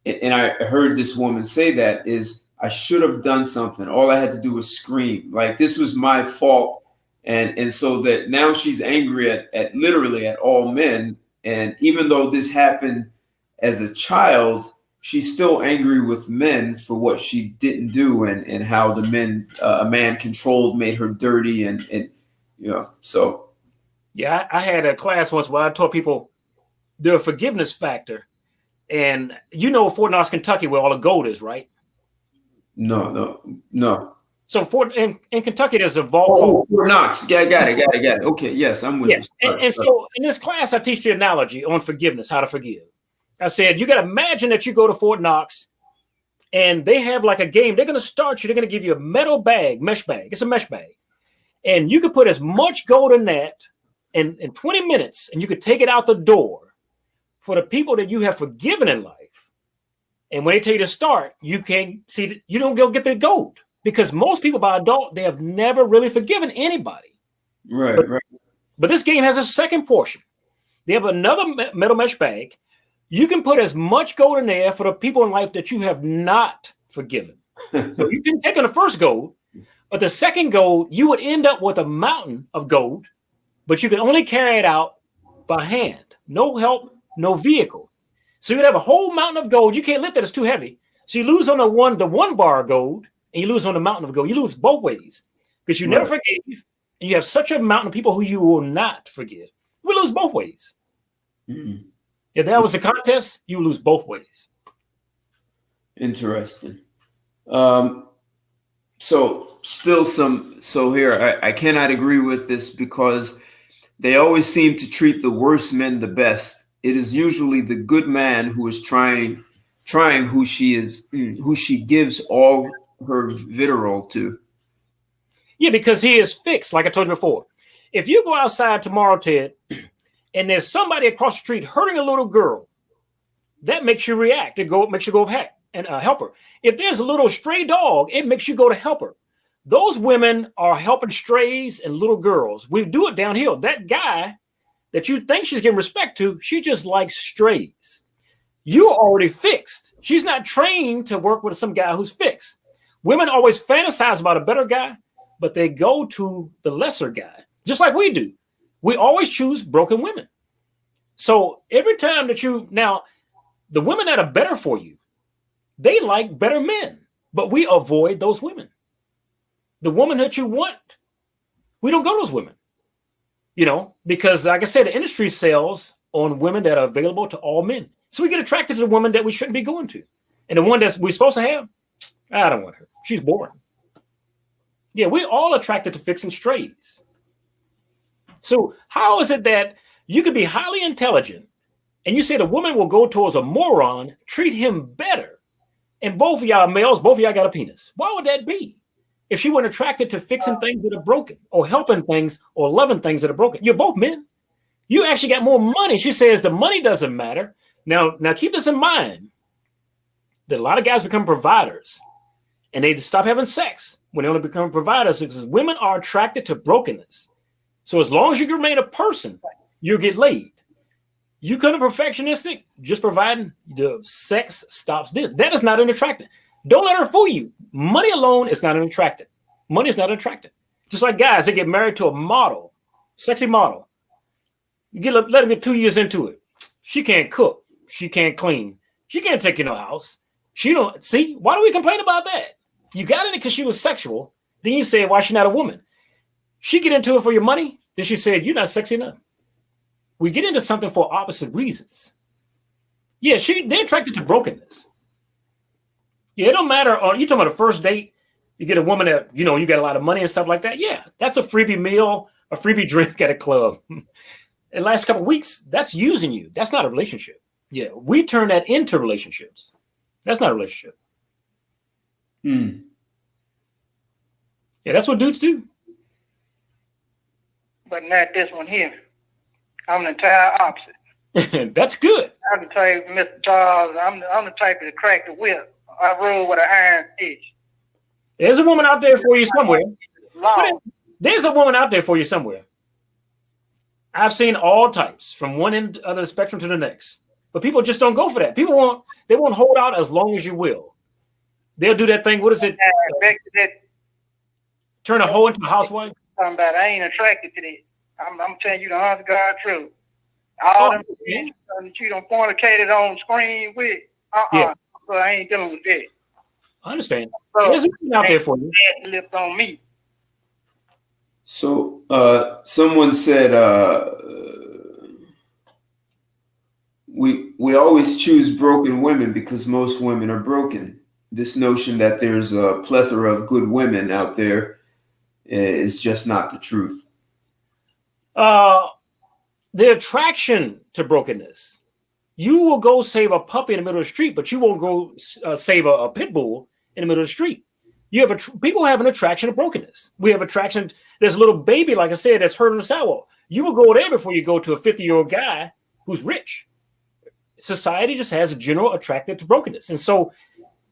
Speaker 1: and I heard this woman say that, is I should have done something. All I had to do was scream. Like, this was my fault. And so that now she's angry at literally at all men. And even though this happened as a child, she's still angry with men for what she didn't do and how the men, a man controlled, made her dirty. And so.
Speaker 2: Yeah, I had a class once where I taught people the forgiveness factor. And Fort Knox, Kentucky, where all the gold is, right?
Speaker 1: No.
Speaker 2: So in Kentucky, there's a vault.
Speaker 1: Fort Knox. Yeah, I got it. Okay, yes, I'm with you.
Speaker 2: And so in this class, I teach the analogy on forgiveness, how to forgive. I said, you got to imagine that you go to Fort Knox and they have like a game. They're going to start you. They're going to give you a metal bag, mesh bag. It's a mesh bag. And you could put as much gold in that in 20 minutes, and you could take it out the door for the people that you have forgiven in life. And when they tell you to start, you can't see that you don't go get the gold, because most people by adult, they have never really forgiven anybody.
Speaker 1: Right.
Speaker 2: But this game has a second portion. They have another metal mesh bag. You can put as much gold in there for the people in life that you have not forgiven. So you can take on the first gold, but the second gold, you would end up with a mountain of gold, but you can only carry it out by hand. No help, no vehicle. So you'd have a whole mountain of gold. You can't lift it, it's too heavy. So you lose on the one bar of gold, and you lose on the mountain of gold. You lose both ways because you never forgave, and you have such a mountain of people who you will not forgive. We lose both ways. Mm-hmm. If that was a contest, you lose both ways.
Speaker 1: Interesting. So here, I cannot agree with this, because they always seem to treat the worst men the best. It is usually the good man who is trying who she gives all her vitriol to.
Speaker 2: Yeah, because he is fixed, like I told you before. If you go outside tomorrow, Ted, and there's somebody across the street hurting a little girl, that makes you react. It makes you go and help her. If there's a little stray dog, it makes you go to help her. Those women are helping strays and little girls. We do it downhill. That guy that you think she's giving respect to, she just likes strays. You're already fixed. She's not trained to work with some guy who's fixed. Women always fantasize about a better guy, but they go to the lesser guy, just like we do. We always choose broken women. So every time that the women that are better for you, they like better men, but we avoid those women. The woman that you want, we don't go to those women, because like I said, the industry sells on women that are available to all men. So we get attracted to the woman that we shouldn't be going to. And the one that we're supposed to have, I don't want her. She's boring. Yeah, we're all attracted to fixing strays. So how is it that you could be highly intelligent and you say the woman will go towards a moron, treat him better, and both of y'all males, both of y'all got a penis? Why would that be? If she wasn't attracted to fixing things that are broken, or helping things, or loving things that are broken. You're both men. You actually got more money. She says the money doesn't matter. Now keep this in mind, that a lot of guys become providers and they stop having sex when they only become providers, because women are attracted to brokenness. So as long as you can remain a person, you'll get laid. You kind of perfectionistic, just providing, the sex stops then. That is not an attractant. Don't let her fool you. Money alone is not an attractant. Money is not an attractant. Just like guys, they get married to a model, sexy model. Let them get 2 years into it. She can't cook. She can't clean. She can't take you to a house. She don't see. Why do we complain about that? You got in it because she was sexual. Then you say, why is she not a woman? She get into it for your money. Then she said, you're not sexy enough. We get into something for opposite reasons. Yeah, they're attracted to brokenness. Yeah, it don't matter. You talking about a first date? You get a woman that, you got a lot of money and stuff like that. Yeah, that's a freebie meal, a freebie drink at a club. In the last couple of weeks, that's using you. That's not a relationship. Yeah, we turn that into relationships. That's not a relationship. Yeah, that's what dudes do.
Speaker 3: But not this one here. I'm the entire opposite.
Speaker 2: That's good.
Speaker 3: I'm the type, Mr. Charles. I'm the type to crack the whip. I rule with an iron edge.
Speaker 2: There's a woman out there for you somewhere. There's a woman out there for you somewhere. I've seen all types, from one end of the spectrum to the next. But people just don't go for that. They won't hold out as long as you will. They'll do that thing. What is it? Turn a hoe into a housewife.
Speaker 3: Talking about I ain't attracted to that. I'm telling you the honest God truth. All them that you don't fornicated on screen with. Yeah. So I ain't dealing with that.
Speaker 2: I understand. So, there's something out there for you.
Speaker 3: Lips on me.
Speaker 1: So someone said we always choose broken women because most women are broken. This notion that there's a plethora of good women out there is just not the truth.
Speaker 2: The attraction to brokenness. You will go save a puppy in the middle of the street, but you won't go save a pit bull in the middle of the street. You have people have an attraction to brokenness. We have attraction. There's a little baby, like I said, that's hurt on the sidewalk. You will go there before you go to a 50-year-old guy who's rich. Society just has a general attracted to brokenness. And so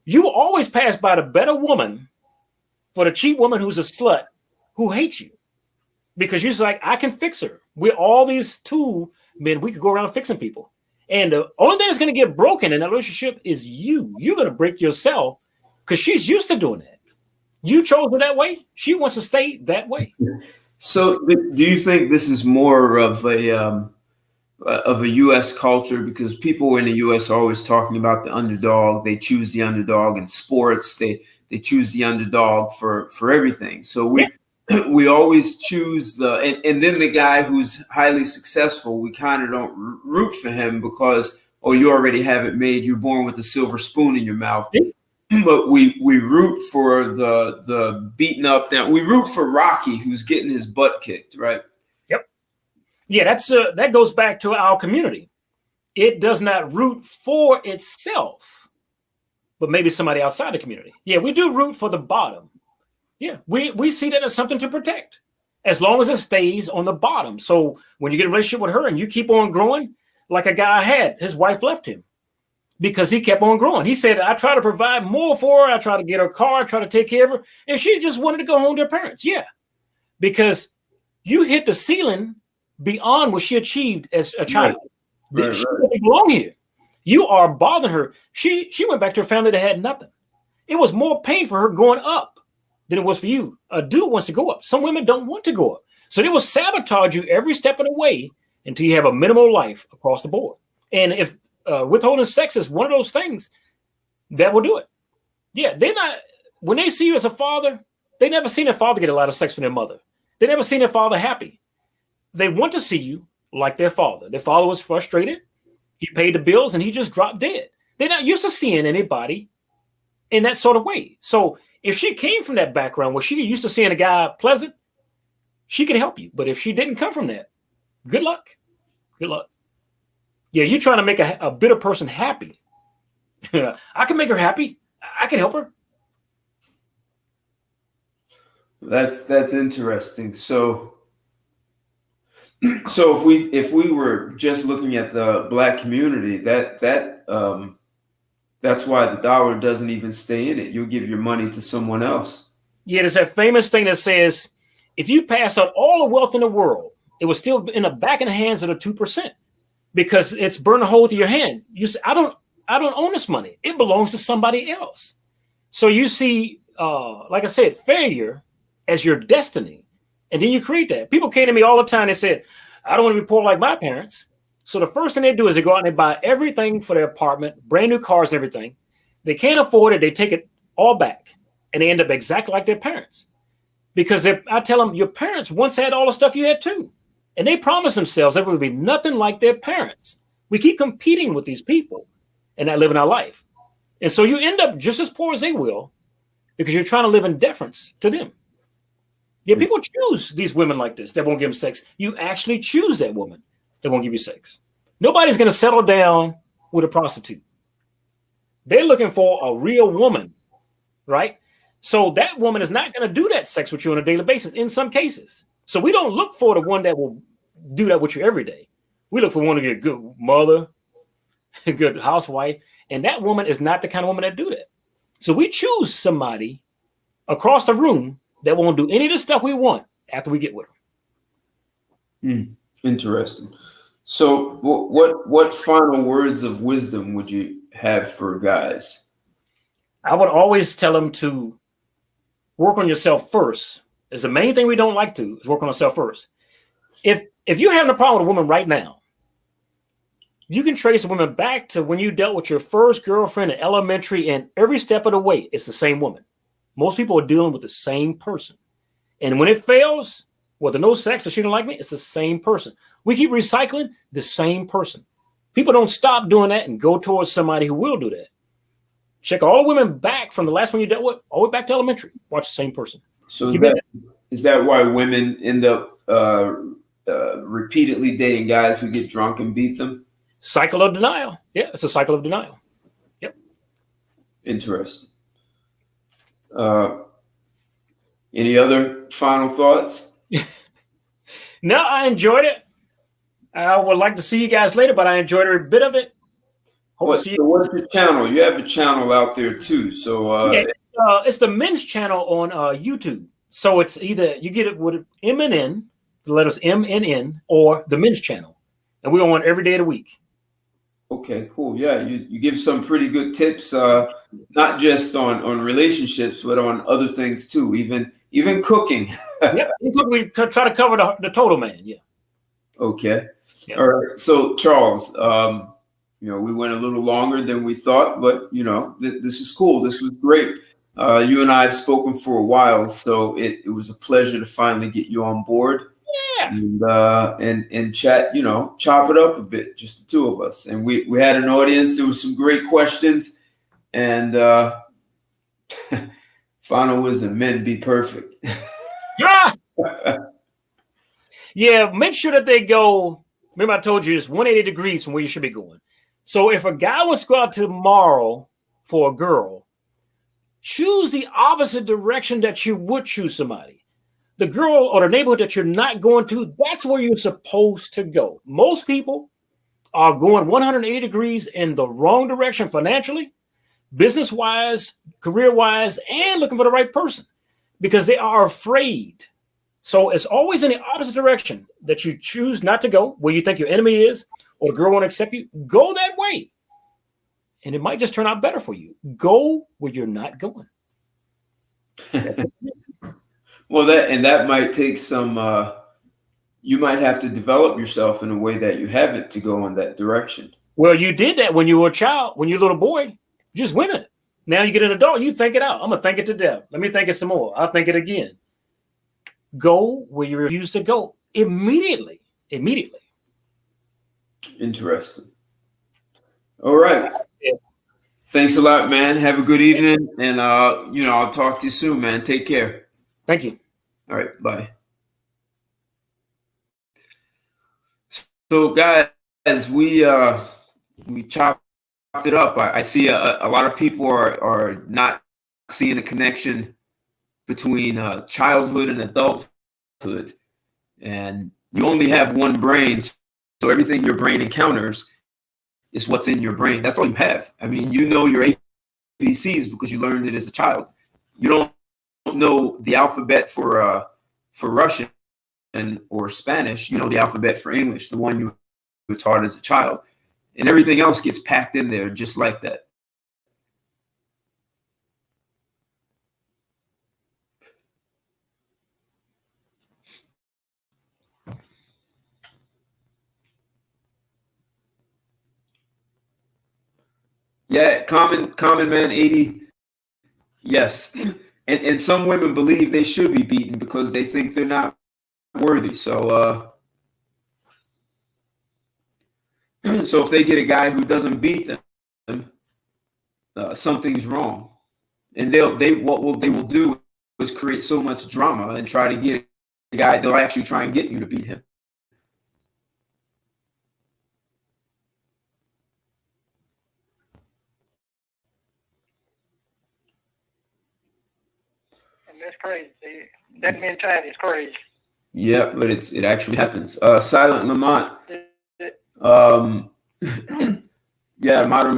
Speaker 2: you will always pass by the better woman for the cheap woman who's a slut who hates you. Because you're just like, I can fix her. We're all these two men. We could go around fixing people. And the only thing that's going to get broken in that relationship is you. You're going to break yourself because she's used to doing that. You chose her that way. She wants to stay that way.
Speaker 1: So do you think this is more of a U.S. culture? Because people in the U.S. are always talking about the underdog. They choose the underdog in sports. They choose the underdog for everything. So we always choose and then the guy who's highly successful, we kind of don't root for him because, you already have it made. You're born with a silver spoon in your mouth. But we root for the beaten up down. We root for Rocky, who's getting his butt kicked, right?
Speaker 2: Yep. Yeah, that goes back to our community. It does not root for itself, but maybe somebody outside the community. Yeah, we do root for the bottom. Yeah, we see that as something to protect, as long as it stays on the bottom. So when you get a relationship with her and you keep on growing, like a guy had, his wife left him because he kept on growing. He said, I try to provide more for her. I try to get her a car, I try to take care of her. And she just wanted to go home to her parents. Yeah, because you hit the ceiling beyond what she achieved as a child. Right. She doesn't belong here. You are bothering her. She went back to her family that had nothing. It was more pain for her going up than it was for you. A dude wants to go up. Some women don't want to go up. So they will sabotage you every step of the way until you have a minimal life across the board. And if withholding sex is one of those things, that will do it. Yeah, when they see you as a father, they never seen their father get a lot of sex from their mother. They never seen their father happy. They want to see you like their father. Their father was frustrated. He paid the bills and he just dropped dead. They're not used to seeing anybody in that sort of way. So if she came from that background where she used to seeing a guy pleasant, she could help you. But if she didn't come from that, good luck. Good luck. Yeah, you're trying to make a bitter person happy. I can make her happy. I can help her.
Speaker 1: That's interesting. So if we were just looking at the Black community, that's why the dollar doesn't even stay in it. You'll give your money to someone else. Yeah,
Speaker 2: there's that famous thing that says, if you pass out all the wealth in the world, it was still back in the hands of the 2% because it's burned a hole through your hand. You say, I don't own this money. It belongs to somebody else. So you see, like I said, failure as your destiny. And then you create that. People came to me all the time. They said, I don't want to be poor like my parents. So the first thing they do is they go out and they buy everything for their apartment, brand new cars and everything. They can't afford it. They take it all back, and they end up exactly like their parents. Because I tell them, your parents once had all the stuff you had too. And they promise themselves there will be nothing like their parents. We keep competing with these people and not living our life. And so you end up just as poor as they will because you're trying to live in deference to them. Yeah, people choose these women like this that won't give them sex. You actually choose that woman that won't give you sex. Nobody's going to settle down with a prostitute. They're looking for a real woman, right? So that woman is not going to do that sex with you on a daily basis in some cases. So we don't look for the one that will do that with you every day. We look for one of your good mother, a good housewife, and that woman is not the kind of woman that do that. So we choose somebody across the room that won't do any of the stuff we want after we get with them.
Speaker 1: Interesting. So what final words of wisdom would you have for guys?
Speaker 2: I would always tell them to work on yourself first. Is the main thing we don't like to is work on ourselves first. If you're having a problem with a woman right now, you can trace a woman back to when you dealt with your first girlfriend in elementary, and every step of the way, it's the same woman. Most people are dealing with the same person. And when it fails, whether no sex or she don't like me, it's the same person. We keep recycling the same person. People don't stop doing that and go towards somebody who will do that. Check all the women back from the last one you dealt with, all the way back to elementary. Watch the same person.
Speaker 1: So is that why women end up repeatedly dating guys who get drunk and beat them?
Speaker 2: Cycle of denial. Yeah, it's a cycle of denial. Yep.
Speaker 1: Interesting. Any other final thoughts?
Speaker 2: No, I enjoyed it. I would like to see you guys later, but I enjoyed every bit of it.
Speaker 1: What's your channel? You have a channel out there too. So
Speaker 2: it's the men's channel on YouTube. So it's either you get it with MNN, the letters MNN, or the men's channel, and we're on every day of the week.
Speaker 1: Okay, cool. Yeah, you give some pretty good tips, not just on relationships, but on other things too, even cooking.
Speaker 2: Yeah, we try to cover the total man. Yeah.
Speaker 1: Okay. Yep. All right. So Charles, we went a little longer than we thought, but this is cool. This was great. You and I have spoken for a while, so it was a pleasure to finally get you on board. Yeah. And chat, chop it up a bit, just the two of us. And we had an audience. There was some great questions, and final wisdom: men be perfect.
Speaker 2: Yeah. Yeah. Make sure that they go. Remember, I told you it's 180 degrees from where you should be going. So if a guy wants to go out tomorrow for a girl, choose the opposite direction that you would choose somebody. The girl or the neighborhood that you're not going to, that's where you're supposed to go. Most people are going 180 degrees in the wrong direction financially, business-wise, career-wise, and looking for the right person because they are afraid. So it's always in the opposite direction that you choose not to go, where you think your enemy is, or the girl won't accept you. Go that way. And it might just turn out better for you. Go where you're not going.
Speaker 1: Well, that might take some, you might have to develop yourself in a way that you haven't to go in that direction.
Speaker 2: Well, you did that when you were a child, when you're a little boy, you just went it. Now you get an adult, you think it out. I'm going to think it to death. Let me think it some more. I'll think it again. Go where you refuse to go immediately.
Speaker 1: Interesting. All right. Yeah. Thanks a lot, man. Have a good evening. And, I'll talk to you soon, man. Take care.
Speaker 2: Thank you.
Speaker 1: All right. Bye. So, guys, we chopped it up. I see a lot of people are not seeing a connection between childhood and adulthood. And you only have one brain, so everything your brain encounters is what's in your brain. That's all you have. I mean, you know your ABCs because you learned it as a child. You don't know the alphabet for Russian or Spanish. You know the alphabet for English, the one you were taught as a child. And everything else gets packed in there just like that. Yeah, common man 80. Yes. And some women believe they should be beaten because they think they're not worthy. So so if they get a guy who doesn't beat them, something's wrong. And what they will do is create so much drama and try to get a guy. They'll actually try and get you to beat him.
Speaker 3: That's crazy. That mentality is crazy.
Speaker 1: Yeah, but it actually happens. Silent Lamont. Yeah, modern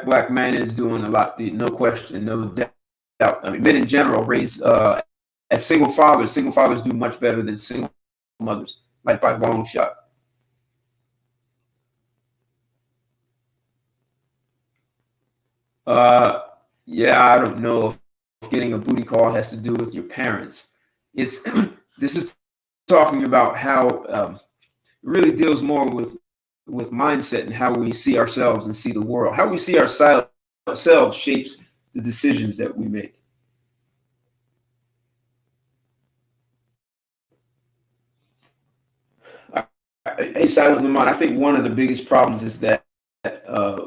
Speaker 1: black man is doing a lot. No question, no doubt. I mean, men in general raise as single fathers. Single fathers do much better than single mothers, like by a long shot. Yeah, I don't know if getting a booty call has to do with your parents. It's this is talking about how it really deals more with mindset and how we see ourselves and see the world. How we see ourselves shapes the decisions that we make. Hey, Silent Lamont, I think one of the biggest problems is that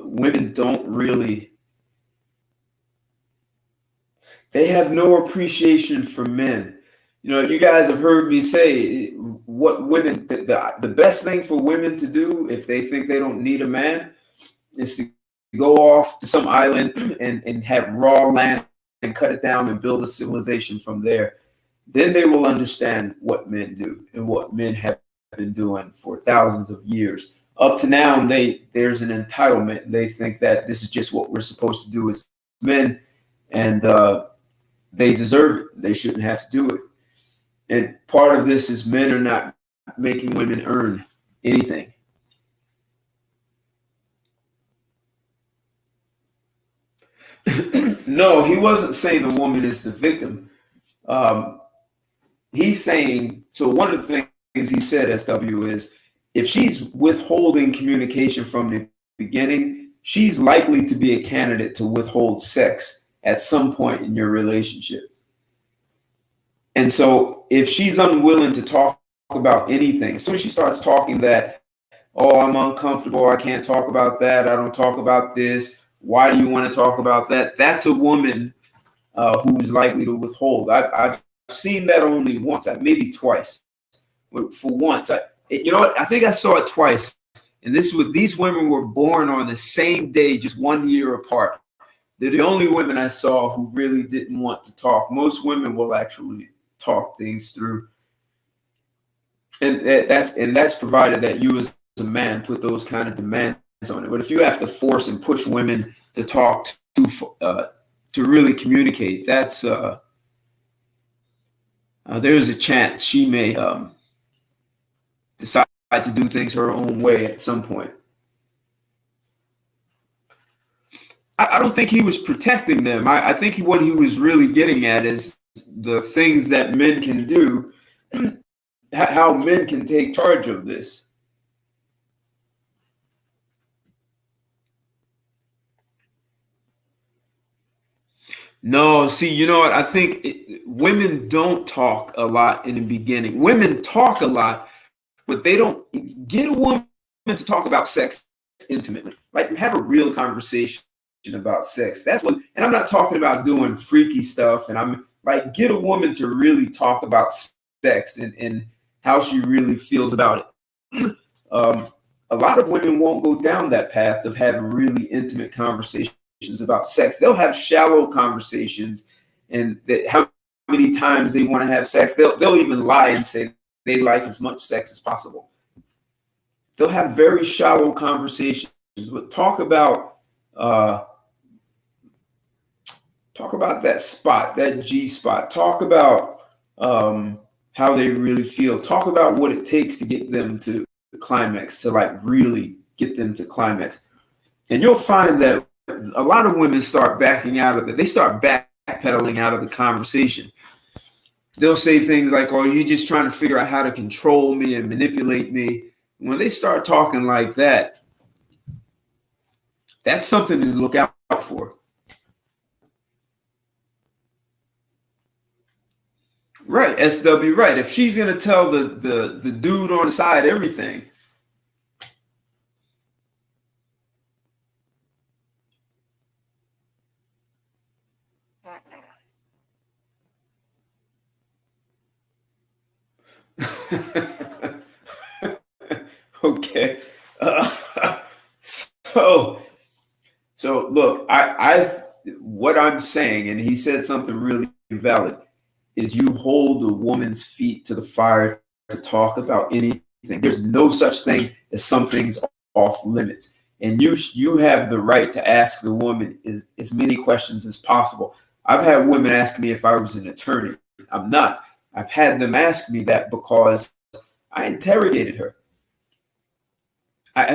Speaker 1: women don't really. They have no appreciation for men. You know, you guys have heard me say what women, the best thing for women to do if they think they don't need a man is to go off to some island and have raw land and cut it down and build a civilization from there. Then they will understand what men do and what men have been doing for thousands of years. Up to now, there's an entitlement. They think that this is just what we're supposed to do as men, and they deserve it. They shouldn't have to do it. And part of this is men are not making women earn anything. No, he wasn't saying the woman is the victim. He's saying, so one of the things he said, SW, is if she's withholding communication from the beginning, she's likely to be a candidate to withhold sex at some point in your relationship. And so if she's unwilling to talk about anything, as soon as she starts talking that, oh, I'm uncomfortable, I can't talk about that, I don't talk about this, why do you want to talk about that? That's a woman who's likely to withhold. I've seen that only once, maybe twice. For once, you know what? I think I saw it twice. And these women were born on the same day, just 1 year apart. They're the only women I saw who really didn't want to talk. Most women will actually talk things through, and that's provided that you as a man put those kind of demands on it. But if you have to force and push women to talk to really communicate, that's there's a chance she may decide to do things her own way at some point. I don't think he was protecting them. I think what he was really getting at is the things that men can do, how men can take charge of this. No, see, you know what? I think women don't talk a lot in the beginning. Women talk a lot, but they don't get a woman to talk about sex intimately. Like, have a real conversation about sex. That's what, and I'm not talking about doing freaky stuff. And I'm like, get a woman to really talk about sex and how she really feels about it. A lot of women won't go down that path of having really intimate conversations about sex. They'll have shallow conversations, and how many times they want to have sex. They'll even lie and say they like as much sex as possible. They'll have very shallow conversations, but talk about that spot, that G spot. Talk about how they really feel. Talk about what it takes to get them to the climax, to like really get them to climax. And you'll find that a lot of women start backing out of it. They start backpedaling out of the conversation. They'll say things like, oh, you're just trying to figure out how to control me and manipulate me. When they start talking like that, That's something to look out for. Right, SW, right. If she's gonna tell the dude on the side everything. Okay. So look, what I'm saying, and he said something really valid, is you hold a woman's feet to the fire to talk about anything. There's no such thing as something's off limits. And you have the right to ask the woman as many questions as possible. I've had women ask me if I was an attorney. I'm not. I've had them ask me that because I interrogated her. I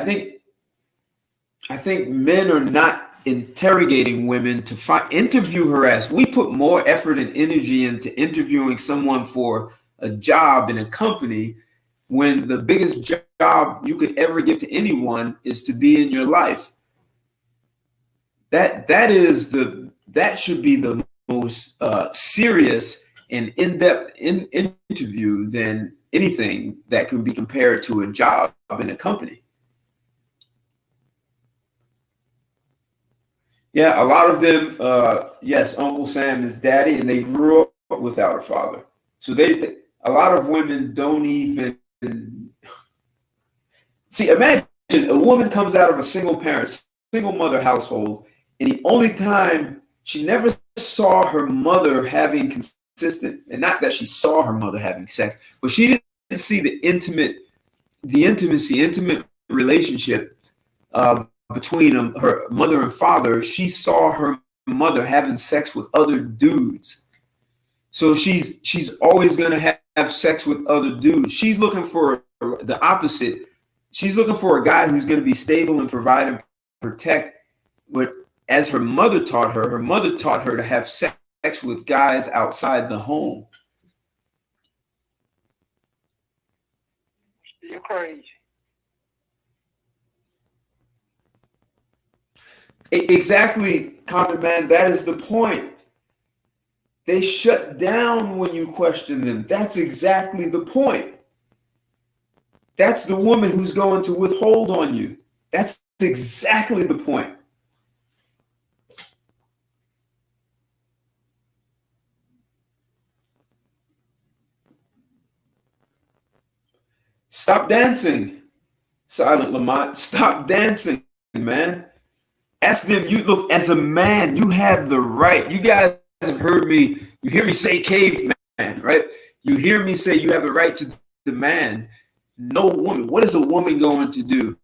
Speaker 1: think men are not interrogating women to interview her ass. We put more effort and energy into interviewing someone for a job in a company when the biggest job you could ever give to anyone is to be in your life. That should be the most serious and in-depth interview than anything that can be compared to a job in a company. Yeah, a lot of them, yes, Uncle Sam is daddy, and they grew up without a father. So a lot of women don't even see. Imagine a woman comes out of a single mother household, and the only time she never saw her mother having consistent, and not that she saw her mother having sex, but she didn't see the intimate relationship between her mother and father. She saw her mother having sex with other dudes. So she's always going to have sex with other dudes. She's looking for the opposite. She's looking for a guy who's going to be stable and provide and protect. But as her mother taught her to have sex with guys outside the home.
Speaker 3: You're crazy.
Speaker 1: Exactly, Common Man. That is the point. They shut down when you question them. That's exactly the point. That's the woman who's going to withhold on you. That's exactly the point. Stop dancing, Silent Lamont. Stop dancing, man. Ask them. You look, as a man, you have the right. You guys have heard me. You hear me say caveman, right? You hear me say you have the right to demand. No woman. What is a woman going to do?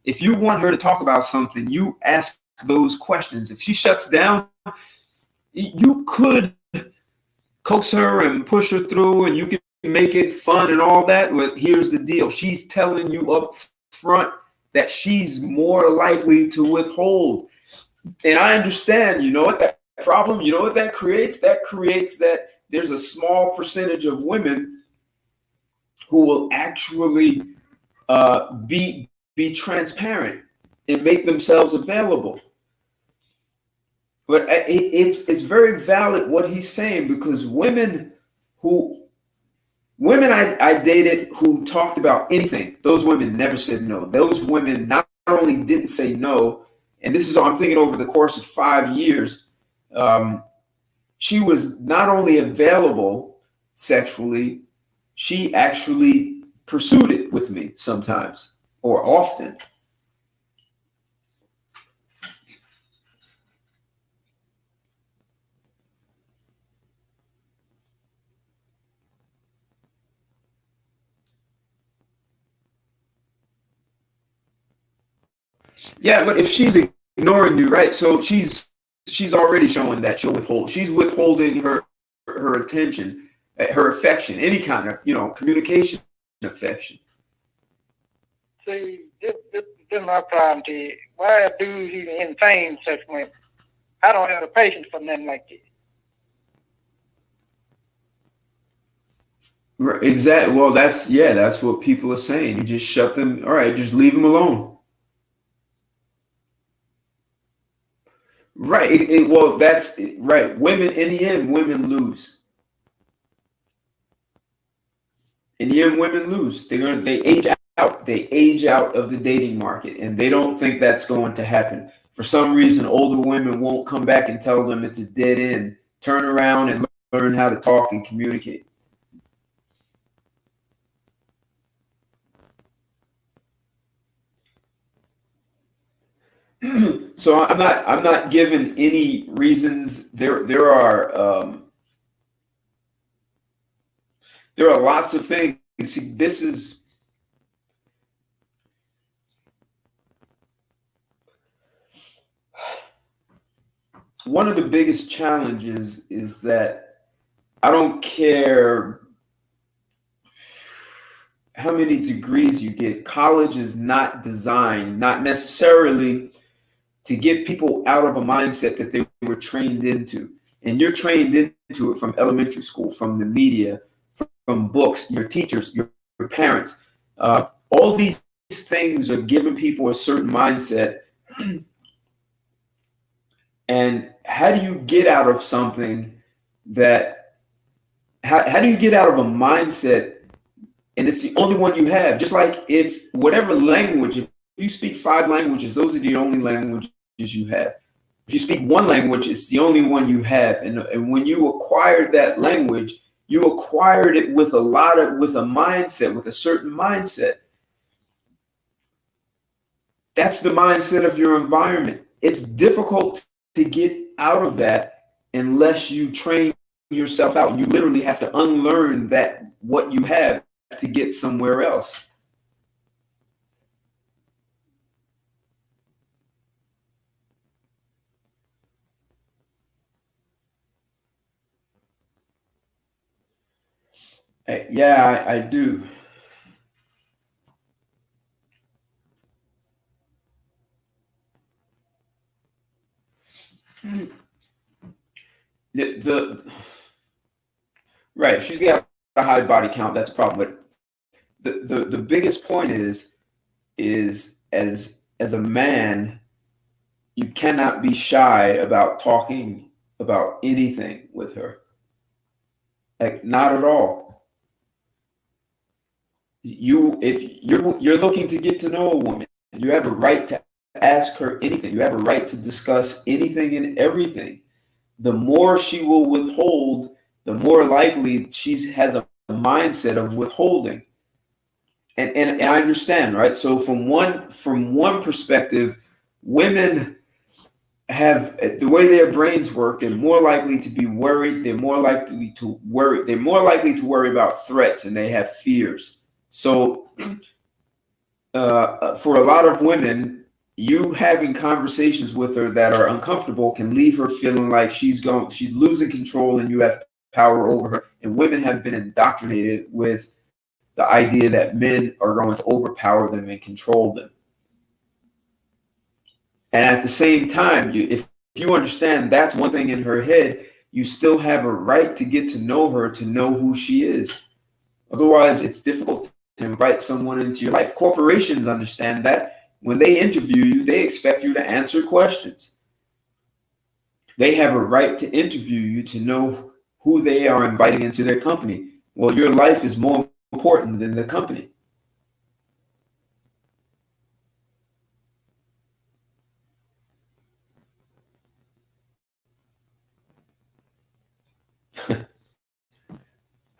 Speaker 1: If you want her to talk about something, you ask those questions. If she shuts down, you could coax her and push her through, and you can make it fun and all that. But here's the deal. She's telling you up front that she's more likely to withhold. And I understand, you know what that problem, you know what that creates? That creates that there's a small percentage of women who will actually be transparent and make themselves available. But it's very valid what he's saying, because women I dated who talked about anything, those women never said no. Those women not only didn't say no, and this is, I'm thinking over the course of 5 years, she was not only available sexually, she actually pursued it with me sometimes or often. Yeah, but if she's ignoring you, right? So she's already showing that she'll withhold. She's withholding her attention, her affection, any kind of, communication affection.
Speaker 3: See, this is my problem, Ted. Why are dudes even entertain such women? I don't have the patience for nothing like this.
Speaker 1: Right, exactly. Well, that's what people are saying. You just shut them. All right, just leave them alone. Right. Well, that's right. Women, in the end, women lose. In the end, women lose. They age out. They age out of the dating market, and they don't think that's going to happen. For some reason, older women won't come back and tell them it's a dead end. Turn around and learn how to talk and communicate. So I'm not given any reasons. There are lots of things. See, this is one of the biggest challenges, is that I don't care how many degrees you get. College is not designed, not necessarily, to get people out of a mindset that they were trained into. And you're trained into it from elementary school, from the media, from books, your teachers, your parents. All these things are giving people a certain mindset. And how do you get out of something that, how do you get out of a mindset, and it's the only one you have? Just like if whatever language, if you speak 5 languages, those are the only languages you have. If you speak one language, it's the only one you have. And when you acquired that language, you acquired it with a mindset, with a certain mindset. That's the mindset of your environment. It's difficult to get out of that unless you train yourself out. You literally have to unlearn that, what you have, to get somewhere else. Yeah, I do. Right, if she's got a high body count, that's a problem. But the biggest point is as a man, you cannot be shy about talking about anything with her. Like, not at all. If you're looking to get to know a woman, you have a right to ask her anything. You have a right to discuss anything and everything. The more she will withhold, the more likely she has a mindset of withholding. And I understand, right? So from one perspective, women have, the way their brains work, they're more likely to be worried. They're more likely to worry about threats, and they have fears. So for a lot of women, you having conversations with her that are uncomfortable can leave her feeling like she's losing control and you have power over her. And women have been indoctrinated with the idea that men are going to overpower them and control them. And at the same time, if you understand that's one thing in her head, you still have a right to get to know her, to know who she is. Otherwise, it's difficult to invite someone into your life. Corporations understand that. When they interview you, they expect you to answer questions. They have a right to interview you to know who they are inviting into their company. Well, your life is more important than the company.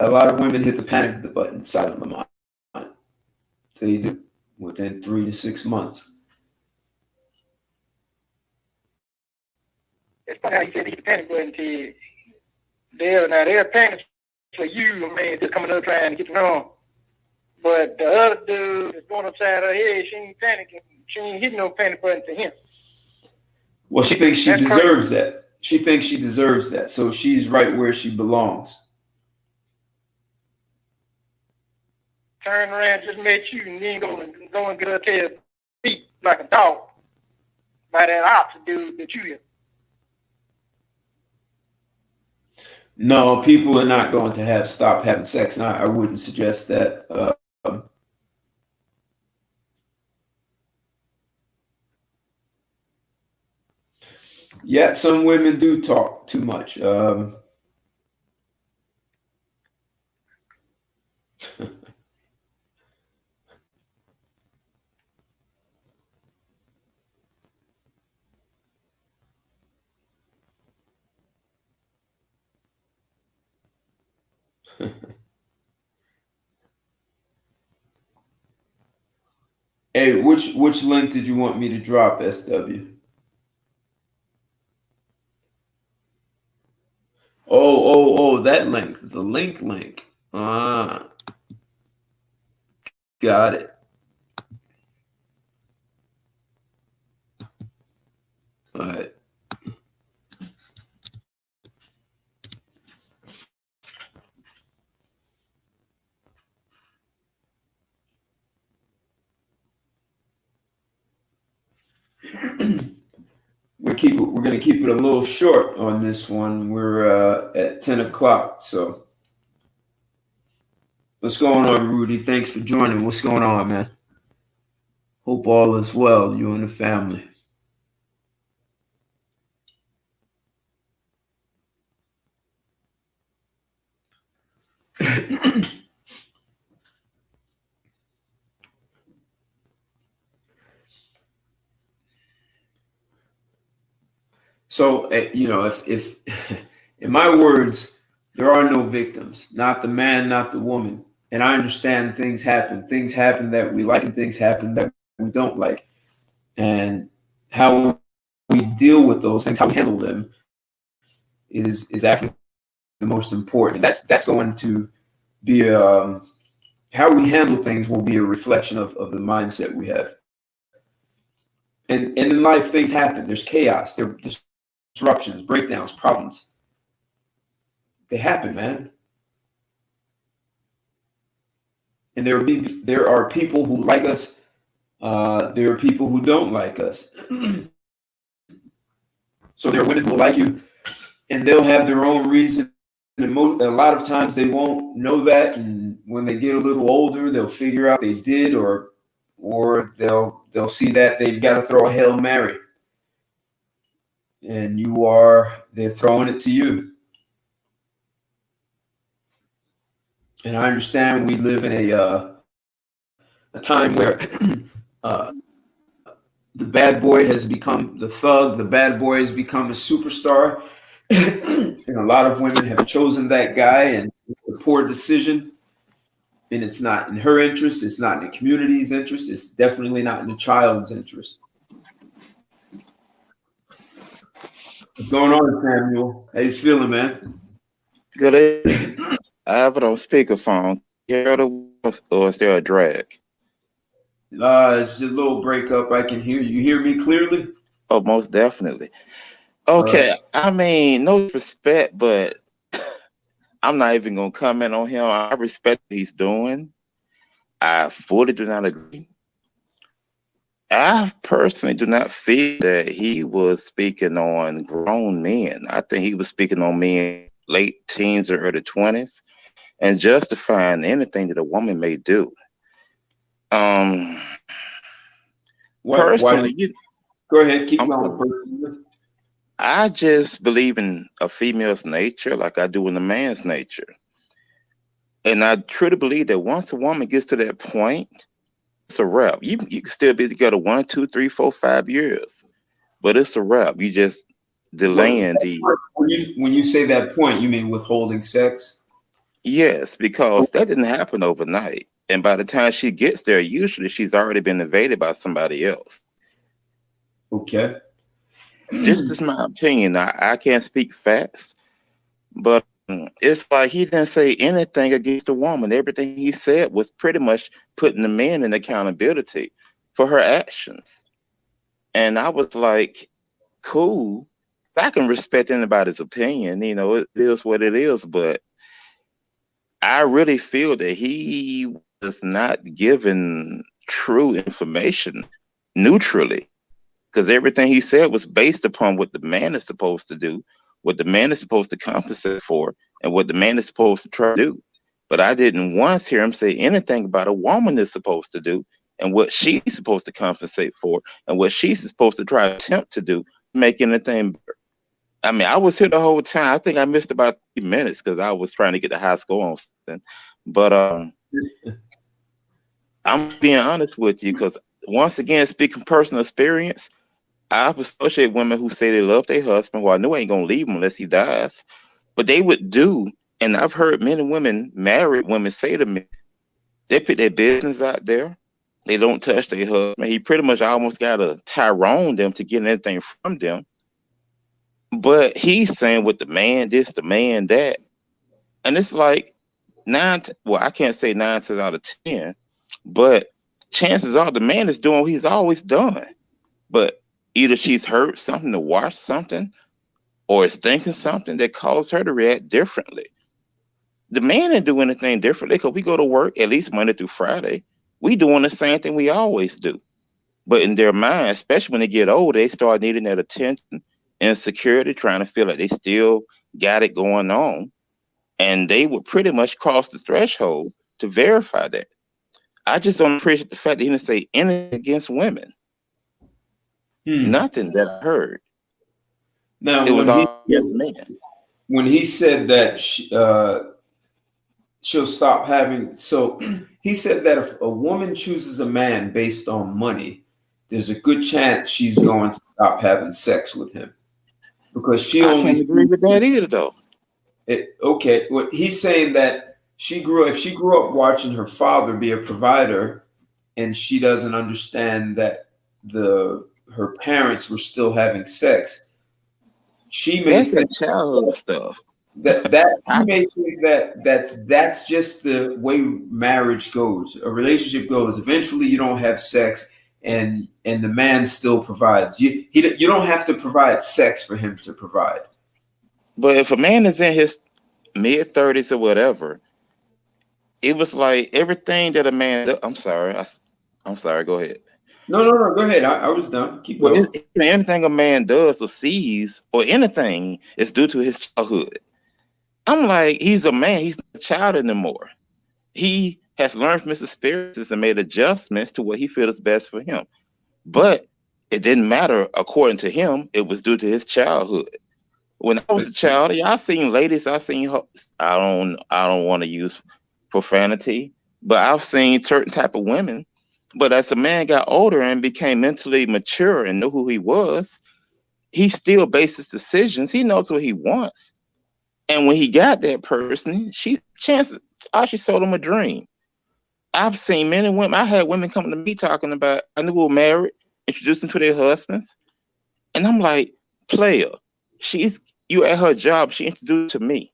Speaker 1: A lot of women hit the panic button side of the mind. They do within 3 to 6 months.
Speaker 3: It's funny how you said the panic button to they're panic for you, man, just coming up trying to get to know them. But the other dude that's going upside her head, she ain't panicking. She ain't hitting no panic button to him.
Speaker 1: Well, she thinks she deserves that. She thinks she deserves that. So she's right where she belongs.
Speaker 3: Turn around, just met you, and then go and get her tail beat like a dog by that opposite dude that you.
Speaker 1: No, people are not going to stop having sex, and I wouldn't suggest that. Yeah, some women do talk too much. Hey, which link did you want me to drop, SW? Oh, that link, the link. Ah, got it. All right. We're gonna keep it a little short on this one. We're at 10 o'clock. So what's going on, Rudy? Thanks for joining. What's going on, man? Hope all is well, you and the family. So, if in my words, there are no victims, not the man, not the woman. And I understand things happen. Things happen that we like and things happen that we don't like. And how we deal with those things, how we handle them is actually the most important. That's going to be how we handle things will be a reflection of the mindset we have. And in life, things happen. There's chaos. There's disruptions, breakdowns, problems. They happen, man. And there are people who like us. There are people who don't like us. So there are women who will like you, and they'll have their own reason. And a lot of times they won't know that, and when they get a little older, they'll figure out they did, or they'll see that they've got to throw a Hail Mary, and they're throwing it to you. And I understand we live in a time where the bad boy has become the thug, the bad boy has become a superstar. And a lot of women have chosen that guy, and it's a poor decision. And it's not in her interest, it's not in the community's interest, it's definitely not in the child's interest. What's going on, Samuel? How you feeling, man?
Speaker 7: Good evening. I have it on speakerphone. Or is there a drag?
Speaker 1: It's just a little breakup. I can hear you. You hear me clearly?
Speaker 7: Oh, most definitely. Okay, I mean, no respect, but I'm not even gonna comment on him. I respect what he's doing. I fully do not agree. I personally do not feel that he was speaking on grown men. I think he was speaking on men late teens or early 20s and justifying anything that a woman may do. Personally,
Speaker 1: go ahead, keep going.
Speaker 7: I just believe in a female's nature like I do in a man's nature. And I truly believe that once a woman gets to that point, it's a wrap. You can still be together 1, 2, 3, 4, 5 years, but it's a wrap. You just delaying
Speaker 1: when you say that point, you mean withholding sex?
Speaker 7: Yes, because that didn't happen overnight. And by the time she gets there, usually she's already been invaded by somebody else.
Speaker 1: Okay.
Speaker 7: This is my opinion. I can't speak facts, but it's like he didn't say anything against the woman. Everything he said was pretty much putting the man in accountability for her actions. And I was like, cool. I can respect anybody's opinion. You know, it is what it is. But I really feel that he was not given true information neutrally, because everything he said was based upon what the man is supposed to do, what the man is supposed to compensate for, and what the man is supposed to try to do. But I didn't once hear him say anything about a woman is supposed to do and what she's supposed to compensate for and what she's supposed to try to attempt to do make anything better. I mean, I was here the whole time. I think I missed about 3 minutes because I was trying to get the high score on something. But I'm being honest with you because once again, speaking personal experience, I've associated women who say they love their husband. Well, I know I ain't gonna leave him unless he dies, but they would do. And I've heard men and women, married women, say to me, they put their business out there. They don't touch their husband. He pretty much almost got to Tyrone them to get anything from them. But he's saying with the man this, the man that. And it's like I can't say 9 times out of 10, but chances are the man is doing what he's always done. But either she's heard something to watch something or is thinking something that caused her to react differently. The man didn't do anything differently because we go to work at least Monday through Friday. We doing the same thing we always do. But in their mind, especially when they get old, they start needing that attention and security, trying to feel like they still got it going on. And they would pretty much cross the threshold to verify that. I just don't appreciate the fact that he didn't say anything against women. Nothing that I heard.
Speaker 1: Now,
Speaker 7: it was all against men.
Speaker 1: When he said that she'll stop having, so he said that if a woman chooses a man based on money, there's a good chance she's going to stop having sex with him because she
Speaker 7: I
Speaker 1: only
Speaker 7: can't agree with that either, though.
Speaker 1: Okay, well, he's saying that if she grew up watching her father be a provider, and she doesn't understand that her parents were still having sex, she may think
Speaker 7: childhood stuff.
Speaker 1: That you may think that's just the way marriage goes, a relationship goes. Eventually, you don't have sex, and the man still provides. You don't have to provide sex for him to provide.
Speaker 7: But if a man is in his mid-30s or whatever, it was like everything that a man. I'm sorry. Go ahead.
Speaker 1: No. Go ahead. I was done. Keep going.
Speaker 7: Anything a man does or sees or anything is due to his childhood. I'm like, he's a man. He's not a child anymore. He has learned from his experiences and made adjustments to what he feels is best for him. But it didn't matter. According to him, it was due to his childhood. When I was a child, I seen ladies. I don't want to use profanity, but I've seen certain type of women. But as a man got older and became mentally mature and knew who he was, he still bases decisions. He knows what he wants. And when he got that person, she sold him a dream. I've seen men and women. I had women come to me talking about, I knew we were married, introducing to their husbands. And I'm like, player, you at her job, she introduced to me.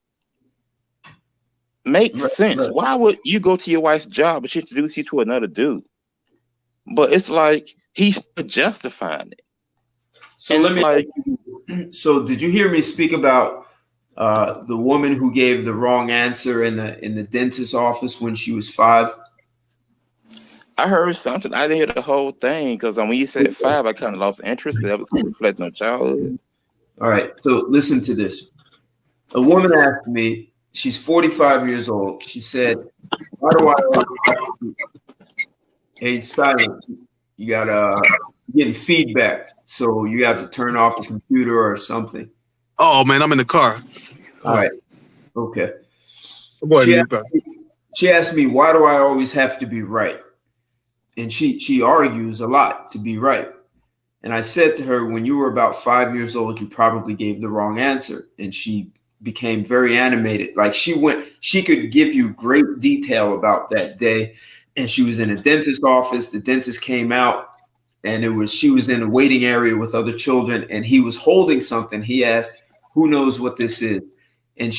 Speaker 7: Makes sense. Right. Why would you go to your wife's job and she introduce you to another dude? But it's like he's justifying it.
Speaker 1: So did you hear me speak about the woman who gave the wrong answer in the dentist's office when she was 5?
Speaker 7: I heard something. I didn't hear the whole thing because when you said 5, I kind of lost interest because that was reflecting on childhood.
Speaker 1: All right. So listen to this. A woman asked me, she's 45 years old. She said, why do I Hey, silent. You got getting feedback, so you have to turn off the computer or something.
Speaker 8: Oh man, I'm in the car.
Speaker 1: All right. Okay.
Speaker 8: She
Speaker 1: asked me, why do I always have to be right? And she argues a lot to be right. And I said to her, when you were about 5 years old, you probably gave the wrong answer. And she became very animated. Like she could give you great detail about that day. And she was in a dentist's office. The dentist came out and she was in a waiting area with other children and he was holding something. He asked, who knows what this is? And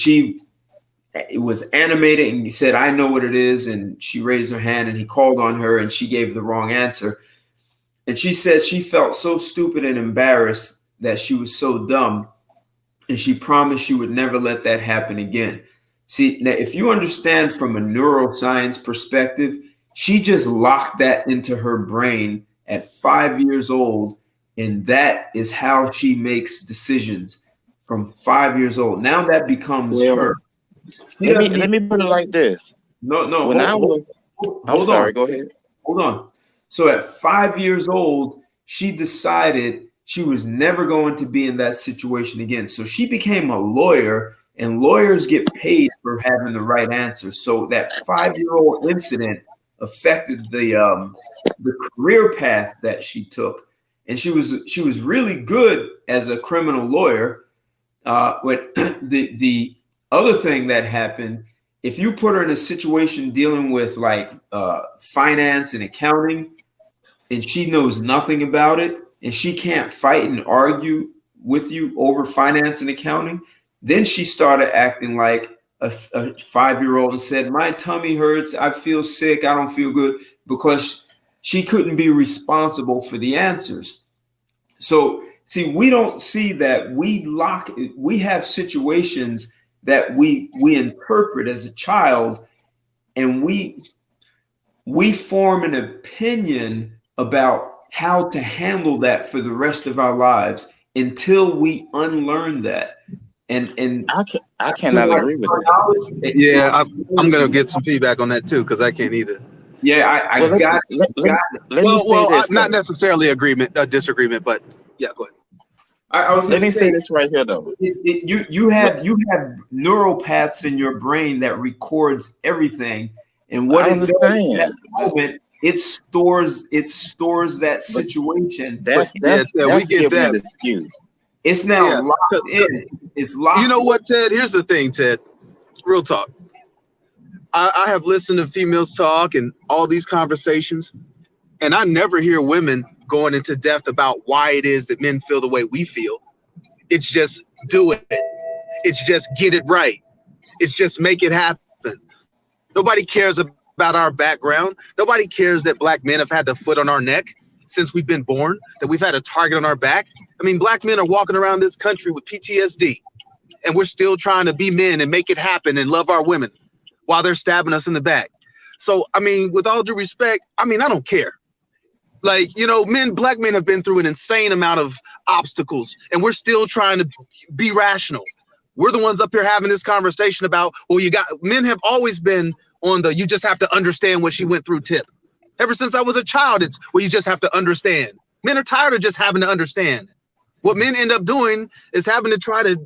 Speaker 1: it was animated and he said, I know what it is. And she raised her hand and he called on her and she gave the wrong answer. And she said she felt so stupid and embarrassed that she was so dumb. And she promised she would never let that happen again. See, now, if you understand from a neuroscience perspective, she just locked that into her brain at 5 years old. And that is how she makes decisions from 5 years old. Now that becomes her.
Speaker 7: Let me put it like this.
Speaker 1: No.
Speaker 7: Go ahead.
Speaker 1: Hold on. So at 5 years old, she decided she was never going to be in that situation again. So she became a lawyer, and lawyers get paid for having the right answer. So that 5-year-old incident affected the career path that she took. And she was really good as a criminal lawyer. But the other thing that happened, if you put her in a situation dealing with like finance and accounting, and she knows nothing about it, and she can't fight and argue with you over finance and accounting, then she started acting like a 5-year-old and said, my tummy hurts, I feel sick, I don't feel good, because she couldn't be responsible for the answers. So see, we don't see that we have situations that we interpret as a child, and we form an opinion about how to handle that for the rest of our lives until we unlearn that. And
Speaker 7: I cannot agree with that.
Speaker 8: Yeah, I'm gonna get some feedback on that too, because I can't either.
Speaker 1: Yeah,
Speaker 8: Not necessarily disagreement, but yeah, go ahead.
Speaker 7: Let me say this right here, though.
Speaker 1: You have neural paths in your brain that records everything, and what it does in that moment, it stores that situation.
Speaker 7: We get that excuse.
Speaker 1: It's now locked in. It's locked.
Speaker 8: You know what, Ted? Here's the thing, Ted. Real talk. I have listened to females talk and all these conversations, and I never hear women going into depth about why it is that men feel the way we feel. It's just do it. It's just get it right. It's just make it happen. Nobody cares about our background. Nobody cares that black men have had the foot on our neck since we've been born, that we've had a target on our back. I mean, black men are walking around this country with PTSD, and we're still trying to be men and make it happen and love our women while they're stabbing us in the back. So, I mean, with all due respect, I mean, I don't care. Like, you know, black men have been through an insane amount of obstacles, and we're still trying to be rational. We're the ones up here having this conversation about, men have always been on the, you just have to understand what she went through tip. Ever since I was a child, it's, well, you just have to understand. Men are tired of just having to understand. What men end up doing is having to try to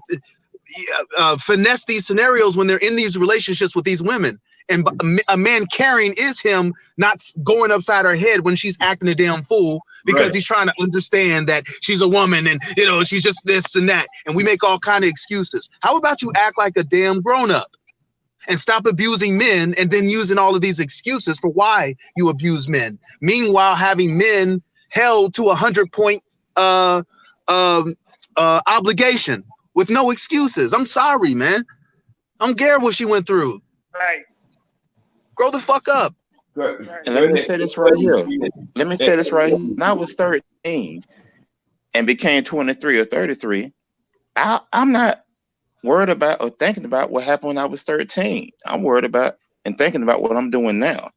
Speaker 8: finesse these scenarios when they're in these relationships with these women. And a man caring is him not going upside her head when she's acting a damn fool because he's trying to understand that she's a woman and, you know, she's just this and that. And we make all kind of excuses. How about you act like a damn grown up and stop abusing men and then using all of these excuses for why you abuse men? Meanwhile, having men held to 100-point obligation with no excuses. I'm sorry, man. I don't care what she went through.
Speaker 3: Right.
Speaker 8: Grow the fuck up.
Speaker 7: And let me say this right here. When I was 13 and became 23 or 33, I'm not worried about or thinking about what happened when I was 13. I'm worried about and thinking about what I'm doing now.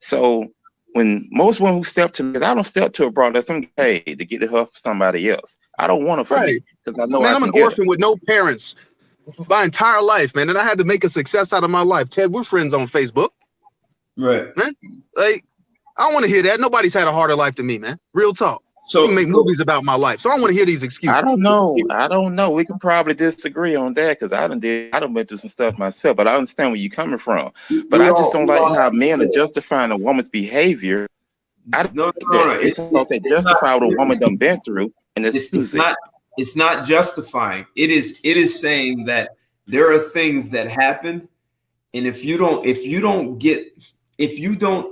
Speaker 7: So when most women who step to me, I don't step to a broad that's paid to get her for somebody else. I don't want to fight because I know I'm an
Speaker 8: orphan with no parents my entire life, man, and I had to make a success out of my life. Ted, we're friends on Facebook.
Speaker 1: Right.
Speaker 8: Man, like, I don't want to hear that. Nobody's had a harder life than me, man. Real talk. So you can make movies about my life. So I don't want to hear these excuses.
Speaker 7: I don't know. We can probably disagree on that because I done been through some stuff myself, but I understand where you're coming from. But I just don't like how men are justifying a woman's behavior. It's justify what a woman done been through, and
Speaker 1: it's not justifying. It is saying that there are things that happen, and if you don't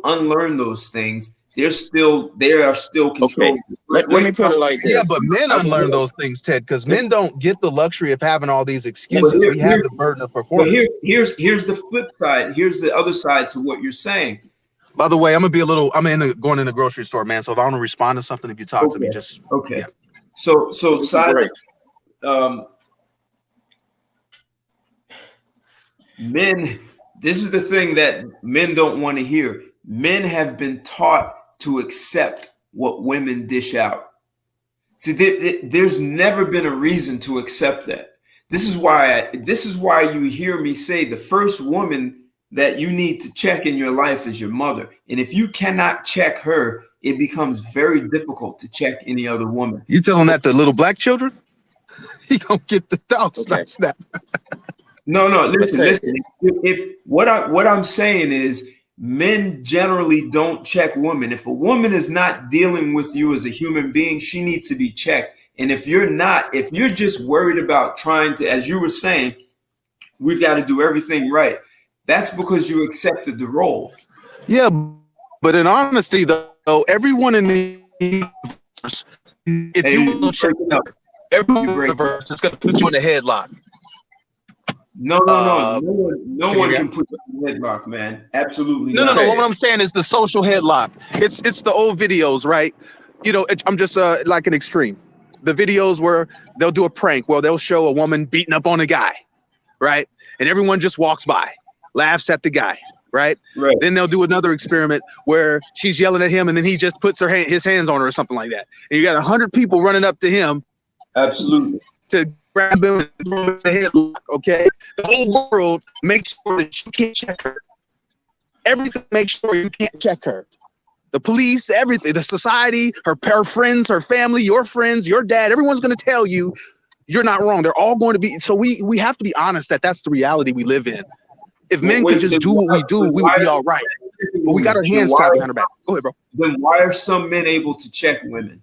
Speaker 1: unlearn those things, they are still controlled.
Speaker 7: Okay. Let me put it like this.
Speaker 8: Yeah, but men unlearn those things, Ted, because men don't get the luxury of having all these excuses. We have the burden of performance.
Speaker 1: Here's the flip side. Here's the other side to what you're saying.
Speaker 8: By the way, I'm going in the grocery store, man. So if I want to respond to something, if you talk to me, just.
Speaker 1: Okay.
Speaker 8: Yeah.
Speaker 1: So side, men, this is the thing that men don't want to hear. Men have been taught to accept what women dish out. See, there's never been a reason to accept that. This is why you hear me say the first woman that you need to check in your life is your mother. And if you cannot check her, it becomes very difficult to check any other woman.
Speaker 8: You telling that to little black children? He gonna get the dog snap.
Speaker 1: No, listen. If what I'm saying is, men generally don't check women. If a woman is not dealing with you as a human being, she needs to be checked. And if you're just worried about trying to, as you were saying, we've got to do everything right. That's because you accepted the role.
Speaker 8: Yeah, but in honesty, though, everyone in the universe, if you will check up, everyone in the universe is going to put you in a headlock.
Speaker 1: No one can put you in a headlock, man. Absolutely
Speaker 8: not. No. What I'm saying is the social headlock. It's the old videos, right? You know, I'm just like an extreme. The videos where they'll do a prank where they'll show a woman beating up on a guy, right? And everyone just walks by, laughs at the guy, right? Then they'll do another experiment where she's yelling at him and then he just puts his hands on her or something like that. And you got 100 people running up to him.
Speaker 1: Absolutely.
Speaker 8: To grab him and throw him in the headlock, okay? The whole world makes sure that you can't check her. Everything makes sure you can't check her. The police, everything, the society, her friends, her family, your friends, your dad, everyone's going to tell you you're not wrong. They're all going to be. So we have to be honest that that's the reality we live in. If men could just do what we do, we would be all right. But we got our hands tied behind our back. Go ahead, bro.
Speaker 1: Then why are some men able to check women?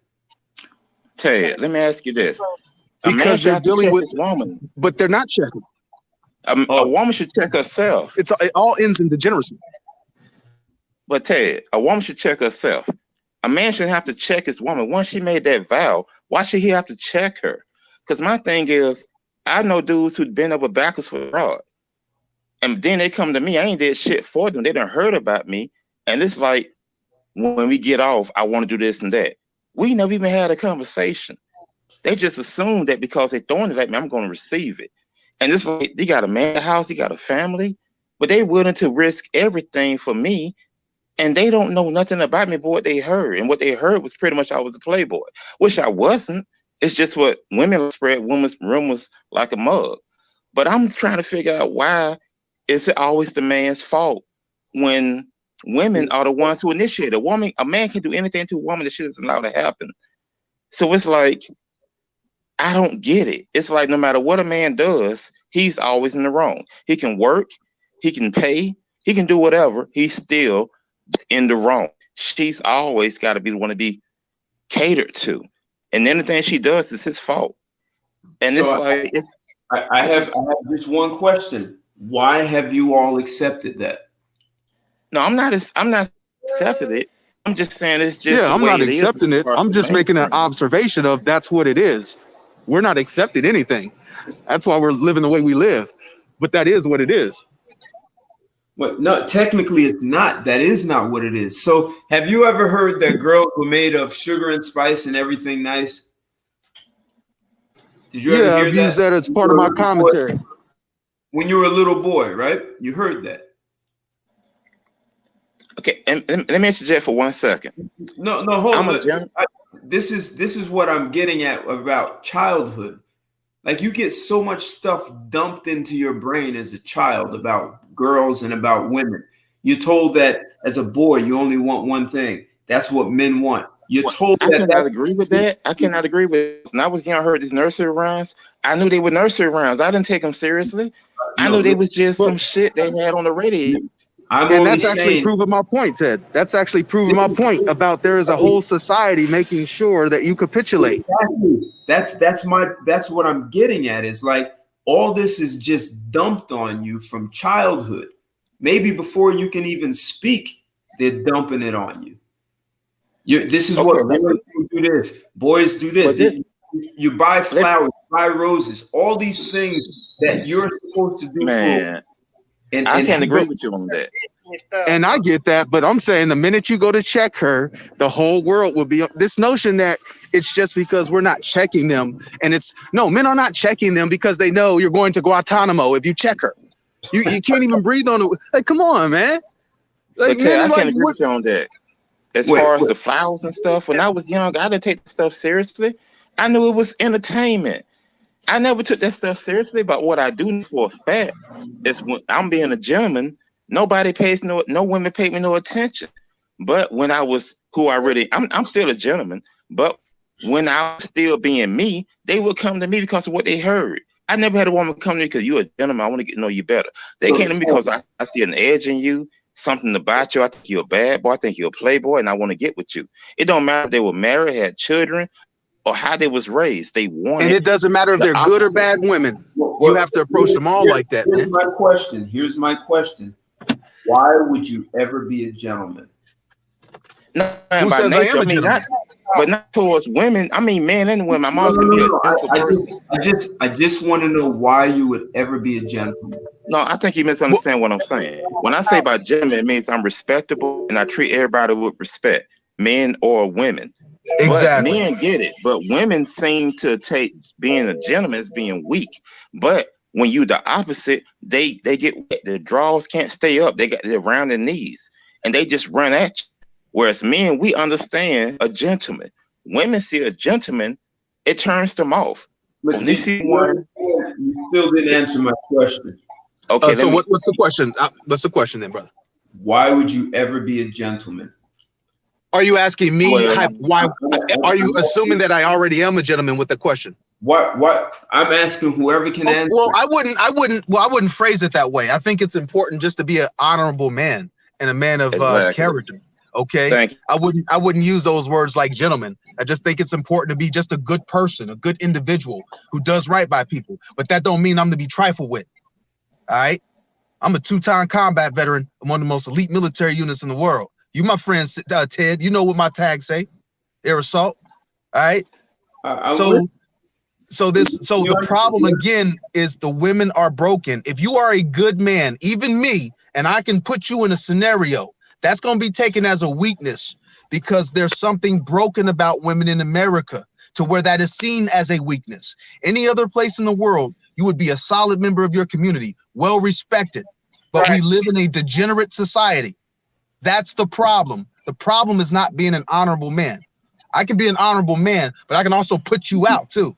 Speaker 7: Ted, let me ask you this.
Speaker 8: Because they're dealing with woman, but they're not checking.
Speaker 7: A woman should check herself.
Speaker 8: It all ends in degeneracy.
Speaker 7: But Ted, a woman should check herself. A man shouldn't have to check his woman. Once she made that vow, why should he have to check her? Because my thing is, I know dudes who'd been over backwards for fraud. And then they come to me, I ain't did shit for them. They done heard about me. And it's like, when we get off, I want to do this and that. We never even had a conversation. They just assume that because they're throwing it at me, I'm going to receive it. And it's like, they got a man house, they got a family, but they willing to risk everything for me. And they don't know nothing about me, but what they heard. And what they heard was pretty much I was a playboy, which I wasn't. It's just what women spread women's rumors like a mug. But I'm trying to figure out, why is it always the man's fault when women are the ones who initiate it? A man can do anything to a woman that shit isn't allowed to happen. So it's like, I don't get it. It's like no matter what a man does, he's always in the wrong. He can work, he can pay, he can do whatever. He's still in the wrong. She's always got to be the one to be catered to, and anything she does is his fault. And so it's like
Speaker 1: I have just one question. Why have you all accepted that?
Speaker 7: No, I'm not accepted it. I'm just saying it's just
Speaker 8: I'm not accepting it. I'm just making an observation of that's what it is. We're not accepting anything. That's why we're living the way we live. But that is what it is.
Speaker 1: Well, no, technically it's not. That is not what it is. So have you ever heard that girls were made of sugar and spice and everything nice? Did you ever hear
Speaker 8: I've used that as part of my commentary.
Speaker 1: When you were a little boy, right? You heard that.
Speaker 7: Okay, and let me interject for 1 second.
Speaker 1: No, hold on. This is what I'm getting at about childhood. Like, you get so much stuff dumped into your brain as a child about girls and about women. You're told that as a boy, you only want one thing. That's what men want. You're told
Speaker 7: I cannot agree with that. I cannot agree with it. When I was young, I heard these nursery rhymes. I knew they were nursery rhymes. I didn't take them seriously. I knew they was just some shit they had on the radio.
Speaker 8: And that's actually proving my point, Ted. That's actually proving my point about there is a whole society making sure that you capitulate.
Speaker 1: Exactly. That's what I'm getting at, is like, all this is just dumped on you from childhood. Maybe before you can even speak, they're dumping it on you. This is what boys do this. Boys do this. You buy flowers, buy roses, all these things that you're supposed to do.
Speaker 7: Man, and I can't agree with you on that.
Speaker 8: And I get that, but I'm saying the minute you go to check her, the whole world will be this notion that it's just because we're not checking them. And men are not checking them because they know you're going to Guantanamo if you check her. You can't even breathe on it. Like, come on, man. Like,
Speaker 7: I can't agree with you on that. As far as the flowers and stuff, when I was young, I didn't take the stuff seriously. I knew it was entertainment. I never took that stuff seriously, but what I do for a fact is when I'm being a gentleman, no women paid me no attention. But when I was who I really, I'm still a gentleman, but when I was still being me, they would come to me because of what they heard. I never had a woman come to me because you're a gentleman. I want to get to know you better. They came to me because I see an edge in you, something about you. I think you're a bad boy. I think you're a playboy, and I want to get with you. It don't matter if they were married, had children, or how they was raised. They wanted.
Speaker 8: And it doesn't matter if they're good or bad women. You have to approach them all like that.
Speaker 1: Here's my question. Here's my question. Why would you ever be a gentleman?
Speaker 7: No,
Speaker 8: who says nature, I am a gentleman?
Speaker 7: But not towards women. I mean, men and women. I'm always gonna be a gentle person.
Speaker 1: I just want to know why you would ever be a gentleman.
Speaker 7: No, I think you misunderstand what I'm saying. When I say about gentleman, it means I'm respectable and I treat everybody with respect, men or women.
Speaker 8: Exactly.
Speaker 7: But men get it, but women seem to take being a gentleman as being weak. But when you the opposite, they get wet. The draws can't stay up. They're around their knees and they just run at you. Whereas men, we understand a gentleman. Women see a gentleman, it turns them off.
Speaker 1: But
Speaker 7: when they see one,
Speaker 1: you still didn't answer my question.
Speaker 8: Okay, so what's the question? What's the question then, brother?
Speaker 1: Why would you ever be a gentleman?
Speaker 8: Are you asking me why? Are you assuming that I already am a gentleman with the question?
Speaker 1: What I'm asking whoever can answer.
Speaker 8: Well, I wouldn't phrase it that way. I think it's important just to be an honorable man and a man of character. Okay, I wouldn't use those words like gentleman. I just think it's important to be just a good person, a good individual who does right by people. But that don't mean I'm to be trifled with. All right, I'm a 2-time combat veteran. I'm one of the most elite military units in the world. You, my friend Ted, you know what my tags say? Air assault. All right. So the problem again is the women are broken. If you are a good man, even me, and I can put you in a scenario, that's going to be taken as a weakness because there's something broken about women in America to where that is seen as a weakness. Any other place in the world, you would be a solid member of your community, well respected. But we live in a degenerate society. That's the problem. The problem is not being an honorable man. I can be an honorable man, but I can also put you out too.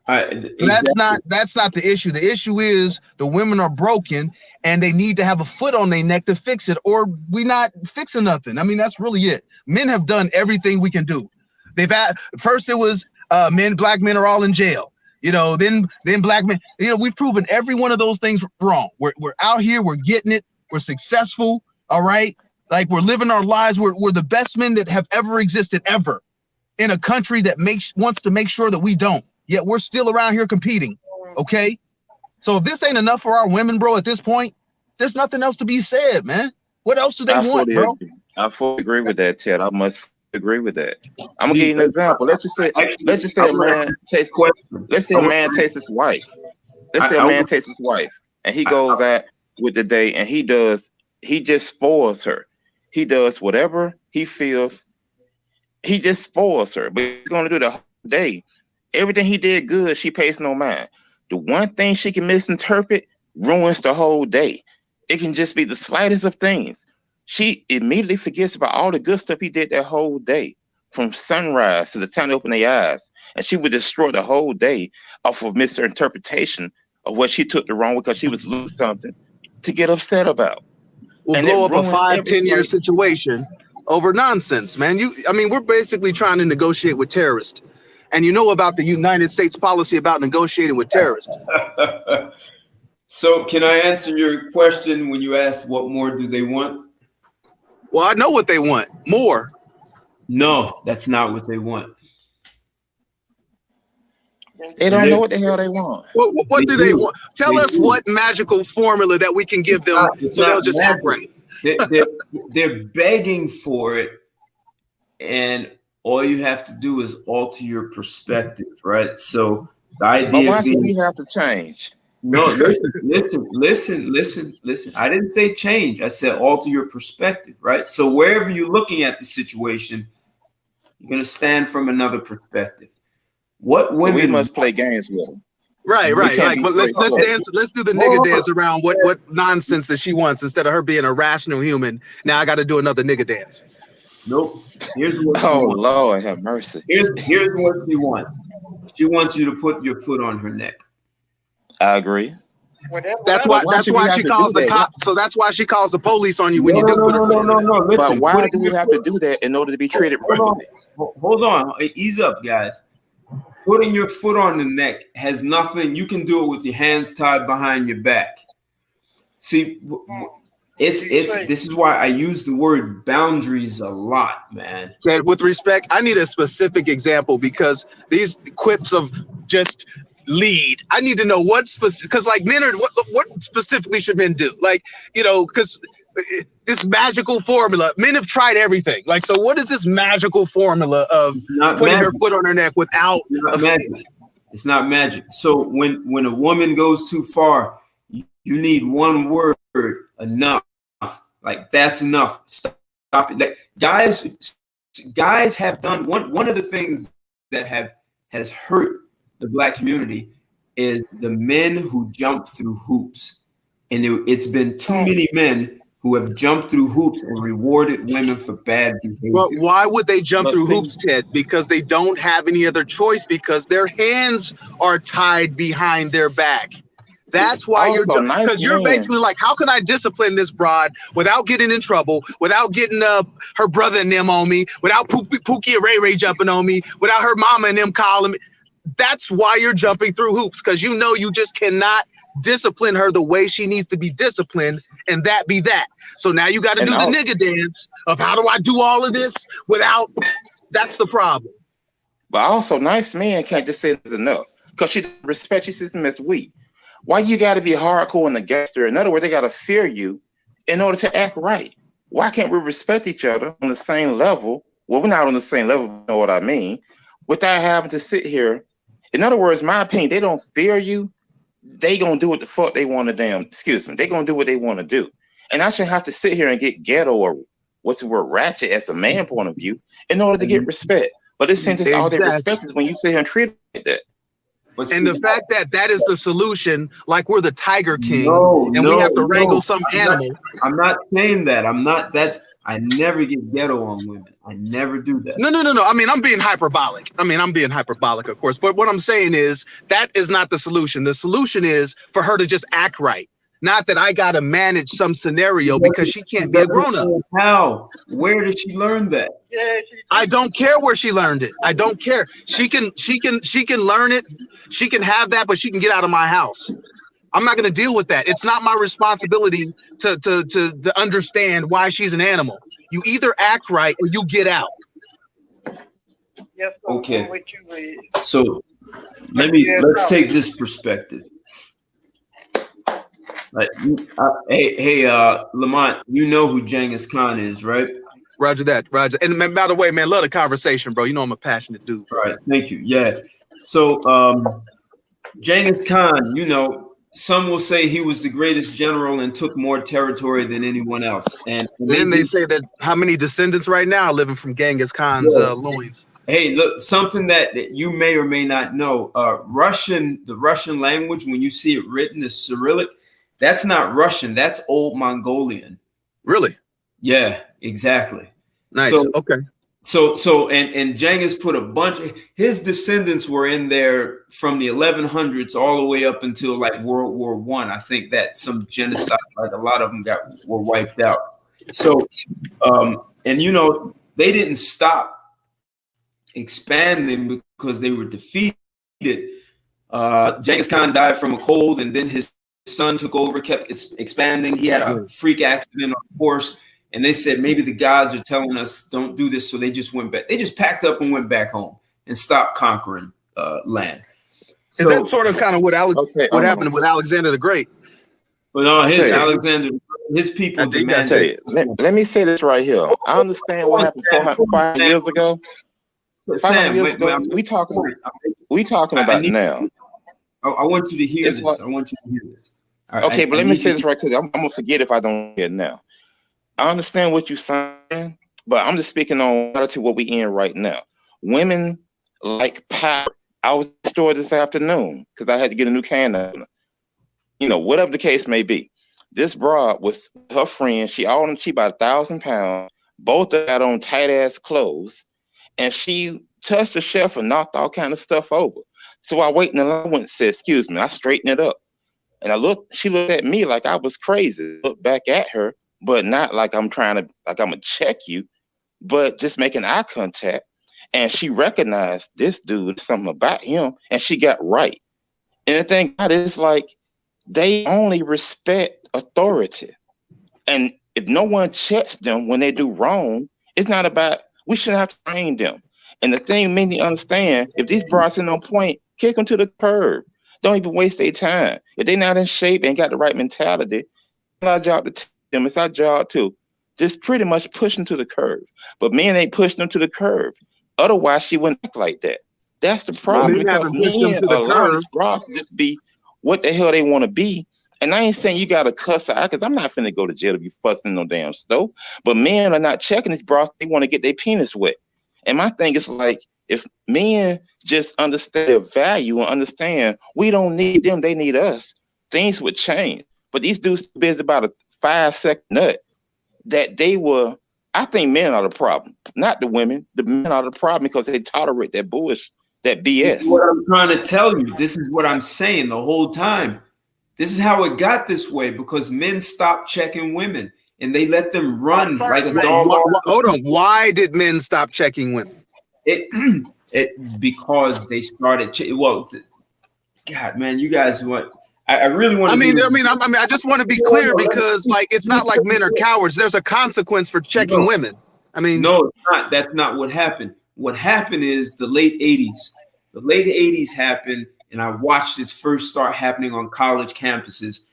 Speaker 8: That's not the issue. The issue is the women are broken and they need to have a foot on their neck to fix it, or we not fixing nothing. I mean, that's really it. Men have done everything we can do. They've had first it was black men are all in jail. You know, then black men, you know, we've proven every one of those things wrong. We're out here, we're getting it, we're successful, all right? Like we're living our lives, we're the best men that have ever existed ever in a country that wants to make sure that we don't. Yet we're still around here competing, okay? So if this ain't enough for our women, bro, at this point, there's nothing else to be said, man. What else do they want, bro?
Speaker 7: I fully agree with that, Ted. I must agree with that. I'm gonna give you an example. Let's just say a man takes his wife. Let's say a man takes his wife and he goes out with the day and he just spoils her. He does whatever he feels. He just spoils her, but he's gonna do the whole day. Everything he did good, she pays no mind. The one thing she can misinterpret ruins the whole day. It can just be the slightest of things. She immediately forgets about all the good stuff he did that whole day, from sunrise to the time they open their eyes. And she would destroy the whole day off of misinterpretation of what she took the wrong way because she was losing something to get upset about.
Speaker 8: We'll blow up a 5-10 year situation over nonsense, man. We're basically trying to negotiate with terrorists. And you know about the United States policy about negotiating with terrorists.
Speaker 1: So can I answer your question when you asked what more do they want?
Speaker 8: Well, I know what they want. More.
Speaker 1: No, that's not what they want.
Speaker 7: They don't know what the hell they want.
Speaker 8: What do they want? Tell us what magical formula that we can give them so they'll just act right.
Speaker 1: They're begging for it, and all you have to do is alter your perspective, right? So the idea
Speaker 7: why should we have to change?
Speaker 1: No, listen. I didn't say change. I said alter your perspective, right? So wherever you're looking at the situation, you're going to stand from another perspective. What women
Speaker 7: we must play games with them.
Speaker 8: Right. Like, but let's dance. Let's do the nigga dance around what nonsense that she wants instead of her being a rational human. Now I got to do another nigga dance.
Speaker 1: Nope. Here's what.
Speaker 7: Lord, have mercy.
Speaker 1: Here's what she wants. She wants you to put your foot on her neck.
Speaker 7: I agree.
Speaker 8: That's why she calls the cops. So that's why she calls the police on you when you do put her foot on
Speaker 1: no. Listen,
Speaker 7: but why do we have to do that in order to be treated right?
Speaker 1: Hold on. Ease up, guys. Putting your foot on the neck has nothing. You can do it with your hands tied behind your back. See, this is why I use the word boundaries a lot, man.
Speaker 8: Ted, with respect, I need a specific example because these quips of just lead. I need to know what specific, because like men are, what specifically should men do? Like, you know, because this magical formula, men have tried everything. Like, so what is this magical formula of putting her foot on her neck without
Speaker 1: It's not magic. So when a woman goes too far, you need one word, enough. Like, that's enough. Stop it. Like, guys have done one of the things that has hurt the Black community is the men who jump through hoops. And it's been too many men who have jumped through hoops and rewarded women for bad behavior.
Speaker 8: But why would they jump through hoops, Ted? Because they don't have any other choice, because their hands are tied behind their back. That's why because you're basically like, how can I discipline this broad without getting in trouble, without getting her brother and them on me, without Pookie and Ray Ray jumping on me, without her mama and them calling me. That's why you're jumping through hoops, because you know you just cannot discipline her the way she needs to be disciplined, and that be that. So now you got to do the nigga dance of how do I do all of this without. That's the problem.
Speaker 7: But also, nice men can't just say it's enough because she respects your system as weak. Why you got to be hardcore and against her? In other words, they got to fear you in order to act right. Why can't we respect each other on the same level? Well, we're not on the same level, you know what I mean? Without having to sit here. In other words, my opinion, they don't fear you. They gonna do what the fuck they want to they gonna do what they want to do. And I shouldn't have to sit here and get ghetto or what's the word, ratchet as a man point of view in order to get respect. But it seems all they respect is when you sit here and treat it like that.
Speaker 8: And the fact that is the solution, like we're the Tiger King we have to wrangle some animal.
Speaker 1: I'm not saying that. I never get ghetto on women. I never do that.
Speaker 8: No. I mean, I'm being hyperbolic. Of course. But what I'm saying is that is not the solution. The solution is for her to just act right. Not that I got to manage some scenario because she can't be a grown-up.
Speaker 1: How? Where did she learn that?
Speaker 8: I don't care where she learned it. I don't care. She can learn it. She can have that, but she can get out of my house. I'm not going to deal with that. It's not my responsibility to understand why she's an animal. You either act right or you get out.
Speaker 1: Okay. So let's take this perspective. Hey, Lamont, you know who Genghis Khan is, right?
Speaker 8: Roger that, Roger. And by the way, man, love the conversation, bro. You know I'm a passionate dude.
Speaker 1: All right, thank you. Yeah. So Genghis Khan, you know, some will say he was the greatest general and took more territory than anyone else. And
Speaker 8: then they say that how many descendants right now are living from Genghis Khan's loins.
Speaker 1: Hey, look, something that you may or may not know, the Russian language, when you see it written as Cyrillic, that's not Russian, that's Old Mongolian.
Speaker 8: Really?
Speaker 1: Yeah, exactly.
Speaker 8: Nice.
Speaker 1: So,
Speaker 8: okay.
Speaker 1: So and Genghis put a bunch of his descendants were in there from the 1100s all the way up until like World War I. I think that some genocide, like a lot of them were wiped out. So and you know, they didn't stop expanding because they were defeated. Genghis Khan died from a cold, and then his son took over, kept expanding. He had a freak accident on a horse. And they said, maybe the gods are telling us don't do this. So they just went back. They just packed up and went back home and stopped conquering land.
Speaker 8: Is that sort of kind of what happened with Alexander the Great?
Speaker 1: But no, his people demanded.
Speaker 7: Let me say this right here. I understand what happened 5 years ago.
Speaker 1: Sam,
Speaker 7: we talking about now.
Speaker 1: I want you to hear this. I want you to hear this.
Speaker 7: Right, okay, but let me say this right quick. I'm gonna forget if I don't hear it now. I understand what you're saying, but I'm just speaking on to what we in right now. Women like power. I was at the store this afternoon because I had to get a new can opener. You know, whatever the case may be. This broad was her friend. She about 1,000 pounds. Both of them had on tight ass clothes, and she touched the shelf and knocked all kind of stuff over. So I waited in the line and said, "Excuse me." I straightened it up. And she looked at me like I was crazy. Looked back at her, but not like I'm gonna check you, but just making eye contact. And she recognized this dude, something about him, and she got right. And the thing about it is, like, they only respect authority. And if no one checks them when they do wrong, it's not about, we shouldn't have to train them. And the thing made me understand, if these broads in on point, kick them to the curb. Don't even waste their time. If they're not in shape and got the right mentality, it's our job to teach them. It's our job to just pretty much push them to the curb. But men ain't pushing them to the curb. Otherwise, she wouldn't act like that. That's the problem, because men allow these broads to just be what the hell they want to be. And I ain't saying you got to cuss out, because I'm not finna go to jail if you fussing no damn stove. But men are not checking these broads. They want to get their penis wet. And my thing is, like, if men just understand their value and understand we don't need them, they need us, things would change. But these dudes are busy about a 5-second nut that they were. I think men are the problem, not the women. The men are the problem because they tolerate that bullshit, that BS.
Speaker 1: This is what I'm trying to tell you. This is what I'm saying the whole time. This is how it got this way, because men stopped checking women and they let them run like a dog.
Speaker 8: Hold on. Why did men stop checking women?
Speaker 1: Because they started. Well, God, man, you guys want. I really want to.
Speaker 8: I just want to be clear, because, like, it's not like men are cowards. There's a consequence for checking women. I mean,
Speaker 1: no, it's not. That's not what happened. What happened is the late 80s. The late 80s happened, and I watched it first start happening on college campuses,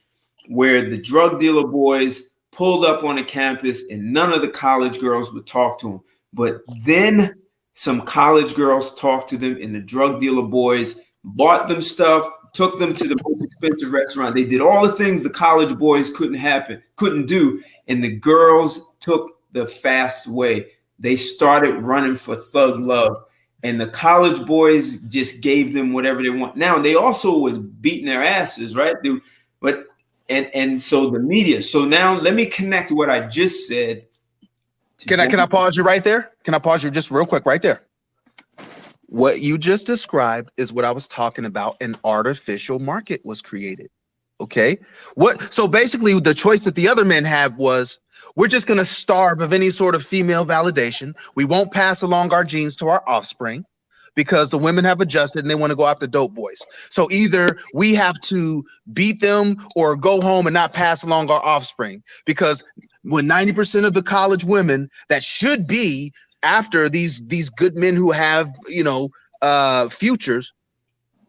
Speaker 1: where the drug dealer boys pulled up on a campus, and none of the college girls would talk to them. But then some college girls talked to them, and the drug dealer boys bought them stuff, took them to the most expensive restaurant. They did all the things the college boys couldn't do. And the girls took the fast way. They started running for thug love. And the college boys just gave them whatever they want. Now, they also was beating their asses, right? And so the media. So now let me connect what I just said.
Speaker 8: Can I pause you right there? Can I pause you just real quick right there? What you just described is what I was talking about. An artificial market was created. Okay. So basically the choice that the other men had was, we're just going to starve of any sort of female validation. We won't pass along our genes to our offspring because the women have adjusted and they want to go after dope boys. So either we have to beat them or go home and not pass along our offspring, because when 90% of the college women that should be after these good men who have, futures,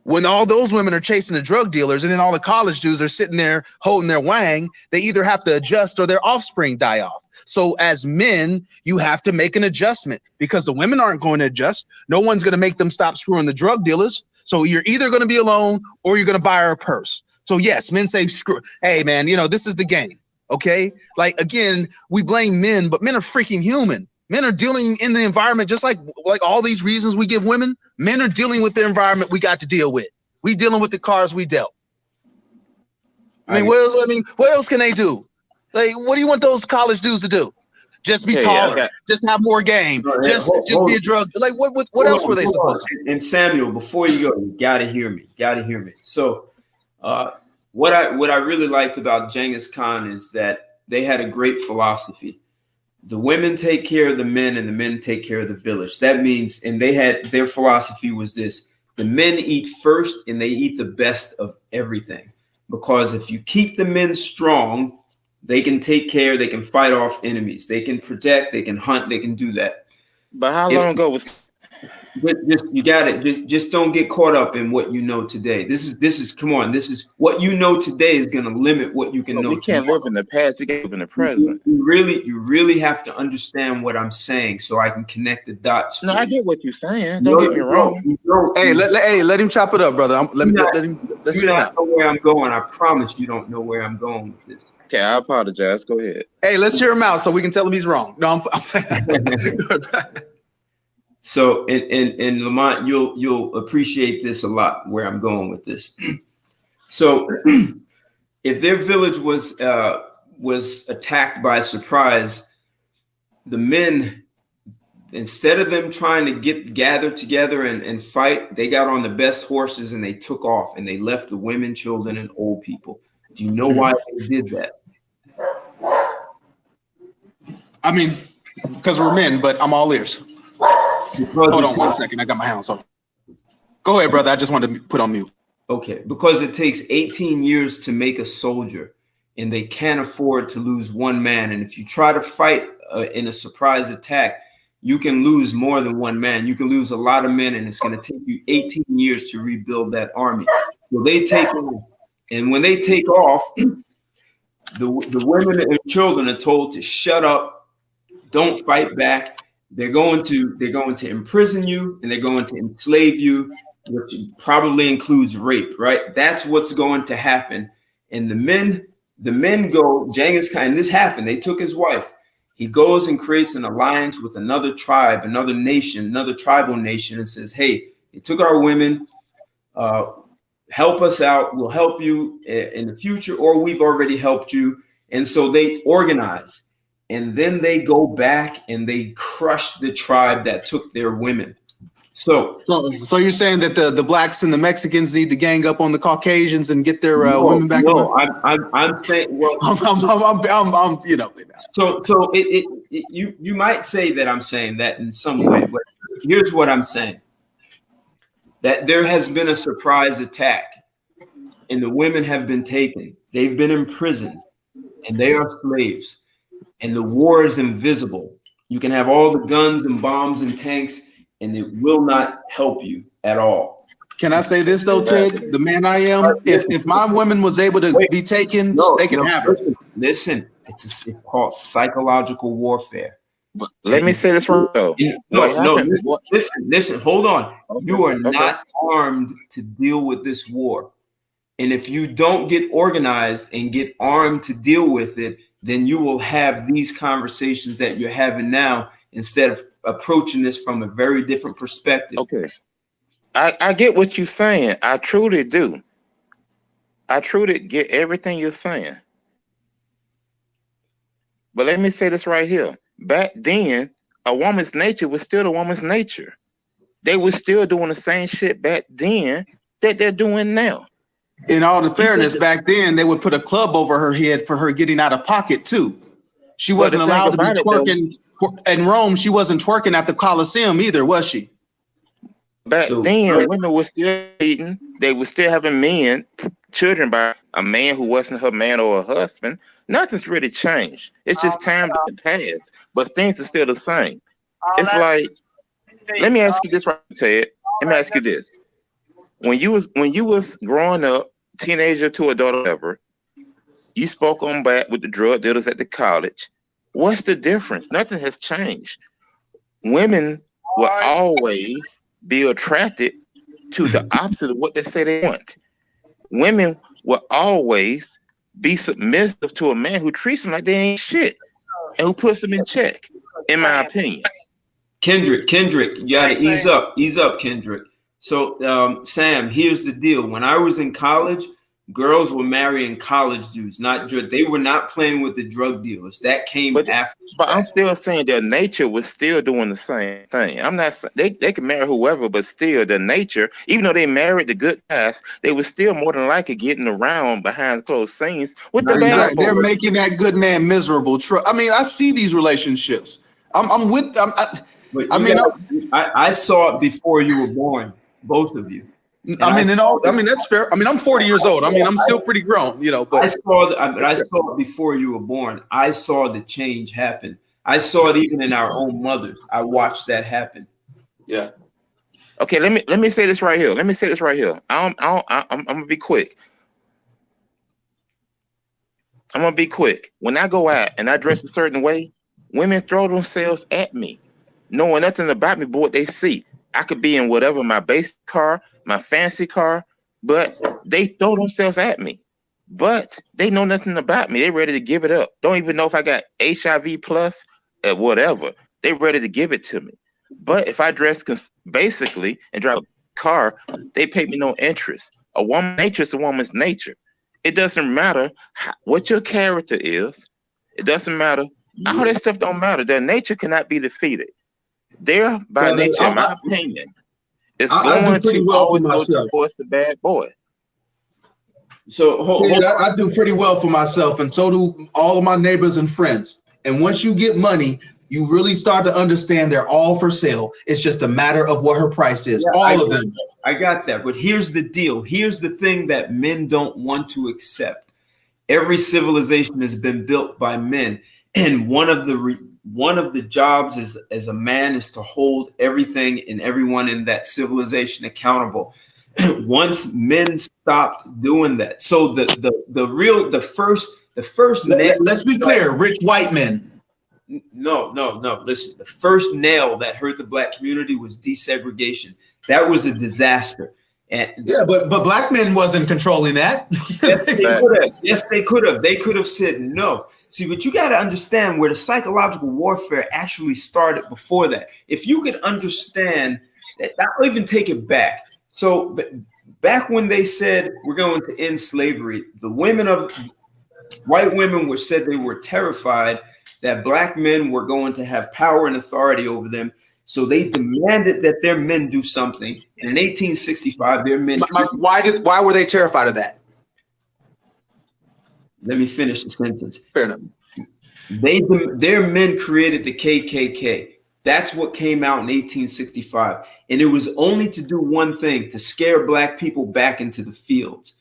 Speaker 8: when all those women are chasing the drug dealers and then all the college dudes are sitting there holding their wang, they either have to adjust or their offspring die off. So as men, you have to make an adjustment, because the women aren't going to adjust. No one's going to make them stop screwing the drug dealers. So you're either going to be alone or you're going to buy her a purse. So yes, men say, screw, hey man, this is the game. Okay. Like, again, we blame men, but men are freaking human. Men are dealing in the environment just like all these reasons we give women. Men are dealing with the environment we got to deal with. We dealing with the cards we dealt. What else can they do? Like, what do you want those college dudes to do? Just be taller, just have more game, just be a drug. Like, what else were they supposed to do?
Speaker 1: And Samuel, before you go, you gotta hear me. So what I really liked about Genghis Khan is that they had a great philosophy. The women take care of the men and the men take care of the village. That means, and their philosophy was this: the men eat first and they eat the best of everything. Because if you keep the men strong, they can take care, they can fight off enemies, they can protect, they can hunt, they can do that.
Speaker 7: But how long ago was?
Speaker 1: You got it. Just don't get caught up in what you know today. This is what you know today is going to limit what you can know.
Speaker 7: We can't live in the past. We can live in the present.
Speaker 1: You really have to understand what I'm saying so I can connect the dots.
Speaker 7: No, I get what you're saying. Don't get me wrong.
Speaker 8: Let him chop it up, brother. Let him.
Speaker 1: You don't know where I'm going. I promise you don't know where I'm going with this.
Speaker 7: Okay, I apologize. Go ahead.
Speaker 8: Hey, let's hear him out so we can tell him he's wrong. No, I'm saying.
Speaker 1: So, and Lamont, you'll appreciate this a lot, where I'm going with this. So, if their village was attacked by surprise, the men, instead of them trying to gather together and fight, they got on the best horses and they took off and they left the women, children, and old people. Do you know why they did that?
Speaker 8: I mean, because we're men, but I'm all ears. Hold on 1 second. I got my hands on. Go ahead, brother. I just wanted to put on mute.
Speaker 1: Okay, because it takes 18 years to make a soldier, and they can't afford to lose one man. And if you try to fight in a surprise attack, you can lose more than one man. You can lose a lot of men, and it's going to take you 18 years to rebuild that army. So they take off, and when they take off, the women and children are told to shut up, don't fight back. They're going to imprison you, and they're going to enslave you, which probably includes rape, right? That's what's going to happen. And the men go, Genghis Khan, and this happened. They took his wife. He goes and creates an alliance with another tribe, another nation, another tribal nation, and says, hey, they took our women, help us out. We'll help you in the future, or we've already helped you. And so they organize. And then they go back and they crush the tribe that took their women. So
Speaker 8: you're saying that the blacks and the Mexicans need to gang up on the Caucasians and get their women back?
Speaker 1: No, I'm saying, well,
Speaker 8: I'm you know.
Speaker 1: So you might say that I'm saying that in some way, but here's what I'm saying: that there has been a surprise attack, and the women have been taken. They've been imprisoned, and they are slaves. And the war is invisible. You can have all the guns and bombs and tanks, and it will not help you at all.
Speaker 8: Can I say this though, Ted? The man I am, if my woman was able to be taken, they can have her.
Speaker 1: Listen, it's called psychological warfare.
Speaker 7: But let me say this right though.
Speaker 1: Listen, hold on. You are not armed to deal with this war. And if you don't get organized and get armed to deal with it, then you will have these conversations that you're having now instead of approaching this from a very different perspective.
Speaker 7: Okay. I get what you're saying. I truly do. I truly get everything you're saying. But let me say this right here. Back then, a woman's nature was still a woman's nature. They were still doing the same shit back then that they're doing now.
Speaker 8: In all the fairness, back then, they would put a club over her head for her getting out of pocket, too. She wasn't allowed to be twerking. In Rome, she wasn't twerking at the Colosseum either, was she?
Speaker 7: Back then, women were still eating. They were still having children by a man who wasn't her man or her husband. Nothing's really changed. It's just time that passed, but things are still the same. It's like, let me ask you this right, Ted. Let me ask you this. When you was growing up, teenager to adult, whatever, you spoke on back with the drug dealers at the college. What's the difference? Nothing has changed. Women will always be attracted to the opposite of what they say they want. Women will always be submissive to a man who treats them like they ain't shit and who puts them in check, in my opinion.
Speaker 1: Kendrick, you gotta ease up, Kendrick. So, Sam, here's the deal. When I was in college, girls were marrying college dudes, they were not playing with the drug dealers. That came after.
Speaker 7: But I'm still saying their nature was still doing the same thing. I'm not saying they can marry whoever, but still their nature, even though they married the good guys, they were still more than likely getting around behind closed scenes with the bad.
Speaker 8: They're making that good man miserable. I mean, I see these relationships.
Speaker 1: I saw it before you were born. Both of you.
Speaker 8: That's fair. I mean, I'm 40 years old. I mean, I'm still pretty grown, you know. But
Speaker 1: I saw it before you were born. I saw the change happen. I saw it even in our own mothers. I watched that happen.
Speaker 8: Yeah.
Speaker 7: Okay. Let me say this right here. I'm gonna be quick. When I go out and I dress a certain way, women throw themselves at me, knowing nothing about me but what they see. I could be in whatever, my basic car, my fancy car, but they throw themselves at me. But they know nothing about me. They're ready to give it up. Don't even know if I got HIV plus or whatever. They're ready to give it to me. But if I dress basically and drive a car, they pay me no interest. A woman's nature is a woman's nature. It doesn't matter what your character is. It doesn't matter. All that stuff don't matter. Their nature cannot be defeated. They're by nature, in my opinion, it's going to always go towards the bad boy.
Speaker 1: So
Speaker 8: I do pretty well for myself, and so do all of my neighbors and friends. And once you get money, you really start to understand they're all for sale. It's just a matter of what her price is. Yeah, all of them.
Speaker 1: I got that. But here's the deal. Here's the thing that men don't want to accept. Every civilization has been built by men. And one of the jobs as a man is to hold everything and everyone in that civilization accountable. Once men stopped doing that, so the first
Speaker 8: let's be clear, rich white men.
Speaker 1: No. Listen, the first nail that hurt the black community was desegregation. That was a disaster. And
Speaker 8: yeah, but black men wasn't controlling that.
Speaker 1: Yes, they could have. They could have said no. See, but you got to understand where the psychological warfare actually started before that. If you could understand that, I'll even take it back. So back when they said we're going to end slavery, the white women were said they were terrified that black men were going to have power and authority over them. So they demanded that their men do something. And in 1865, their men.
Speaker 8: Why were they terrified of that?
Speaker 1: Let me finish the sentence.
Speaker 8: Fair enough.
Speaker 1: Their men created the KKK. That's what came out in 1865. And it was only to do one thing, to scare black people back into the fields.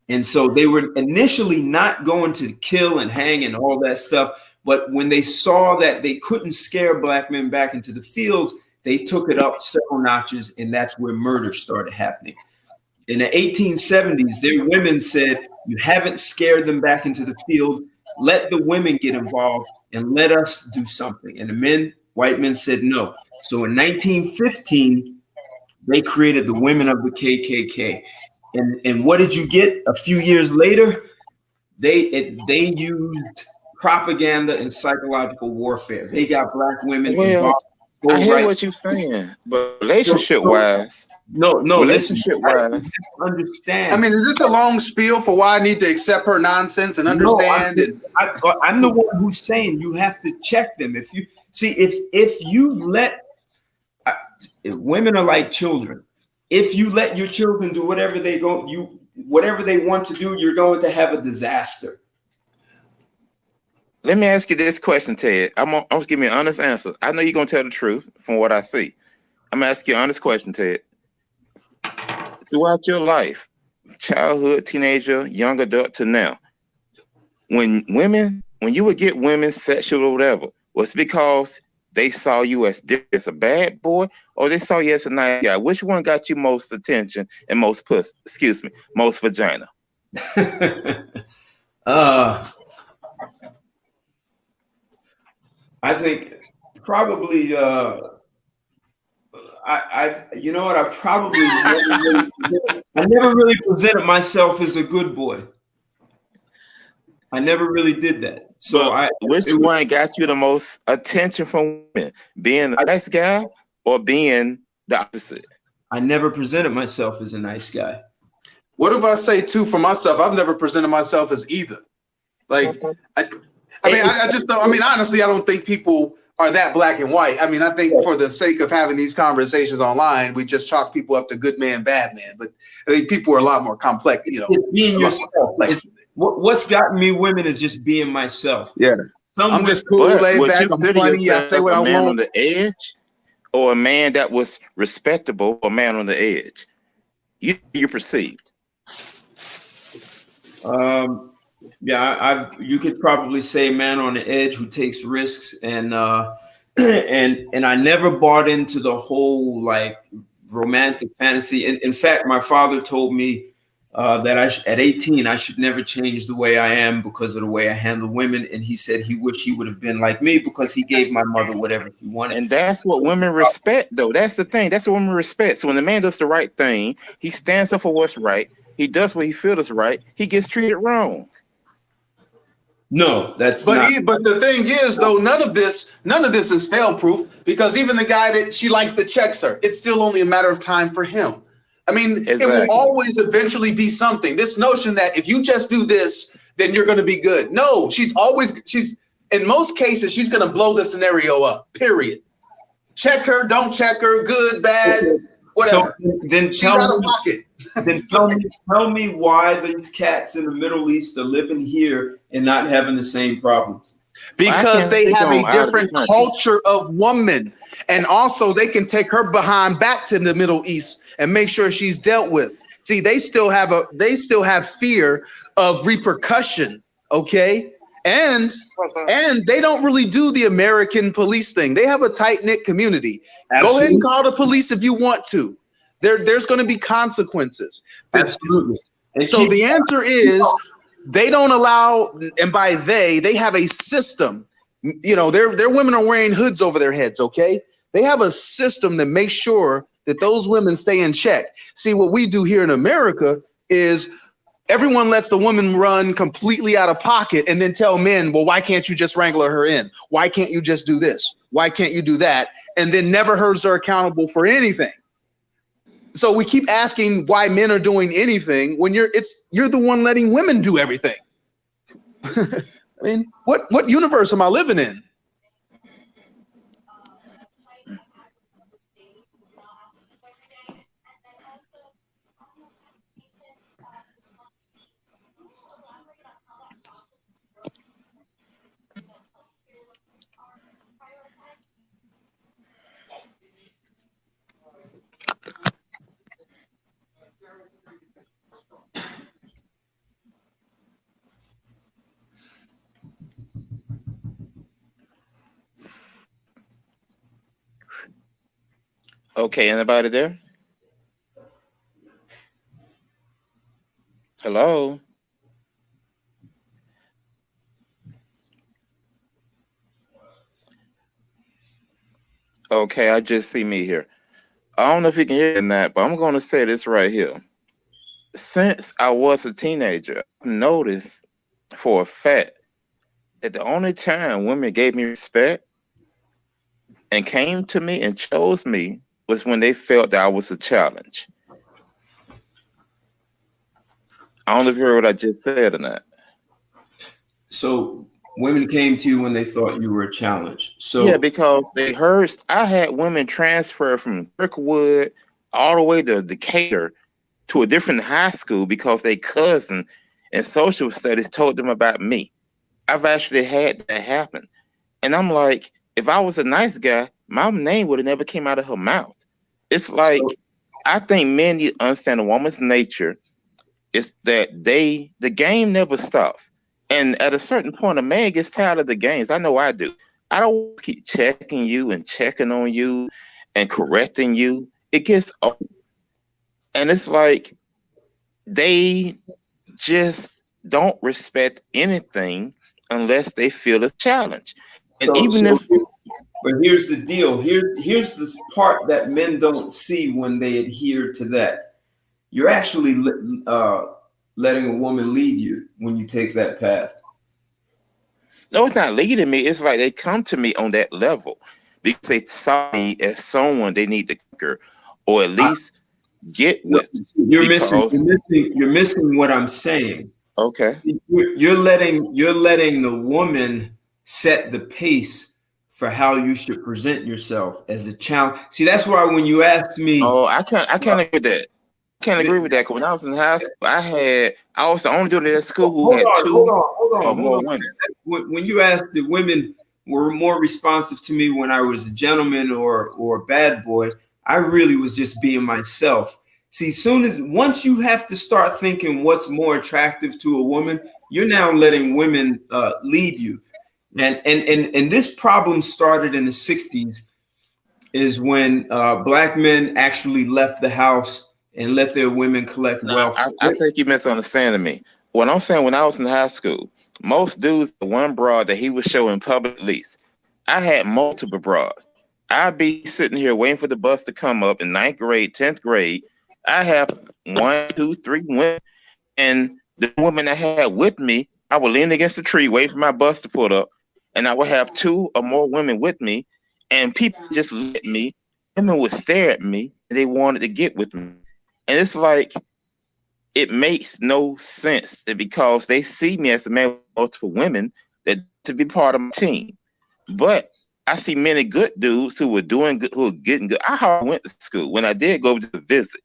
Speaker 1: And so they were initially not going to kill and hang and all that stuff. But when they saw that they couldn't scare black men back into the fields, they took it up several notches. And that's where murder started happening. In the 1870s, their women said, you haven't scared them back into the field. Let the women get involved and let us do something. And the white men said no. So in 1915, they created the women of the KKK. And what did you get a few years later? They used propaganda and psychological warfare. They got black women involved.
Speaker 7: I hear what you're saying, but relationship-wise,
Speaker 1: no.
Speaker 7: Relationship-wise,
Speaker 1: understand.
Speaker 8: I mean, is this a long spiel for why I need to accept her nonsense and understand?
Speaker 1: I'm the one who's saying you have to check them. If you see, if you let women are like children. If you let your children do whatever they want to do, you're going to have a disaster.
Speaker 7: Let me ask you this question, Ted. I'm going to give me an honest answer. I know you're going to tell the truth from what I see. I'm going to ask you an honest question, Ted. Throughout your life, childhood, teenager, young adult to now, when you would get women sexual or whatever, was it because they saw you as a bad boy or they saw you as a nice guy? Which one got you most attention and most most vagina?
Speaker 1: I think probably I never really presented myself as a good boy. I never really did that. So
Speaker 7: which one got you the most attention from women? Being a nice guy or being the opposite?
Speaker 1: I never presented myself as a nice guy.
Speaker 8: What if I say too for my stuff? I've never presented myself as either. Like I just don't. I mean, honestly, I don't think people are that black and white. I mean, I think for the sake of having these conversations online, we just chalk people up to good man, bad man. But I think people are a lot more complex. You know,
Speaker 1: being yourself. What's gotten me women is just being myself.
Speaker 8: Yeah, I'm just cool, laid back. I'm funny. I say what I want.
Speaker 7: A man on the edge, or a man that was respectable, or a man on the edge. You perceived.
Speaker 1: Yeah, you could probably say man on the edge who takes risks, and I never bought into the whole like romantic fantasy. In fact, my father told me that at 18 I should never change the way I am because of the way I handle women, and he said he wished he would have been like me because he gave my mother whatever she wanted.
Speaker 7: And that's what women respect, though. That's the thing. That's what women respect. So when the man does the right thing, he stands up for what's right. He does what he feels is right. He gets treated wrong.
Speaker 1: No, that's
Speaker 8: but
Speaker 1: not.
Speaker 8: But the thing is, though, none of this is fail-proof, because even the guy that she likes to check her, it's still only a matter of time for him. I mean, It will always eventually be something. This notion that if you just do this, then you're going to be good. No, she's in most cases, she's going to blow the scenario up, period. Check her, don't check her, good, bad, whatever.
Speaker 1: So then
Speaker 8: she's out of pocket.
Speaker 1: Then tell me why these cats in the Middle East are living here and not having the same problems.
Speaker 8: Because they have a different culture of woman. And also they can take her behind back to the Middle East and make sure she's dealt with. See, they still have fear of repercussion, okay? And they don't really do the American police thing. They have a tight-knit community. Absolutely. Go ahead and call the police if you want to. There's going to be consequences.
Speaker 1: Absolutely.
Speaker 8: So the answer is they don't allow, and by they have a system. You know, their women are wearing hoods over their heads, okay? They have a system to make sure that those women stay in check. See, what we do here in America is everyone lets the woman run completely out of pocket and then tell men, well, why can't you just wrangle her in? Why can't you just do this? Why can't you do that? And then never holds her accountable for anything. So we keep asking why men are doing anything when you're the one letting women do everything. I mean, what universe am I living in?
Speaker 7: Okay, anybody there? Hello? Okay, I just see me here. I don't know if you can hear that, but I'm going to say this right here. Since I was a teenager, I've noticed for a fact that the only time women gave me respect and came to me and chose me was when they felt that I was a challenge. I don't know if you heard what I just said or not.
Speaker 1: So women came to you when they thought you were a challenge. So
Speaker 7: yeah, because they heard I had women transfer from Kirkwood all the way to Decatur to a different high school because their cousin in social studies told them about me. I've actually had that happen. And I'm like, if I was a nice guy, my name would have never came out of her mouth. It's like, I think men need to understand a woman's nature is that the game never stops. And at a certain point, a man gets tired of the games. I know I do. I don't keep checking you and checking on you and correcting you. It gets old. And it's like they just don't respect anything unless they feel a challenge. And
Speaker 1: but here's the deal. Here's this part that men don't see when they adhere to that. You're actually letting a woman lead you when you take that path.
Speaker 7: No, it's not leading me. It's like they come to me on that level because they saw me as someone they need to conquer or at least get with.
Speaker 1: You're missing what I'm saying.
Speaker 7: Okay.
Speaker 1: You're letting the woman set the pace for how you should present yourself as a challenge. See, that's why when you asked me,
Speaker 7: oh, I can't agree with that. Can't agree with that because when I was in high school, I was the only dude at school who had two or more women.
Speaker 1: When you asked, the women were more responsive to me when I was a gentleman or a bad boy, I really was just being myself. See, once you have to start thinking what's more attractive to a woman, you're now letting women lead you. And this problem started in the 60s is when black men actually left the house and let their women collect wealth.
Speaker 7: I think you're misunderstanding me. What I'm saying, when I was in high school, most dudes, the one broad that he would show in public least. I had multiple broads. I'd be sitting here waiting for the bus to come up in 9th grade, 10th grade. I have 1, 2, 3 women. And the woman I had with me, I would lean against the tree, waiting for my bus to pull up. And I would have 2 or more women with me. And people just let me. Women would stare at me and they wanted to get with me. And it's like, it makes no sense that because they see me as a man with multiple women, that to be part of my team. But I see many good dudes who were doing good, who were getting good. I hardly went to school when I did go to visit,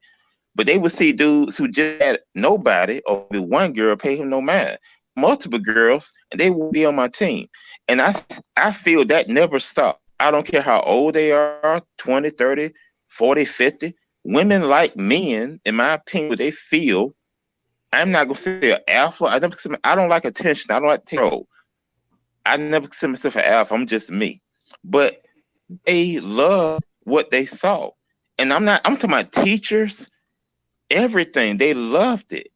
Speaker 7: but they would see dudes who just had nobody or one girl pay him no mind, multiple girls, and they will be on my team. And I feel that never stopped. I don't care how old they are, 20, 30, 40, 50. Women like men, in my opinion, they feel. I'm not going to say an alpha. I don't like attention. I don't like control. I never consider myself an alpha. I'm just me. But they love what they saw. And I'm talking about teachers, everything. They loved it.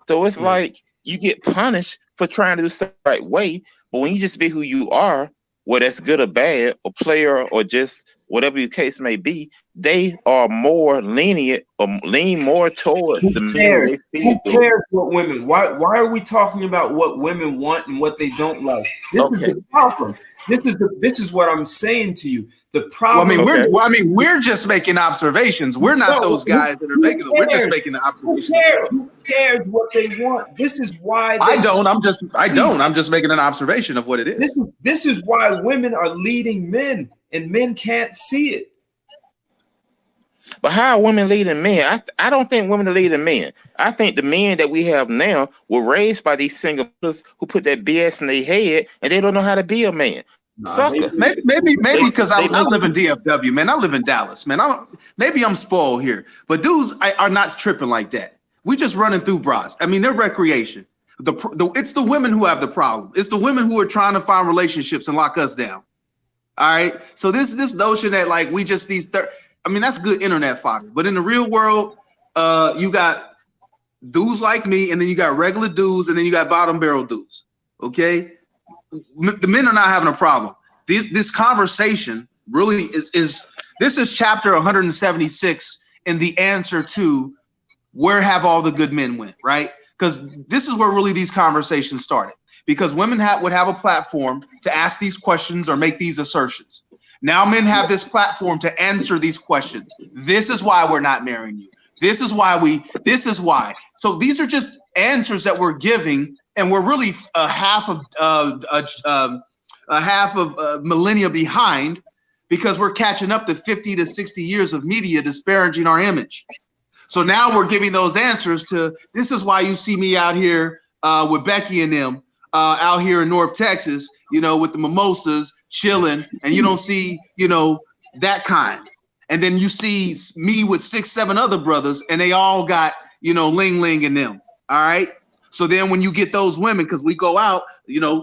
Speaker 7: So it's like you get punished for trying to do stuff the right way. But when you just be who you are, whether that's good or bad, or player, or just whatever your case may be, they are more lenient or lean more towards the men they feel.
Speaker 1: Who cares what women? Why are we talking about what women want and what they don't like? This is the problem. This is what I'm saying to you. The problem.
Speaker 8: We're just making observations. We're not those guys that are making them. We're just making the observations.
Speaker 1: Who cares what they want? This is why
Speaker 8: I'm just making an observation of what it is.
Speaker 1: This is why women are leading men, and men can't see it.
Speaker 7: But how are women leading men? I don't think women are leading men. I think the men that we have now were raised by these single mothers who put that BS in their head, and they don't know how to be a man. Suckers.
Speaker 8: Maybe because I live in DFW, man. I live in Dallas, man. Maybe I'm spoiled here, but dudes are not tripping like that. We just running through bras. I mean, they're recreation. It's the women who have the problem. It's the women who are trying to find relationships and lock us down. All right. So this notion that like we just that's good internet fodder. But in the real world, you got dudes like me, and then you got regular dudes, and then you got bottom barrel dudes. Okay. The men are not having a problem. This conversation really is chapter 176 in the answer to where have all the good men went, right? Because this is where really these conversations started. Because women would have a platform to ask these questions or make these assertions. Now men have this platform to answer these questions. This is why we're not marrying you. This is why. So these are just answers that we're giving. And we're really a half of millennia behind, because we're catching up to 50 to 60 years of media disparaging our image. So now we're giving those answers to, this is why you see me out here with Becky and them out here in North Texas, with the mimosas chilling, and you don't see, that kind. And then you see me with 6, 7 other brothers, and they all got, ling ling in them. All right. So then when you get those women, because we go out, the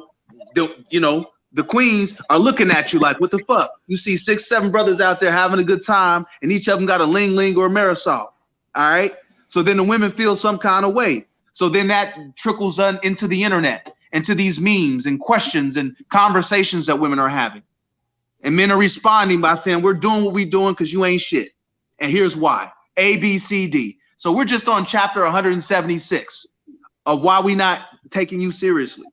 Speaker 8: queens are looking at you like, what the fuck? You see 6, 7 brothers out there having a good time, and each of them got a ling ling or a marisol. All right. So then the women feel some kind of way. So then that trickles on into the internet, into these memes and questions and conversations that women are having. And men are responding by saying, we're doing what we're doing because you ain't shit. And here's why. A, B, C, D. So we're just on chapter 176. Of why we not taking you seriously.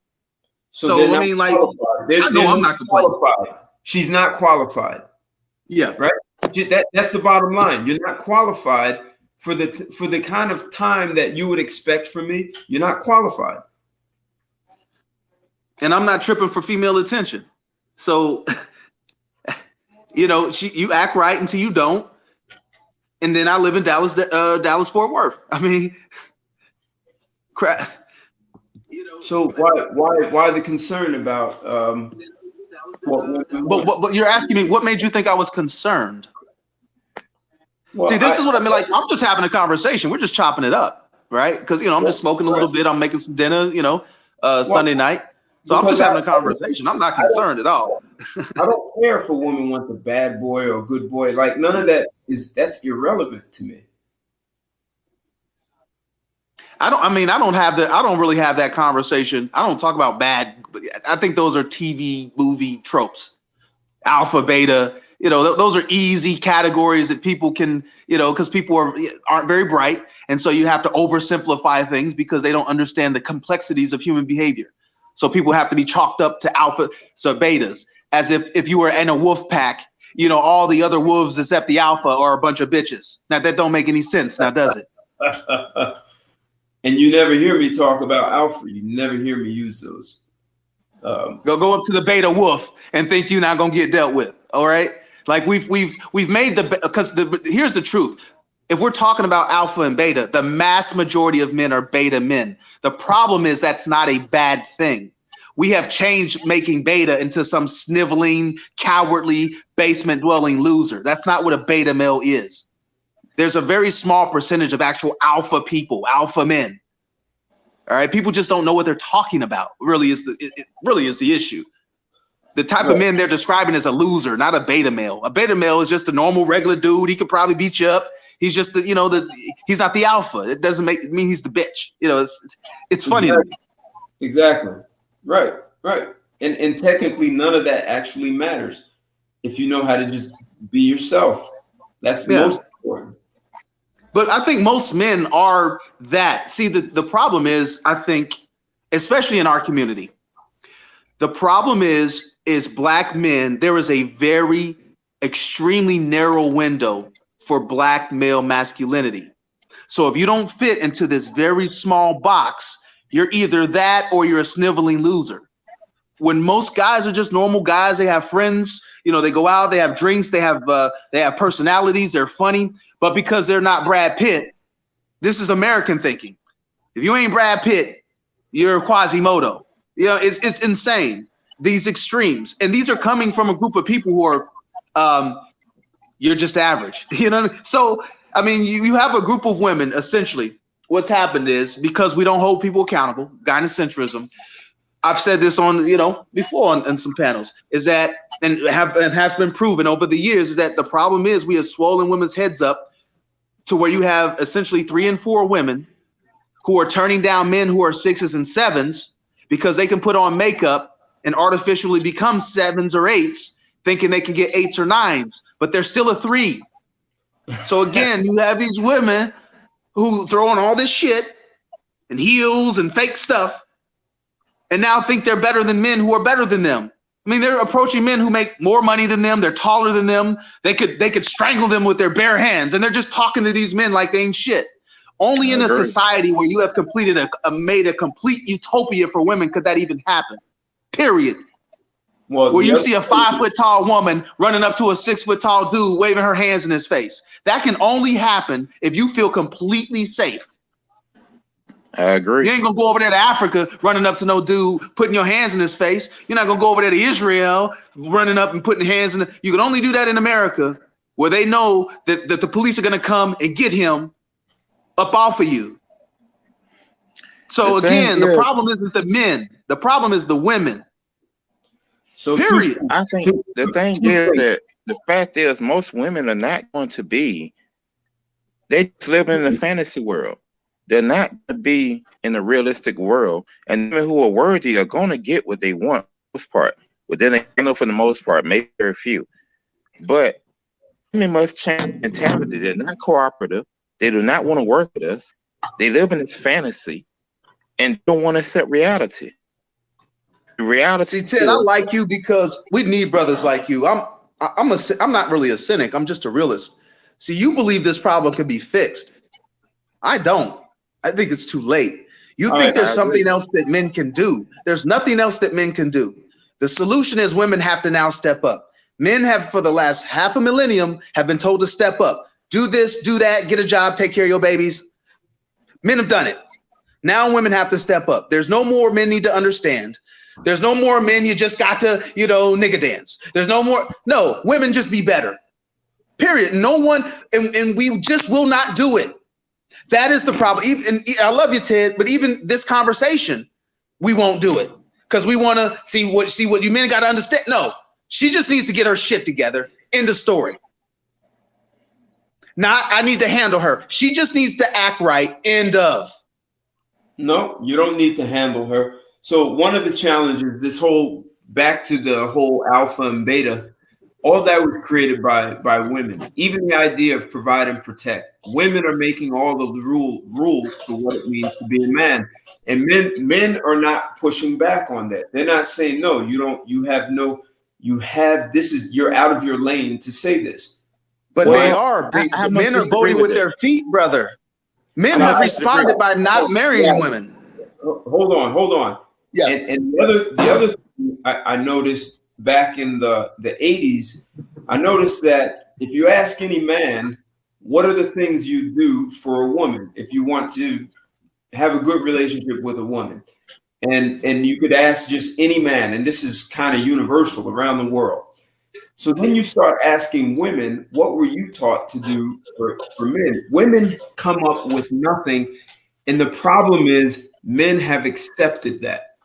Speaker 8: So I mean, like, I know I'm not complaining.
Speaker 1: She's not qualified.
Speaker 8: Yeah,
Speaker 1: right. That's the bottom line. You're not qualified for the kind of time that you would expect from me. You're not qualified.
Speaker 8: And I'm not tripping for female attention. So, you act right until you don't. And then I live in Dallas Fort Worth. I mean. Crap.
Speaker 1: So why the concern about
Speaker 8: but you're asking me what made you think I was concerned? Well, see, this is what I mean. Like, I'm just having a conversation. We're just chopping it up, right? Because I'm just smoking a little bit. I'm making some dinner, Sunday night. So I'm just having a conversation. I'm not concerned at all.
Speaker 1: I don't care if a woman wants a bad boy or a good boy. Like, none of that's irrelevant to me.
Speaker 8: I don't really have that conversation. I don't talk about bad. I think those are TV movie tropes. Alpha, beta, those are easy categories that people can, because people aren't very bright. And so you have to oversimplify things because they don't understand the complexities of human behavior. So people have to be chalked up to alpha, so betas, as if you were in a wolf pack, all the other wolves except the alpha are a bunch of bitches. Now that don't make any sense now, does it?
Speaker 1: And you never hear me talk about alpha. You never hear me use those.
Speaker 8: Go up to the beta wolf and think you're not gonna get dealt with. All right, like we've made here's the truth. If we're talking about alpha and beta, the mass majority of men are beta men. The problem is that's not a bad thing. We have changed making beta into some sniveling, cowardly, basement-dwelling loser. That's not what a beta male is. There's a very small percentage of actual alpha people, alpha men. All right, people just don't know what they're talking about. It really is the issue. The type of men they're describing as a loser, not a beta male. A beta male is just a normal, regular dude. He could probably beat you up. He's just he's not the alpha. It doesn't mean he's the bitch. It's funny.
Speaker 1: Exactly. Right. And technically none of that actually matters if you know how to just be yourself. That's the most important.
Speaker 8: But I think most men are that. See, the problem is, I think, especially in our community, the problem is black men, there is a very extremely narrow window for black male masculinity. So if you don't fit into this very small box, you're either that or you're a sniveling loser. When most guys are just normal guys, they have friends, they go out, they have drinks, they have personalities, they're funny, but because they're not Brad Pitt, this is American thinking. If you ain't Brad Pitt, you're Quasimodo. It's insane. These extremes, and these are coming from a group of people who are you're just average, So, I mean, you have a group of women, essentially. What's happened is, because we don't hold people accountable, gynocentrism. I've said this on, before on some panels, is that, and has been proven over the years, is that the problem is we have swollen women's heads up to where you have essentially 3 and 4 women who are turning down men who are 6s and 7s because they can put on makeup and artificially become 7s or 8s, thinking they can get 8s or 9s. But they're still a 3. So again, you have these women who throw on all this shit and heels and fake stuff and now think they're better than men who are better than them. I mean, they're approaching men who make more money than them. They're taller than them. They could strangle them with their bare hands. And they're just talking to these men like they ain't shit. Only in a society where you have made a complete utopia for women could that even happen. Period. Where you see a 5 foot tall woman running up to a 6 foot tall dude waving her hands in his face. That can only happen if you feel completely safe.
Speaker 7: I agree.
Speaker 8: You ain't gonna go over there to Africa running up to no dude putting your hands in his face. You're not gonna go over there to Israel running up and putting hands in. You can only do that in America, where they know that the police are gonna come and get him up off of you. So again, the problem isn't the men. The problem is the women.
Speaker 1: So
Speaker 8: period.
Speaker 7: I think the thing is that the fact is most women are not going to be, they just live in a fantasy world. They're not going to be in a realistic world. And women who are worthy are going to get what they want, for the most part. But then they know for the most part, maybe very few. But women must change mentality. They're not cooperative. They do not want to work with us. They live in this fantasy and don't want to accept reality. Reality.
Speaker 8: See, Ted, I like you because we need brothers like you. I'm not really a cynic. I'm just a realist. See, you believe this problem can be fixed. I don't. I think it's too late. You think there's something else that men can do. There's nothing else that men can do. The solution is women have to now step up. Men have, for the last half a millennium, have been told to step up. Do this, do that, get a job, take care of your babies. Men have done it. Now women have to step up. There's no more men need to understand. There's no more men you just got to, nigga dance. There's no more. No, women just be better. Period. No one, and we just will not do it. That is the problem. I love you, Ted, but even this conversation, we won't do it because we want to see what you men got to understand. No, she just needs to get her shit together. End of story. Not, I need to handle her. She just needs to act right. End of.
Speaker 1: No, you don't need to handle her. So one of the challenges, back to the whole alpha and beta, all that was created by women. Even the idea of provide and protect. Women are making all of the rules for what it means to be a man. And men are not pushing back on that. They're not saying, no, you're out of your lane to say this.
Speaker 8: But they are. Men are voting with their feet, brother. Men have responded by not marrying women.
Speaker 1: Hold on. Yeah. And the other I noticed back in the 80s, I noticed that if you ask any man, what are the things you do for a woman if you want to have a good relationship with a woman? And you could ask just any man, and this is kind of universal around the world. So then you start asking women, what were you taught to do for men? Women come up with nothing. And the problem is men have accepted that.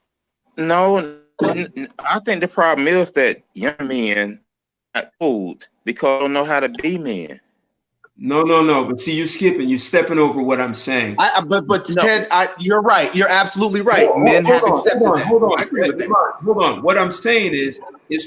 Speaker 7: No, I think the problem is that young men are old because they don't know how to be men.
Speaker 1: No. But see, you're stepping over what I'm saying.
Speaker 8: But no. Ted, you're right. You're absolutely right. Men have accepted that. Hold on.
Speaker 1: I agree with that. Hold on. What I'm saying is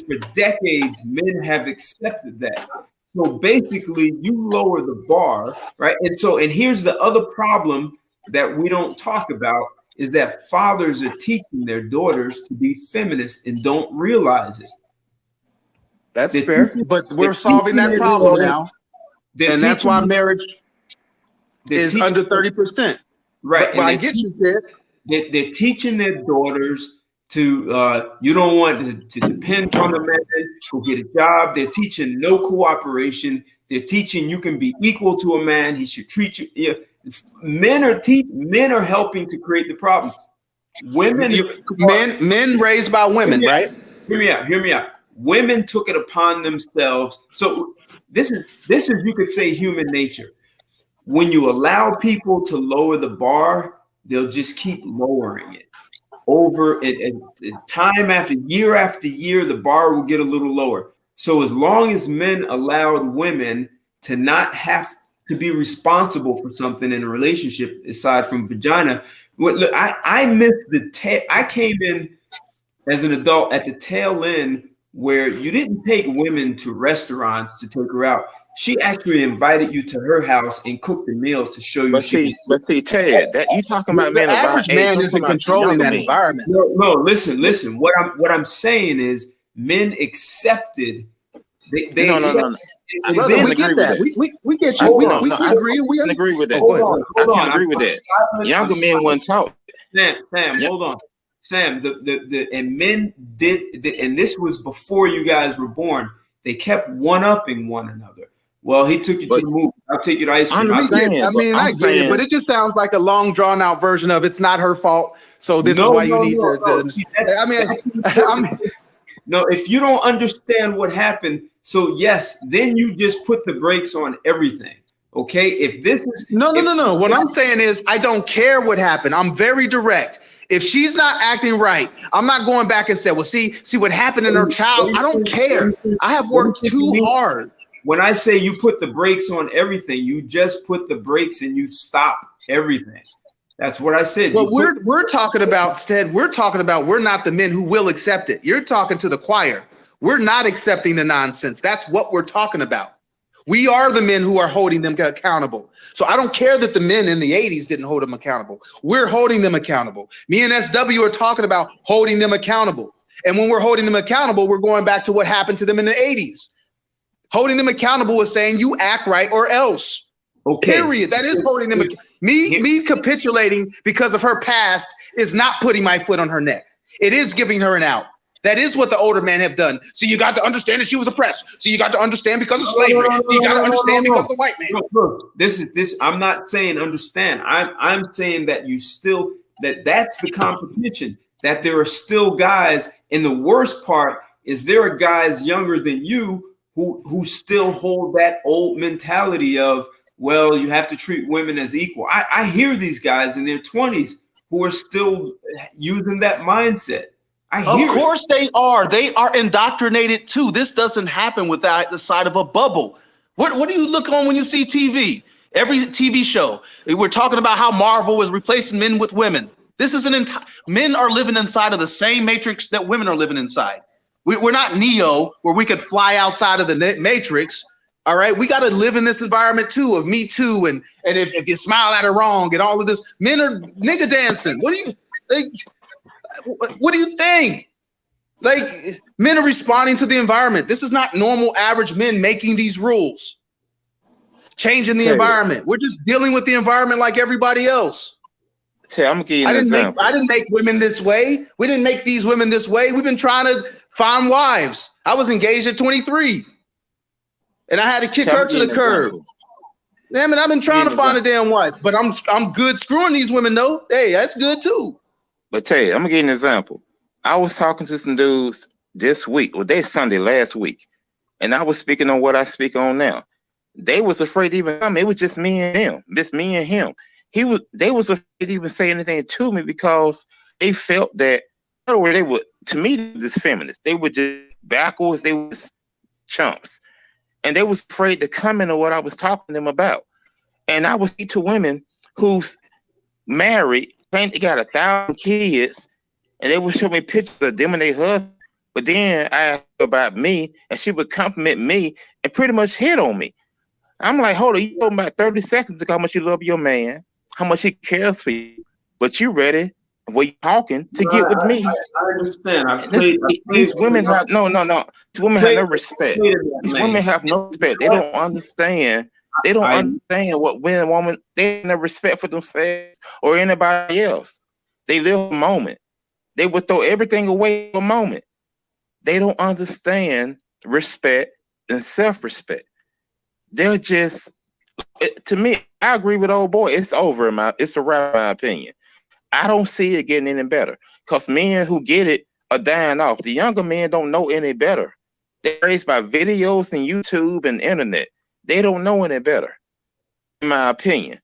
Speaker 1: for decades, men have accepted that. So basically, you lower the bar, right? And here's the other problem that we don't talk about is that fathers are teaching their daughters to be feminists and don't realize it.
Speaker 8: That's fair. But we're solving that problem now. And that's why marriage is under 30%.
Speaker 1: Right.
Speaker 8: But I get you, Ted.
Speaker 1: They're teaching their daughters to, you don't want to depend on a man, go get a job. They're teaching no cooperation. They're teaching you can be equal to a man. He should treat you. Yeah. Men are helping to create the problem. Men raised by women, right? Hear me out. Women took it upon themselves. So this is you could say human nature. When you allow people to lower the bar, they'll just keep lowering it. Over time after year, the bar will get a little lower. So as long as men allowed women to not have to be responsible for something in a relationship aside from vagina, look, I missed I came in as an adult at the tail end where you didn't take women to restaurants to take her out. She actually invited you to her house and cooked the meals to show you.
Speaker 7: But see, Ted, that you talking about men.
Speaker 8: The average man isn't controlling that environment.
Speaker 1: No, listen. What I'm saying is men accepted. No.
Speaker 8: Brother, we get that. We get you. We agree. We agree with that.
Speaker 7: Hold on. I agree with that. Younger men wouldn't talk.
Speaker 1: Sam, hold on. Sam, and men did, and this was before you guys were born. They kept one-upping one another. Well, he took you to the movie. I'll take you to ice cream.
Speaker 8: I get it, but it just sounds like a long, drawn-out version of it's not her fault. So this is why you need to.
Speaker 1: No, if you don't understand what happened, so yes, then you just put the brakes on everything. Okay, if this is
Speaker 8: no. What I'm saying is I don't care what happened. I'm very direct. If she's not acting right, I'm not going back and say, well, see what happened in her child. I don't care. I have worked too hard.
Speaker 1: When I say you put the brakes on everything, you just put the brakes and you stop everything. That's what I said.
Speaker 8: Well, we're talking about, Ted, we're not the men who will accept it. You're talking to the choir. We're not accepting the nonsense. That's what we're talking about. We are the men who are holding them accountable. So I don't care that the men in the 80s didn't hold them accountable. We're holding them accountable. Me and SW are talking about holding them accountable. And when we're holding them accountable, we're going back to what happened to them in the 80s. Holding them accountable is saying you act right or else. Okay. Period. That is holding them. Me capitulating because of her past is not putting my foot on her neck. It is giving her an out. That is what the older men have done. So you got to understand that she was oppressed. So you got to understand because of slavery. You got to understand because of the white man.
Speaker 1: Look, this. I'm not saying understand. I'm saying that you still that's the competition. That there are still guys, and the worst part is there are guys younger than you who still hold that old mentality of, well, you have to treat women as equal. I hear these guys in their 20s who are still using that mindset.
Speaker 9: Of course they are. They are indoctrinated too. This doesn't happen without the side of a bubble. What do you look on when you see TV? Every TV show, we're talking about how Marvel is replacing men with women. This is men are living inside of the same matrix that women are living inside. We're not Neo where we could fly outside of the matrix. All right, we got to live in this environment too of Me Too and if you smile at her wrong and all of this. Men are nigga dancing. What do you think? Like, men are responding to the environment. This is not normal average men making these rules, changing the environment. We're just dealing with the environment like everybody else.
Speaker 7: Tay, I'm gonna give you an example.
Speaker 9: I didn't make women this way. We didn't make these women this way. We've been trying to find wives. I was engaged at 23, and I had to kick her to the curb. Damn it, I've been trying to find a damn wife, but I'm good screwing these women though. Hey, that's good too.
Speaker 7: But Tay, I'm gonna give you an example. I was talking to some dudes this week, or Sunday last week, and I was speaking on what I speak on now. They was afraid to even come. It was just me and him. Just me and him. They was afraid to even say anything to me because they felt that, in other words, they would, to me, this feminists, they were just backwards, they was chumps. And they was afraid to come into what I was talking to them about. And I would see to women who's married, think they got 1,000 kids, and they would show me pictures of them and their husband. But then I asked her about me, and she would compliment me and pretty much hit on me. I'm like, hold on, you told me about 30 seconds ago how much you love your man, how much he cares for you, but you ready, when you talking, to get with me.
Speaker 1: I understand.
Speaker 7: These women have no. These women have no respect. These women have no respect. They don't understand. They don't understand what woman. They have no respect for themselves or anybody else. They live a moment. They would throw everything away for a moment. They don't understand respect and self-respect. They're just, to me, I agree with old boy. It's over. It's a wrap, in my opinion. I don't see it getting any better because men who get it are dying off. The younger men don't know any better. They're raised by videos and YouTube and internet. They don't know any better, in my opinion.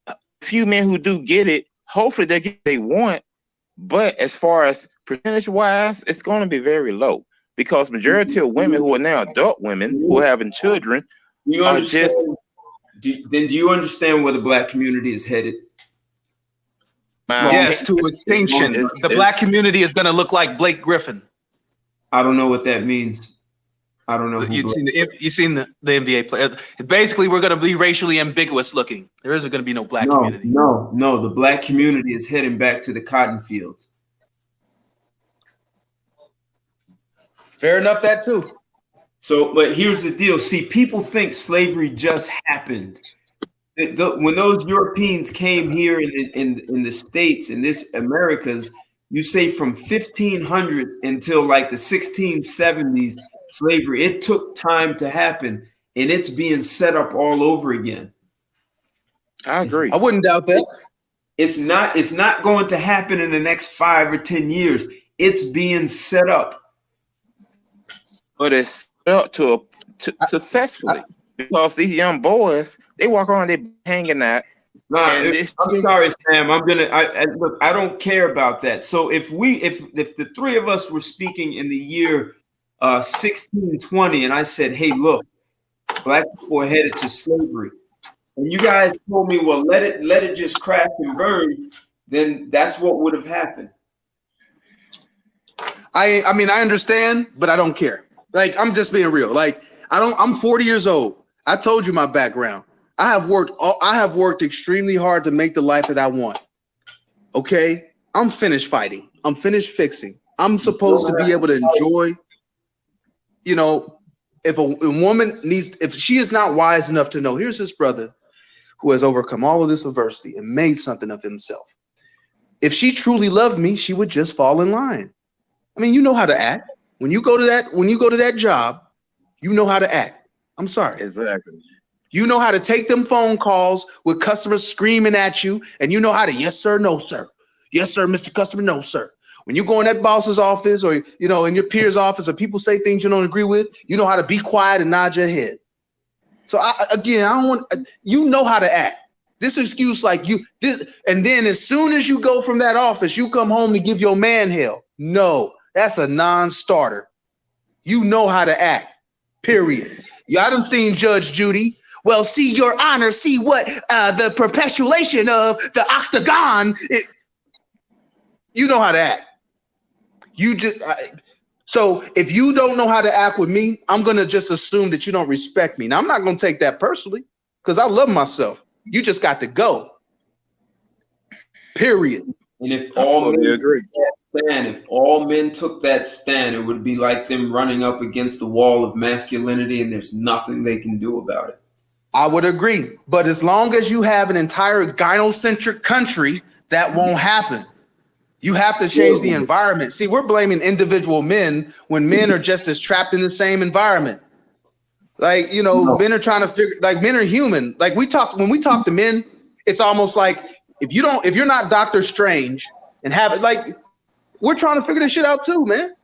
Speaker 7: A few men who do get it, hopefully they get what they want, but as far as percentage-wise, it's going to be very low because majority of women who are now adult women who are having children are just.
Speaker 1: Do you understand where the Black community is headed?
Speaker 9: Yes, to extinction. The Black community is going to look like Blake Griffin.
Speaker 1: I don't know what that means. I don't know.
Speaker 9: You've seen the NBA player. Basically, we're going to be racially ambiguous looking. There isn't going to be no Black community.
Speaker 1: No. The Black community is heading back to the cotton fields.
Speaker 9: Fair enough, that too.
Speaker 1: So, but here's the deal. See, people think slavery just happened. When those Europeans came here in the States, in this Americas, you say from 1500 until like the 1670s, slavery, it took time to happen, and it's being set up all over again.
Speaker 7: I agree.
Speaker 9: I wouldn't doubt that.
Speaker 1: It's not going to happen in the next 5 or 10 years. It's being set up.
Speaker 7: But it's set up to successfully because these young boys, they walk around, they hanging out.
Speaker 1: I'm sorry, Sam. Look, I don't care about that. So if the three of us were speaking in the year 1620, and I said, "Hey, look, Black people are headed to slavery," and you guys told me, "Well, let it just crash and burn," then that's what would have happened.
Speaker 9: I mean, I understand, but I don't care. Like, I'm just being real. Like, I'm 40 years old. I told you my background. I have worked extremely hard to make the life that I want. Okay? I'm finished fighting. I'm finished fixing. I'm supposed to be able to enjoy, if a woman if she is not wise enough to know, here's this brother who has overcome all of this adversity and made something of himself. If she truly loved me, she would just fall in line. I mean, you know how to act. When you go to that job, you know how to act. I'm sorry.
Speaker 7: Exactly.
Speaker 9: You know how to take them phone calls with customers screaming at you, and you know how to yes, sir, no, sir. Yes, sir, Mr. Customer, no, sir. When you go in that boss's office or, in your peer's office and people say things you don't agree with, you know how to be quiet and nod your head. So, you know how to act. This excuse and then as soon as you go from that office, you come home to give your man hell. No, that's a non-starter. You know how to act, period. I done seen Judge Judy. Well, see, Your Honor, see what the perpetuation of the octagon. You know how to act. So if you don't know how to act with me, I'm going to just assume that you don't respect me. Now, I'm not going to take that personally because I love myself. You just got to go. Period.
Speaker 1: And if all men took that stand, it would be like them running up against the wall of masculinity, and there's nothing they can do about it.
Speaker 9: I would agree. But as long as you have an entire gynocentric country, that won't happen. You have to change the environment. See, we're blaming individual men when men are just as trapped in the same environment. Like, you know, men are trying to figure, like, men are human. Like, when we talk to men, it's almost like if you're not Doctor Strange and have it, like, we're trying to figure this shit out too, man.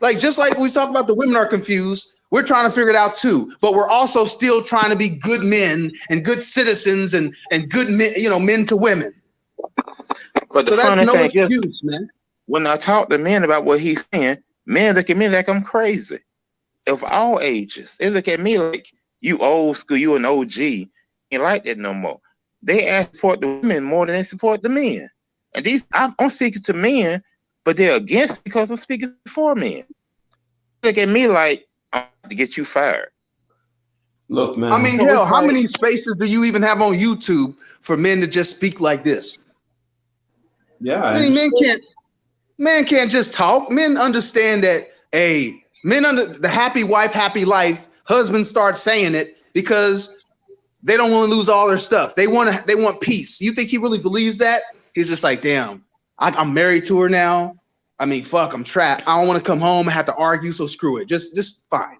Speaker 9: Like, just like we talk about the women are confused, we're trying to figure it out too. But we're also still trying to be good men and good citizens and good men, you know, men to women.
Speaker 7: But the
Speaker 9: So
Speaker 7: funny
Speaker 9: that's no
Speaker 7: thing
Speaker 9: excuse,
Speaker 7: is,
Speaker 9: man.
Speaker 7: when I talk to men about what he's saying, men look at me like I'm crazy. Of all ages, they look at me like you old school, you an OG. Ain't like that no more. They ask support the women more than they support the men. And I'm speaking to men, but they're against because I'm speaking for men. They look at me like I'm about to get you fired.
Speaker 1: Look, man.
Speaker 9: I mean, hell, how many spaces do you even have on YouTube for men to just speak like this?
Speaker 1: Yeah,
Speaker 9: I mean, men can't just talk. Men understand that, hey, men under the happy wife, happy life, husbands start saying it because they don't want to lose all their stuff. They want peace. You think he really believes that? He's just like, damn, I'm married to her now. I mean, fuck, I'm trapped. I don't want to come home and have to argue, so screw it. Just fine.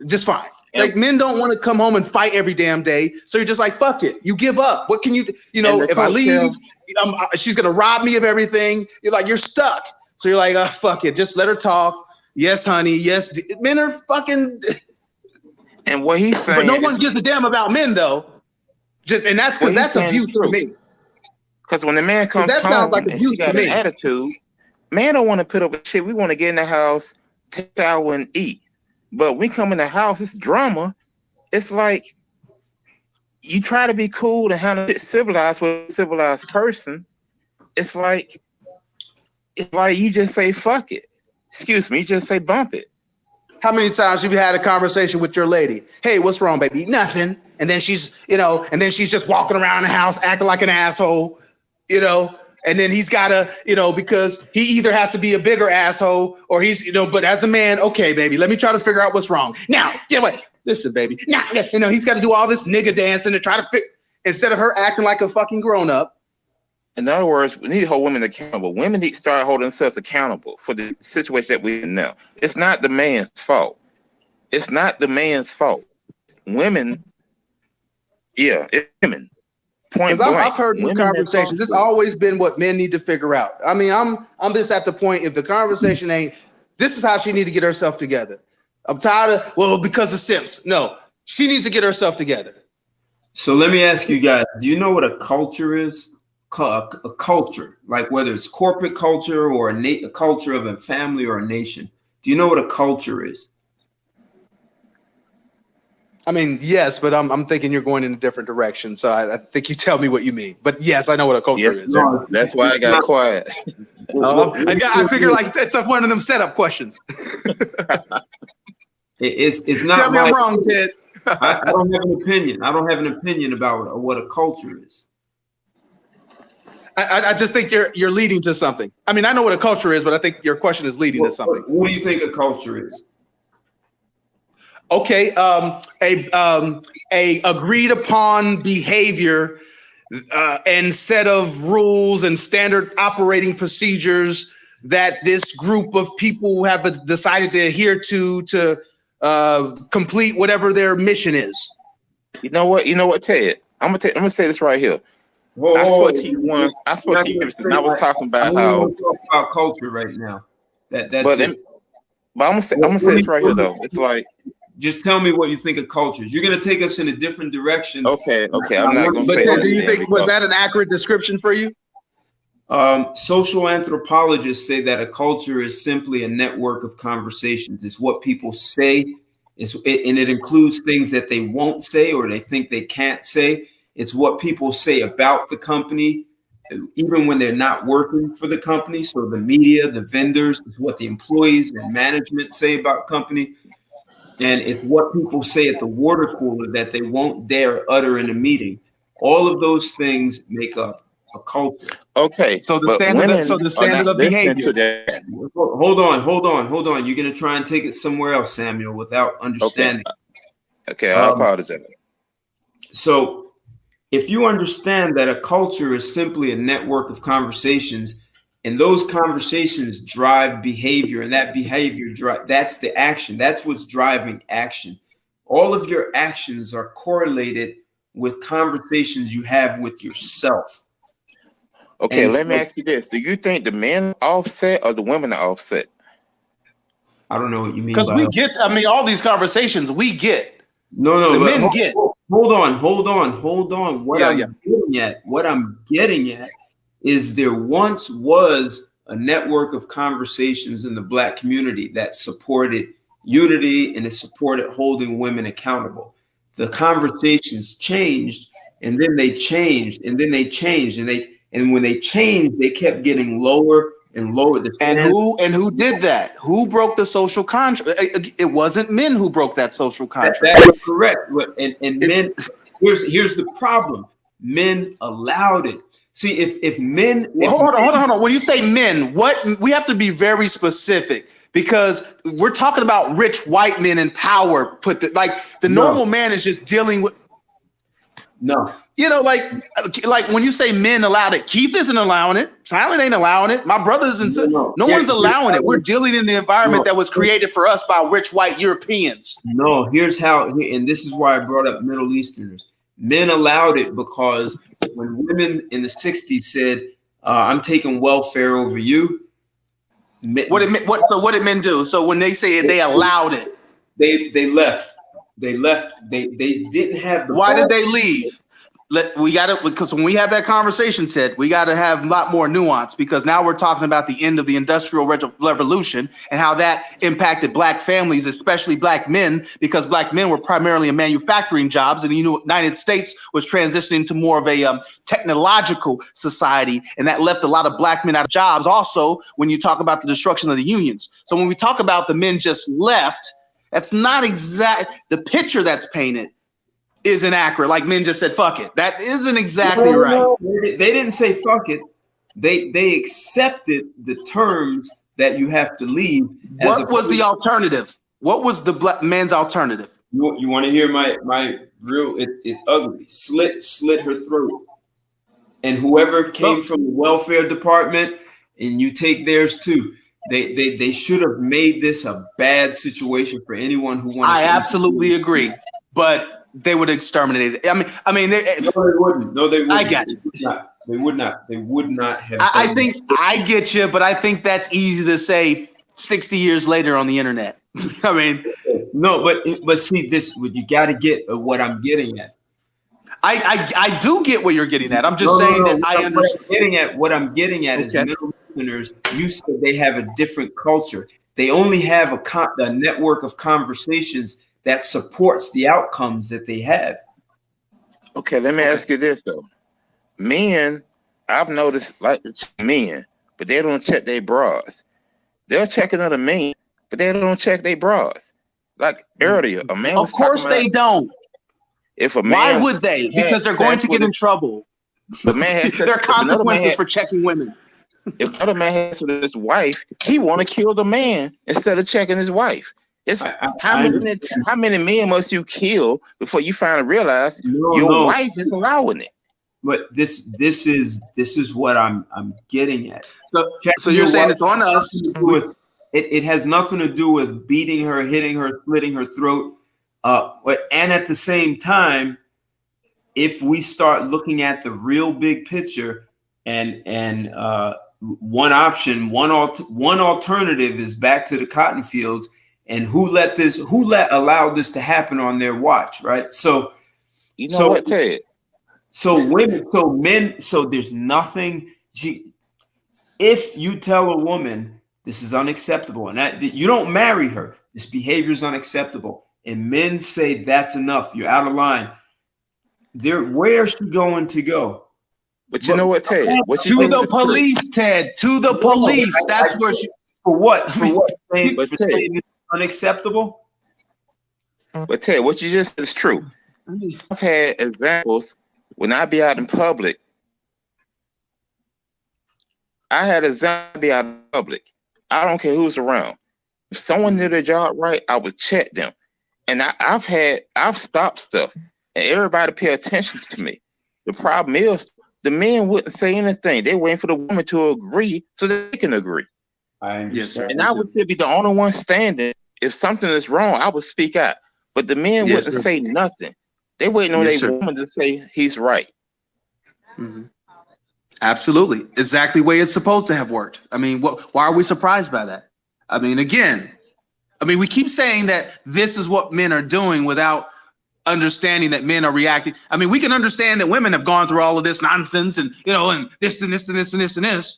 Speaker 9: Just fine. Like, men don't want to come home and fight every damn day. So you're just like, fuck it. You give up. What can you know, if I leave, she's going to rob me of everything. You're like, you're stuck. So you're like, fuck it. Just let her talk. Yes, honey. Yes. Men are fucking.
Speaker 7: And what he's saying.
Speaker 9: But no one gives a damn about men, though. And that's because that's abuse for me.
Speaker 7: Because when the man comes home and he got an attitude, man don't want to put up with shit. We want to get in the house, take a shower, and eat. But we come in the house, it's drama. It's like you try to be cool and handle it civilized with a civilized person. It's like you just say fuck it. Excuse me, you just say bump it.
Speaker 9: How many times have you had a conversation with your lady? Hey, what's wrong, baby? Nothing. And then she's just walking around the house acting like an asshole, you know. And then he's got to, you know, because he either has to be a bigger asshole or he's, you know, but as a man, okay, baby, let me try to figure out what's wrong. Now, you know what? Listen, baby. Now, you know, he's got to do all this nigga dancing to try to instead of her acting like a fucking grown up.
Speaker 7: In other words, we need to hold women accountable. Women need to start holding themselves accountable for the situation that we're in now. It's not the man's fault. It's not the man's fault. Women, it's women.
Speaker 9: Because I've heard these conversations. This has always been what men need to figure out. I mean, I'm just at the point, if the conversation ain't, this is how she need to get herself together. I'm tired of, because of simps. No, she needs to get herself together.
Speaker 1: So let me ask you guys, do you know what a culture is? A culture, like whether it's corporate culture or a culture of a family or a nation. Do you know what a culture is?
Speaker 9: I mean, yes, but I'm thinking you're going in a different direction. So I think you tell me what you mean. But yes, I know what a culture is.
Speaker 7: No, that's why I got quiet.
Speaker 9: I figure like that's one of them setup questions.
Speaker 1: It's not.
Speaker 9: Tell me I'm wrong, Ted.
Speaker 1: I don't have an opinion. I don't have an opinion about what a culture is.
Speaker 9: I just think you're leading to something. I mean, I know what a culture is, but I think your question is leading to something.
Speaker 1: What do you think a culture is?
Speaker 9: Okay, a agreed upon behavior and set of rules and standard operating procedures that this group of people have decided to adhere to complete whatever their mission is.
Speaker 7: You know what, Ted? I'm gonna say this right here. I spoke to you once. I spoke to you and I was talking about how
Speaker 1: talk about culture right now. That's it.
Speaker 7: But I'm gonna say this right here though. It's like,
Speaker 1: just tell me what you think of cultures. You're going to take us in a different direction.
Speaker 7: Okay. I'm not going to say
Speaker 9: that. Do you think, was that an accurate description for you?
Speaker 1: Social anthropologists say that a culture is simply a network of conversations. It's what people say. And it includes things that they won't say or they think they can't say. It's what people say about the company, even when they're not working for the company. So the media, the vendors, it's what the employees and management say about company. And it's what people say at the water cooler that they won't dare utter in a meeting. All of those things make up a culture.
Speaker 7: Okay.
Speaker 9: So the standard of behavior.
Speaker 1: Hold on. You're going to try and take it somewhere else, Samuel, without understanding.
Speaker 7: Okay, I apologize.
Speaker 1: So if you understand that a culture is simply a network of conversations, and those conversations drive behavior, and that behavior that's the action. That's what's driving action. All of your actions are correlated with conversations you have with yourself.
Speaker 7: Okay,
Speaker 1: And
Speaker 7: let me ask you this. Do you think the men are offset or the women are offset?
Speaker 1: I don't know what you mean.
Speaker 9: Because we get, I mean, all these conversations we get.
Speaker 1: No,
Speaker 9: the men get.
Speaker 1: Hold on. What I'm getting at is there once was a network of conversations in the Black community that supported unity and it supported holding women accountable. The conversations changed, and then they changed, and then they changed, and when they changed, they kept getting lower and lower.
Speaker 9: And who did that? Who broke the social contract? It wasn't men who broke that social contract.
Speaker 1: That's correct. And men, here's the problem. Men allowed it. See, if men,
Speaker 9: hold on. When you say men, what we have to be very specific, because we're talking about rich white men in power. The normal man is just dealing with.
Speaker 1: No.
Speaker 9: You know, like when you say men allowed it, Keith isn't allowing it. Silent ain't allowing it. My brothers and no one's allowing it. We're dealing in the environment that was created for us by rich white Europeans.
Speaker 1: No, here's how, and this is why I brought up Middle Easterners. Men allowed it because when women in the 60s said, I'm taking welfare over you.
Speaker 9: What did men do? So when they say they allowed it,
Speaker 1: they left. They didn't have the.
Speaker 9: Why did they leave? Because when we have that conversation, Ted, we got to have a lot more nuance, because now we're talking about the end of the Industrial Revolution and how that impacted Black families, especially Black men, because Black men were primarily in manufacturing jobs, and the United States was transitioning to more of a technological society, and that left a lot of Black men out of jobs. Also, when you talk about the destruction of the unions. So when we talk about the men just left, that's not exact. The picture that's painted isn't accurate. Like men just said, fuck it. That isn't exactly right.
Speaker 1: They didn't say fuck it. They accepted the terms that you have to leave.
Speaker 9: What was the alternative? What was the Black man's alternative?
Speaker 1: You want to hear my real? It's ugly. Slit her throat. And whoever came from the welfare department, and you take theirs too. They should have made this a bad situation for anyone who wanted.
Speaker 9: I absolutely agree, but they would exterminate it. I mean,
Speaker 1: no, they wouldn't. No, they wouldn't.
Speaker 9: I got you.
Speaker 1: They would not have.
Speaker 9: I think I get you, but I think that's easy to say 60 years later on the internet. I mean,
Speaker 1: no, but see, this you got to get what I'm getting at.
Speaker 9: I do get what you're getting at. I'm just saying that I understand.
Speaker 1: What I'm getting at is Middle Easterners. You said they have a different culture. They only have a network of conversations that supports the outcomes that they have.
Speaker 7: Okay, let me ask you this though. Men, I've noticed like men, but they don't check their bras. They'll check another man, but they don't check their bras. Like earlier, a man.
Speaker 9: Of course they don't.
Speaker 7: If a man,
Speaker 9: why would they? Because they're going to get in trouble.
Speaker 7: The man has
Speaker 9: there are consequences for checking women.
Speaker 7: If another man has with his wife, he want to kill the man instead of checking his wife. It's how many men must you kill before you finally realize your wife is allowing it?
Speaker 1: But this is what I'm getting at.
Speaker 9: So you're saying it's on us.
Speaker 1: It has nothing to do with beating her, hitting her, slitting her throat. And at the same time, if we start looking at the real big picture, and one alternative is back to the cotton fields, and who allowed this to happen on their watch, right? So
Speaker 7: you know what, Ted?
Speaker 1: So there's nothing. If you tell a woman this is unacceptable, and that you don't marry her, this behavior is unacceptable, and men say that's enough, you're out of line. Where's she going to go?
Speaker 7: But you know what, Ted?
Speaker 9: To the police, Ted. To the police. That's where she.
Speaker 1: For what? For what? Saying it's unacceptable.
Speaker 7: But Ted, what you just said is true. I've had examples when I be out in public. I had examples be out in public. I don't care who's around. If someone did their job right, I would check them. And I've stopped stuff. and everybody pay attention to me. The problem is the men wouldn't say anything. They're waiting for the woman to agree so they can agree.
Speaker 1: I understand.
Speaker 7: And I would still be the only one standing. If something is wrong, I would speak out. But the men wouldn't say nothing. They waiting on their woman to say he's right.
Speaker 9: Mm-hmm. Absolutely. Exactly the way it's supposed to have worked. I mean, why are we surprised by that? I mean, again, we keep saying that this is what men are doing without understanding that men are reacting. I mean, we can understand that women have gone through all of this nonsense and, and this and this and this and this and this,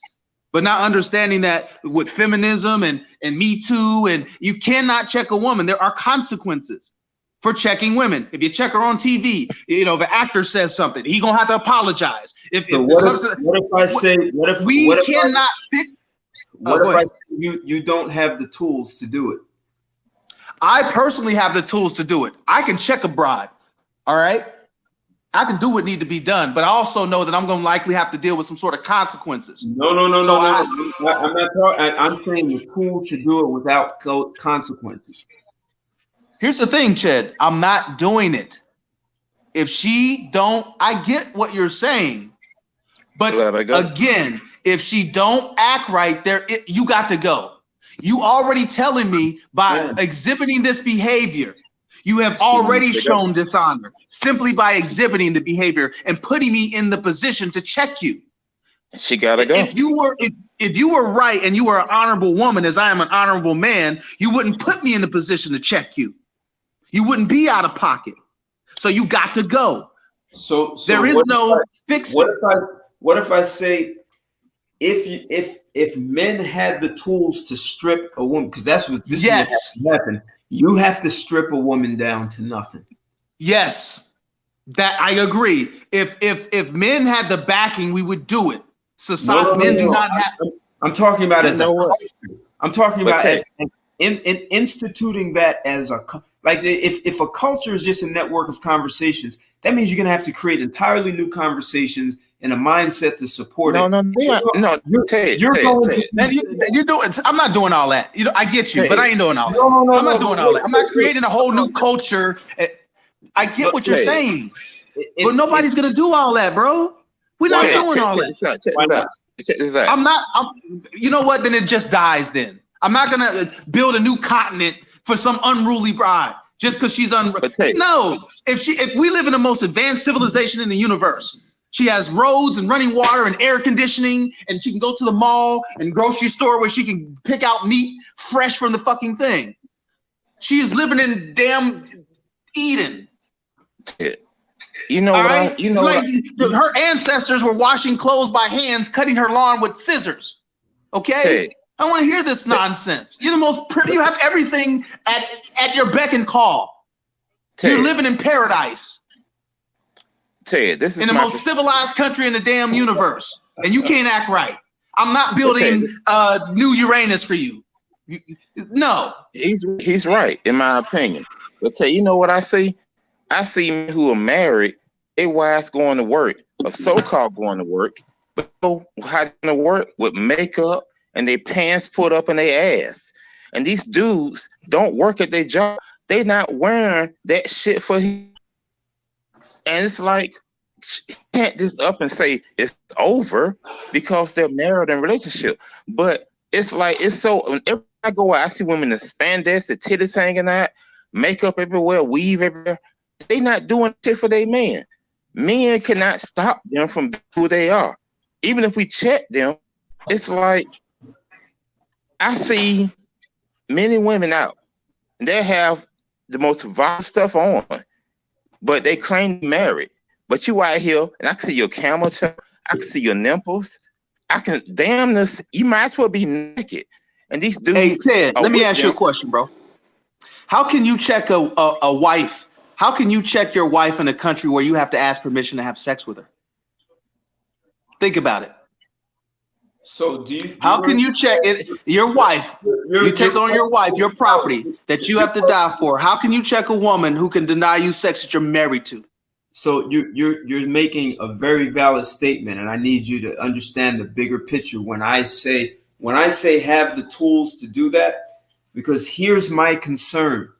Speaker 9: but not understanding that with feminism and Me Too, and you cannot check a woman. There are consequences for checking women. If you check her on TV, if an actor says something, he's gonna have to apologize. What if I say
Speaker 1: you don't have the tools to do it?
Speaker 9: I personally have the tools to do it. I can check a broad. All right. I can do what needs to be done, but I also know that I'm going to likely have to deal with some sort of consequences.
Speaker 1: No. I'm not talking. I'm saying the tools to do it without consequences.
Speaker 9: Here's the thing, Ched. I'm not doing it. If she don't, I get what you're saying, but again, if she don't act right, you got to go. You already telling me by exhibiting this behavior, you have already shown dishonor simply by exhibiting the behavior and putting me in the position to check you.
Speaker 7: She gotta go.
Speaker 9: If you were right and you were an honorable woman, as I am an honorable man, you wouldn't put me in the position to check you. You wouldn't be out of pocket. So you got to go. So there is no fix.
Speaker 1: What if I say, if men had the tools to strip a woman, because that's what this has to happen, you have to strip a woman down to nothing.
Speaker 9: Yes, that I agree. If men had the backing, we would do it. Society, men do not have.
Speaker 1: I'm talking about I'm talking about as in instituting that as if a culture is just a network of conversations, that means you're gonna have to create entirely new conversations and a mindset to support it.
Speaker 9: You're doing. I'm not doing all that. I get you, but I ain't doing all that. I'm not doing all that. I'm not creating a whole new culture. I get what you're saying, but nobody's gonna do all that, bro. We're not doing all that. I'm not. You know what? Then it just dies. Then I'm not gonna build a new continent for some unruly bride just because she's unruly. No, if we live in the most advanced civilization in the universe. She has roads and running water and air conditioning, and she can go to the mall and grocery store where she can pick out meat fresh from the fucking thing. She is living in damn Eden.
Speaker 7: You know,
Speaker 9: her ancestors were washing clothes by hands, cutting her lawn with scissors. Okay? I don't want to hear this nonsense. You're the most pretty. You have everything at your beck and call. You're living in paradise.
Speaker 7: Ted, this is
Speaker 9: in the most civilized country in the damn universe, and you can't act right. I'm not building new Uranus for you. No,
Speaker 7: he's right in my opinion. But Ted, you know what I see? I see men who are married, their wives going to work, or so-called going to work, but how going to work with makeup and their pants pulled up in their ass. And these dudes don't work at their job. They not wearing that shit for him. And it's like, you can't just up and say it's over because they're married in a relationship. But it's like, it's so, whenever I go out, I see women in spandex, the titties hanging out, makeup everywhere, weave everywhere. They not doing shit for their man. Men cannot stop them from being who they are. Even if we check them, it's like, I see many women out. They have the most vile stuff on, but they claim married. But you out here, and I can see your camel toe, I can see your nipples. I can, damn this, you might as well be naked. And these dudes.
Speaker 9: Hey, Ted, let me ask you a question, bro. How can you check a wife? How can you check your wife in a country where you have to ask permission to have sex with her? Think about it.
Speaker 1: So
Speaker 9: how can you check it? Your wife, you take on your wife, your property that you have to die for. How can you check a woman who can deny you sex that you're married to?
Speaker 1: So you're making a very valid statement, and I need you to understand the bigger picture when I say have the tools to do that, because here's my concern.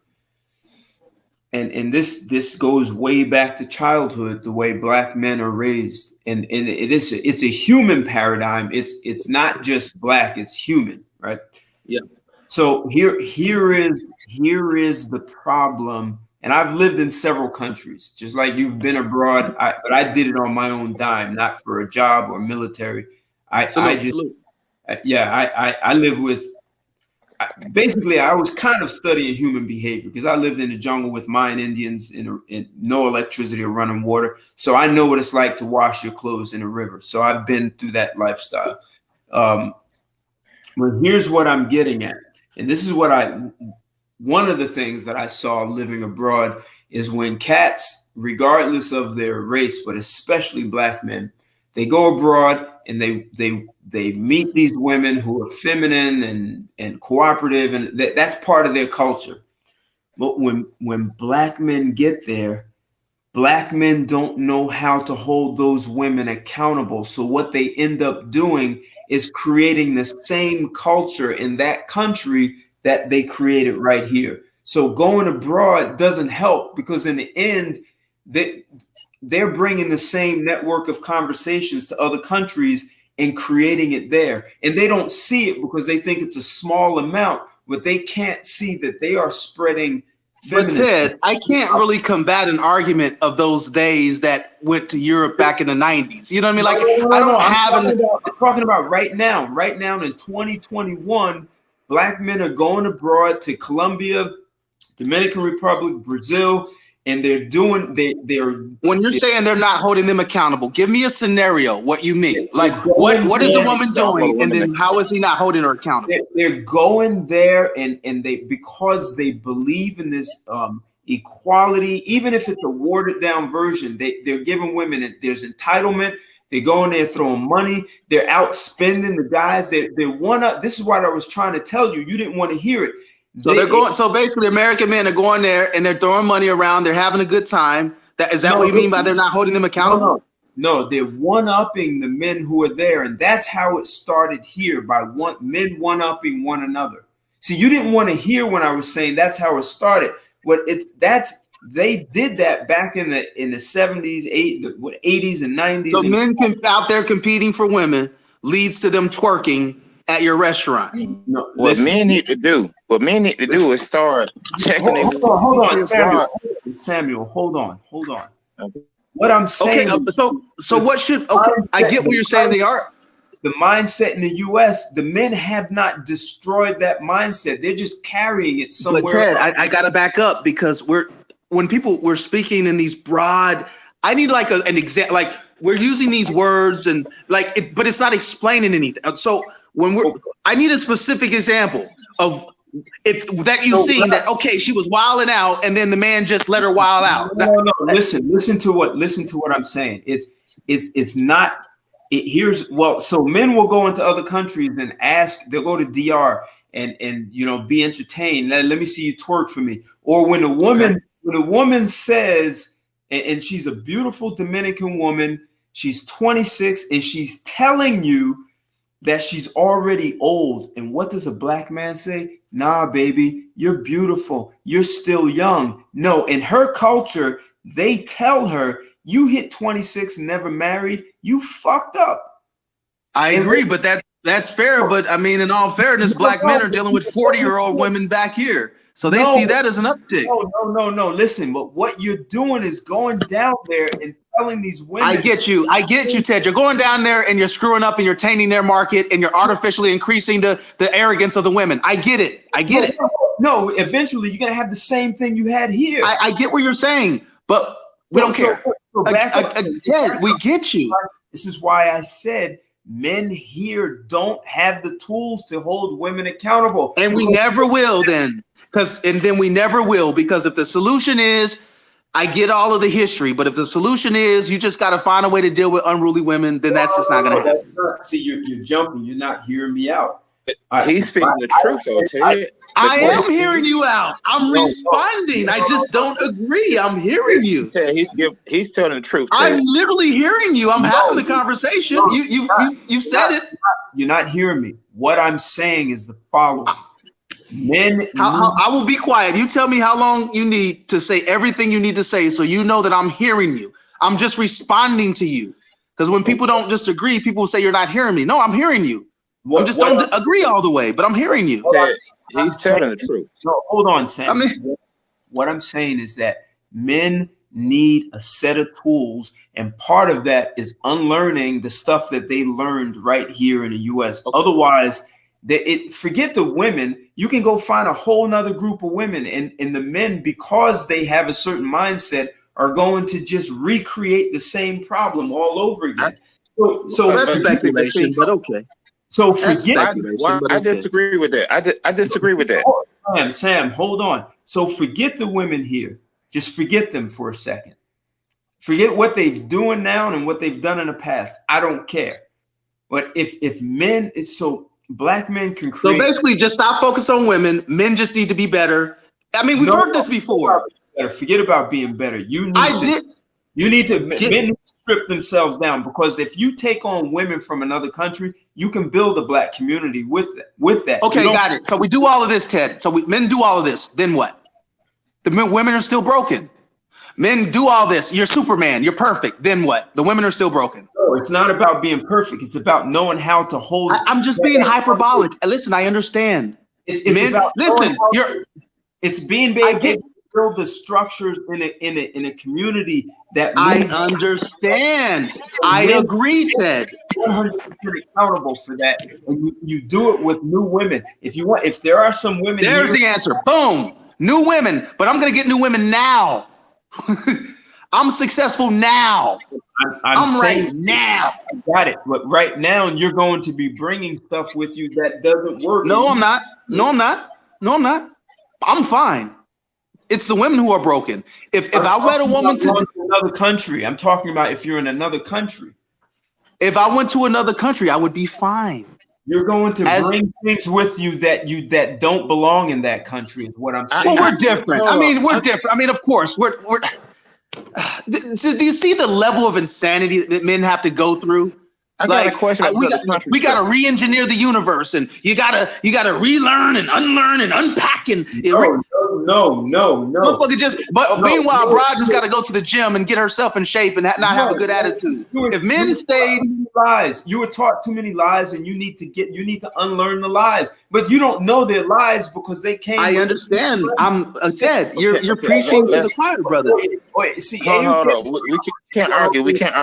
Speaker 1: and this goes way back to childhood, the way Black men are raised, and it's a human paradigm. It's not just Black, it's human, right?
Speaker 9: Yeah.
Speaker 1: So here is the problem, and I've lived in several countries, just like you've been abroad. But I did it on my own dime, not for a job or military. I live with. Basically, I was kind of studying human behavior because I lived in the jungle with Mayan Indians in no electricity or running water. So I know what it's like to wash your clothes in a river. So I've been through that lifestyle. But here's what I'm getting at. And this is what one of the things that I saw living abroad is when cats, regardless of their race, but especially Black men, they go abroad and they meet these women who are feminine and cooperative, and that's part of their culture. But when Black men get there, Black men don't know how to hold those women accountable. So what they end up doing is creating the same culture in that country that they created right here. So going abroad doesn't help because in the end, they're bringing the same network of conversations to other countries and creating it there. And they don't see it because they think it's a small amount, but they can't see that they are spreading
Speaker 9: But Ted, I can't really combat an argument of those days that went to Europe back in the 90s. You know what I mean?
Speaker 1: I'm talking about right now in 2021, Black men are going abroad to Colombia, Dominican Republic, Brazil, and they're when
Speaker 9: you're saying they're not holding them accountable, give me a scenario, what you mean. Like what is a woman doing and then how is he not holding her accountable?
Speaker 1: They're going there and because they believe in this equality, even if it's a watered down version, they're giving women, there's entitlement. They're going there throwing money. They're outspending the guys. They one up. This is what I was trying to tell you. You didn't want to hear it.
Speaker 9: So basically, American men are going there and they're throwing money around. They're having a good time. Is that what you mean by they're not holding them accountable?
Speaker 1: No, they're one-upping the men who are there, and that's how it started here by men one-upping one another. See, you didn't want to hear when I was saying that's how it started. They did that back in the 70s, 80s, and 90s.
Speaker 9: So men out there competing for women leads to them twerking at your restaurant.
Speaker 1: No,
Speaker 7: what men need to do is start checking.
Speaker 1: Hold on, Samuel. Hold on. Okay. What I'm saying.
Speaker 9: Okay, so what should? Okay, I get what you're saying. They are.
Speaker 1: The mindset in the U.S., the men have not destroyed that mindset. They're just carrying it somewhere.
Speaker 9: But Ted, I got to back up because when we're speaking in these broad, I need like an example. Like we're using these words and but it's not explaining anything. So I need a specific example of that you've seen that, okay, she was wilding out and then the man just let her wild out.
Speaker 1: No. Listen to what I'm saying. It's not. So men will go into other countries and they'll go to DR and be entertained. Let me see you twerk for me. Or when a woman says, and she's a beautiful Dominican woman, she's 26 and she's telling you that she's already old. And what does a Black man say? Nah, baby, you're beautiful. You're still young. No, in her culture, they tell her, you hit 26 and never married, you fucked up.
Speaker 9: I agree, but that's fair. But I mean, in all fairness, Black men are dealing with 40-year-old women back here. So they see that as an uptick.
Speaker 1: No. Listen, but what you're doing is going down there and telling these women.
Speaker 9: I get you, Ted. You're going down there and you're screwing up and you're tainting their market and you're artificially increasing the arrogance of the women. I get it.
Speaker 1: No, eventually you're going to have the same thing you had here.
Speaker 9: I get what you're saying, but we don't care. Ted, we get you.
Speaker 1: This is why I said men here don't have the tools to hold women accountable.
Speaker 9: And we never will then. Because if the solution is, I get all of the history, but if the solution is you just got to find a way to deal with unruly women, then that's just not going to happen.
Speaker 1: See, you're jumping. You're not hearing me out.
Speaker 7: He's speaking the truth, though, Ted.
Speaker 9: I am hearing you out. I'm responding. I just don't agree. I'm hearing you.
Speaker 7: Ted, he's telling the truth. Ted.
Speaker 9: I'm literally hearing you. I'm having the conversation. You said it.
Speaker 1: You're not hearing me. What I'm saying is the following. Men.
Speaker 9: How I will be quiet. You tell me how long you need to say everything you need to say, so you know that I'm hearing you. I'm just responding to you. Because when people don't just agree, people say you're not hearing me. No, I'm hearing you. I just don't agree all the way, but I'm hearing you.
Speaker 7: He's telling the truth.
Speaker 1: No, hold on, Sam. What I'm saying is that men need a set of tools, and part of that is unlearning the stuff that they learned right here in the U.S. Okay. Otherwise, forget the women. You can go find a whole nother group of women, and the men, because they have a certain mindset, are going to just recreate the same problem all over again. So
Speaker 9: that's speculation, but okay.
Speaker 1: So forget.
Speaker 7: I disagree with that. I disagree with that.
Speaker 1: Sam, hold on. So forget the women here. Just forget them for a second. Forget what they're doing now and what they've done in the past. I don't care. But if men, black men can create.
Speaker 9: So basically, just stop focus on women. Men just need to be better. I mean, we've heard this before.
Speaker 1: Forget about being better. Men need to strip themselves down, because if you take on women from another country, you can build a black community with that.
Speaker 9: Okay, got it. So we do all of this, Ted. So men do all of this. Then what? The women are still broken. Men do all this. You're Superman. You're perfect. Then what? The women are still broken.
Speaker 1: No, it's not about being perfect. It's about knowing how to hold.
Speaker 9: I'm just being hyperbolic. Listen, I understand.
Speaker 1: It's being able to build the structures in a community that
Speaker 9: I understand. I agree, Ted.
Speaker 1: 100% accountable for that, and you do it with new women. If there are some women,
Speaker 9: there's the answer. Boom, new women. But I'm gonna get new women now. I'm successful now. I'm right now.
Speaker 1: I got it. But right now, you're going to be bringing stuff with you that doesn't work.
Speaker 9: No, I'm not. No, I'm not. I'm fine. It's the women who are broken. If I wed a woman to
Speaker 1: another country, I'm talking about if you're in another country.
Speaker 9: If I went to another country, I would be fine.
Speaker 1: You're going to bring things with you that don't belong in that country, is what I'm saying.
Speaker 9: Well, we're different. We're different. I mean, of course, we're. Do you see the level of insanity that men have to go through?
Speaker 7: I got a question.
Speaker 9: We got to re-engineer the universe, and you gotta relearn and unlearn and unpack and.
Speaker 1: No.
Speaker 9: But meanwhile, Brad just got to go to the gym and get herself in shape and not have a good attitude. If men stayed,
Speaker 1: lies, you were taught too many lies, and you need to unlearn the lies. But you don't know their lies because they came.
Speaker 9: I understand. I'm Ted. You're preaching to the choir, brother.
Speaker 1: Wait, see,
Speaker 7: hold on. We can't argue. We can't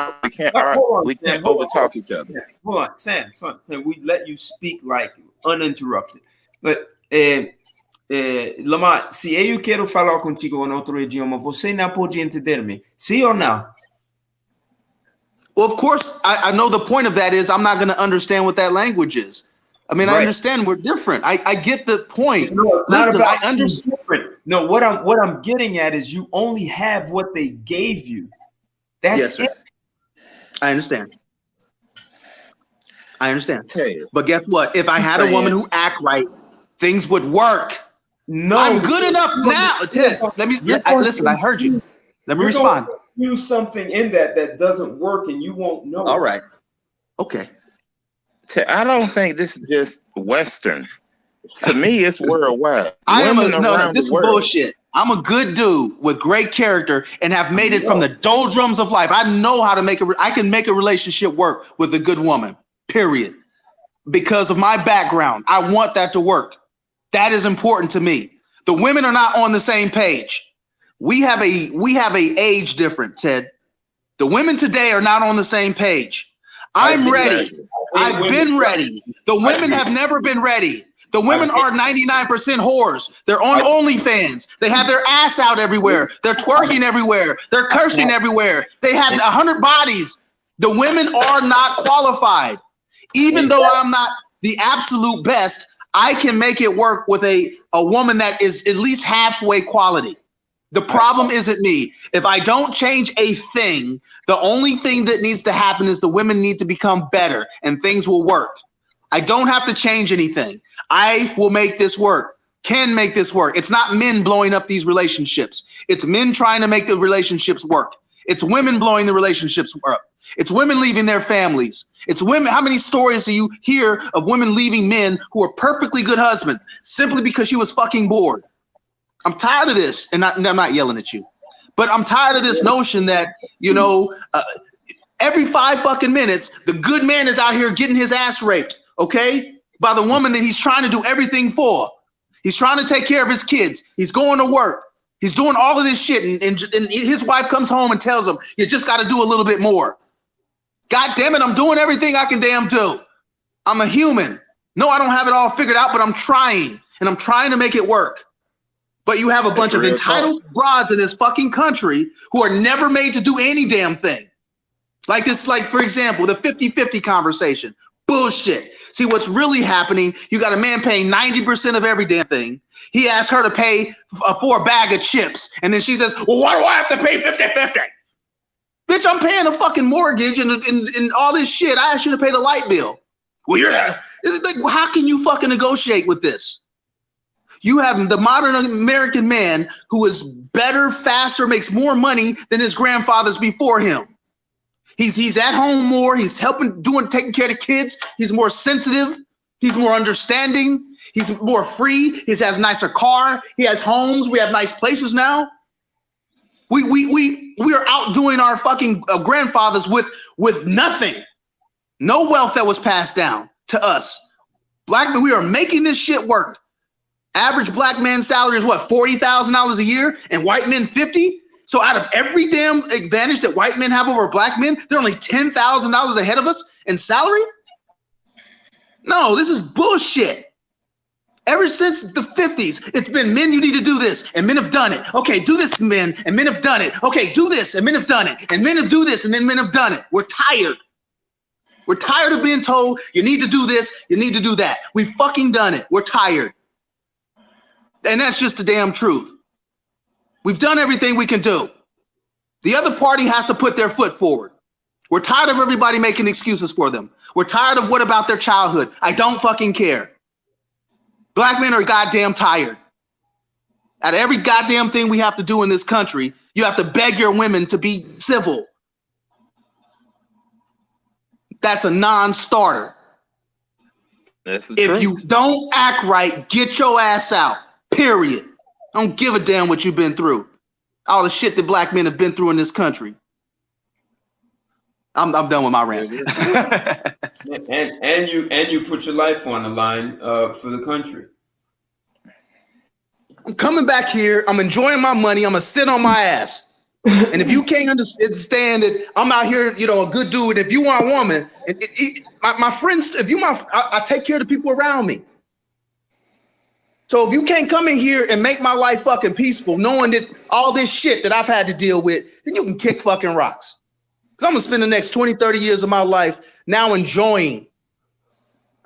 Speaker 7: overtalk each other.
Speaker 1: Hold on, Sam. We let you speak like uninterrupted. But Lamont, se eu quero falar contigo em outro idioma, você não pode entender-me? Sim ou não?
Speaker 9: Well, of course, I know the point of that is I'm not going to understand what that language is. I mean, right. I understand we're different. I get the point. Listen, I understand.
Speaker 1: No, what I'm getting at is you only have what they gave you. That's it.
Speaker 9: I understand. But guess what? If I had a woman who act right, things would work.
Speaker 1: No,
Speaker 9: I'm good enough now. Ted, listen, I heard you. Let me respond.
Speaker 1: Use something in that doesn't work, and you won't know.
Speaker 9: All right. Okay.
Speaker 7: I don't think this is just Western. To me, it's worldwide.
Speaker 9: This is bullshit. I'm a good dude with great character and have made it from the doldrums of life. I know how to I can make a relationship work with a good woman, period. Because of my background, I want that to work. That is important to me. The women are not on the same page. We have a age difference, Ted. The women today are not on the same page. I'm ready. I've been ready. The women have never been ready. The women are 99% whores. They're on OnlyFans. They have their ass out everywhere. They're twerking everywhere. They're cursing everywhere. They have 100 bodies. The women are not qualified. Even though I'm not the absolute best, I can make it work with a woman that is at least halfway quality. The problem isn't me. If I don't change a thing, the only thing that needs to happen is the women need to become better and things will work. I don't have to change anything. I will make this work, can make this work. It's not men blowing up these relationships. It's men trying to make the relationships work. It's women blowing the relationships up. It's women leaving their families. It's women. How many stories do you hear of women leaving men who are perfectly good husbands simply because she was fucking bored? I'm tired of this, and I'm not yelling at you, but I'm tired of this notion that, every 5 fucking minutes, the good man is out here getting his ass raped, okay, by the woman that he's trying to do everything for. He's trying to take care of his kids. He's going to work. He's doing all of this shit, and his wife comes home and tells him, you just got to do a little bit more. God damn it, I'm doing everything I can damn do. I'm a human. No, I don't have it all figured out, but I'm trying, and I'm trying to make it work. But you have a bunch of entitled broads in this fucking country who are never made to do any damn thing. Like this, like, for example, the 50-50 conversation. Bullshit. See, what's really happening, you got a man paying 90% of every damn thing. He asks her to pay for a bag of chips. And then she says, well, why do I have to pay 50-50? Bitch, I'm paying a fucking mortgage and all this shit. I asked you to pay the light bill. Well, how can you fucking negotiate with this? You have the modern American man who is better, faster, makes more money than his grandfathers before him. He's at home more. He's taking care of the kids. He's more sensitive. He's more understanding. He's more free. He has a nicer car. He has homes. We have nice places now. We are outdoing our fucking grandfathers with nothing. No wealth that was passed down to us. Black men, we are making this shit work. Average black man's salary is what, $40,000 a year, and white men 50? So out of every damn advantage that white men have over black men, they're only $10,000 ahead of us in salary? No, this is bullshit. Ever since the 50s, it's been men, you need to do this, and men have done it. Okay, do this, men, and men have done it. Okay, do this, and men have done it. And men have do this, and then men have done it. We're tired. We're tired of being told, you need to do this, you need to do that. We've fucking done it. We're tired. And that's just the damn truth. We've done everything we can do. The other party has to put their foot forward. We're tired of everybody making excuses for them. We're tired of what about their childhood? I don't fucking care. Black men are goddamn tired. Out of every goddamn thing we have to do in this country, you have to beg your women to be civil. That's a non-starter. If you don't act right, get your ass out. Period. I don't give a damn what you've been through. All the shit that black men have been through in this country. I'm done with my rant.
Speaker 1: and you put your life on the line for the country.
Speaker 9: I'm coming back here. I'm enjoying my money. I'm gonna sit on my ass. And if you can't understand that I'm out here, a good dude. If you want a woman, my friends, I take care of the people around me. So if you can't come in here and make my life fucking peaceful, knowing that all this shit that I've had to deal with, then you can kick fucking rocks. Because I'm going to spend the next 20, 30 years of my life now enjoying.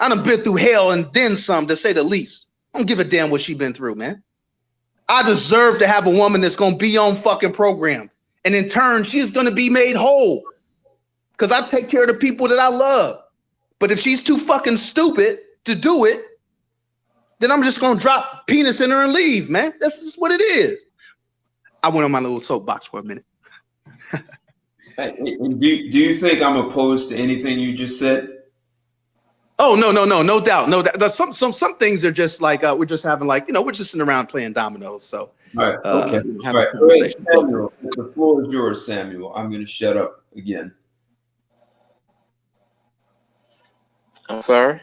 Speaker 9: I done been through hell and then some, to say the least. I don't give a damn what she been through, man. I deserve to have a woman that's going to be on fucking program. And in turn, she's going to be made whole. Because I take care of the people that I love. But if she's too fucking stupid to do it, then I'm just going to drop penis in her and leave, man. That's just what it is. I went on my little soapbox for a minute.
Speaker 1: Do you think I'm opposed to anything you just said?
Speaker 9: Oh, no doubt. No doubt. Some things are just like, we're just having we're just sitting around playing dominoes. So,
Speaker 1: all right, okay.
Speaker 9: Have a conversation.
Speaker 1: Samuel, the floor is yours, Samuel. I'm going to shut up again.
Speaker 7: I'm sorry?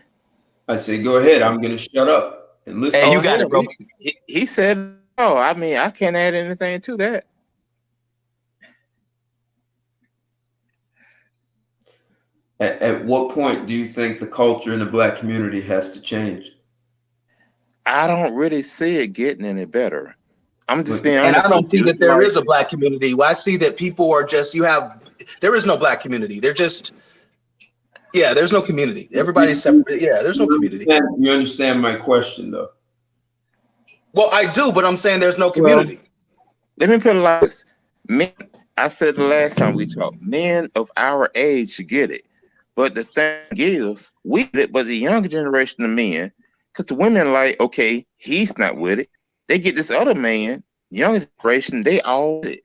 Speaker 1: I say, go ahead. I'm going to shut up. And listen.
Speaker 9: Hey, you got it, bro.
Speaker 7: He said, "Oh, I mean, I can't add anything to that."
Speaker 1: At what point do you think the culture in the black community has to change?
Speaker 7: I don't really see it getting any better. I'm just being honest.
Speaker 9: And I don't see that there is a black community. Well, I see that people are just, there is no black community. They're just, there's no community. Everybody's separate. Yeah, there's no community.
Speaker 1: You understand my question, though?
Speaker 9: Well, I do, but I'm saying there's no community.
Speaker 7: Let me put it like this. Men, I said the last time we talked, men of our age get it. But the thing is, we get it, but the younger generation of men, because the women like, okay, he's not with it. They get this other man, younger generation, they all with it.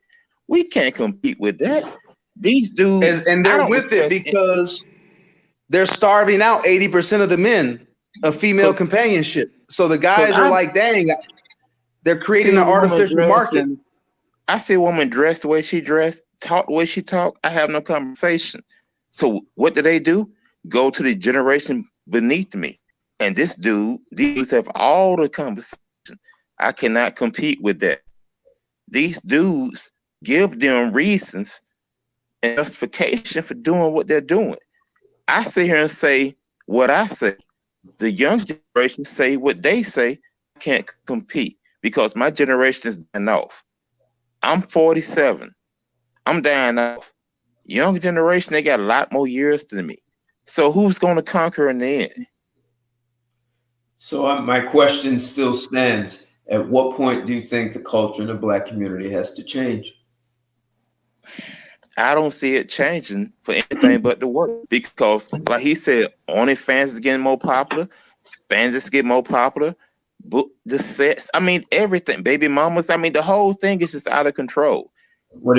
Speaker 7: We can't compete with that. These dudes,
Speaker 9: and they're with it because they're starving out 80% of the men of female companionship. So the guys are like, dang, they're creating an artificial market.
Speaker 7: I see a woman dressed the way she dressed, talk the way she talk. I have no conversation. So what do? Go to the generation beneath me. And these dudes have all the conversation. I cannot compete with that. These dudes give them reasons and justification for doing what they're doing. I sit here and say what I say. The young generation say what they say. I can't compete because my generation is dying off. I'm 47. I'm dying off. Young generation, they got a lot more years than me. So who's going to conquer in the end?
Speaker 1: So my question still stands. At what point do you think the culture in the Black community has to change?
Speaker 7: I don't see it changing for anything but the work, because like he said, OnlyFans is getting more popular, Spandex get more popular, the sets, I mean everything, baby mamas, I mean the whole thing is just out of control.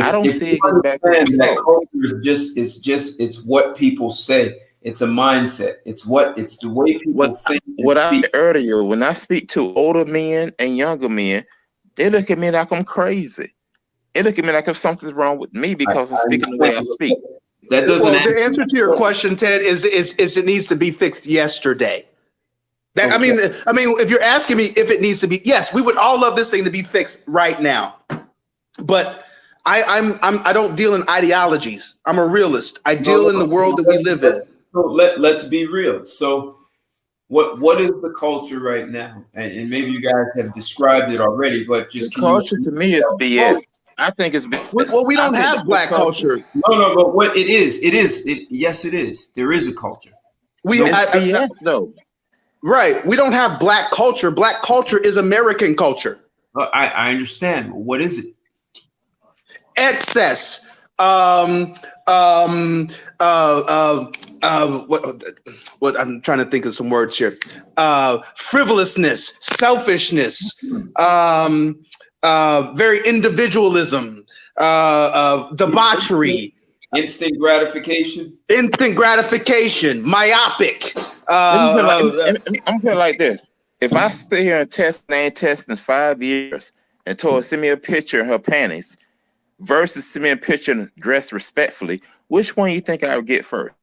Speaker 7: I don't see it getting back to control.
Speaker 1: That culture is it's what people say. It's a mindset. It's the way people think.
Speaker 7: What I said earlier, when I speak to older men and younger men, they look at me like I'm crazy. They look at me like if something's wrong with me because I'm speaking the way I speak.
Speaker 1: That doesn't.
Speaker 9: Well, the answer to your question, Ted, is it needs to be fixed yesterday. That okay. I mean, if you're asking me if it needs to be, yes, we would all love this thing to be fixed right now. But I don't deal in ideologies. I'm a realist. I deal in the world that we live in.
Speaker 1: So let's be real. So what is the culture right now? And maybe you guys have described it already, but just
Speaker 7: the culture to me is BS. I think it's BS.
Speaker 9: Well, we don't have Black culture.
Speaker 1: No, but what it is. Yes, it is. There is a culture.
Speaker 7: BS though.
Speaker 9: Right. We don't have Black culture. Black culture is American culture.
Speaker 1: I understand. What is it?
Speaker 9: Excess. What I'm trying to think of some words here. Frivolousness, selfishness, very individualism, debauchery,
Speaker 1: instant gratification,
Speaker 9: myopic.
Speaker 7: I'm feeling like this. If I sit here and test and I ain't testing 5 years and told her send me a picture of her panties versus send me a picture and dress respectfully, which one you think I would get first?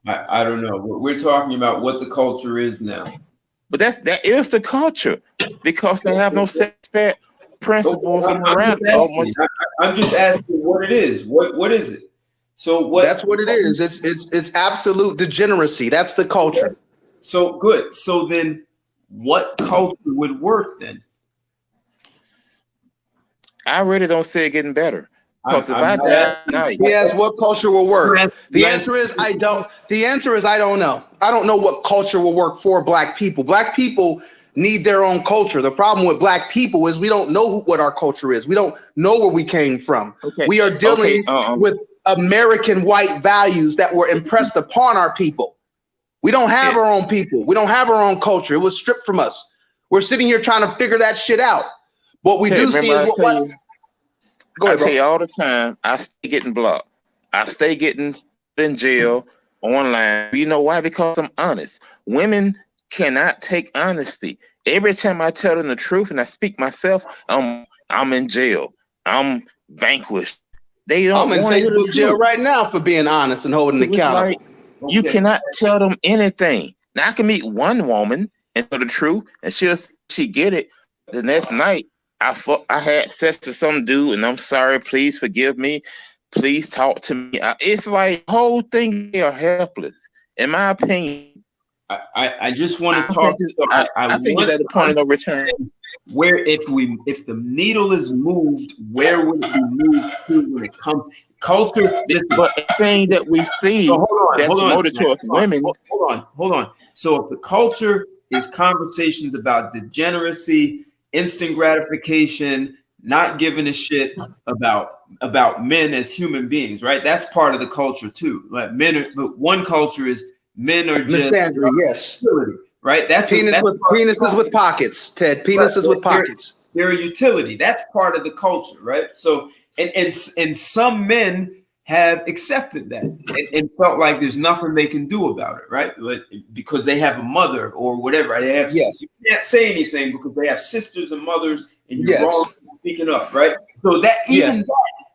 Speaker 1: I don't know. We're talking about what the culture is now.
Speaker 7: But that is the culture because they have no sex principles and morality.
Speaker 1: I'm just asking what it is. What is it? So what?
Speaker 9: That's what it is. It's absolute degeneracy. That's the culture.
Speaker 1: So good. So then, what culture would work then?
Speaker 7: I really don't see it getting better. Because if I die tonight,
Speaker 9: yes, what culture will work? The answer is I don't know. I don't know what culture will work for Black people. Black people need their own culture. The problem with Black people is we don't know what our culture is. We don't know where we came from. Okay. We are dealing with American white values that were impressed upon our people. We don't have our own people. We don't have our own culture. It was stripped from us. We're sitting here trying to figure that shit out. What we do see is what
Speaker 7: I tell you all the time, I stay getting blocked. I stay getting in jail online. You know why? Because I'm honest. Women cannot take honesty. Every time I tell them the truth and I speak myself, I'm in jail. I'm vanquished. They don't.
Speaker 9: I'm in Facebook jail right now for being honest and holding accountable.
Speaker 7: Like, you cannot tell them anything. Now I can meet one woman and tell the truth, and she get it. The next night, I had sex with some dude, and I'm sorry. Please forgive me. Please talk to me. It's like the whole thing, they are helpless. In my opinion,
Speaker 1: I just want to talk.
Speaker 7: I think it's at the point of return.
Speaker 1: Where if the needle is moved, where would it be moved to when it comes culture?
Speaker 7: But the thing that we see that's promoted towards women.
Speaker 1: Hold on. So if the culture is conversations about degeneracy, instant gratification, not giving a shit about men as human beings, right? That's part of the culture too. Like but one culture is men are just
Speaker 9: misandry, yes.
Speaker 1: Right? That's
Speaker 9: penises with pockets, Ted. Penises with pockets.
Speaker 1: They're a utility. That's part of the culture, right? So and some men have accepted that and felt like there's nothing they can do about it, right? Because they have a mother or whatever. They have, you can't say anything because they have sisters and mothers, and you're wrong for speaking up, right? So that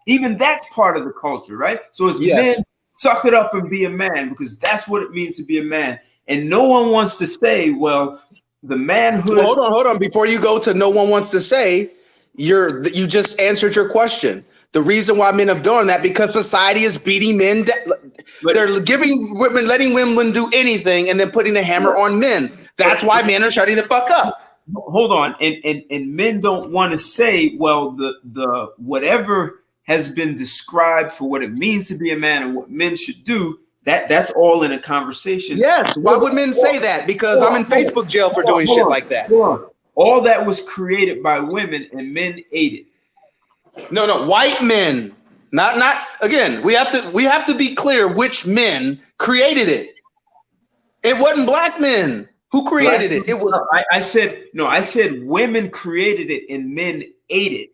Speaker 1: even that's part of the culture, right? So as men, suck it up and be a man, because that's what it means to be a man. And no one wants to say, well, the manhood.
Speaker 9: Well, hold on. Before you go to no one wants to say, you just answered your question. The reason why men have done that, because society is beating men down. They're giving women, letting women do anything, and then putting the hammer on men. That's why men are shutting the fuck up.
Speaker 1: Hold on, and men don't want to say, well, the whatever has been described for what it means to be a man and what men should do. That's all in a conversation.
Speaker 9: Yes. Why would men say that? Because I'm in Facebook jail for doing shit like that.
Speaker 1: All that was created by women, and men ate it.
Speaker 9: No, white men. Not again, we have to be clear which men created it. It wasn't black men who created it. It was
Speaker 1: I said women created it and men ate it.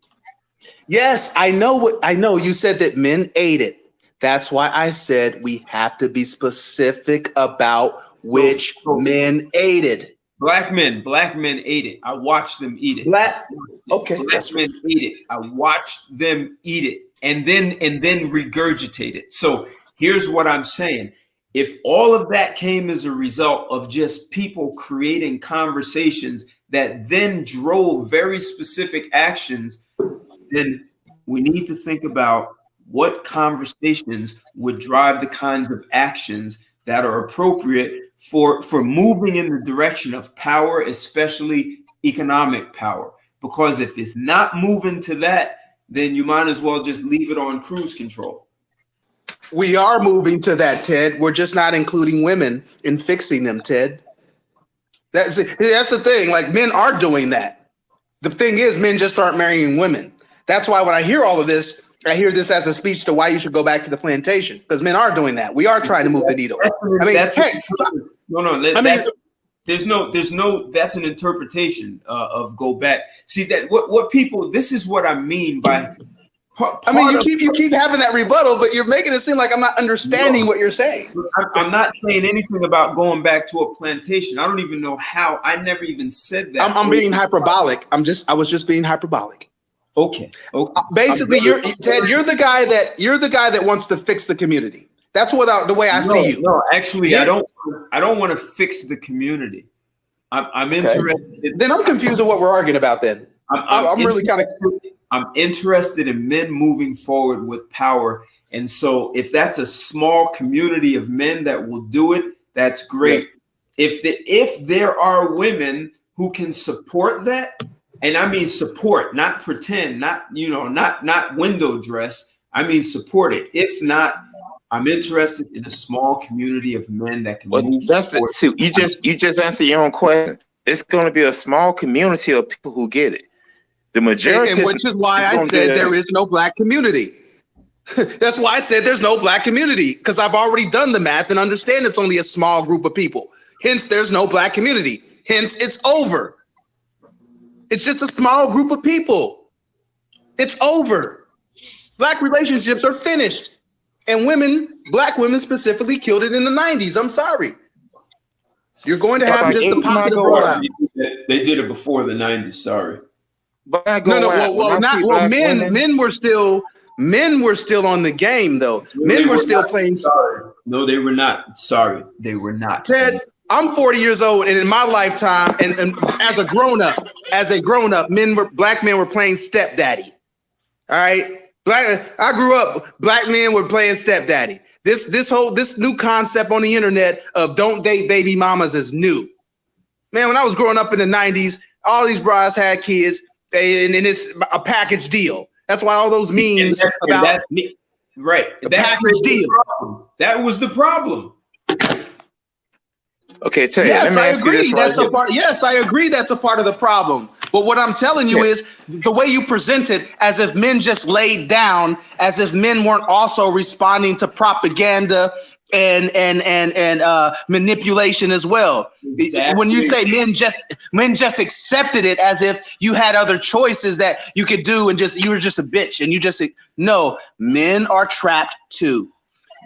Speaker 9: Yes, I know you said that men ate it. That's why I said we have to be specific about which men ate it.
Speaker 1: Black men ate it. I watched them eat it.
Speaker 9: Black
Speaker 1: men ate it. I watched them eat it and then regurgitate it. So here's what I'm saying. If all of that came as a result of just people creating conversations that then drove very specific actions, then we need to think about what conversations would drive the kinds of actions that are appropriate for moving in the direction of power, especially economic power. Because if it's not moving to that, then you might as well just leave it on cruise control.
Speaker 9: We are moving to that, Ted. We're just not including women in fixing them, Ted. That's the thing. Like, men are doing that. The thing is, men just aren't marrying women. That's why when I hear all of this, I hear this as a speech to why you should go back to the plantation, because men are doing that. We are trying to move the needle.
Speaker 1: That's an interpretation of go back. See that what people, this is what I mean by.
Speaker 9: You keep having that rebuttal, but you're making it seem like I'm not understanding what you're saying.
Speaker 1: I'm not saying anything about going back to a plantation. I don't even know how. I never even said that.
Speaker 9: I'm being hyperbolic. I was just being hyperbolic.
Speaker 1: Okay.
Speaker 9: Basically, you're the guy that wants to fix the community. That's the way I see you.
Speaker 1: No, actually, I don't want to fix the community. I'm interested.
Speaker 9: Then I'm confused with what we're arguing about. Then I'm really kind of.
Speaker 1: I'm interested in men moving forward with power, and so if that's a small community of men that will do it, that's great. Yes. If there are women who can support that. And I mean support, not pretend, not window dress. I mean support it. If not, I'm interested in a small community of men that can move forward.
Speaker 7: You just answered your own question. It's going to be a small community of people who get it. The majority,
Speaker 9: and which is why I said there is no black community. That's why I said there's no black community, because I've already done the math and understand it's only a small group of people. Hence, there's no black community. Hence, it's over. It's just a small group of people. It's over. Black relationships are finished. And black women specifically killed it in the 90s. I'm sorry. You're going to have just the pocket of rollout.
Speaker 1: They did it before the 90s, sorry.
Speaker 9: Men were still on the game, though. Men were still playing.
Speaker 1: Sorry. No, they were not. Sorry, they were not.
Speaker 9: Ted, I'm 40 years old, and in my lifetime, and as a grown up, black men were playing stepdaddy. All right, I grew up. Black men were playing stepdaddy. This new concept on the internet of don't date baby mamas is new. Man, when I was growing up in the 90s, all these brides had kids, and it's a package deal. That's why all those memes about
Speaker 1: right.
Speaker 9: The package deal.
Speaker 1: That was the problem.
Speaker 7: Okay, Ted,
Speaker 9: yes, I agree. I agree that's a part of the problem. But what I'm telling you is the way you present it, as if men just laid down, as if men weren't also responding to propaganda and manipulation as well. Exactly. When you say men just accepted it as if you had other choices that you could do and you were just a bitch and no, men are trapped too.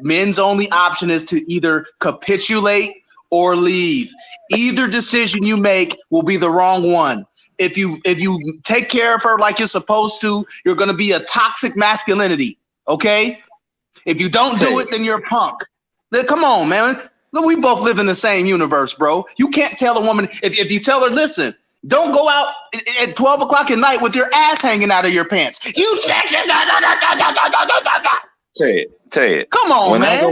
Speaker 9: Men's only option is to either capitulate or leave. Either decision you make will be the wrong one. If you take care of her like you're supposed to, you're going to be a toxic masculinity. Okay. If you don't do it, then you're a punk. Come on, man. We both live in the same universe, bro. You can't tell a woman, if you tell her, listen, don't go out at 12 o'clock at night with your ass hanging out of your pants. You
Speaker 7: Ted.
Speaker 9: Come on, man.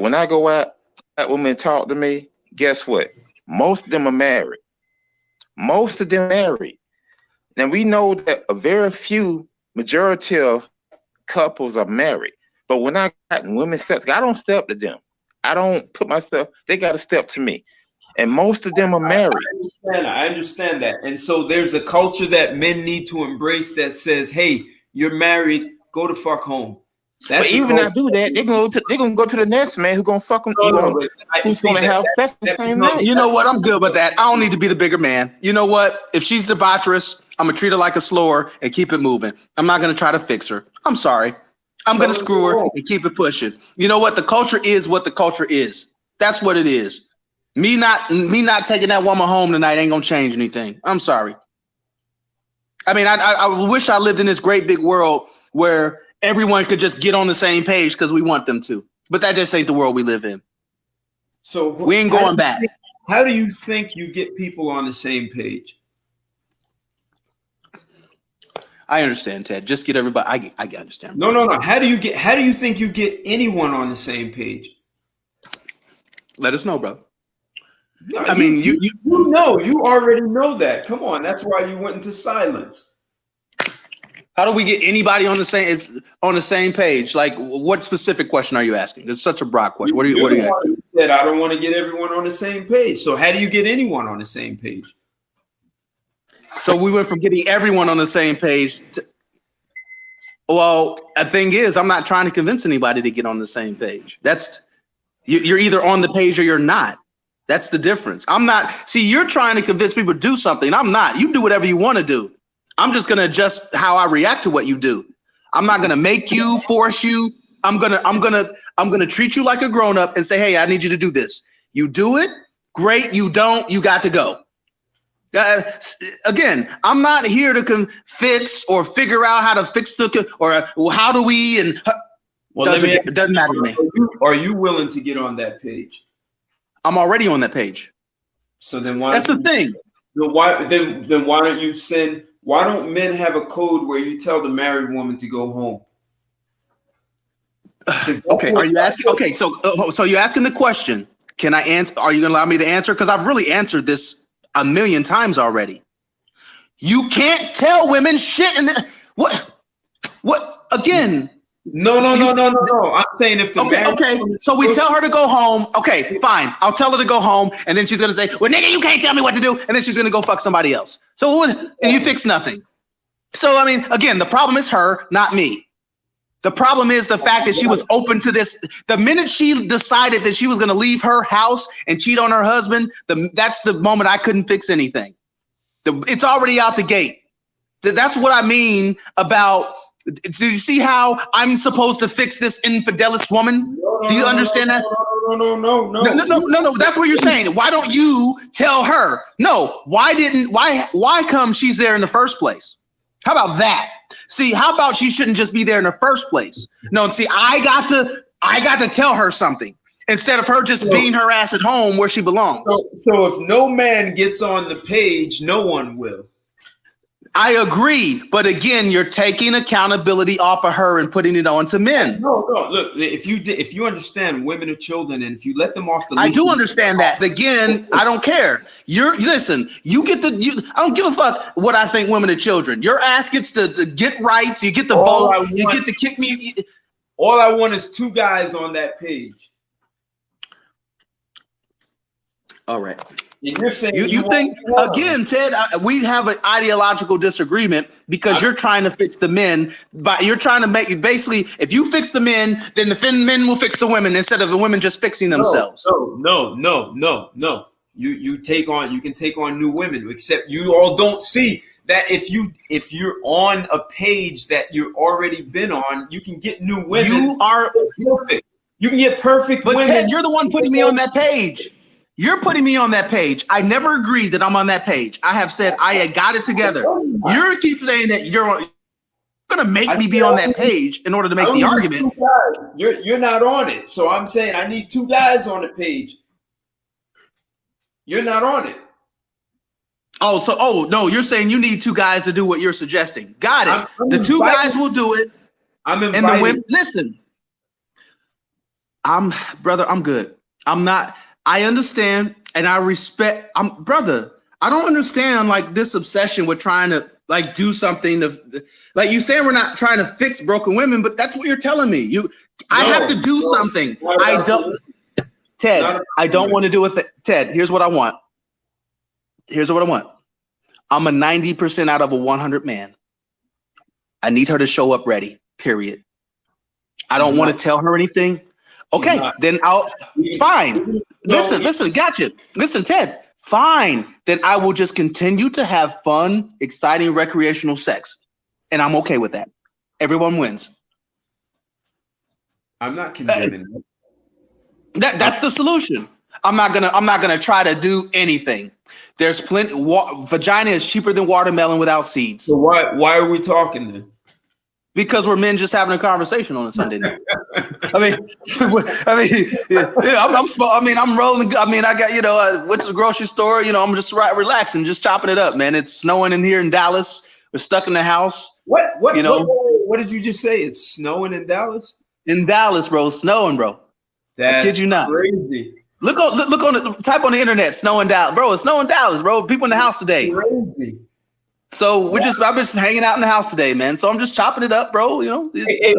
Speaker 7: When I go out, that women talk to me, guess what? Most of them are married. And we know that a very few majority of couples are married. But when I got in women's sex, I don't step to them. I don't put myself, they got to step to me. And most of them are married.
Speaker 1: I understand that. And so there's a culture that men need to embrace that says, hey, you're married, go the fuck home.
Speaker 7: But even I do that, they're gonna go to the next man who's gonna fuck them. Who's gonna have sex the same night.
Speaker 9: You know what? I'm good with that. I don't need to be the bigger man. You know what? If she's debaucherous, I'm gonna treat her like a slower and keep it moving. I'm not gonna try to fix her. I'm sorry. I'm gonna screw her and keep it pushing. You know what? The culture is what the culture is. That's what it is. Me not taking that woman home tonight ain't gonna change anything. I'm sorry. I mean, I wish I lived in this great big world where everyone could just get on the same page because we want them to. But that just ain't the world we live in.
Speaker 1: So
Speaker 9: we ain't going back.
Speaker 1: How do you think you get people on the same page?
Speaker 9: I understand, Ted. Just get everybody. I understand.
Speaker 1: No. How do you think you get anyone on the same page?
Speaker 9: Let us know, bro.
Speaker 1: No, you already know that. Come on, that's why you went into silence.
Speaker 9: How do we get anybody on the same page? Like, what specific question are you asking? It's such a broad question. What are you asking?
Speaker 1: Said I don't want to get everyone on the same page. So how do you get anyone on the same page?
Speaker 9: So we went from getting everyone on the same page to, well, the thing is, I'm not trying to convince anybody to get on the same page. You're either on the page or you're not. That's the difference. You're trying to convince people to do something. I'm not. You do whatever you want to do. I'm just going to adjust how I react to what you do. I'm not going to make you, force you. I'm going to treat you like a grown up and say, hey, I need you to do this. You do it. Great. You don't, you got to go. Again, I'm not here to fix or figure out how to fix how do we, and it doesn't matter to me.
Speaker 1: Are you willing to get on that page?
Speaker 9: I'm already on that page.
Speaker 1: So then why?
Speaker 9: That's the thing.
Speaker 1: Then why don't you send? Why don't men have a code where you tell the married woman to go home?
Speaker 9: Okay, are you asking? Okay, so you're asking the question. Can I answer? Are you gonna allow me to answer? Because I've really answered this a million times already. You can't tell women shit. And what? Again?
Speaker 1: No. I'm saying if the
Speaker 9: okay. So we tell her to go home. Okay, fine. I'll tell her to go home, and then she's gonna say, "Well, nigga, you can't tell me what to do," and then she's gonna go fuck somebody else. So and you fix nothing. So I mean, again, the problem is her, not me. The problem is the fact that she was open to this. The minute she decided that she was gonna leave her house and cheat on her husband, that's the moment I couldn't fix anything. It's already out the gate. That's what I mean about. Do you see how I'm supposed to fix this infidelist woman? Do you understand that? No. That's what you're saying. Why don't you tell her? No. Why come she's there in the first place? How about that? See, how about she shouldn't just be there in the first place? No, see, I got to tell her something instead of her just being her ass at home where she belongs.
Speaker 1: So if no man gets on the page, no one will.
Speaker 9: I agree, but again, you're taking accountability off of her and putting it on to men.
Speaker 1: No. Look, if you understand women are children, and if you let them off the leash,
Speaker 9: I do understand that. Again, I don't care. Listen. I don't give a fuck what I think women are children. Your ass gets to get rights. You get the vote. You get to kick me.
Speaker 1: All I want is two guys on that page.
Speaker 9: All right.
Speaker 1: You're saying
Speaker 9: you think again, Ted? We have an ideological disagreement because you're trying to fix the men, but you're trying to make basically if you fix the men, then the men will fix the women instead of the women just fixing themselves.
Speaker 1: No. You can take on new women, except you all don't see that if you're on a page that you've already been on, you can get new women.
Speaker 9: You are
Speaker 1: perfect. You can get perfect women.
Speaker 9: But Ted, you're the one putting me on that page. You're putting me on that page. I never agreed that I'm on that page. I have said I got it together. You keep saying that you're going to make me be on that page in order to make the argument.
Speaker 1: You're not on it. So I'm saying I need two guys on the page. You're not on it.
Speaker 9: Oh, no, you're saying you need two guys to do what you're suggesting. Got it. The two guys will do it.
Speaker 1: I'm inviting.
Speaker 9: And the women, listen. I'm good. I'm not. I understand and I respect. Brother, I don't understand like this obsession with trying to like do something like you saying we're not trying to fix broken women, but that's what you're telling me. I have to do something. I don't, Ted, I don't want to do it. Ted, here's what I want. I'm a 90% out of a 100 man. I need her to show up ready, period. I don't want to tell her anything. Okay, then fine. Listen, gotcha. Listen, Ted, fine. Then I will just continue to have fun, exciting, recreational sex. And I'm okay with that. Everyone wins.
Speaker 1: I'm not condemning
Speaker 9: that's the solution. I'm not gonna try to do anything. There's plenty. Vagina is cheaper than watermelon without seeds.
Speaker 1: So why are we talking then?
Speaker 9: Because we're men just having a conversation on a Sunday night. I'm rolling. I got, went to the grocery store, I'm just relaxing, just chopping it up, man. It's snowing in here in Dallas. We're stuck in the house.
Speaker 1: What did you just say? It's snowing in Dallas?
Speaker 9: In Dallas, bro. Snowing, bro.
Speaker 1: That's
Speaker 9: I kid you not.
Speaker 1: Crazy.
Speaker 9: Look on the type on the internet, snow in Dallas. Bro, it's snow in Dallas, bro. People in the house today.
Speaker 1: Crazy.
Speaker 9: So I'm just hanging out in the house today, man. So I'm just chopping it up, bro.
Speaker 1: Hey,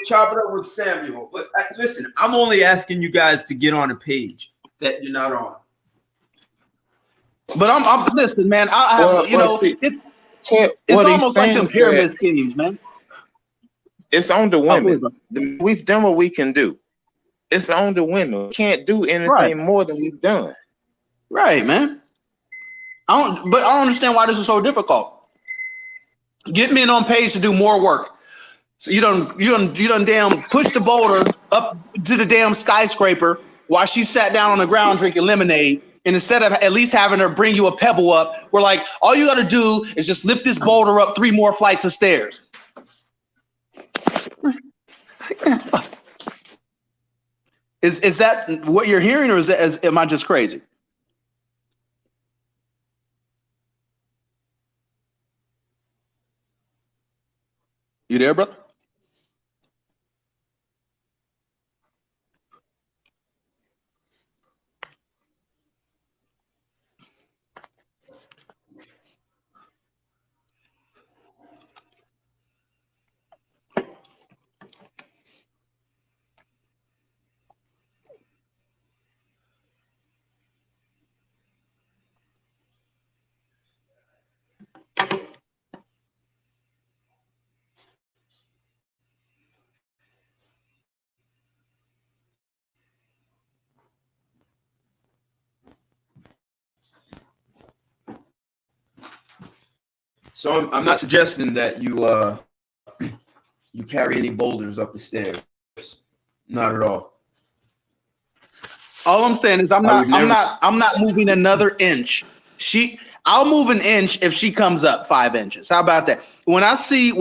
Speaker 1: chop it up with Samuel. But listen, I'm only asking you guys to get on a page that you're not on.
Speaker 9: But I'm listen, man. It's almost like them pyramid schemes, man.
Speaker 7: It's on the women. We've done what we can do. It's on the women. We can't do anything more than we've done.
Speaker 9: Right, man. I don't understand why this is so difficult. Get men on page to do more work. So you done damn push the boulder up to the damn skyscraper while she sat down on the ground drinking lemonade. And instead of at least having her bring you a pebble up, we're like, all you got to do is just lift this boulder up 3 more flights of stairs. Is that what you're hearing, or am I just crazy? You there, brother?
Speaker 1: So I'm not suggesting that you carry any boulders up the stairs. Not at all.
Speaker 9: All I'm saying is I'm not moving another inch. I'll move an inch if she comes up 5 inches. How about that? When I see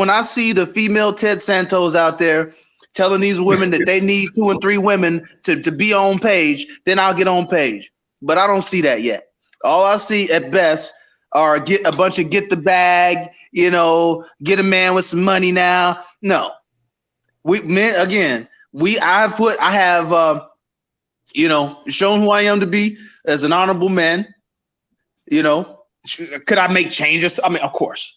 Speaker 9: the female Ted Santos out there telling these women that they need 2 and 3 women to be on page, then I'll get on page. But I don't see that yet. All I see at best are get a bunch of get the bag, get a man with some money now. No, I have shown who I am to be as an honorable man. Could I make changes? I mean, of course,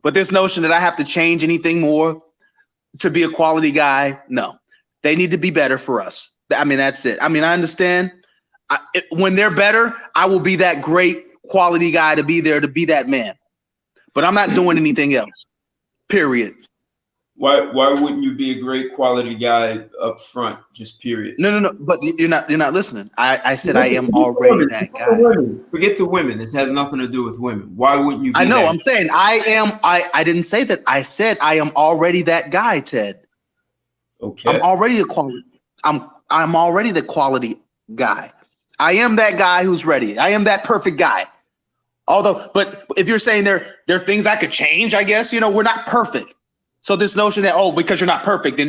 Speaker 9: but this notion that I have to change anything more to be a quality guy, no, they need to be better for us. I mean, that's it. I mean, I understand. when they're better, I will be that great quality guy to be there to be that man. But I'm not doing anything else. Period.
Speaker 1: Why wouldn't you be a great quality guy up front? Just period.
Speaker 9: No. But you're not listening. I said I am already that guy.
Speaker 1: Forget the women. This has nothing to do with women. Why wouldn't you be
Speaker 9: I know,
Speaker 1: that?
Speaker 9: I'm saying I didn't say that. I said I am already that guy, Ted.
Speaker 1: Okay.
Speaker 9: I'm already I'm already the quality guy. I am that guy who's ready. I am that perfect guy. But if you're saying there are things I could change, I guess, we're not perfect. So this notion that, because you're not perfect,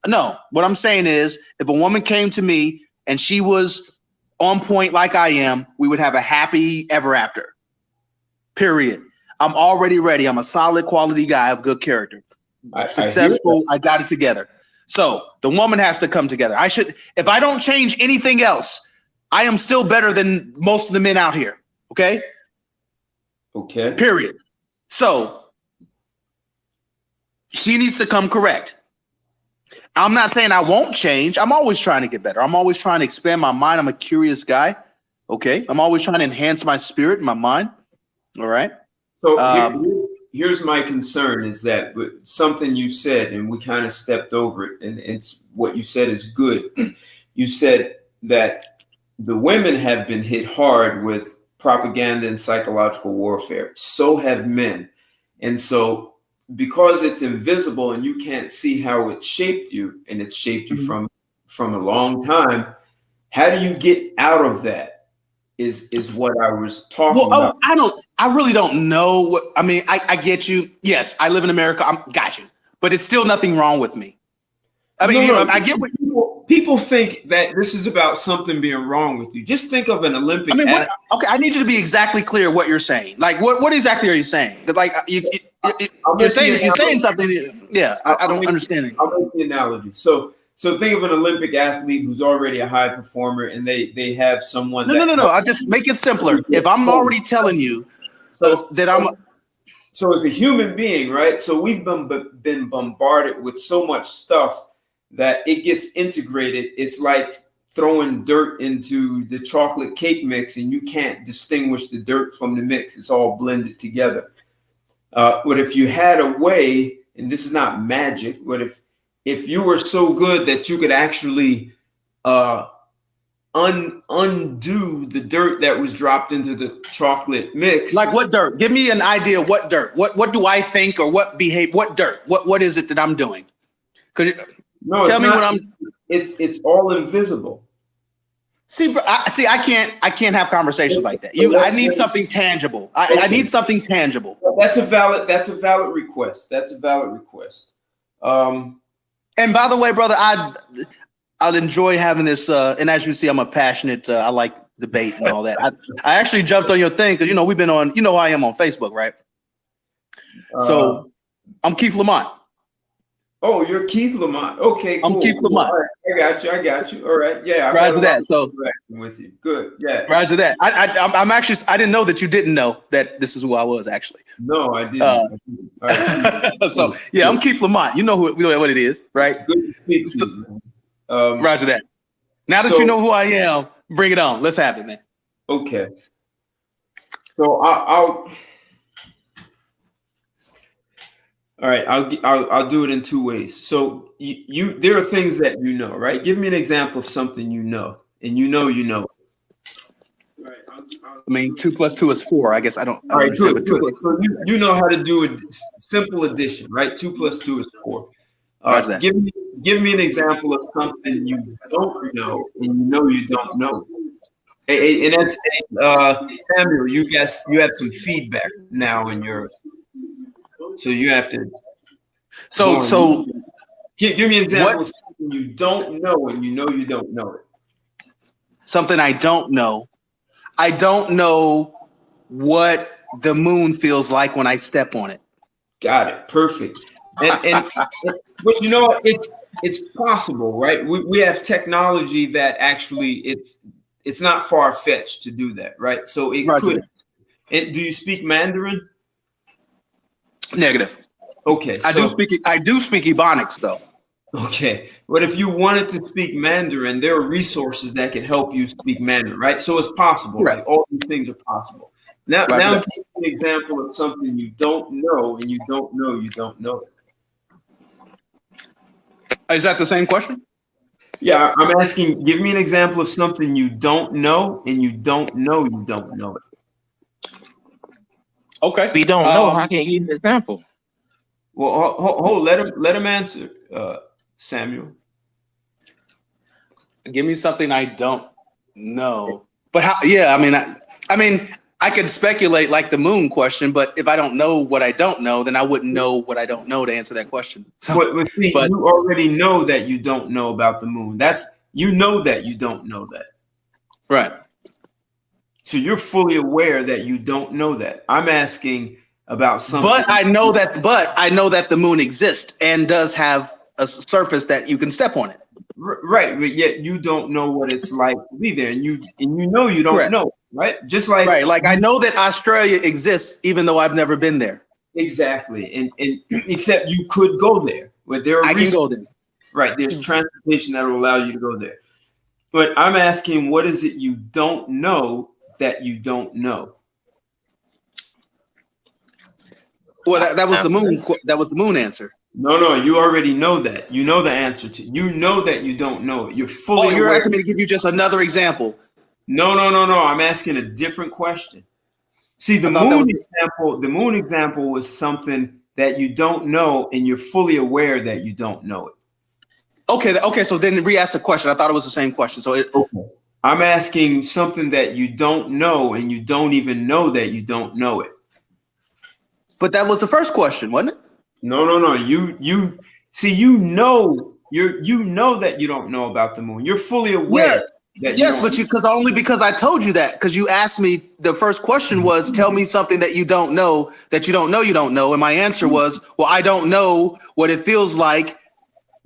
Speaker 9: no. What I'm saying is, if a woman came to me and she was on point like I am, we would have a happy ever after. Period. I'm already ready. I'm a solid quality guy of good character. Successful. I got it together. So the woman has to come together. If I don't change anything else, I am still better than most of the men out here. Okay.
Speaker 1: Okay.
Speaker 9: Period. So she needs to come correct. I'm not saying I won't change. I'm always trying to get better. I'm always trying to expand my mind. I'm a curious guy. Okay. I'm always trying to enhance my spirit, my mind. All right.
Speaker 1: So here's my concern is that something you said, and we kind of stepped over it, and it's what you said is good. You said that the women have been hit hard with propaganda and psychological warfare. So have men. And so because it's invisible and you can't see how it shaped you, and it's shaped you from a long time, how do you get out of that is what I was talking about.
Speaker 9: I really don't know I get you. Yes, I live in America. Got you. But it's still nothing wrong with me. I get what
Speaker 1: people think that this is about something being wrong with you. Just think of an Olympic.
Speaker 9: Okay, I need you to be exactly clear what you're saying. Like, what exactly are you saying? Like, you're saying something. Yeah, I don't understand it.
Speaker 1: I'll make the analogy. So think of an Olympic athlete who's already a high performer, and they have someone.
Speaker 9: No. I'll just make it simpler. If I'm already telling you that I'm.
Speaker 1: So as a human being, right? So we've been bombarded with so much stuff that it gets integrated. It's like throwing dirt into the chocolate cake mix, and you can't distinguish the dirt from the mix. It's all blended together. But if you had a way, and this is not magic, but if you were so good that you could actually undo the dirt that was dropped into the chocolate mix.
Speaker 9: Like what dirt? Give me an idea. What dirt? What do I think or what behave? What dirt? What is it that I'm doing? Tell me what I'm.
Speaker 1: It's all invisible.
Speaker 9: See, I can't have conversations like that. I need something tangible. I need something tangible.
Speaker 1: That's a valid request. That's a valid request.
Speaker 9: And by the way, brother, I'll enjoy having this. And as you see, I'm a passionate. I like debate and all that. I actually jumped on your thing because we've been on. How I am on Facebook, right? So I'm Keith Lamont.
Speaker 1: Oh, you're Keith Lamont. Okay, cool.
Speaker 9: I'm Keith Lamont.
Speaker 1: All right, I got you. All right. Yeah.
Speaker 9: Roger that. So
Speaker 1: with you. Good. Yeah.
Speaker 9: Roger that. I'm actually. I didn't know that you didn't know that this is who I was actually.
Speaker 1: No, I didn't. Right.
Speaker 9: So yeah, I'm Keith Lamont. You know what it is, right?
Speaker 1: Good to speak to you.
Speaker 9: Roger that. Now that you know who I am, bring it on. Let's have it, man.
Speaker 1: Okay. So I'll. All right, I'll do it in two ways. So there are things that right? Give me an example of something and you know.
Speaker 9: Right. I mean, 2 + 2 is 4. I guess I don't.
Speaker 1: All right, good. So you know how to do a simple addition, right? 2 + 2 is 4. Give me an example of something you don't know and you don't know. And that's Samuel. You have some feedback now in your. So you have to.
Speaker 9: So
Speaker 1: give me an example of something you don't know and you don't know it.
Speaker 9: Something I don't know. I don't know what the moon feels like when I step on it.
Speaker 1: Got it. Perfect. And but it's possible, right? We have technology that actually it's not far-fetched to do that, right? So it could. And do you speak Mandarin?
Speaker 9: Negative.
Speaker 1: Okay.
Speaker 9: I do speak Ebonics though.
Speaker 1: Okay, but if you wanted to speak Mandarin, there are resources that can help you speak Mandarin, right? So it's possible.
Speaker 9: Right.
Speaker 1: Like all these things are possible. Now,
Speaker 9: Right.
Speaker 1: now give me an example of something you don't know, and you don't know you don't know it.
Speaker 9: Is that the same question?
Speaker 1: Yeah, I'm asking. Give me an example of something you don't know, and you don't know you don't know it.
Speaker 9: Okay.
Speaker 7: If you don't know, how can you give an example?
Speaker 1: Well, hold, let him answer, Samuel.
Speaker 9: Give me something I don't know. But how? Yeah, I mean, I could speculate like the moon question, but if I don't know what I don't know, then I wouldn't know what I don't know to answer that question. So,
Speaker 1: But see, you already know that you don't know about the moon. You know that you don't know that.
Speaker 9: Right.
Speaker 1: So you're fully aware that you don't know that. I'm asking about something.
Speaker 9: But I know that the moon exists and does have a surface that you can step on it.
Speaker 1: Right, but yet you don't know what it's like to be there, and you know you don't know, right? Just like
Speaker 9: like I know that Australia exists, even though I've never been there.
Speaker 1: Exactly, and except you could go there, but there are
Speaker 9: I can go there.
Speaker 1: Right, there's transportation that will allow you to go there. But I'm asking, what is it you don't know that you don't know?
Speaker 9: Well, that was the moon. That was the moon answer.
Speaker 1: No, you already know that. You know the answer to. You know that you don't know it. You're fully.
Speaker 9: Oh, you're
Speaker 1: aware.
Speaker 9: asking me to give you just another example.
Speaker 1: No. I'm asking a different question. See, the moon example was something that you don't know, and you're fully aware that you don't know it.
Speaker 9: Okay. So then re-ask the question. I thought it was the same question. So
Speaker 1: I'm asking something that you don't know, and you don't even know that you don't know it.
Speaker 9: But that was the first question, wasn't it?
Speaker 1: No. You see, you know that you don't know about the moon. You're fully aware.
Speaker 9: Yes, but because I told you that, because you asked me, the first question was, tell me something that you don't know, and my answer was, well, I don't know what it feels like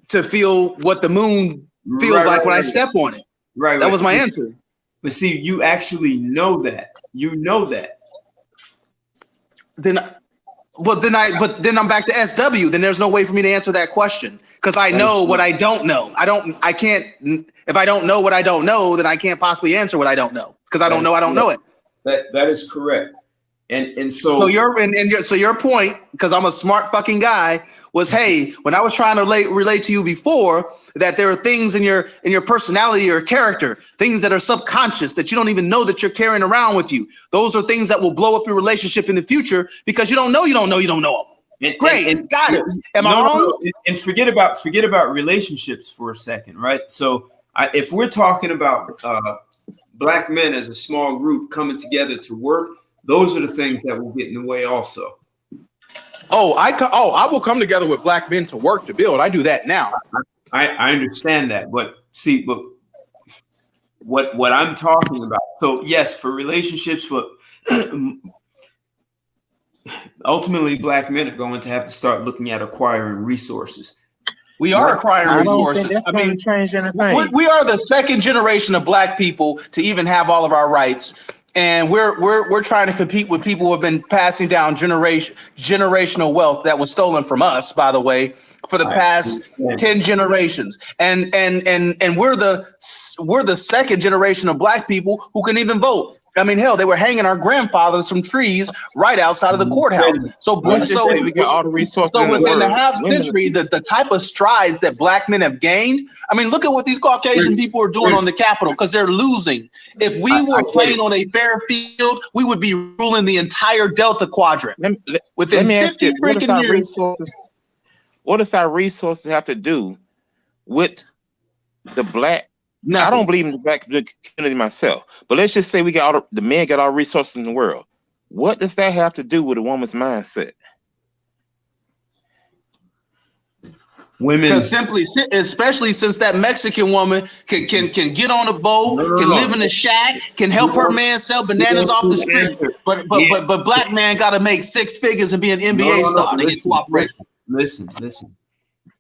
Speaker 9: to feel what the moon feels like when I step on it.
Speaker 1: Right.
Speaker 9: That was my answer.
Speaker 1: But see, you actually know that. You know that.
Speaker 9: Then I'm back to SW. Then there's no way for me to answer that question because I know what I don't know. I can't. If I don't know what I don't know, then I can't possibly answer what I don't know because I don't know it.
Speaker 1: That is correct. And so
Speaker 9: your point, because I'm a smart fucking guy, was, hey, when I was trying to relate to you before, that there are things in your personality or character, things that are subconscious that you don't even know that you're carrying around with you. Those are things that will blow up your relationship in the future because you don't know them. Great, got it. Am I wrong?
Speaker 1: And forget about relationships for a second, right? So if we're talking about black men as a small group coming together to work, those are the things that will get in the way also.
Speaker 9: I will come together with black men to work to build. I do that now.
Speaker 1: I understand that, but what I'm talking about. So yes, for relationships, but ultimately black men are going to have to start looking at acquiring resources.
Speaker 9: We are acquiring resources.
Speaker 7: Change anything.
Speaker 9: We are the second generation of black people to even have all of our rights. And we're trying to compete with people who have been passing down generational wealth that was stolen from us, by the way, for the past 10 generations. And we're the second generation of black people who can even vote. I mean, hell, they were hanging our grandfathers from trees right outside of the courthouse. So
Speaker 7: we got all the resources.
Speaker 9: So within a half century, the type of strides that black men have gained. I mean, look at what these Caucasian people are doing on the Capitol because they're losing. If we were playing on a fair field, we would be ruling the entire Delta Quadrant. Within 50 freaking years.
Speaker 7: What does our resources have to do with the black?
Speaker 9: Nothing.
Speaker 7: I don't believe in the black community myself, but let's just say the men got all resources in the world. What does that have to do with a woman's mindset?
Speaker 1: Women,
Speaker 9: especially since that Mexican woman can get on a boat, can live in a shack, can help her man sell bananas off the street. But black man got to make 6 figures and be an NBA star to get cooperated.
Speaker 1: Listen.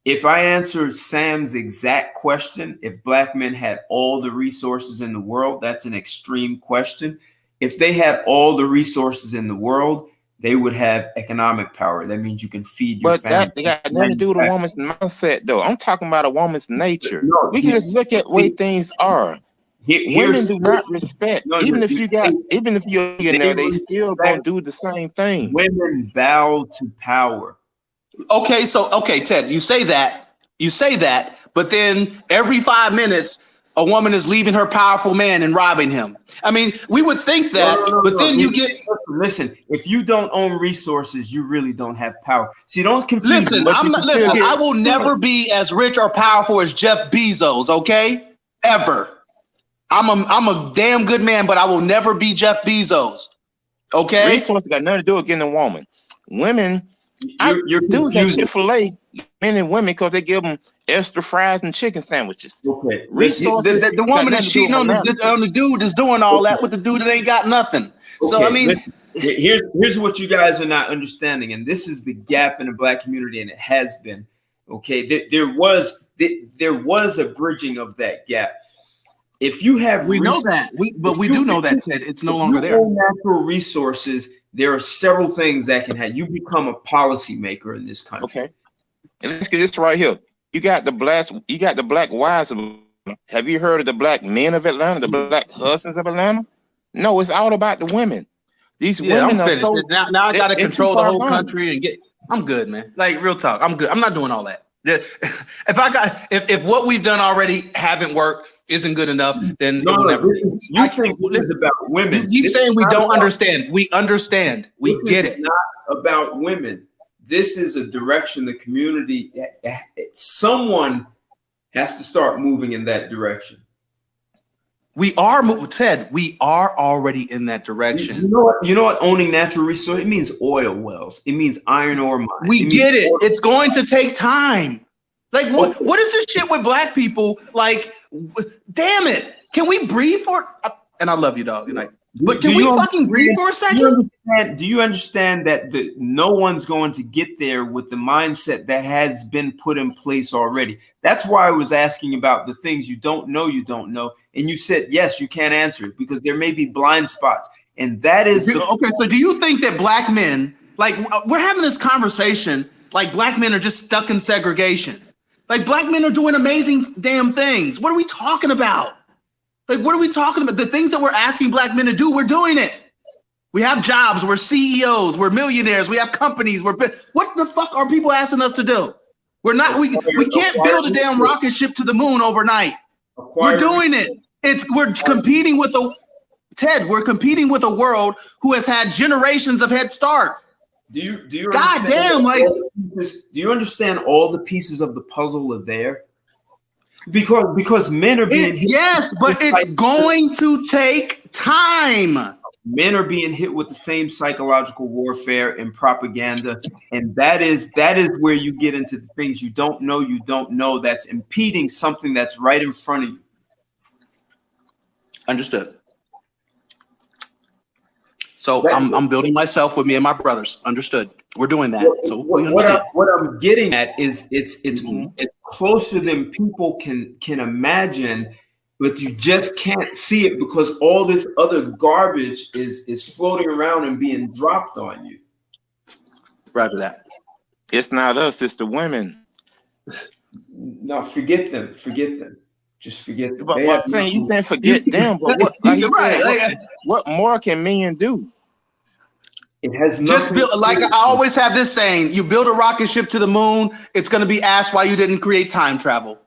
Speaker 1: If I answer Sam's exact question, if black men had all the resources in the world, that's an extreme question. If they had all the resources in the world, they would have economic power. That means you can feed your family.
Speaker 7: But that got nothing to do with a woman's mindset, though. I'm talking about a woman's nature.
Speaker 1: No,
Speaker 7: We can just look at the way things are. Women do not respect. Even if you're in there, they still gonna do the same thing.
Speaker 1: Women bow to power.
Speaker 9: Okay, Ted, you say that, but then every 5 minutes, a woman is leaving her powerful man and robbing him. I mean, we would think that, you get.
Speaker 1: Listen, if you don't own resources, you really don't have power. See, don't confuse.
Speaker 9: Listen, I will never be as rich or powerful as Jeff Bezos. Okay, ever. I'm a damn good man, but I will never be Jeff Bezos. Okay,
Speaker 7: resources got nothing to do with getting a woman. Women. You're dudes at Chick-fil-A, men and women, because they give them extra fries and chicken sandwiches.
Speaker 1: Okay,
Speaker 9: the woman is cheating on the dude that's doing all that with the dude that ain't got nothing. Okay, so I mean,
Speaker 1: here's what you guys are not understanding, and this is the gap in the Black community, and it has been. Okay, there was a bridging of that gap. If you have,
Speaker 9: we know that, but we do know that, Ted, it's no longer there.
Speaker 1: Natural resources. There are several things that can happen. You become a policymaker in this country.
Speaker 7: Okay, and let's get this right here. You got the black wives of Atlanta. Have you heard of the black men of Atlanta, the black husbands of Atlanta? No, it's all about the women. These women are so.
Speaker 9: Now I got to control the whole country and get. I'm good, man. Like real talk, I'm good. I'm not doing all that. If what we've done already haven't worked, isn't good enough, then
Speaker 1: you think this is about women.
Speaker 9: You keep saying we don't understand. We understand. We get it.
Speaker 1: It's not about women. This is a direction the community. Someone has to start moving in that direction.
Speaker 9: We are, Ted. We are already in that direction.
Speaker 1: You know what? Owning natural resources, it means oil wells. It means iron ore mines.
Speaker 9: We get it. It's going to take time. Like what is this shit with black people? Like, damn it! Can we breathe for? And I love you, dog. Like, but can we fucking breathe for a second?
Speaker 1: Do you understand that no one's going to get there with the mindset that has been put in place already? That's why I was asking about the things you don't know, and you said yes, you can't answer it because there may be blind spots, and that is
Speaker 9: okay. So, do you think that black men, like, we're having this conversation, like black men are just stuck in segregation? Like black men are doing amazing damn things. What are we talking about? Like, what are we talking about? The things that we're asking black men to do, we're doing it. We have jobs, we're CEOs, we're millionaires, we have companies. What the fuck are people asking us to do? We're not, we can't build a damn rocket ship to the moon overnight. We're doing it. We're competing with we're competing with a world who has had generations of head start.
Speaker 1: Do you
Speaker 9: God damn, like,
Speaker 1: do you understand all the pieces of the puzzle are there? Because men are being hit.
Speaker 9: Yes, but it's going to take time.
Speaker 1: Men are being hit with the same psychological warfare and propaganda, and that is where you get into the things you don't know that's impeding something that's right in front of you.
Speaker 9: Understood. So I'm building myself with me and my brothers. Understood. We're doing that. So
Speaker 1: what I'm getting at is it's closer than people can imagine, but you just can't see it because all this other garbage is floating around and being dropped on you.
Speaker 9: Roger that.
Speaker 7: It's not us, it's the women.
Speaker 1: No, forget them. Just forget them.
Speaker 7: But what saying you saying forget them, but what more can men do?
Speaker 1: It has
Speaker 9: just build, like I always have this saying: you build a rocket ship to the moon, it's going to be asked why you didn't create time travel.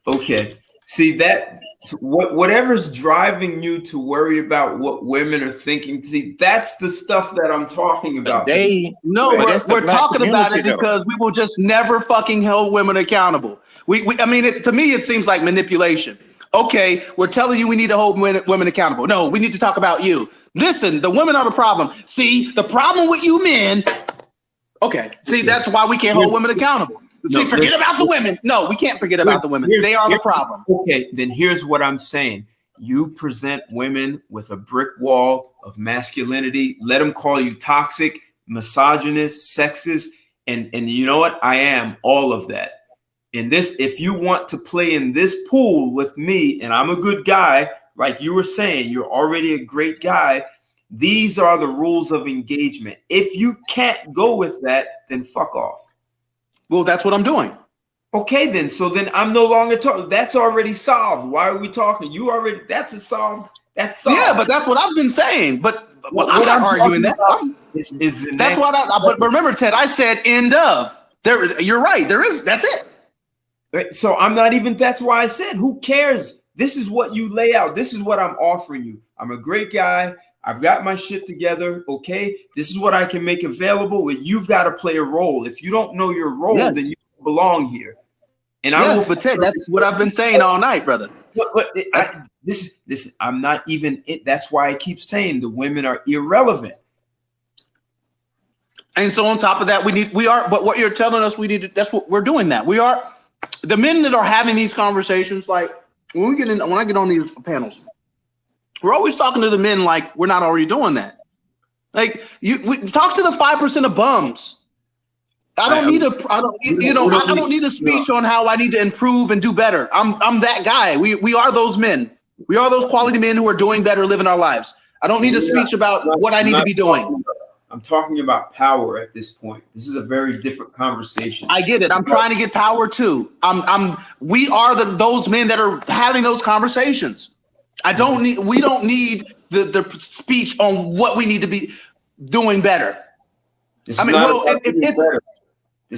Speaker 1: Okay, see that whatever's driving you to worry about what women are thinking. See, that's the stuff that I'm talking about.
Speaker 9: We're talking about it because we will just never fucking hold women accountable. I mean, to me, it seems like manipulation. Okay, we're telling you we need to hold women accountable. No, we need to talk about you. Listen, the women are the problem. See, the problem with you men. Okay, see, that's why we can't hold women accountable. See, forget about the women. No, we can't forget about the women. They are the problem.
Speaker 1: Okay, then here's what I'm saying. You present women with a brick wall of masculinity. Let them call you toxic, misogynist, sexist, and you know what? I am all of that. And this, if you want to play in this pool with me, and I'm a good guy, like you were saying, you're already a great guy. These are the rules of engagement. If you can't go with that, then fuck off.
Speaker 9: Well, that's what I'm doing.
Speaker 1: Okay, then. So then I'm no longer talking. That's already solved. Why are we talking? You already, that's solved. That's solved.
Speaker 9: Yeah, but that's what I've been saying. But I'm not arguing that. That's what but remember, Ted, I said end of. You're right. That's it.
Speaker 1: So I'm not even, that's why I said, who cares? This is what you lay out. This is what I'm offering you. I'm a great guy. I've got my shit together. Okay. This is what I can make available. But you've got to play a role. If you don't know your role, then you don't belong here. And
Speaker 9: but Ted, that's what I've been saying all night, brother.
Speaker 1: I'm not even it. That's why I keep saying the women are irrelevant.
Speaker 9: And so on top of that, but what you're telling us that's what we're doing that. We are the men that are having these conversations, like when I get on these panels, we're always talking to the men like we're not already doing that. Like we talk to the 5% of bums. I don't need a speech on how I need to improve and do better. I'm that guy. We are those men. We are those quality men who are doing better, living our lives. I don't need a speech about what I need to be doing.
Speaker 1: I'm talking about power at this point. This is a very different conversation.
Speaker 9: I get it. I'm trying to get power too. We are those men that are having those conversations. We don't need the speech on what we need to be doing better.
Speaker 1: This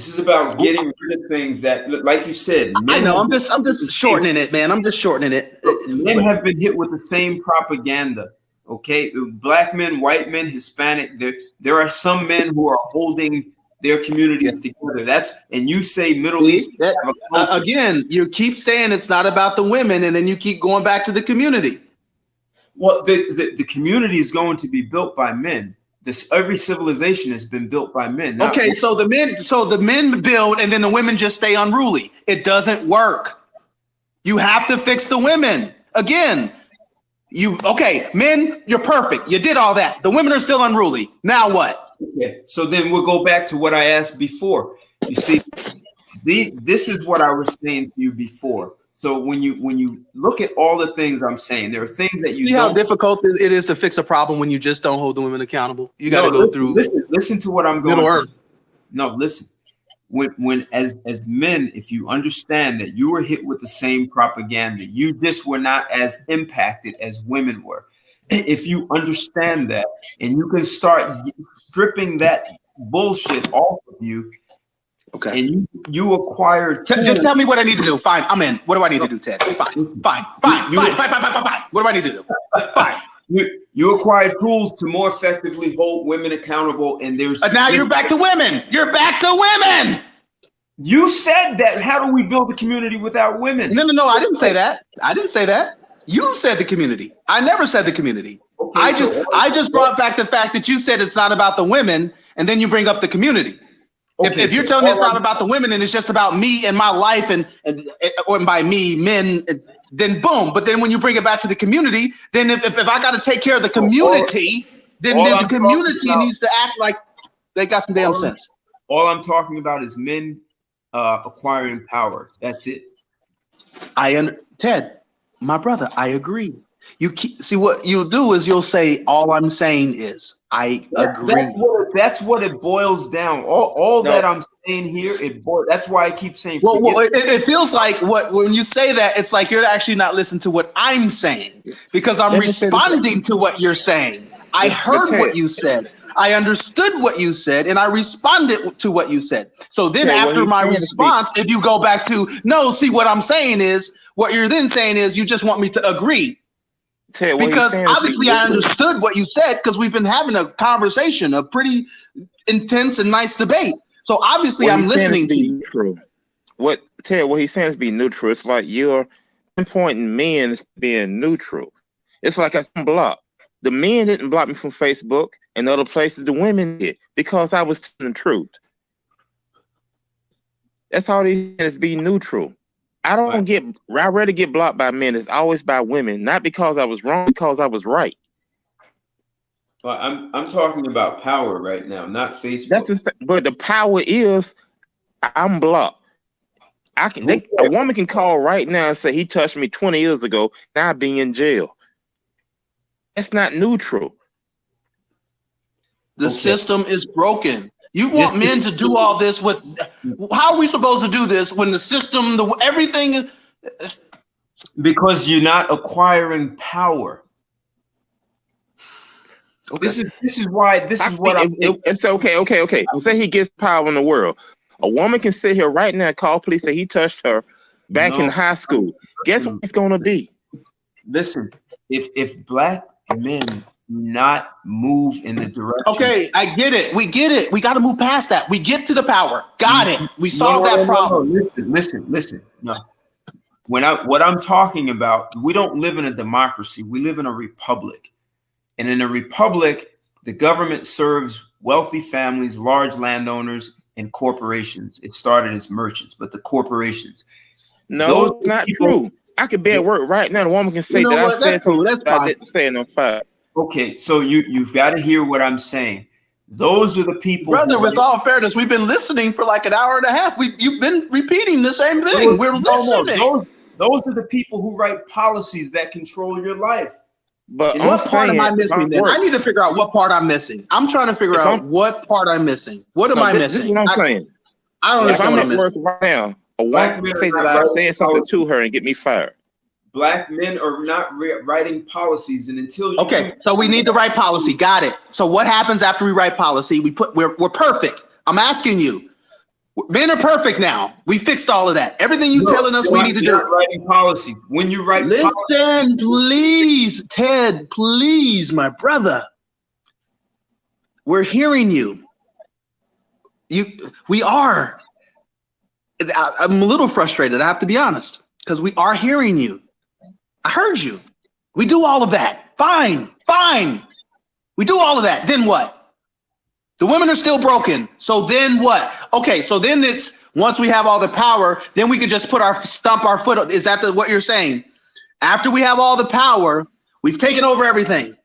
Speaker 1: is about getting rid of things that, like you said,
Speaker 9: I know. I'm just shortening it, man. I'm just shortening it.
Speaker 1: Men have been hit with the same propaganda. Okay, black men, white men, Hispanic. There are some men who are holding their communities together. And you say Middle East.
Speaker 9: Again, you keep saying it's not about the women, and then you keep going back to the community.
Speaker 1: Well, the community is going to be built by men. Every civilization has been built by men.
Speaker 9: Okay, so the men build, and then the women just stay unruly. It doesn't work. You have to fix the women. Again, men, you're perfect. You did all that. The women are still unruly. Now what?
Speaker 1: Okay, so then we'll go back to what I asked before. You see, this is what I was saying to you before. So when you look at all the things I'm saying, there are things that you
Speaker 9: see how difficult it is to fix a problem when you just don't hold the women accountable. You got to go through.
Speaker 1: Listen to what I'm going
Speaker 9: Middle Earth.
Speaker 1: No, listen. When as men, if you understand that you were hit with the same propaganda, you just were not as impacted as women were. If you understand that, and you can start stripping that bullshit off of you.
Speaker 9: Okay.
Speaker 1: And you acquired.
Speaker 9: Just tell me what I need to do. Fine, I'm in. What do I need to do, Ted? Fine. What do I need to do? Fine.
Speaker 1: You acquired tools to more effectively hold women accountable, and
Speaker 9: now you're back to women. You're back to women.
Speaker 1: You said that. How do we build a community without women?
Speaker 9: No. I didn't say that. You said the community. I never said the community. Okay, I just brought back the fact that you said it's not about the women, and then you bring up the community. Okay, if you're telling me it's not about the women and it's just about me and my life and by me, men, then boom. But then when you bring it back to the community, then if I got to take care of the community, then the community needs to act like they got some damn sense.
Speaker 1: All I'm talking about is men acquiring power. That's it.
Speaker 9: Ted, my brother, I agree. See what you'll do is you'll say, all I'm saying is I agree.
Speaker 1: That's what it boils down. All that I'm saying here, that's why I keep saying.
Speaker 9: Well, it feels like when you say that, it's like you're actually not listening to what I'm saying because I'm responding to what you're saying. I heard what you said. I understood what you said, and I responded to what you said. So then after my response, if you go back to, what I'm saying is, what you're then saying is you just want me to agree.
Speaker 7: Ted,
Speaker 9: because obviously I understood what you said because we've been having a conversation, a pretty intense and nice debate. So obviously I'm listening to you.
Speaker 7: What he's saying is be neutral. It's like you're pinpointing men as being neutral. It's like I'm blocked. The men didn't block me from Facebook and other places. The women did because I was telling the truth. That's all he is, be neutral. I'd rather get blocked by men. It's always by women, not because I was wrong, because I was right.
Speaker 1: Well, I'm talking about power right now, not Facebook.
Speaker 7: But the power is I'm blocked. A woman can call right now and say he touched me 20 years ago. Now I'd be in jail. That's not neutral.
Speaker 9: The system is broken. You want men to do all this with, how are we supposed to do this when the system, everything?
Speaker 1: Because you're not acquiring power.
Speaker 7: Okay.
Speaker 1: This is why
Speaker 7: it's okay. Say he gets power in the world. A woman can sit here right now and call police, say he touched her back in high school. Guess what he's gonna be?
Speaker 1: Listen, if black men not move in the direction.
Speaker 9: Okay, I get it. We get it. We got to move past that. We get to the power. Got it. We solved that problem.
Speaker 1: Listen. No. What I'm talking about, we don't live in a democracy. We live in a republic. And in a republic, the government serves wealthy families, large landowners, and corporations. It started as merchants, but the corporations.
Speaker 7: No, it's not true. I could be at work right now. The woman can say that I said something that I didn't say in the fight.
Speaker 1: Okay, so you've got to hear what I'm saying. Those are the people.
Speaker 9: Brother, with all fairness, we've been listening for like an hour and a half. You've been repeating the same thing. We're listening.
Speaker 1: Those are the people who write policies that control your life.
Speaker 7: But
Speaker 9: what part am I missing then? I need to figure out what part I'm missing. I'm trying to figure out what part I'm missing. What am I missing?
Speaker 7: This is what I'm saying.
Speaker 9: I don't understand what I'm missing.
Speaker 7: Right now, a woman can say that I said something to her and get me fired.
Speaker 1: Black men are not writing policies, and until
Speaker 9: so we need to write policy. Got it. So what happens after we write policy? We're perfect. I'm asking you. Men are perfect now. We fixed all of that. Everything you're telling us we need to do.
Speaker 1: Writing policy. When you write
Speaker 9: policy, please, Ted, please, my brother. We're hearing you. We are. I'm a little frustrated, I have to be honest, because we are hearing you. I heard you. We do all of that. Fine. We do all of that. Then what? The women are still broken. So then what? Okay, so then it's once we have all the power, then we could just stomp our foot. Is that what you're saying? After we have all the power, we've taken over everything.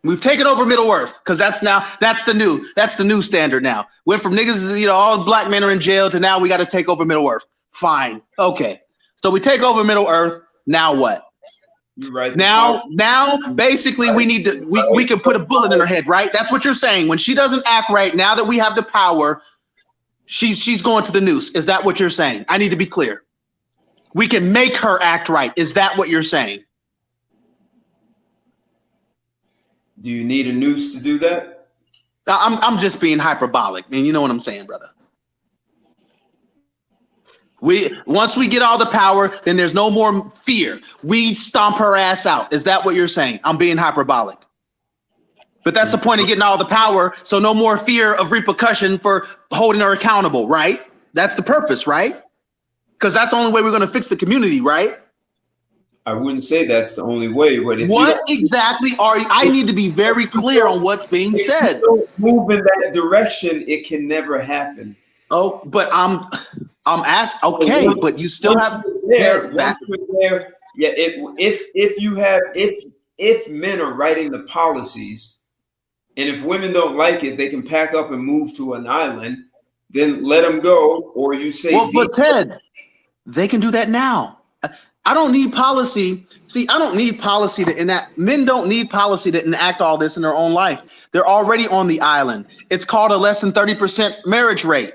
Speaker 9: We've taken over Middle Earth because that's the new standard now. Went from niggas, all black men are in jail to now we got to take over Middle Earth. Fine. Okay. So we take over Middle Earth. Now what?
Speaker 1: You're right.
Speaker 9: Now, basically, we can put a bullet in her head, right? That's what you're saying. When she doesn't act right, now that we have the power, she's going to the noose. Is that what you're saying? I need to be clear. We can make her act right. Is that what you're saying?
Speaker 1: Do you need a noose to do that?
Speaker 9: I'm just being hyperbolic, man. You know what I'm saying, brother. Once we get all the power, then there's no more fear. We stomp her ass out. Is that what you're saying? I'm being hyperbolic. But that's the point of getting all the power. So no more fear of repercussion for holding her accountable, right? That's the purpose, right? Because that's the only way we're going to fix the community, right?
Speaker 1: I wouldn't say that's the only way. But
Speaker 9: what exactly are you? I need to be very clear on what's being said.
Speaker 1: If you don't move in that direction, it can never happen.
Speaker 9: Oh, but I'm asking. Okay, but you still have
Speaker 1: that. Yeah, if men are writing the policies, and if women don't like it, they can pack up and move to an island. Then let them go, or you say.
Speaker 9: Well, but Ted, they can do that now. I don't need policy. See, I don't need policy to enact. Men don't need policy to enact all this in their own life. They're already on the island. It's called a less than 30% marriage rate.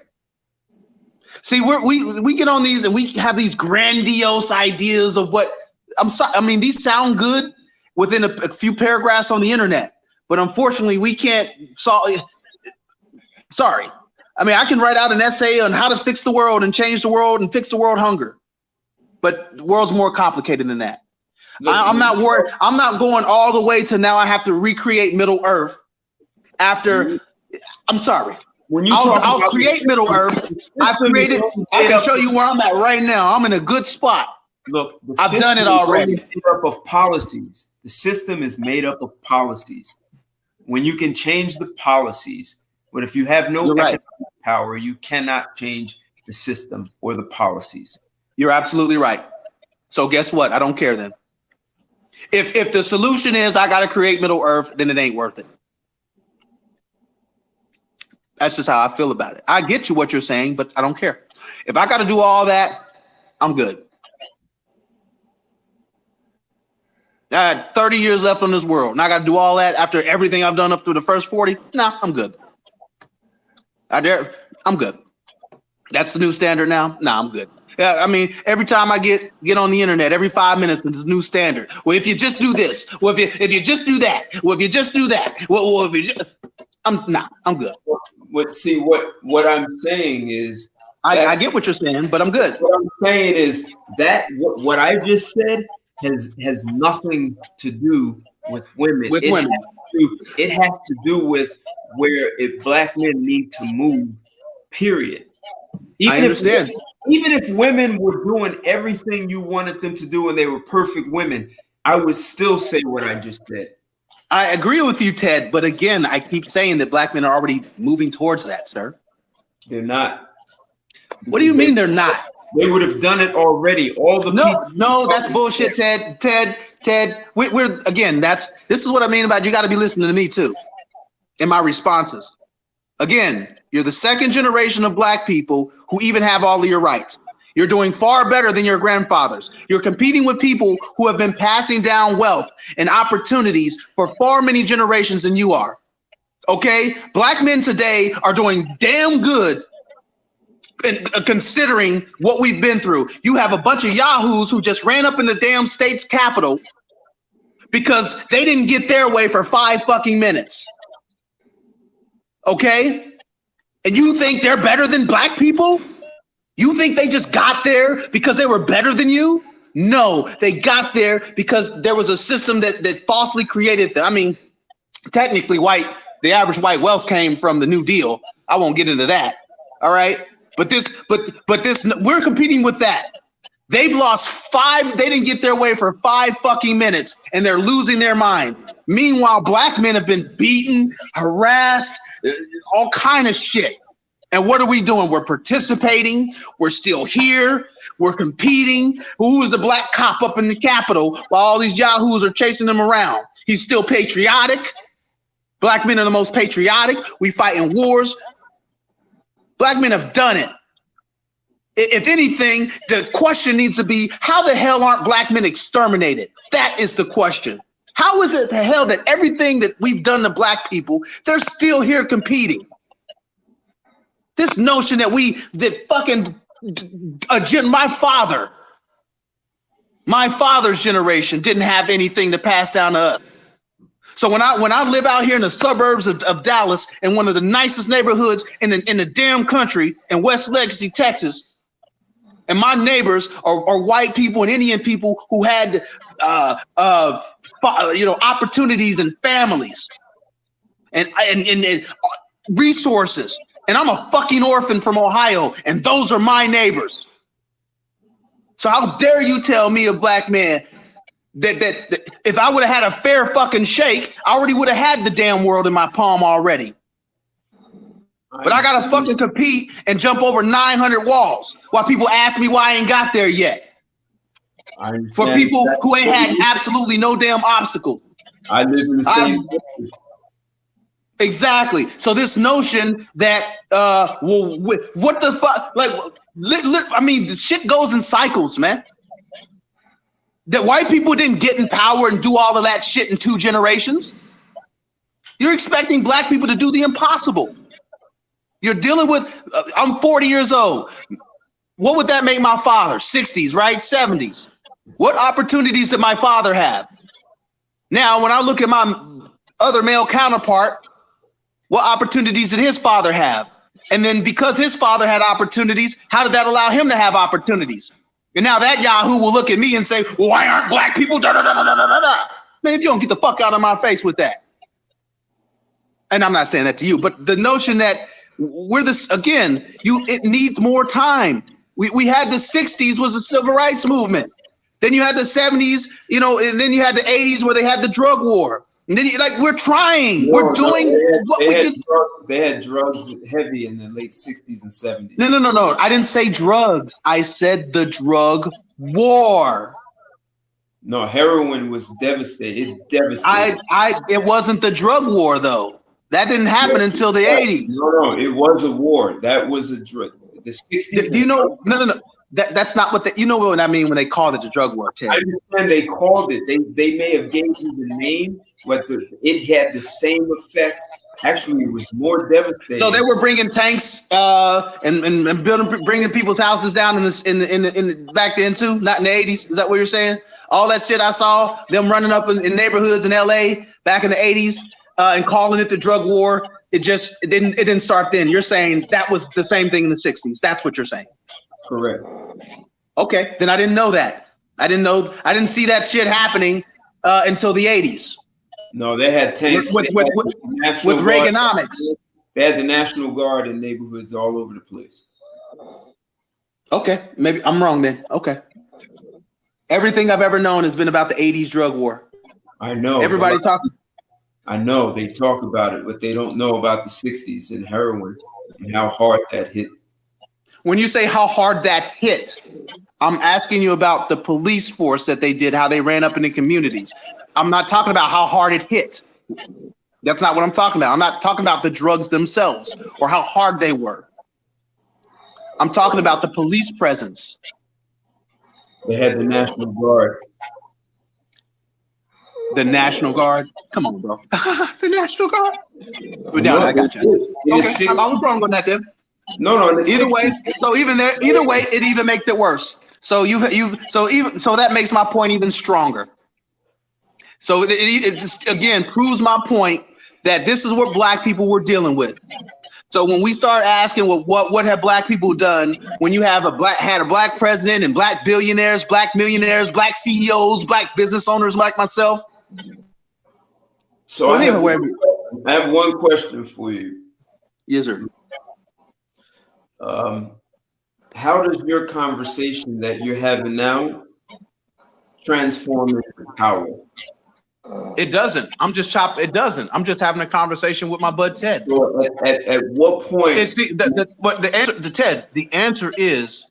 Speaker 9: See, we get on these and we have these grandiose ideas of what I'm sorry. I mean, these sound good within a few paragraphs on the internet, but unfortunately, we can't solve. Sorry. I mean, I can write out an essay on how to fix the world and change the world and fix the world hunger, but the world's more complicated than that. I'm not worried. I'm not going all the way to now I have to recreate Middle Earth after. I'm sorry. I'll create Middle Earth. I've created. I can show you where I'm at right now. I'm in a good spot.
Speaker 1: Look,
Speaker 9: I've done it already.
Speaker 1: Made up of policies. The system is made up of policies. When you can change the policies, but if you have no economic power, you cannot change the system or the policies.
Speaker 9: You're absolutely right. So guess what? I don't care then. If the solution is I got to create Middle Earth, then it ain't worth it. That's just how I feel about it. I get you what you're saying, but I don't care. If I got to do all that, I'm good. I got 30 years left on this world, and I got to do all that after everything I've done up through the first 40. Nah, I'm good. I'm good. That's the new standard now. Nah, I'm good. Yeah, I mean, every time I get on the internet, every 5 minutes, it's a new standard. Well, if you just do this, well, if you just do that, well, if you just do that, well, if you just, I'm good.
Speaker 1: What I'm saying is,
Speaker 9: I get what you're saying, but I'm good.
Speaker 1: What I'm saying is that what I just said has nothing to do with women. It has to do with where black men need to move. Period.
Speaker 9: I understand.
Speaker 1: Even if women were doing everything you wanted them to do and they were perfect women, I would still say what I just said.
Speaker 9: I agree with you, Ted. But again, I keep saying that black men are already moving towards that, sir.
Speaker 1: They're not.
Speaker 9: What do you mean they're not?
Speaker 1: They would have done it already.
Speaker 9: No, that's bullshit, Ted. Ted, we're again. This is what I mean about you. Got to be listening to me too, in my responses. Again, you're the second generation of black people who even have all of your rights. You're doing far better than your grandfathers. You're competing with people who have been passing down wealth and opportunities for far many generations than you are. Okay, black men today are doing damn good. And considering what we've been through, you have a bunch of yahoos who just ran up in the damn state's capital because they didn't get their way for 5 fucking minutes. Okay? And you think they're better than black people? You think they just got there because they were better than you? No, they got there because there was a system that falsely created them. I mean, technically the average white wealth came from the New Deal. I won't get into that. All right? But this, we're competing with that. They've lost 5. They didn't get their way for 5 fucking minutes, and they're losing their mind. Meanwhile, black men have been beaten, harassed, all kind of shit. And what are we doing? We're participating. We're still here. We're competing. Who's the black cop up in the Capitol while all these yahoos are chasing them around? He's still patriotic. Black men are the most patriotic. We fight in wars. Black men have done it. If anything, the question needs to be, how the hell aren't black men exterminated? That is the question. How is it the hell that everything that we've done to black people, they're still here competing? This notion that my father's generation didn't have anything to pass down to us. So when I live out here in the suburbs of Dallas, in one of the nicest neighborhoods in the damn country, in West Legacy, Texas, and my neighbors are white people and Indian people who had opportunities and families and resources, and I'm a fucking orphan from Ohio, and those are my neighbors. So how dare you tell me, a black man, that if I would have had a fair fucking shake, I already would have had the damn world in my palm already. But I gotta fucking compete and jump over 900 walls while people ask me why I ain't got there yet. For people who ain't had absolutely no damn obstacles. I live in the same country. Exactly. So this notion that what the fuck, like, I mean, the shit goes in cycles, man. That white people didn't get in power and do all of that shit in 2 generations. You're expecting black people to do the impossible. You're dealing with, I'm 40 years old. What would that make my father? 60s, right? 70s. What opportunities did my father have? Now, when I look at my other male counterpart, what opportunities did his father have? And then because his father had opportunities, how did that allow him to have opportunities? And now that yahoo will look at me and say, well, why aren't black people da da da da da da da? Man, if you don't get the fuck out of my face with that. And I'm not saying that to you, but the notion that we're this, again, it needs more time. We had the 60s was a civil rights movement. Then you had the 70s, and then you had the 80s where they had the drug war. And then we're trying. We're doing what we did.
Speaker 1: They had drugs heavy in the late 60s and 70s.
Speaker 9: No. I didn't say drugs. I said the drug war.
Speaker 1: No, heroin was devastating. It devastated.
Speaker 9: It wasn't the drug war, though. That didn't happen until the 80s.
Speaker 1: No, it was a war. That was a drug. The 60s.
Speaker 9: Do you know? No. That's not what you know what I mean when they called it the drug war, Ted.
Speaker 1: I understand they called it. They may have gave you the name, but it had the same effect. Actually, it was more devastating.
Speaker 9: So they were bringing tanks and bringing people's houses down in the back then too, not in the 80s. Is that what you're saying? All that shit I saw them running up in neighborhoods in LA back in the 80s and calling it the drug war. It didn't start then. You're saying that was the same thing in the 60s. That's what you're saying.
Speaker 1: Correct.
Speaker 9: Okay, then I didn't know that. I didn't see that shit happening until the 80s.
Speaker 1: No, they had tanks
Speaker 9: with Reaganomics.
Speaker 1: They had the National Guard in neighborhoods all over the place.
Speaker 9: Okay, maybe I'm wrong then. Okay. Everything I've ever known has been about the 80s drug war.
Speaker 1: I know.
Speaker 9: Everybody talks.
Speaker 1: I know they talk about it, but they don't know about the 60s and heroin and how hard that hit.
Speaker 9: When you say how hard that hit, I'm asking you about the police force that they did, how they ran up in the communities. I'm not talking about how hard it hit. That's not what I'm talking about. I'm not talking about the drugs themselves or how hard they were. I'm talking about the police presence.
Speaker 1: They had the National Guard.
Speaker 9: The National Guard? Come on, bro. The National Guard? Well, no, I got you. Okay, I was wrong on that then.
Speaker 1: No.
Speaker 9: Either way, it even makes it worse. So that makes my point even stronger. So it just again proves my point that this is what black people were dealing with. So when we start asking what have black people done when you have had a black president and black billionaires, black millionaires, black CEOs, black business owners like myself.
Speaker 1: So I have one question for you.
Speaker 9: Yes, sir.
Speaker 1: How does your conversation that you're having now transform into power?
Speaker 9: It doesn't. It doesn't. I'm just having a conversation with my bud Ted.
Speaker 1: So at what point?
Speaker 9: The answer is,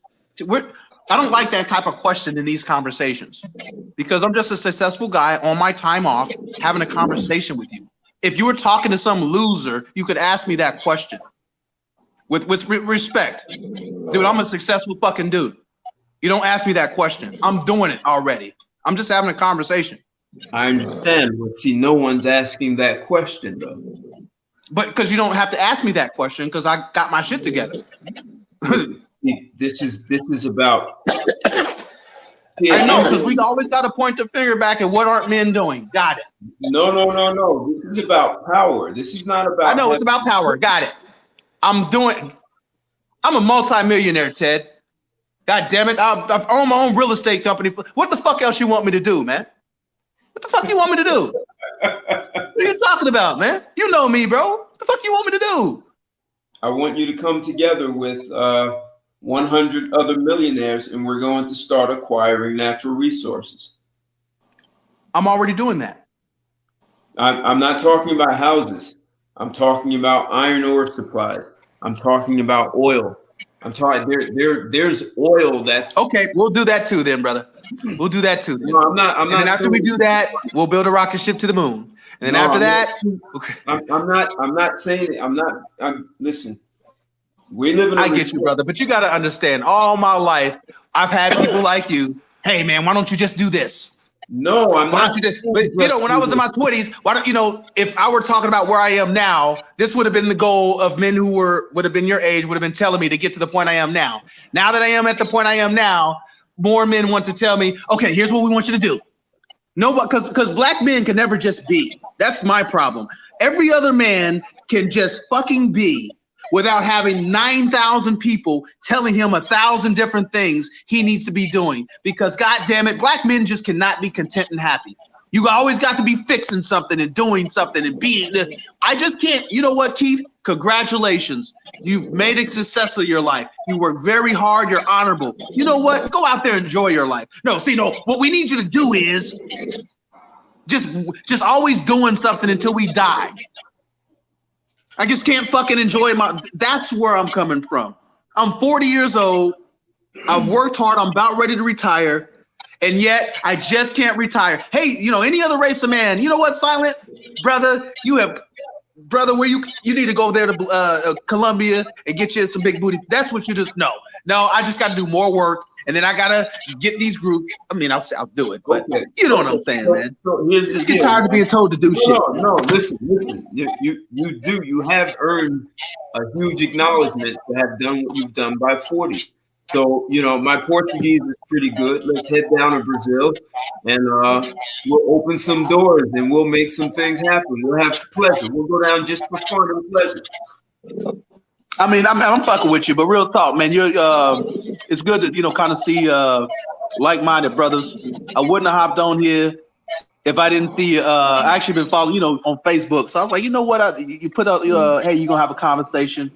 Speaker 9: I don't like that type of question in these conversations because I'm just a successful guy on my time off having a conversation with you. If you were talking to some loser, you could ask me that question with respect. Dude, I'm a successful fucking dude. You don't ask me that question. I'm doing it already. I'm just having a conversation.
Speaker 1: I understand, but see, no one's asking that question though.
Speaker 9: But because you don't have to ask me that question because I got my shit together.
Speaker 1: This is about.
Speaker 9: I know, because we always got to point the finger back at what aren't men doing. Got it.
Speaker 1: No. This is about power. This is not about.
Speaker 9: I know it's about power. Got it. I'm a multi-millionaire, Ted. God damn it. I own my own real estate company. What the fuck else you want me to do, man? What the fuck you want me to do? What are you talking about, man? You know me, bro. What the fuck you want me to do?
Speaker 1: I want you to come together with 100 other millionaires, and we're going to start acquiring natural resources.
Speaker 9: I'm already doing that.
Speaker 1: I'm not talking about houses. I'm talking about iron ore supplies. I'm talking about oil. I'm talking there's oil that's
Speaker 9: okay. We'll do that too, then, brother. We'll do that too. Then.
Speaker 1: No, I'm not.
Speaker 9: And then after we do that, we'll build a rocket ship to the moon. And then after that,
Speaker 1: okay. I'm not saying it. Listen. We live in.
Speaker 9: I get you, brother, but you got to understand. All my life, I've had people like you. Hey, man, why don't you just do this?
Speaker 1: No, I'm not.
Speaker 9: But when I was in my 20s, why don't if I were talking about where I am now, this would have been the goal of men who would have been your age, would have been telling me to get to the point I am now. Now that I am at the point I am now, more men want to tell me, okay, here's what we want you to do. No, because black men can never just be. That's my problem. Every other man can just fucking be without having 9,000 people telling him 1,000 different things he needs to be doing. Because God damn it, black men just cannot be content and happy. You always got to be fixing something and doing something and being. I just can't. You know what, Keith? Congratulations. You've made a success of your life. You work very hard. You're honorable. You know what? Go out there and enjoy your life. No, what we need you to do is just always doing something until we die. I just can't fucking enjoy that's where I'm coming from. I'm 40 years old. I've worked hard. I'm about ready to retire. And yet I just can't retire. Hey, any other race of man, you know what, Silent? Brother, you have brother, where you need to go there to Colombia and get you some big booty. That's what you just know. No, I just got to do more work, and then I gotta get these groups. I mean, I'll do it, but you know what I'm saying, man.
Speaker 1: So here's the deal.
Speaker 9: Get tired of being told to do shit.
Speaker 1: No, listen. You have earned a huge acknowledgement to have done what you've done by 40. So, my Portuguese is pretty good. Let's head down to Brazil and we'll open some doors and we'll make some things happen. We'll have pleasure. We'll go down just for fun and pleasure.
Speaker 9: I mean, I'm fucking with you, but real talk, man, you're it's good to, kind of see like-minded brothers. I wouldn't have hopped on here if I didn't see I actually been following, on Facebook. So I was like, you know what? You put out, hey, you're going to have a conversation.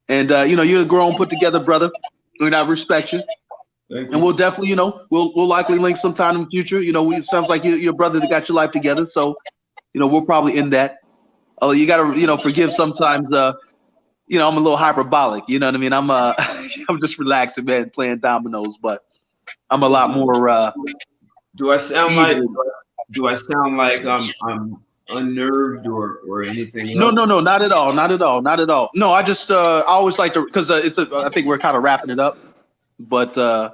Speaker 9: And, you're a grown, put together brother. And I respect you. And we'll definitely, we'll likely link sometime in the future. It sounds like you're a brother that got your life together. So, we'll probably end that. Oh, you got to, forgive sometimes, I'm a little hyperbolic. You know what I mean? I'm I'm just relaxing, man, playing dominoes, but I'm a lot more.
Speaker 1: Do I sound like I'm unnerved or anything else?
Speaker 9: No, not at all. No, I just I always like to, because I think we're kind of wrapping it up, but
Speaker 1: I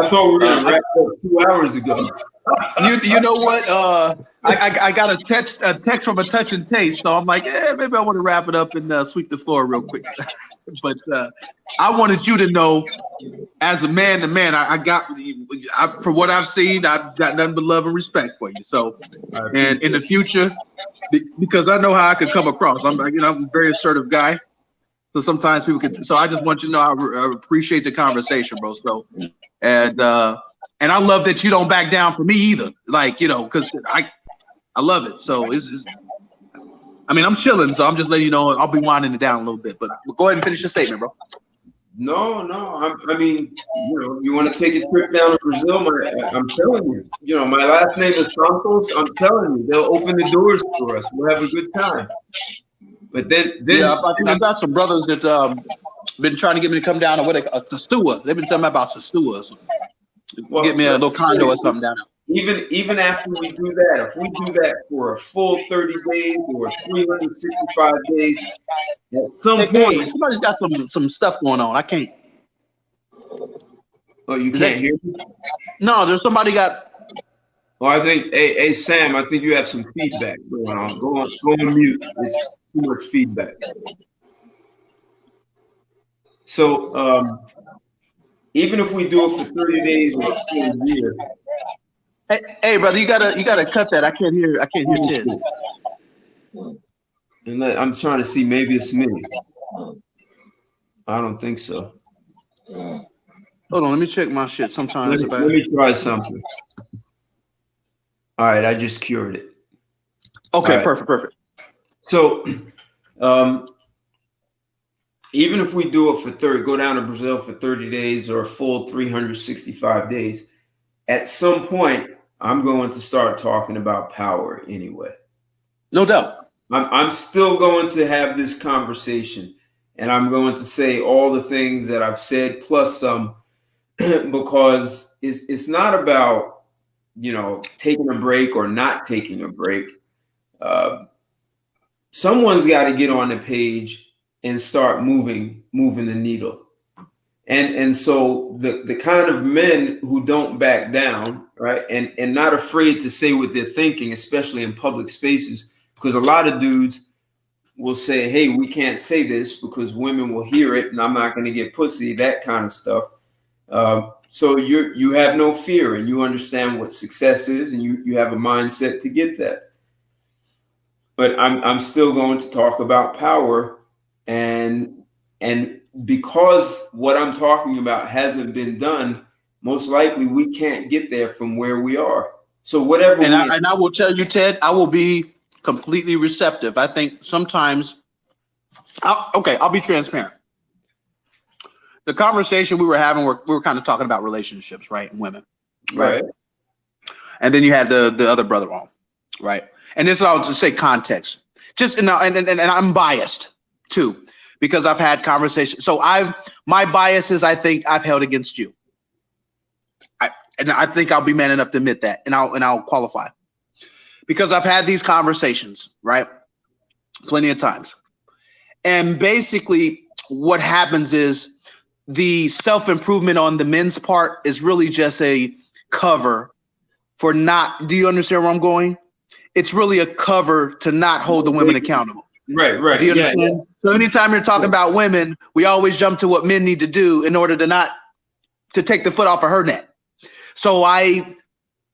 Speaker 1: thought we were gonna wrap it up 2 hours ago.
Speaker 9: You know what? I got a text from a touch and taste, so I'm like, maybe I want to wrap it up and sweep the floor real quick. But I wanted you to know, as a man to man, for what I've seen, I've got nothing but love and respect for you. So, and in the future, because I know how I could come across, I'm a very assertive guy. So sometimes people can. So I just want you to know I appreciate the conversation, bro. So, and I love that you don't back down for me either. Like, because I love it. So I'm chilling, so I'm just letting you know I'll be winding it down a little bit. But go ahead and finish your statement, bro.
Speaker 1: No. You want to take a trip down to Brazil? I'm telling you, my last name is Santos. I'm telling you, they'll open the doors for us. We'll have a good time. But then
Speaker 9: I've got some brothers that been trying to get me to come down to Sasua. They've been telling me about Sasua or something. Get me a little condo or something down there.
Speaker 1: Even after we do that, if we do that for a full 30 days or 365 days, at some point,
Speaker 9: somebody's got some stuff going on. I can't.
Speaker 1: Oh, you can't hear me?
Speaker 9: No, there's somebody got.
Speaker 1: Well, I think, hey Sam, I think you have some feedback going on. Go on mute. It's too much feedback. So, even if we do it for 30 days or a full year.
Speaker 9: Hey, brother, you gotta cut that. I can't hear Ted.
Speaker 1: And I'm trying to see, maybe it's me. I don't think so.
Speaker 9: Hold on, let me check my shit. Sometimes
Speaker 1: let me try something. All right, I just cured it.
Speaker 9: Okay,
Speaker 1: right.
Speaker 9: Perfect.
Speaker 1: So, even if we do it for go down to Brazil for 30 days or a full 365 days, at some point, I'm going to start talking about power anyway.
Speaker 9: No doubt.
Speaker 1: I'm still going to have this conversation, and I'm going to say all the things that I've said plus some, because it's not about, taking a break or not taking a break. Someone's got to get on the page and start moving the needle. And so the kind of men who don't back down, right, and not afraid to say what they're thinking, especially in public spaces, because a lot of dudes will say, hey, we can't say this because women will hear it and I'm not going to get pussy, that kind of stuff. So you have no fear and you understand what success is and you have a mindset to get that. But I'm still going to talk about power and because what I'm talking about hasn't been done, most likely we can't get there from where we are. So whatever.
Speaker 9: And I will tell you, Ted, I will be completely receptive. I think sometimes, I'll be transparent. The conversation we were having, we were kind of talking about relationships, right? And women, right? And then you had the other brother on, right? And this is all to say context. Just and I'm biased too, because I've had conversations. So my biases, I think I've held against you. And I think I'll be man enough to admit that, and I'll qualify, because I've had these conversations, right? plenty of times. And basically what happens is the self-improvement on the men's part is really just a cover for not, do you understand where I'm going? It's really a cover to not hold the women accountable.
Speaker 1: Right.
Speaker 9: Do you understand? Yeah. So anytime you're talking about women, we always jump to what men need to do in order to take the foot off of her neck. So I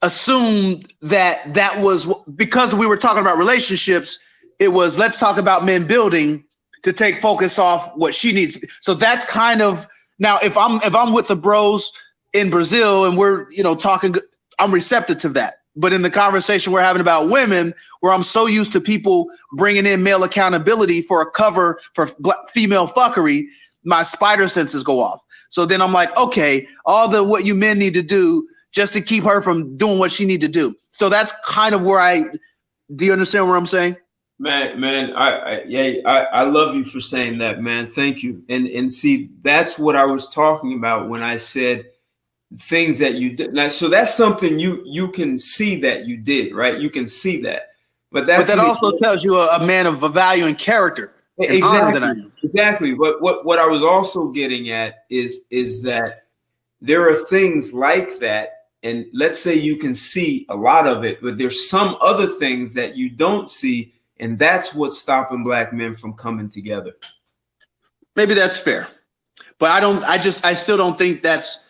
Speaker 9: assumed that was because we were talking about relationships. It was, let's talk about men building to take focus off what she needs. So that's kind of, now if I'm with the bros in Brazil and we're, talking, I'm receptive to that. But in the conversation we're having about women, where I'm so used to people bringing in male accountability for a cover for female fuckery, my spider senses go off. So then I'm like, okay, what you men need to do just to keep her from doing what she need to do. So that's kind of where do you understand what I'm saying?
Speaker 1: Man, I love you for saying that, man. Thank you. And see, that's what I was talking about when I said things that you did. Now, so that's something you can see that you did, right? You can see that. But that
Speaker 9: also tells you a man of a value and character.
Speaker 1: Exactly. But what I was also getting at is that there are things like that. And let's say you can see a lot of it, but there's some other things that you don't see. And that's what's stopping black men from coming together.
Speaker 9: Maybe that's fair. But I still don't think that's,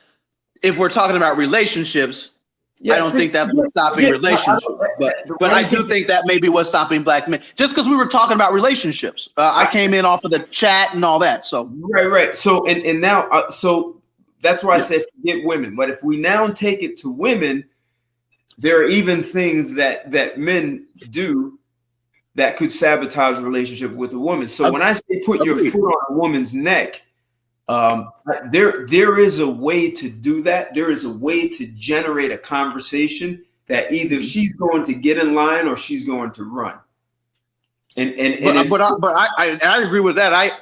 Speaker 9: if we're talking about relationships, I don't think that's what's stopping relationships. But I do think that may be what's stopping black men. Just because we were talking about relationships. I came in off of the chat and all that. So
Speaker 1: right. So and now so that's why I say forget women. But if we now take it to women, there are even things that men do that could sabotage a relationship with a woman. So when I say put your foot on a woman's neck, there is a way to do that. There is a way to generate a conversation that either she's going to get in line or she's going to run. But
Speaker 9: I agree with that.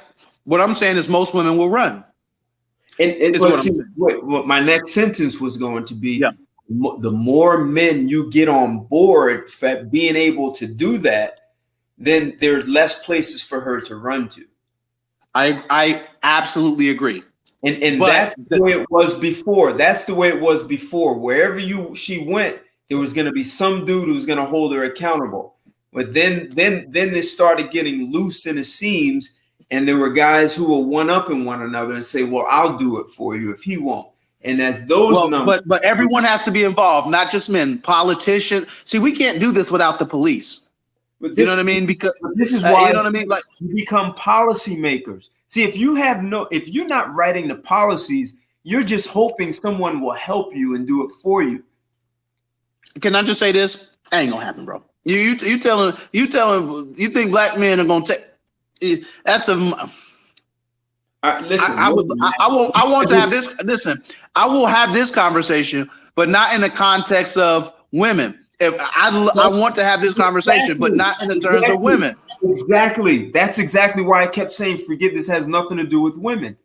Speaker 9: What I'm saying is most women will run.
Speaker 1: What my next sentence was going to be, the more men you get on board for being able to do that, then there's less places for her to run to.
Speaker 9: I absolutely agree.
Speaker 1: And that's the way it was before. That's the way it was before. Wherever she went, there was going to be some dude who was going to hold her accountable. But then they started getting loose in the seams, and there were guys who were one-upping one another and say, well, I'll do it for you if he won't. And as those numbers.
Speaker 9: But everyone has to be involved, not just men, politicians. See, we can't do this without the police. You know what I mean? Because
Speaker 1: this is why
Speaker 9: you know what I mean. Like,
Speaker 1: you become policymakers. See, if you're not writing the policies, you're just hoping someone will help you and do it for you.
Speaker 9: Can I just say this? That ain't gonna happen, bro. You telling you think black men are gonna take? That's a.
Speaker 1: Listen,
Speaker 9: I want to have this. Listen, I will have this conversation, but not in the context of women. If I want to have this conversation, but not in the terms of women.
Speaker 1: Exactly. That's exactly why I kept saying, forget this has nothing to do with women.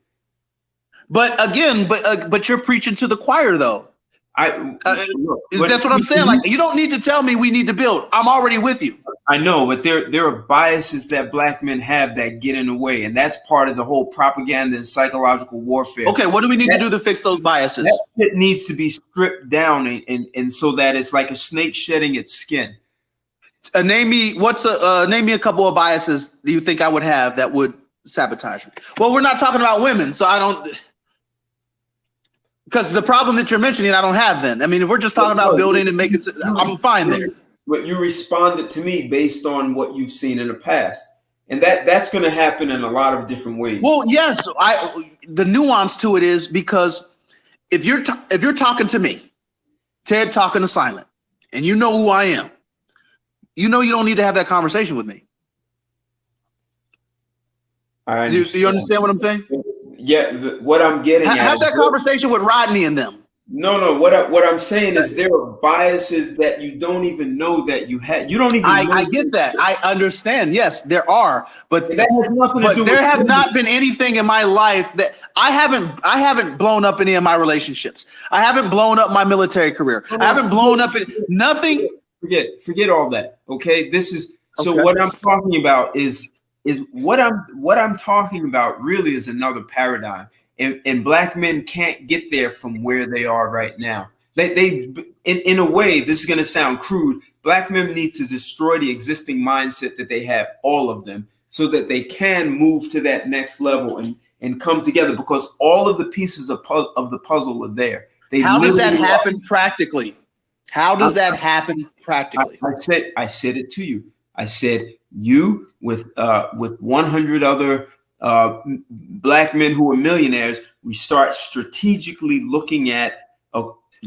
Speaker 9: But again, but you're preaching to the choir, though. That's what I'm saying. Like, you don't need to tell me we need to build. I'm already with you.
Speaker 1: I know, but there are biases that black men have that get in the way, and that's part of the whole propaganda and psychological warfare.
Speaker 9: Okay, what do we need to do to fix those biases?
Speaker 1: That shit needs to be stripped down, and so that it's like a snake shedding its skin.
Speaker 9: Name me a couple of biases that you think I would have that would sabotage me. Well, we're not talking about women, so I don't. Because the problem that you're mentioning, I don't have then. I mean, if we're just talking about building and making, I'm fine there.
Speaker 1: But you responded to me based on what you've seen in the past. And that's going to happen in a lot of different ways.
Speaker 9: Well, yes. The nuance to it is because if you're talking to me, Ted talking to Silent, and you know who I am, you know you don't need to have that conversation with me. You understand what I'm saying?
Speaker 1: Yeah, what I'm getting at.
Speaker 9: Have that conversation with Rodney and them.
Speaker 1: No. What I'm saying is there are biases that you don't even know that you had. You don't even.
Speaker 9: I get that. I understand. Yes, there are, but
Speaker 1: that has nothing to do.
Speaker 9: There have not been anything in my life that I haven't blown up any of my relationships. I haven't blown up my military career. I haven't blown up nothing.
Speaker 1: Forget all that. Okay, this is So what I'm talking about is what I'm talking about really is another paradigm, and black men can't get there from where they are right now. They in a way, this is going to sound crude. Black men need to destroy the existing mindset that they have, all of them, so that they can move to that next level and come together, because all of the pieces of the puzzle are there.
Speaker 9: How does that happen practically? How does that happen practically?
Speaker 1: I said it to you. I said you with 100 other black men who are millionaires, we start strategically looking at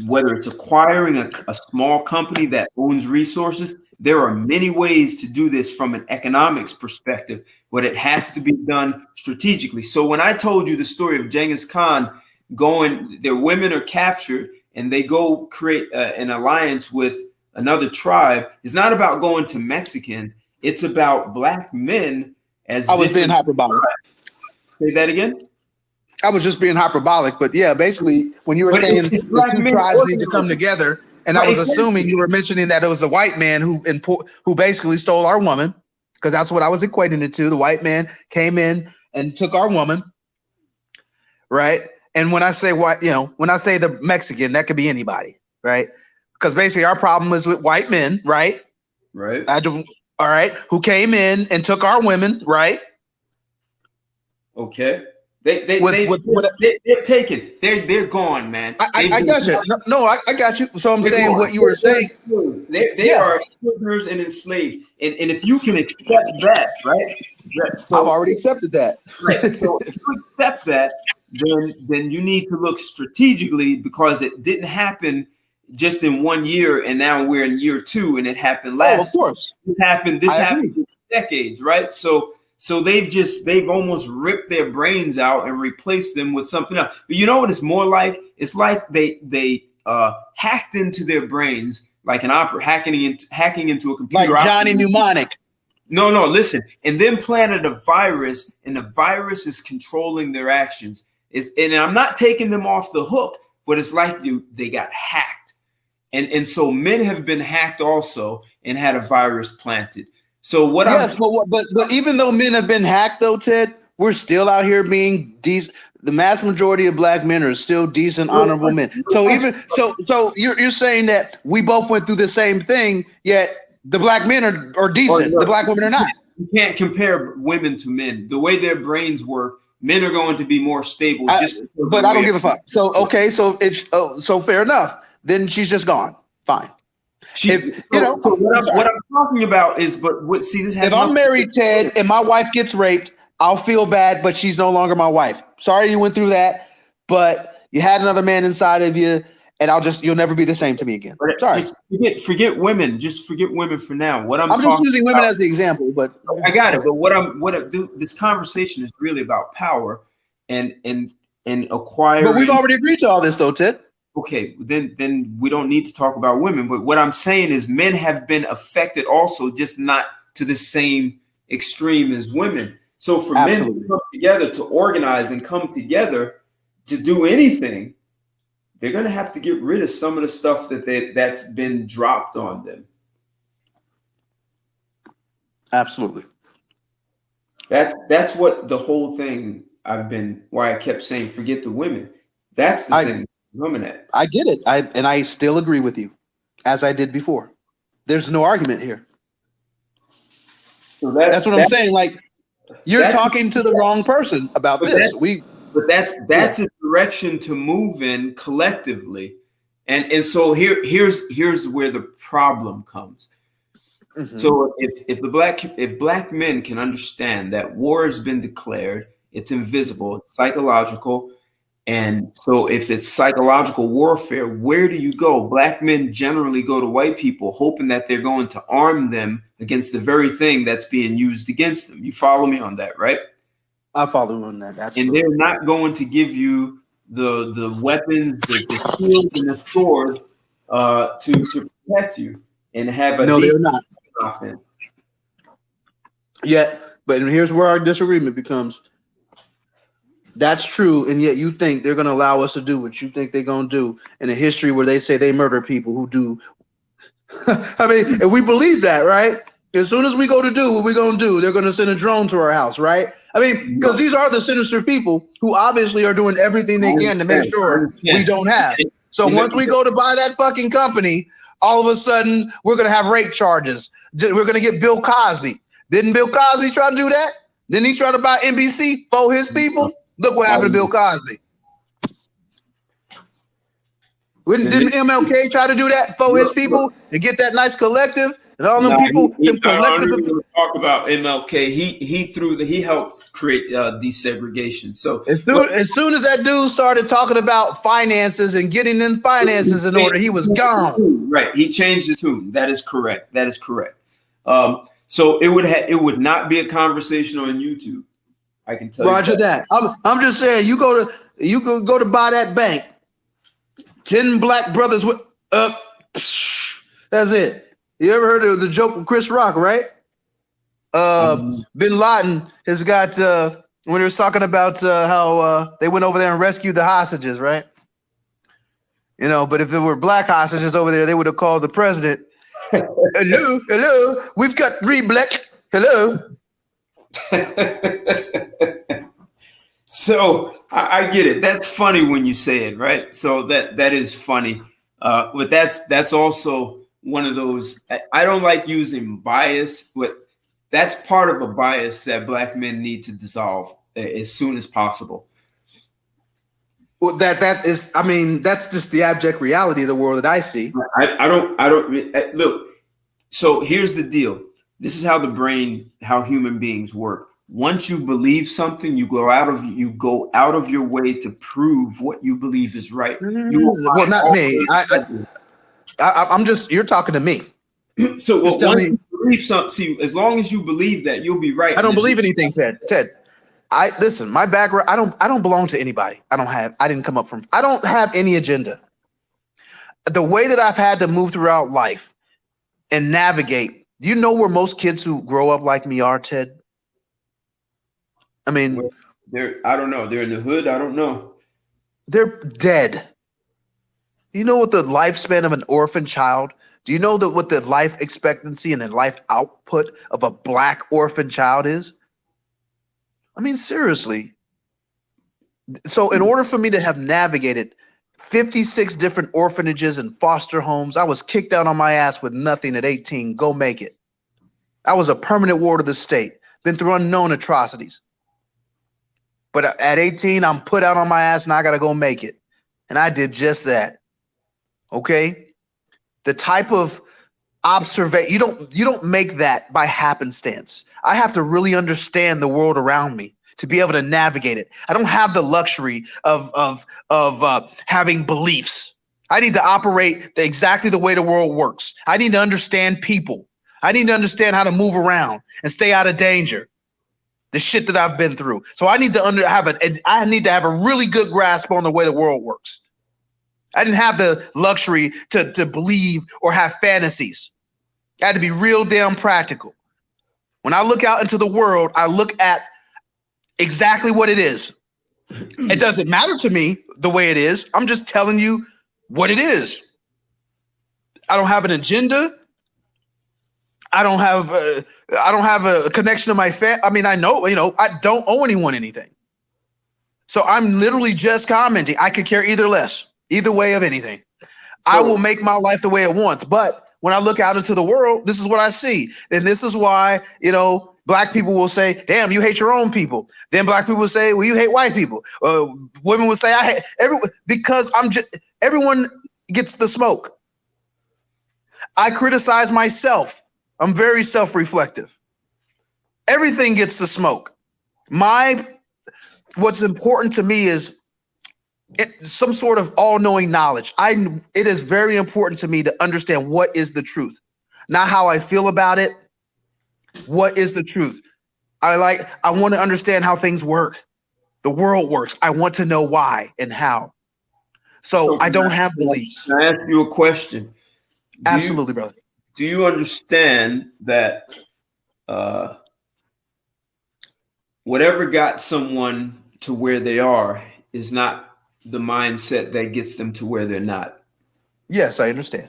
Speaker 1: whether it's acquiring a small company that owns resources. There are many ways to do this from an economics perspective, but it has to be done strategically. So when I told you the story of Genghis Khan going, their women are captured and they go create an alliance with another tribe, it's not about going to Mexicans. It's about black men as
Speaker 9: I was being hyperbolic.
Speaker 1: Say that again?
Speaker 9: I was just being hyperbolic, but yeah, basically when you were saying the two tribes need to come together, and I was assuming you were mentioning that it was a white man who basically stole our woman, because that's what I was equating it to. The white man came in and took our woman, right? And when I say white, when I say the Mexican, that could be anybody, right? Because basically our problem is with white men, right?
Speaker 1: Right.
Speaker 9: All right, who came in and took our women, right?
Speaker 1: Okay. They're taken. They're gone, man.
Speaker 9: I got you. No, I got you. So I'm saying gone. What you were saying.
Speaker 1: They are prisoners and enslaved. And if you can accept that, right? So,
Speaker 9: I've already accepted that.
Speaker 1: Right. So if you accept that, then you need to look strategically, because it didn't happen just in 1 year, and now we're in year 2, and it happened last.
Speaker 9: Of course.
Speaker 1: This happened in decades, right? So they've almost ripped their brains out and replaced them with something else. But you know what it's more like? It's like they hacked into their brains, like an opera hacking into a computer.
Speaker 9: Like Johnny Mnemonic.
Speaker 1: No, listen. And then planted a virus, and the virus is controlling their actions. And I'm not taking them off the hook, but it's like they got hacked. And so men have been hacked also and had a virus planted. So
Speaker 9: but even though men have been hacked, though, Ted, we're still out here being decent. The mass majority of black men are still decent, honorable men. So you're saying that we both went through the same thing, yet the black men are decent. The black women are not.
Speaker 1: You can't compare women to men. The way their brains work, men are going to be more stable.
Speaker 9: But I don't give a fuck. So so fair enough. Then she's just gone. Fine.
Speaker 1: What I'm talking about is, this has.
Speaker 9: If I'm married, Ted, and my wife gets raped, I'll feel bad, but she's no longer my wife. Sorry you went through that, but you had another man inside of you, and you'll never be the same to me again. Sorry.
Speaker 1: Just forget women. Just forget women for now.
Speaker 9: I'm just using women as the example, but
Speaker 1: I got it. But this conversation is really about power and acquiring.
Speaker 9: But we've already agreed to all this, though, Ted.
Speaker 1: Okay, then we don't need to talk about women. But what I'm saying is men have been affected also, just not to the same extreme as women. So for men to come together, to organize and come together to do anything, they're going to have to get rid of some of the stuff that's been dropped on them.
Speaker 9: Absolutely.
Speaker 1: That's what the whole thing why I kept saying, forget the women. That's the thing.
Speaker 9: I get it. I still agree with you, as I did before. There's no argument here.
Speaker 1: So
Speaker 9: that's what I'm saying. Like, you're talking to the wrong person about this.
Speaker 1: That's a direction to move in collectively, and so here's where the problem comes. Mm-hmm. So if black men can understand that war has been declared, it's invisible, it's psychological. And so if it's psychological warfare, where do you go? Black men generally go to white people, hoping that they're going to arm them against the very thing that's being used against them. You follow me on that, right?
Speaker 9: I follow you on that. Absolutely.
Speaker 1: And they're not going to give you the weapons, the shield, and the sword to protect you and have a
Speaker 9: they're not.
Speaker 1: Offense.
Speaker 9: Yeah, but here's where our disagreement becomes. That's true, and yet you think they're going to allow us to do what you think they're going to do in a history where they say they murder people who do. I mean, if we believe that, right? As soon as we go to do what we're going to do, they're going to send a drone to our house, right? I mean, because these are the sinister people who obviously are doing everything they can to make sure we don't have. So once we go to buy that fucking company, all of a sudden we're going to have rape charges. We're going to get Bill Cosby. Didn't Bill Cosby try to do that? Didn't he try to buy NBC for his people? Look what happened to Bill Cosby. Didn't MLK try to do that for his people and get that nice collective and all them people?
Speaker 1: Talk about MLK. He helped create desegregation. So
Speaker 9: as soon as that dude started talking about finances and getting them finances in order, he was gone.
Speaker 1: Right. He changed the tune. That is correct. So it would not be a conversation on YouTube. I can tell you.
Speaker 9: Roger that. I'm just saying you go to buy that bank. 10 black brothers with that's it. You ever heard of the joke with Chris Rock, right? Bin Laden has got when he was talking about how they went over there and rescued the hostages, right? You know, but if it were black hostages over there, they would have called the president. Hello, we've got 3 black. Hello.
Speaker 1: So I get it. That's funny when you say it, right? So that is funny. But that's also one of those. I don't like using bias, but that's part of a bias that black men need to dissolve as soon as possible.
Speaker 9: Well, that is. I mean, that's just the abject reality of the world that I see.
Speaker 1: I don't look. So here's the deal. This is how human beings work. Once you believe something, you go out of your way to prove what you believe is right.
Speaker 9: Well, not me. I'm just. You're talking to me.
Speaker 1: So once you believe something, see, as long as you believe that, you'll be right.
Speaker 9: I don't believe anything, Ted. Listen. My background. I don't belong to anybody. I didn't come up from. I don't have any agenda. The way that I've had to move throughout life and navigate. Do you know where most kids who grow up like me are, Ted? I mean,
Speaker 1: I don't know. They're in the hood. I don't know.
Speaker 9: They're dead. Do you know what the lifespan of an orphan child? Do you know what the life expectancy and the life output of a black orphan child is? I mean, seriously. So in order for me to have navigated 56 different orphanages and foster homes, I was kicked out on my ass with nothing at 18. Go make it. I was a permanent ward of the state. Been through unknown atrocities. But at 18, I'm put out on my ass and I got to go make it. And I did just that. Okay? The type of observation, you don't make that by happenstance. I have to really understand the world around me to be able to navigate it. I don't have the luxury of having beliefs. I need to operate exactly the way the world works. I need to understand people. I need to understand how to move around and stay out of danger. The shit that I've been through. So I need to have a really good grasp on the way the world works. I didn't have the luxury to believe or have fantasies. I had to be real damn practical. When I look out into the world, I look at exactly what it is. It doesn't matter to me the way it is. I'm just telling you what it is. I don't have an agenda. I don't have a connection to my family. I mean, I don't owe anyone anything. So I'm literally just commenting. I could care either way of anything. I will make my life the way it wants. But when I look out into the world, this is what I see. And this is why, black people will say, damn, you hate your own people. Then black people will say, well, you hate white people. Women will say, I hate everyone, because everyone gets the smoke. I criticize myself. I'm very self-reflective. Everything gets the smoke. What's important to me is some sort of all-knowing knowledge. It is very important to me to understand what is the truth, not how I feel about it. What is the truth? I want to understand how things work. The world works. I want to know why and how. So I don't have beliefs.
Speaker 1: Can I ask you a question?
Speaker 9: Absolutely, brother.
Speaker 1: Do you understand that whatever got someone to where they are is not the mindset that gets them to where they're not?
Speaker 9: Yes, I understand.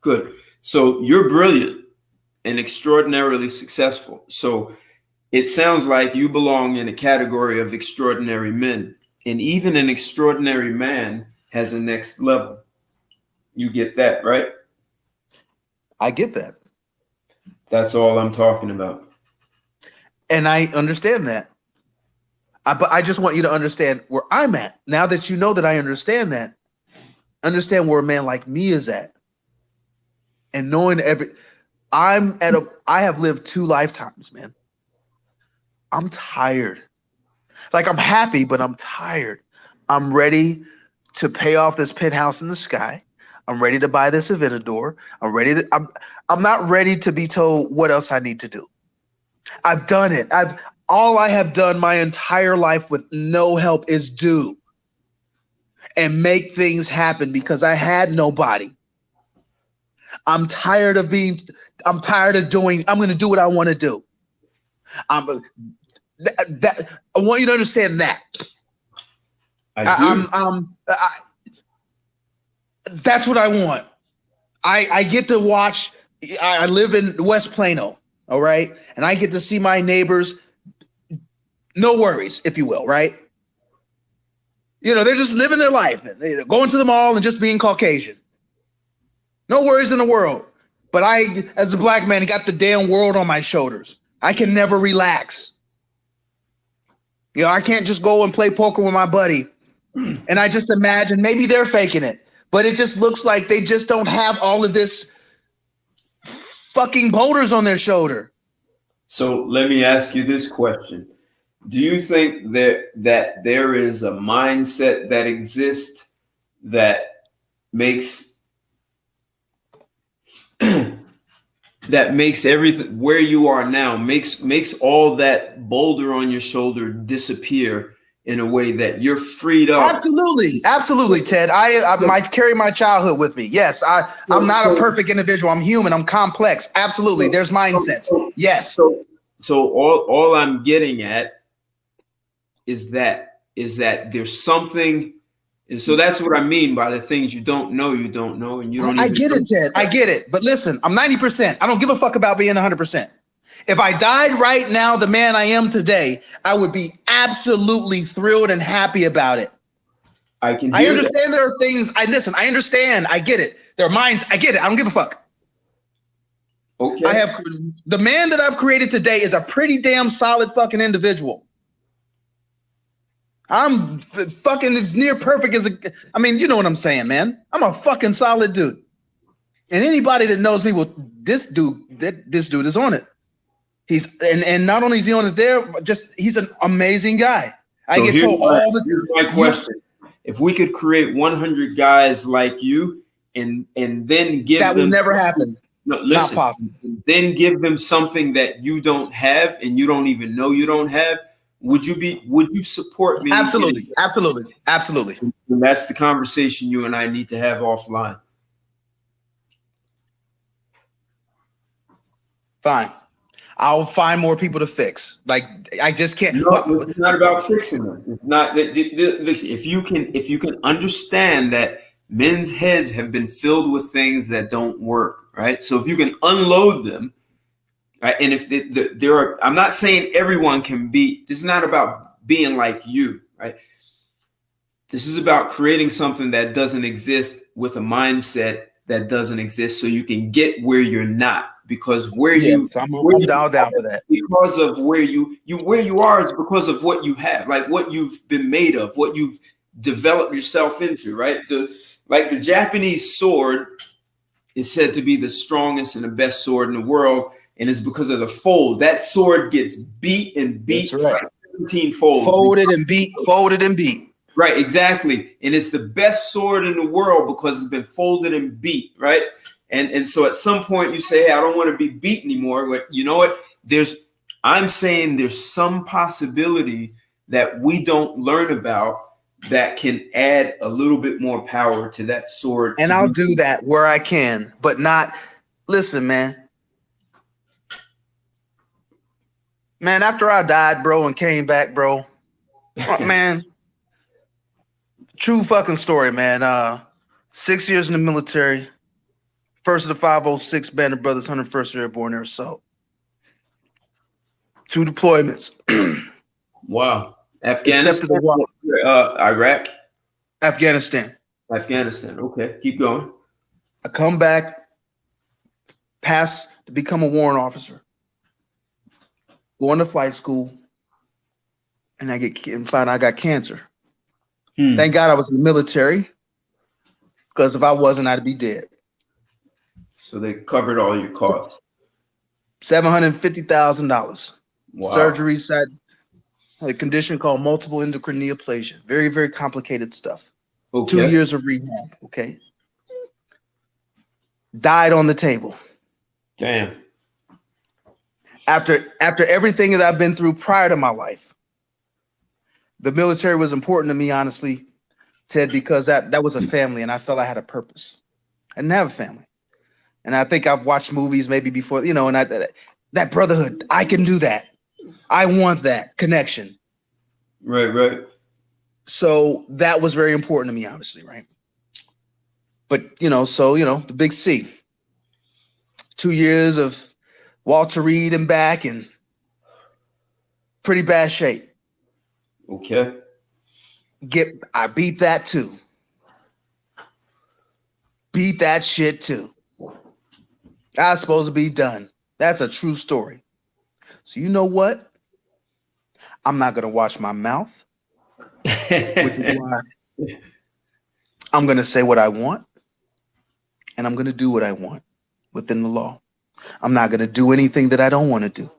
Speaker 1: Good. So you're brilliant. and extraordinarily successful. So it sounds like you belong in a category of extraordinary men. And even an extraordinary man has a next level. You get that, right?
Speaker 9: I get that.
Speaker 1: That's all I'm talking about.
Speaker 9: And I understand that. But I just want you to understand where I'm at. Now that you know that I understand that, understand where a man like me is at. And knowing I have lived 2 lifetimes, man. I'm tired. Like, I'm happy, but I'm tired. I'm ready to pay off this penthouse in the sky. I'm ready to buy this Aventador. I'm not ready to be told what else I need to do. I've done it. All I have done my entire life with no help is do and make things happen because I had nobody. I'm tired of doing, I'm going to do what I want to do. I want you to understand that. That's what I want. I get to watch, I live in West Plano, all right? And I get to see my neighbors, no worries, if you will, right? You know, they're just living their life, going to the mall and just being Caucasian. No worries in the world. But I, as a black man, got the damn world on my shoulders. I can never relax. You know, I can't just go and play poker with my buddy. And I just imagine maybe they're faking it. But it just looks like they just don't have all of this fucking boulders on their shoulder. So
Speaker 1: let me ask you this question. Do you think that there is a mindset that exists that makes that makes everything where you are now, makes all that boulder on your shoulder disappear in a way that you're freed up?
Speaker 9: Absolutely, Ted. I carry my childhood with me. Yes, I'm not a perfect individual. I'm human. I'm complex. Absolutely. There's mindsets. Yes.
Speaker 1: So all I'm getting at is that there's something. And so that's what I mean by the things you don't know, and you don't.
Speaker 9: I get it, Ted. I get it. But listen, I'm 90%. I don't give a fuck about being 100%. If I died right now, the man I am today, I would be absolutely thrilled and happy about it. I understand there are things. I understand. I get it. There are minds. I get it. I don't give a fuck. Okay. The man that I've created today is a pretty damn solid fucking individual. I'm fucking as near perfect as I mean, you know what I'm saying, man. I'm a fucking solid dude. And anybody that knows me will, this dude is on it. And not only is he on it there, just he's an amazing guy. Here's my question. If we could create 100 guys like you and then give them, that will never happen. No, listen, not possible.
Speaker 1: Then give them something that you don't have and you don't even know you don't have. Would you support me?
Speaker 9: Absolutely.
Speaker 1: And that's the conversation you and I need to have offline.
Speaker 9: Fine. I'll find more people to fix. Like, I just can't.
Speaker 1: No, it's not about fixing them. It's not that. Listen, if you can understand that men's heads have been filled with things that don't work, right? So if you can unload them, right? And if there are, I'm not saying everyone can be. This is not about being like you, right? This is about creating something that doesn't exist with a mindset that doesn't exist, so you can get where you're not. Because I'm
Speaker 9: down for that.
Speaker 1: Because of where you are is because of what you have, like what you've been made of, what you've developed yourself into, right? The Japanese sword is said to be the strongest and the best sword in the world, and it's because of the fold. That sword gets beat and beat.
Speaker 9: That's right.
Speaker 1: Like 17 folds.
Speaker 9: Folded and beat.
Speaker 1: Right, exactly. And it's the best sword in the world because it's been folded and beat, right? And so at some point you say, hey, I don't want to be beat anymore. But you know what? I'm saying there's some possibility that we don't learn about that can add a little bit more power to that sword.
Speaker 9: And I'll do that where I can, but not. Listen, man. Man, after I died, bro, and came back, bro, man, true fucking story, man. 6 years in the military. First of the 506 Band of Brothers, 101st Airborne Air Assault. 2 deployments.
Speaker 1: Wow. Afghanistan, Iraq?
Speaker 9: Afghanistan.
Speaker 1: Afghanistan. Okay, keep going.
Speaker 9: I come back, pass to become a warrant officer. Going to flight school, and find I got cancer. Thank God I was in the military, because if I wasn't, I'd be dead.
Speaker 1: So they covered all your costs.
Speaker 9: $750,000.
Speaker 1: Wow.
Speaker 9: Surgeries, had a condition called multiple endocrine neoplasia. Very, very complicated stuff.
Speaker 1: Okay.
Speaker 9: 2 years of rehab. Okay. Died on the table.
Speaker 1: Damn.
Speaker 9: After everything that I've been through prior to my life, the military was important to me, honestly, Ted, because that was a family, and I felt I had a purpose. I didn't have a family. And I think I've watched movies maybe before, you know, and that brotherhood, I can do that. I want that connection.
Speaker 1: Right.
Speaker 9: So that was very important to me, obviously, right? But, the big C. 2 years of Walter Reed and back in pretty bad shape.
Speaker 1: Okay.
Speaker 9: I beat that too. Beat that shit too. I was supposed to be done. That's a true story. So you know what? I'm not going to watch my mouth, which is why I'm going to say what I want, and I'm going to do what I want within the law. I'm not going to do anything that I don't want to do,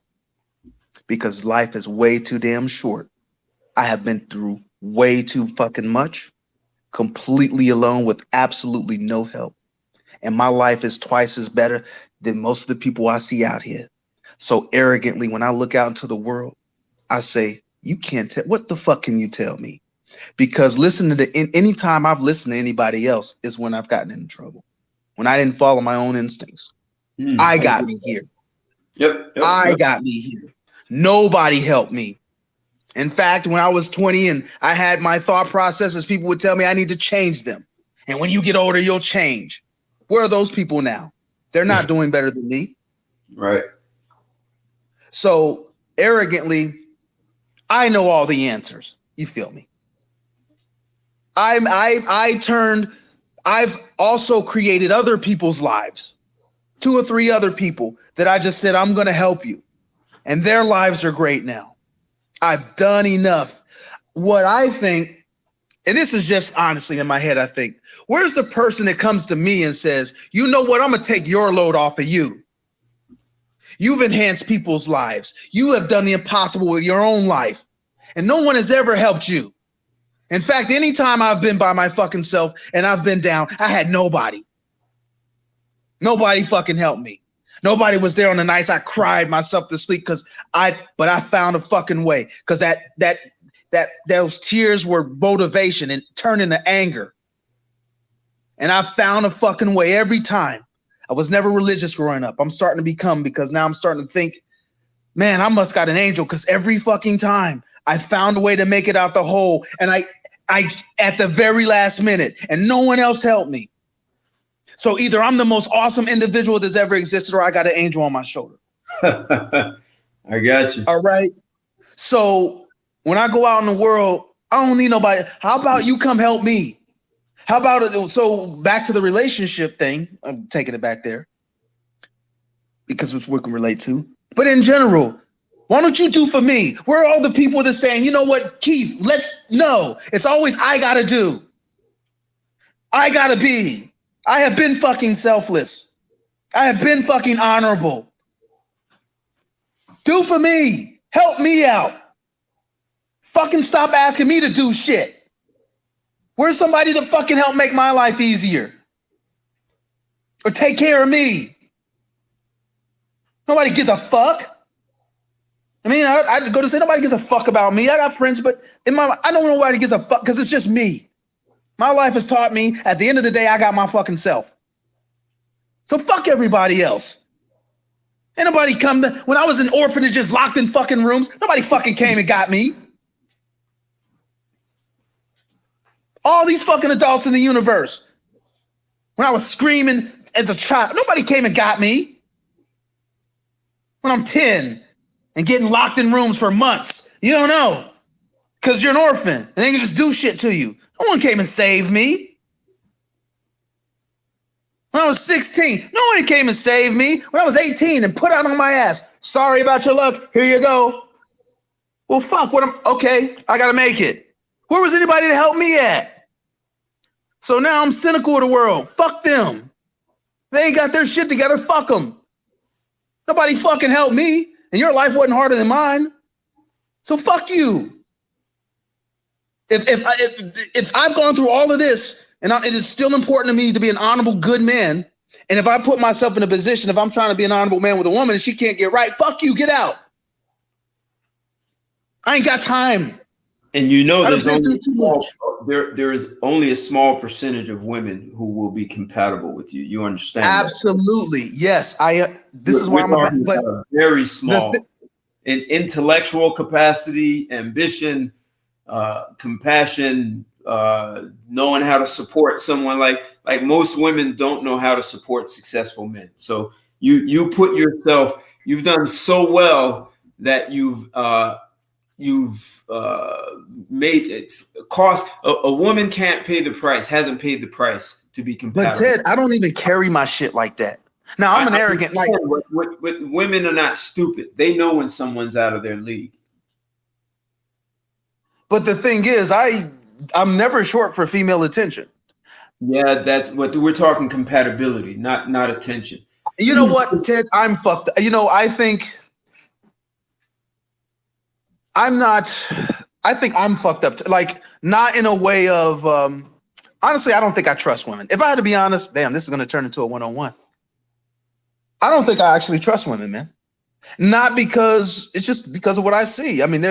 Speaker 9: because life is way too damn short. I have been through way too fucking much, completely alone with absolutely no help. And my life is twice as better than most of the people I see out here. So arrogantly, when I look out into the world, I say, you can't tell. What the fuck can you tell me? Because listening to anytime I've listened to anybody else is when I've gotten in trouble. When I didn't follow my own instincts. I got me here.
Speaker 1: Yep.
Speaker 9: I got me here. Nobody helped me. In fact, when I was 20 and I had my thought processes, people would tell me I need to change them. And when you get older, you'll change. Where are those people now? They're not doing better than me.
Speaker 1: Right.
Speaker 9: So arrogantly, I know all the answers. You feel me? I've also created other people's lives. 2 or 3 other people that I just said, I'm going to help you. And their lives are great now. I've done enough. What I think, and this is just honestly in my head, I think, where's the person that comes to me and says, you know what, I'm going to take your load off of you. You've enhanced people's lives. You have done the impossible with your own life. And no one has ever helped you. In fact, anytime I've been by my fucking self and I've been down, I had nobody. Nobody fucking helped me. Nobody was there on the nights I cried myself to sleep but I found a fucking way, because those tears were motivation and turned into anger. And I found a fucking way every time. I was never religious growing up. I'm starting to become, because now I'm starting to think, man, I must got an angel, because every fucking time I found a way to make it out the hole, and I at the very last minute, and no one else helped me. So either I'm the most awesome individual that's ever existed, or I got an angel on my shoulder.
Speaker 1: I got you.
Speaker 9: All right. So when I go out in the world, I don't need nobody. How about you come help me? How about it? So back to the relationship thing. I'm taking it back there because it's what we can relate to. But in general, why don't you do for me? Where are all the people that are saying, you know what, Keith, no. It's always I gotta do. I gotta be. I have been fucking selfless. I have been fucking honorable. Do for me. Help me out. Fucking stop asking me to do shit. Where's somebody to fucking help make my life easier? Or take care of me? Nobody gives a fuck. I mean, I go to say nobody gives a fuck about me. I got friends, but I don't know nobody gives a fuck, because it's just me. My life has taught me, at the end of the day, I got my fucking self. So fuck everybody else. Ain't nobody come when I was in orphanages, locked in fucking rooms, nobody fucking came and got me. All these fucking adults in the universe. When I was screaming, as a child. Nobody came and got me when I'm 10 and getting locked in rooms for months. You don't know because you're an orphan and they can just do shit to you. No one came and saved me. When I was 16, no one came and saved me. When I was 18 and put out on my ass, sorry about your luck, here you go. Well, fuck, okay, I gotta make it. Where was anybody to help me at? So now I'm cynical of the world. Fuck them. They ain't got their shit together, fuck them. Nobody fucking helped me, and your life wasn't harder than mine. So fuck you. If I've gone through all of this, and it is still important to me to be an honorable, good man. And if I put myself in a position, if I'm trying to be an honorable man with a woman and she can't get right, fuck you, get out. I ain't got time.
Speaker 1: And there is only a small percentage of women who will be compatible with you. You understand?
Speaker 9: Absolutely, that? Yes. This is why I'm but
Speaker 1: very small in intellectual capacity, ambition, compassion. Knowing how to support someone like most women don't know how to support successful men. So you put yourself, you've done so well that you've made it cost. A woman can't pay the price, hasn't paid the price to be compatible.
Speaker 9: But Ted, I don't even carry my shit like that. Now I'm an arrogant. Like
Speaker 1: women are not stupid. They know when someone's out of their league.
Speaker 9: But the thing is, I'm never short for female attention.
Speaker 1: Yeah, that's what we're talking, compatibility, not attention.
Speaker 9: You know what, Ted? I'm fucked. You know, I think I'm fucked up. Like, not in a way of, honestly, I don't think I trust women. If I had to be honest, damn, this is going to turn into a one-on-one. I don't think I actually trust women, man. Not because, it's just because of what I see. I mean,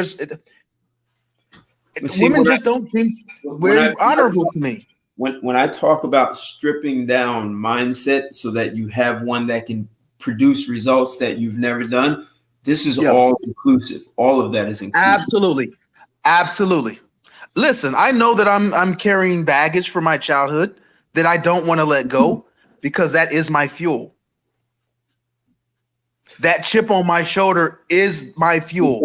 Speaker 9: women just don't seem very honorable to me.
Speaker 1: When I talk about stripping down mindset so that you have one that can produce results that you've never done, this is all inclusive. All of that is inclusive. Absolutely. Listen, I know that I'm carrying baggage from my childhood that I don't want to let go because that is my fuel. That chip on my shoulder is my fuel.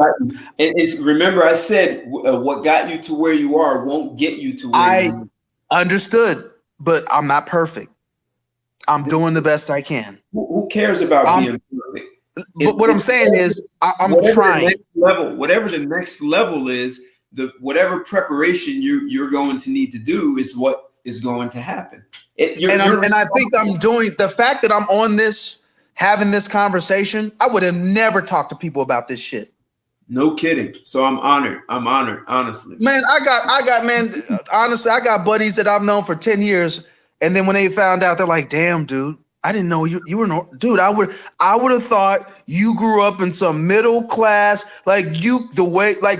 Speaker 1: Remember, I said what got you to where you are won't get you to where you are.
Speaker 9: Understood, but I'm not perfect. I'm doing the best I can.
Speaker 1: Who cares about being perfect?
Speaker 9: But what I'm saying is, I'm trying.
Speaker 1: Whatever the next level is, whatever preparation you're going to need to do is what is going to happen.
Speaker 9: And I think I'm doing the fact that I'm on this. Having this conversation, I would have never talked to people about this shit.
Speaker 1: No kidding. So I'm honored, honestly.
Speaker 9: Man, I got buddies that I've known for 10 years. And then when they found out, they're like, damn, dude, I didn't know you were dude. I would have thought you grew up in some middle class,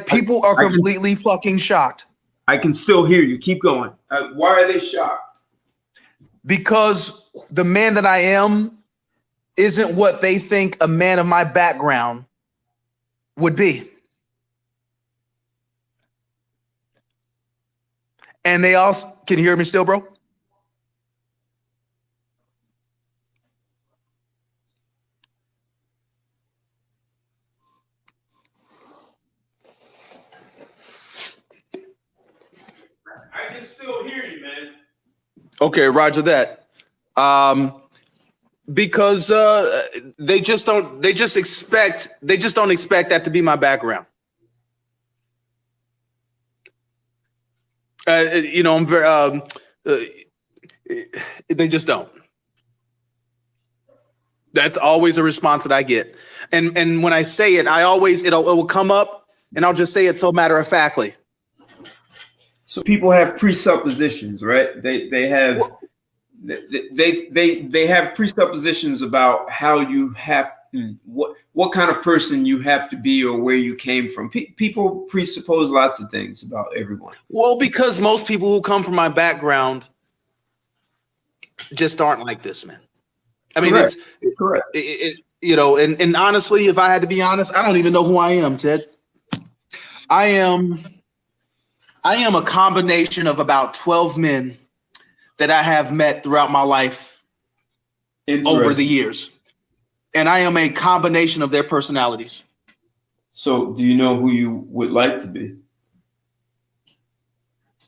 Speaker 9: people are completely fucking shocked.
Speaker 1: I can still hear you. Keep going. Why are they shocked?
Speaker 9: Because the man that I am isn't what they think a man of my background would be. And they also, can you hear me still, bro?
Speaker 1: I can still hear you, man.
Speaker 9: Okay, roger that. Because they just don't expect that to be my background. I'm very they just don't. That's always a response that I get. And when I say it, it will come up and I'll just say it so matter of factly.
Speaker 1: So people have presuppositions, right? They have presuppositions about how you have what kind of person you have to be or where you came from. People presuppose lots of things about everyone.
Speaker 9: Well, because most people who come from my background just aren't like this, man. I mean,
Speaker 1: correct.
Speaker 9: It's
Speaker 1: correct.
Speaker 9: And honestly, if I had to be honest, I don't even know who I am, Ted. I am a combination of about 12 men that I have met throughout my life over the years. And I am a combination of their personalities.
Speaker 1: So do you know who you would like to be?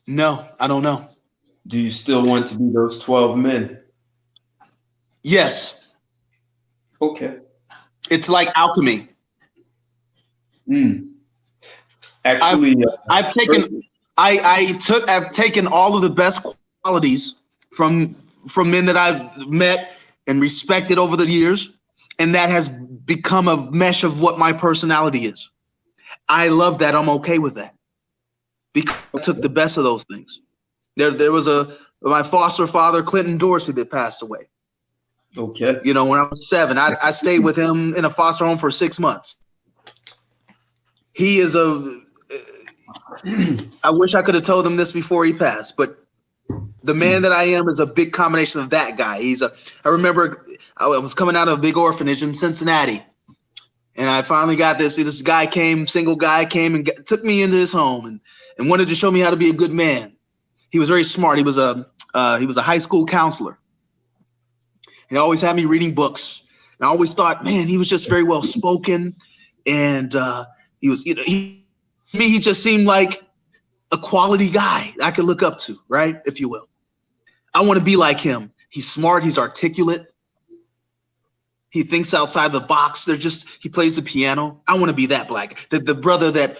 Speaker 9: No, I don't know.
Speaker 1: Do you still want to be those 12 men?
Speaker 9: Yes.
Speaker 1: Okay.
Speaker 9: It's like alchemy.
Speaker 1: Actually,
Speaker 9: I've taken all of the best qualities from men that I've met and respected over the years, and that has become a mesh of what my personality is. I love that. I'm okay with that because I took the best of those things. There was my foster father, Clinton Dorsey, that passed away.
Speaker 1: Okay.
Speaker 9: You know, when I was 7, I stayed with him in a foster home for 6 months. He is I wish I could have told him this before he passed, but the man that I am is a big combination of that guy. I remember I was coming out of a big orphanage in Cincinnati, and I finally got this guy single guy came and took me into his home and wanted to show me how to be a good man. He was very smart. He was a high school counselor. He always had me reading books. And I always thought, man, he was just very well spoken, and he was, he just seemed like a quality guy I could look up to, right? If you will. I want to be like him. He's smart. He's articulate. He thinks outside the box. He plays the piano. I want to be that black, the brother that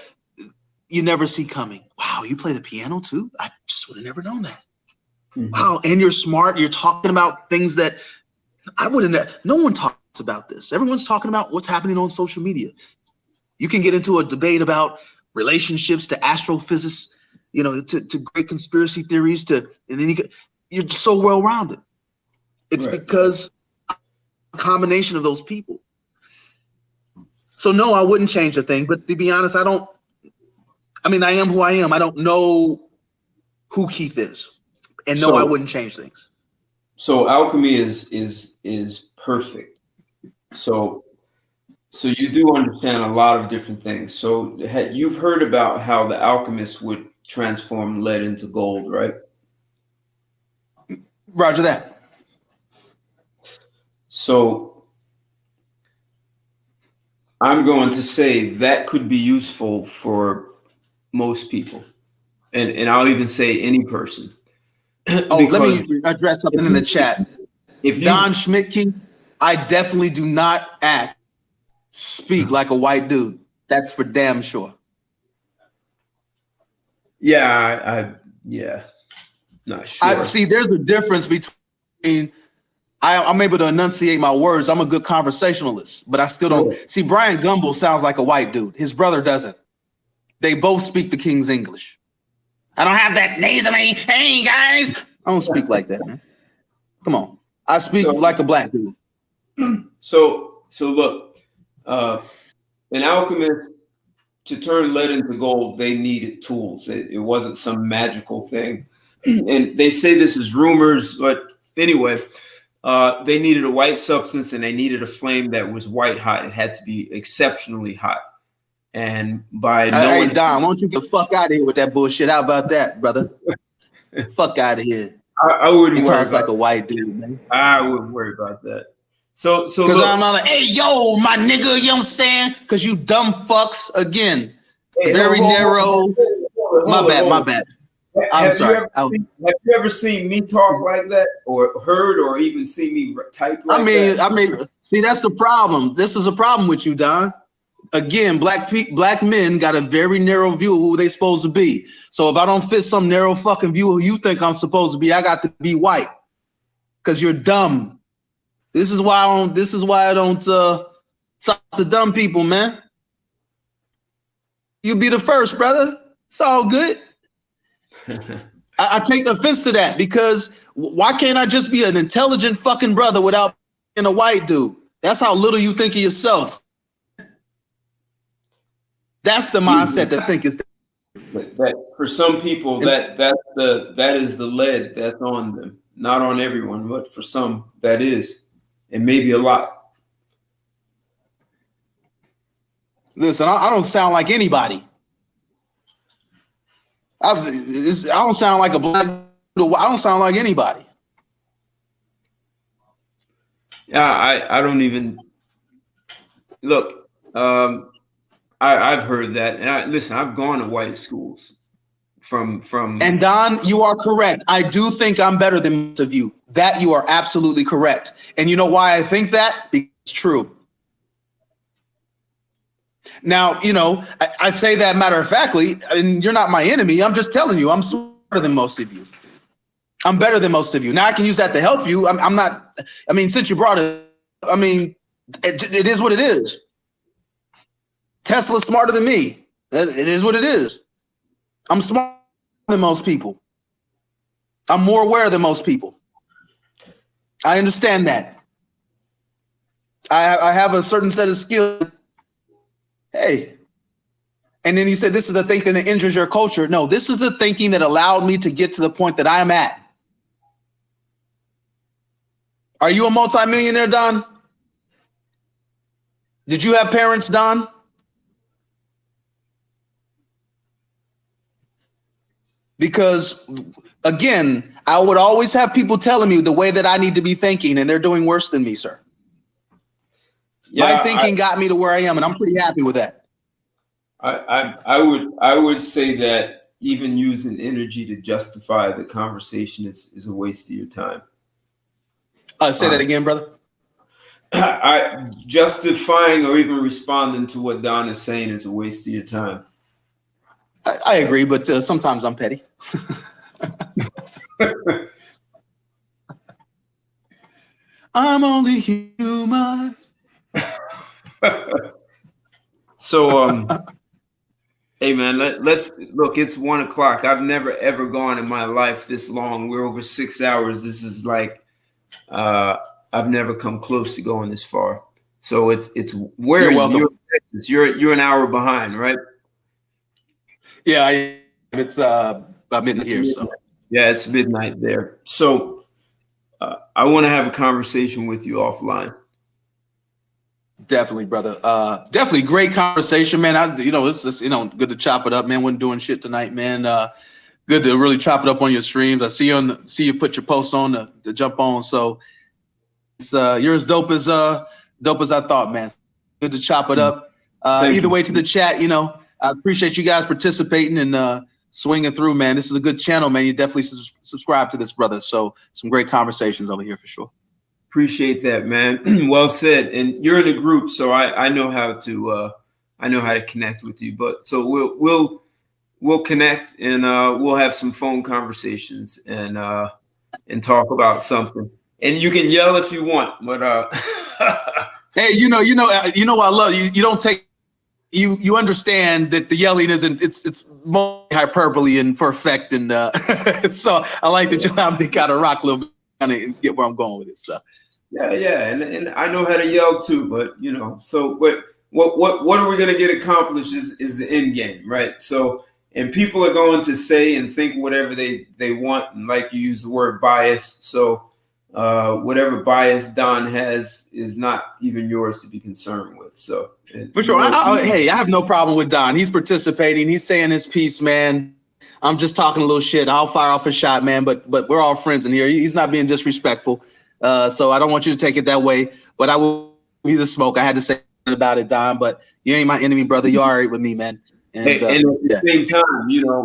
Speaker 9: you never see coming. Wow, you play the piano too? I just would have never known that. Mm-hmm. Wow, and you're smart. You're talking about things that I wouldn't have. No one talks about this. Everyone's talking about what's happening on social media. You can get into a debate about relationships to astrophysics, to great conspiracy theories, and then you're so well-rounded. It's right. Because a combination of those people. So no, I wouldn't change a thing. But to be honest, I am who I am. I don't know who Keith is, and no, I wouldn't change things.
Speaker 1: So alchemy is perfect. So you do understand a lot of different things. So you've heard about how the alchemist would transform lead into gold, right?
Speaker 9: Roger that.
Speaker 1: So I'm going to say that could be useful for most people. And I'll even say any person.
Speaker 9: Let me address something in the chat. If Don Schmidtke, I definitely do not speak like a white dude. That's for damn sure.
Speaker 1: Yeah, not sure.
Speaker 9: See, there's a difference between I'm able to enunciate my words. I'm a good conversationalist, but I still don't. See, Brian Gumble sounds like a white dude. His brother doesn't. They both speak the King's English. I don't have that nasally. Hey guys, I don't speak like that, man. Come on, I speak like a black dude.
Speaker 1: So look, an alchemist, to turn lead into gold, they needed tools. It wasn't some magical thing. And they say this is rumors, but anyway, they needed a white substance and they needed a flame that was white hot. It had to be exceptionally hot. And by knowing—
Speaker 9: Hey, Don, why don't you get the fuck out of here with that bullshit? How about that, brother? Fuck out of here.
Speaker 1: I wouldn't worry
Speaker 9: about like a white dude, man.
Speaker 1: I wouldn't worry about that. So
Speaker 9: because I'm not like, hey, yo, my nigga, you know what I'm saying? Because you dumb fucks again. Hey, very narrow. My bad. I'm sorry.
Speaker 1: Have you ever seen me talk like that, or heard, or even seen me type like that?
Speaker 9: I mean, see, that's the problem. This is a problem with you, Don. Again, black men got a very narrow view of who they supposed to be. So if I don't fit some narrow fucking view of who you think I'm supposed to be, I got to be white. Because you're dumb. This is why I don't talk to dumb people, man. You be the first, brother. It's all good. I take offense to that, because why can't I just be an intelligent fucking brother without being a white dude? That's how little you think of yourself. That's the mindset that I think is.
Speaker 1: But for some people, that is the lead that's on them. Not on everyone, but for some that is, and maybe a lot.
Speaker 9: Listen, I don't sound like anybody. I don't sound like a black. I don't sound like anybody.
Speaker 1: Yeah, I don't even look. I've heard that, and listen. I've gone to white schools. From
Speaker 9: And Don, you are correct. I do think I'm better than most of you. That you are absolutely correct. And you know why I think that? Because it's true. Now, you know, I say that matter of factly, and you're not my enemy. I'm just telling you, I'm smarter than most of you. I'm better than most of you. Now I can use that to help you. I'm not, I mean, since you brought it, I mean, it is what it is. Tesla's smarter than me. It is what it is. I'm smarter than most people. I'm more aware than most people. I understand that. I have a certain set of skills. Hey. And then you said this is the thinking that injures your culture. No, this is the thinking that allowed me to get to the point that I am at. Are you a multimillionaire, Don? Did you have parents, Don? Because, again, I would always have people telling me the way that I need to be thinking, and they're doing worse than me, sir. Yeah, my thinking got me to where I am, and I'm pretty happy with that.
Speaker 1: I would say that even using energy to justify the conversation is a waste of your time.
Speaker 9: Say that again, brother.
Speaker 1: Justifying or even responding to what Don is saying is a waste of your time.
Speaker 9: I agree, but sometimes I'm petty. I'm only human.
Speaker 1: So, hey man, let's look. It's 1 o'clock. I've never ever gone in my life this long. We're over 6 hours. This is like I've never come close to going this far. So it's where you're an hour behind, right?
Speaker 9: Yeah, it's about midnight here. So
Speaker 1: yeah, it's midnight there. So I want to have a conversation with you offline.
Speaker 9: Definitely, brother. Definitely great conversation, man. It's just, good to chop it up, man. Wasn't doing shit tonight, man. Good to really chop it up on your streams. I see you put your posts on to jump on. So it's you're as dope as I thought, man. Good to chop it up. Either way to the chat, I appreciate you guys participating and swinging through, man. This is a good channel, man. You definitely subscribe to this, brother. So some great conversations over here for sure.
Speaker 1: Appreciate that, man. Well said. And you're in a group, so I know how to connect with you. But so we'll connect and we'll have some phone conversations and talk about something. And you can yell if you want, but
Speaker 9: hey, I love you. You don't take. You understand that the yelling it's more hyperbole and perfect, and so I like that you allow me to kind of rock a little bit, kind of get where I'm going with it. So
Speaker 1: yeah, and I know how to yell too, but so what are we gonna get accomplished is the end game, right? So and people are going to say and think whatever they want, and like you use the word bias, so whatever bias Don has is not even yours to be concerned with. So.
Speaker 9: For sure. Hey, I have no problem with Don. He's participating. He's saying his piece, man. I'm just talking a little shit. I'll fire off a shot, man. But we're all friends in here. He's not being disrespectful. So I don't want you to take it that way. But I will be the smoke. I had to say about it, Don. But you ain't my enemy, brother. You're all right with me, man. And
Speaker 1: at the same time,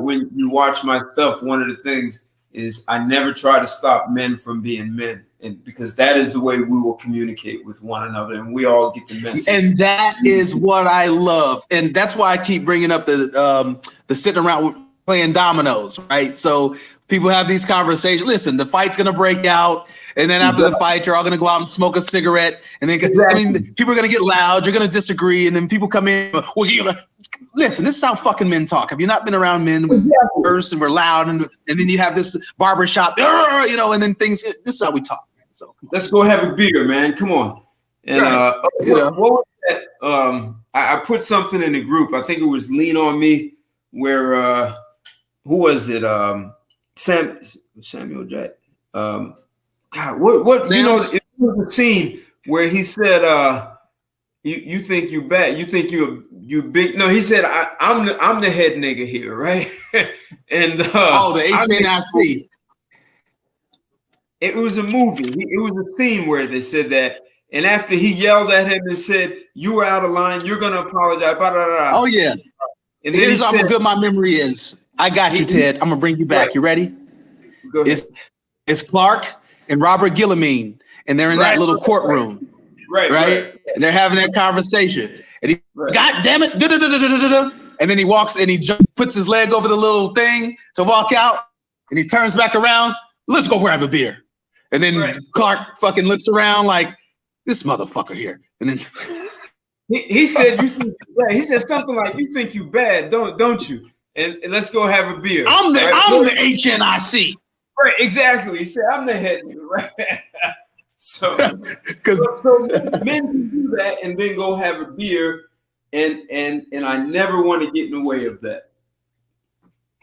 Speaker 1: when you watch my stuff, one of the things is I never try to stop men from being men. And because that is the way we will communicate with one another, and we all get the message.
Speaker 9: And that is what I love, and that's why I keep bringing up the sitting around playing dominoes, right? So people have these conversations. Listen, the fight's gonna break out, and then after the fight, you're all gonna go out and smoke a cigarette, and then people are gonna get loud. You're gonna disagree, and then people come in. Well, listen, this is how fucking men talk. Have you not been around men first and we're loud, and then you have this barbershop, and then things. This is how we talk. So
Speaker 1: let's go have a beer, man. Come on. And what was that? I put something in the group. I think it was Lean on Me, where who was it? Samuel Jack. God, what it was a scene where he said, you think you bad, you think you big. No, he said, I'm the head nigga here, right? And
Speaker 9: the HNIC.
Speaker 1: It was a movie. It was a scene where they said that And after he yelled at him and said, "You were out of line. You're gonna apologize." Blah, blah, blah.
Speaker 9: Oh yeah.
Speaker 1: And then
Speaker 9: Here's how good my memory is. I got you, Ted. I'm gonna bring you back. You ready?
Speaker 1: Go ahead.
Speaker 9: It's Clark and Robert Guillemine, and they're in that little courtroom. Right. And they're having that conversation. And he, God damn it, and then he walks and he just puts his leg over the little thing to walk out, and he turns back around. Let's go grab a beer. And then Clark fucking looks around like this motherfucker here. And then
Speaker 1: he said, "You think you bad?" He said something like, "You think you bad, don't you? And let's go have a beer."
Speaker 9: I'm the HNIC.
Speaker 1: Right, exactly. He said, "I'm the head nigga," right? So men can do that and then go have a beer, and I never want to get in the way of that.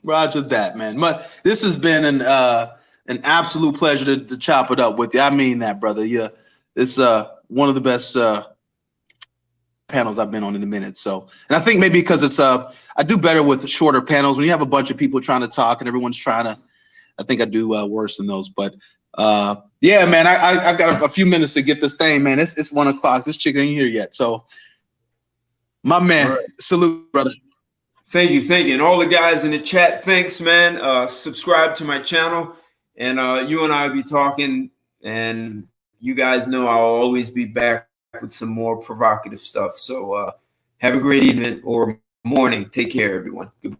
Speaker 9: Roger that, man. But this has been an absolute pleasure to chop it up with you. I mean that, brother. Yeah, it's one of the best panels I've been on in a minute. So, and I think maybe because it's I do better with shorter panels. When you have a bunch of people trying to talk and everyone's trying to, I think I do worse in those. But yeah, man, I've got a few minutes to get this thing, man. It's 1 o'clock. This chick ain't here yet. So, my man, salute, brother.
Speaker 1: Thank you. And all the guys in the chat, thanks, man. Subscribe to my channel, and you and I will be talking. And you guys know I'll always be back with some more provocative stuff. So have a great evening or morning. Take care, everyone. Goodbye.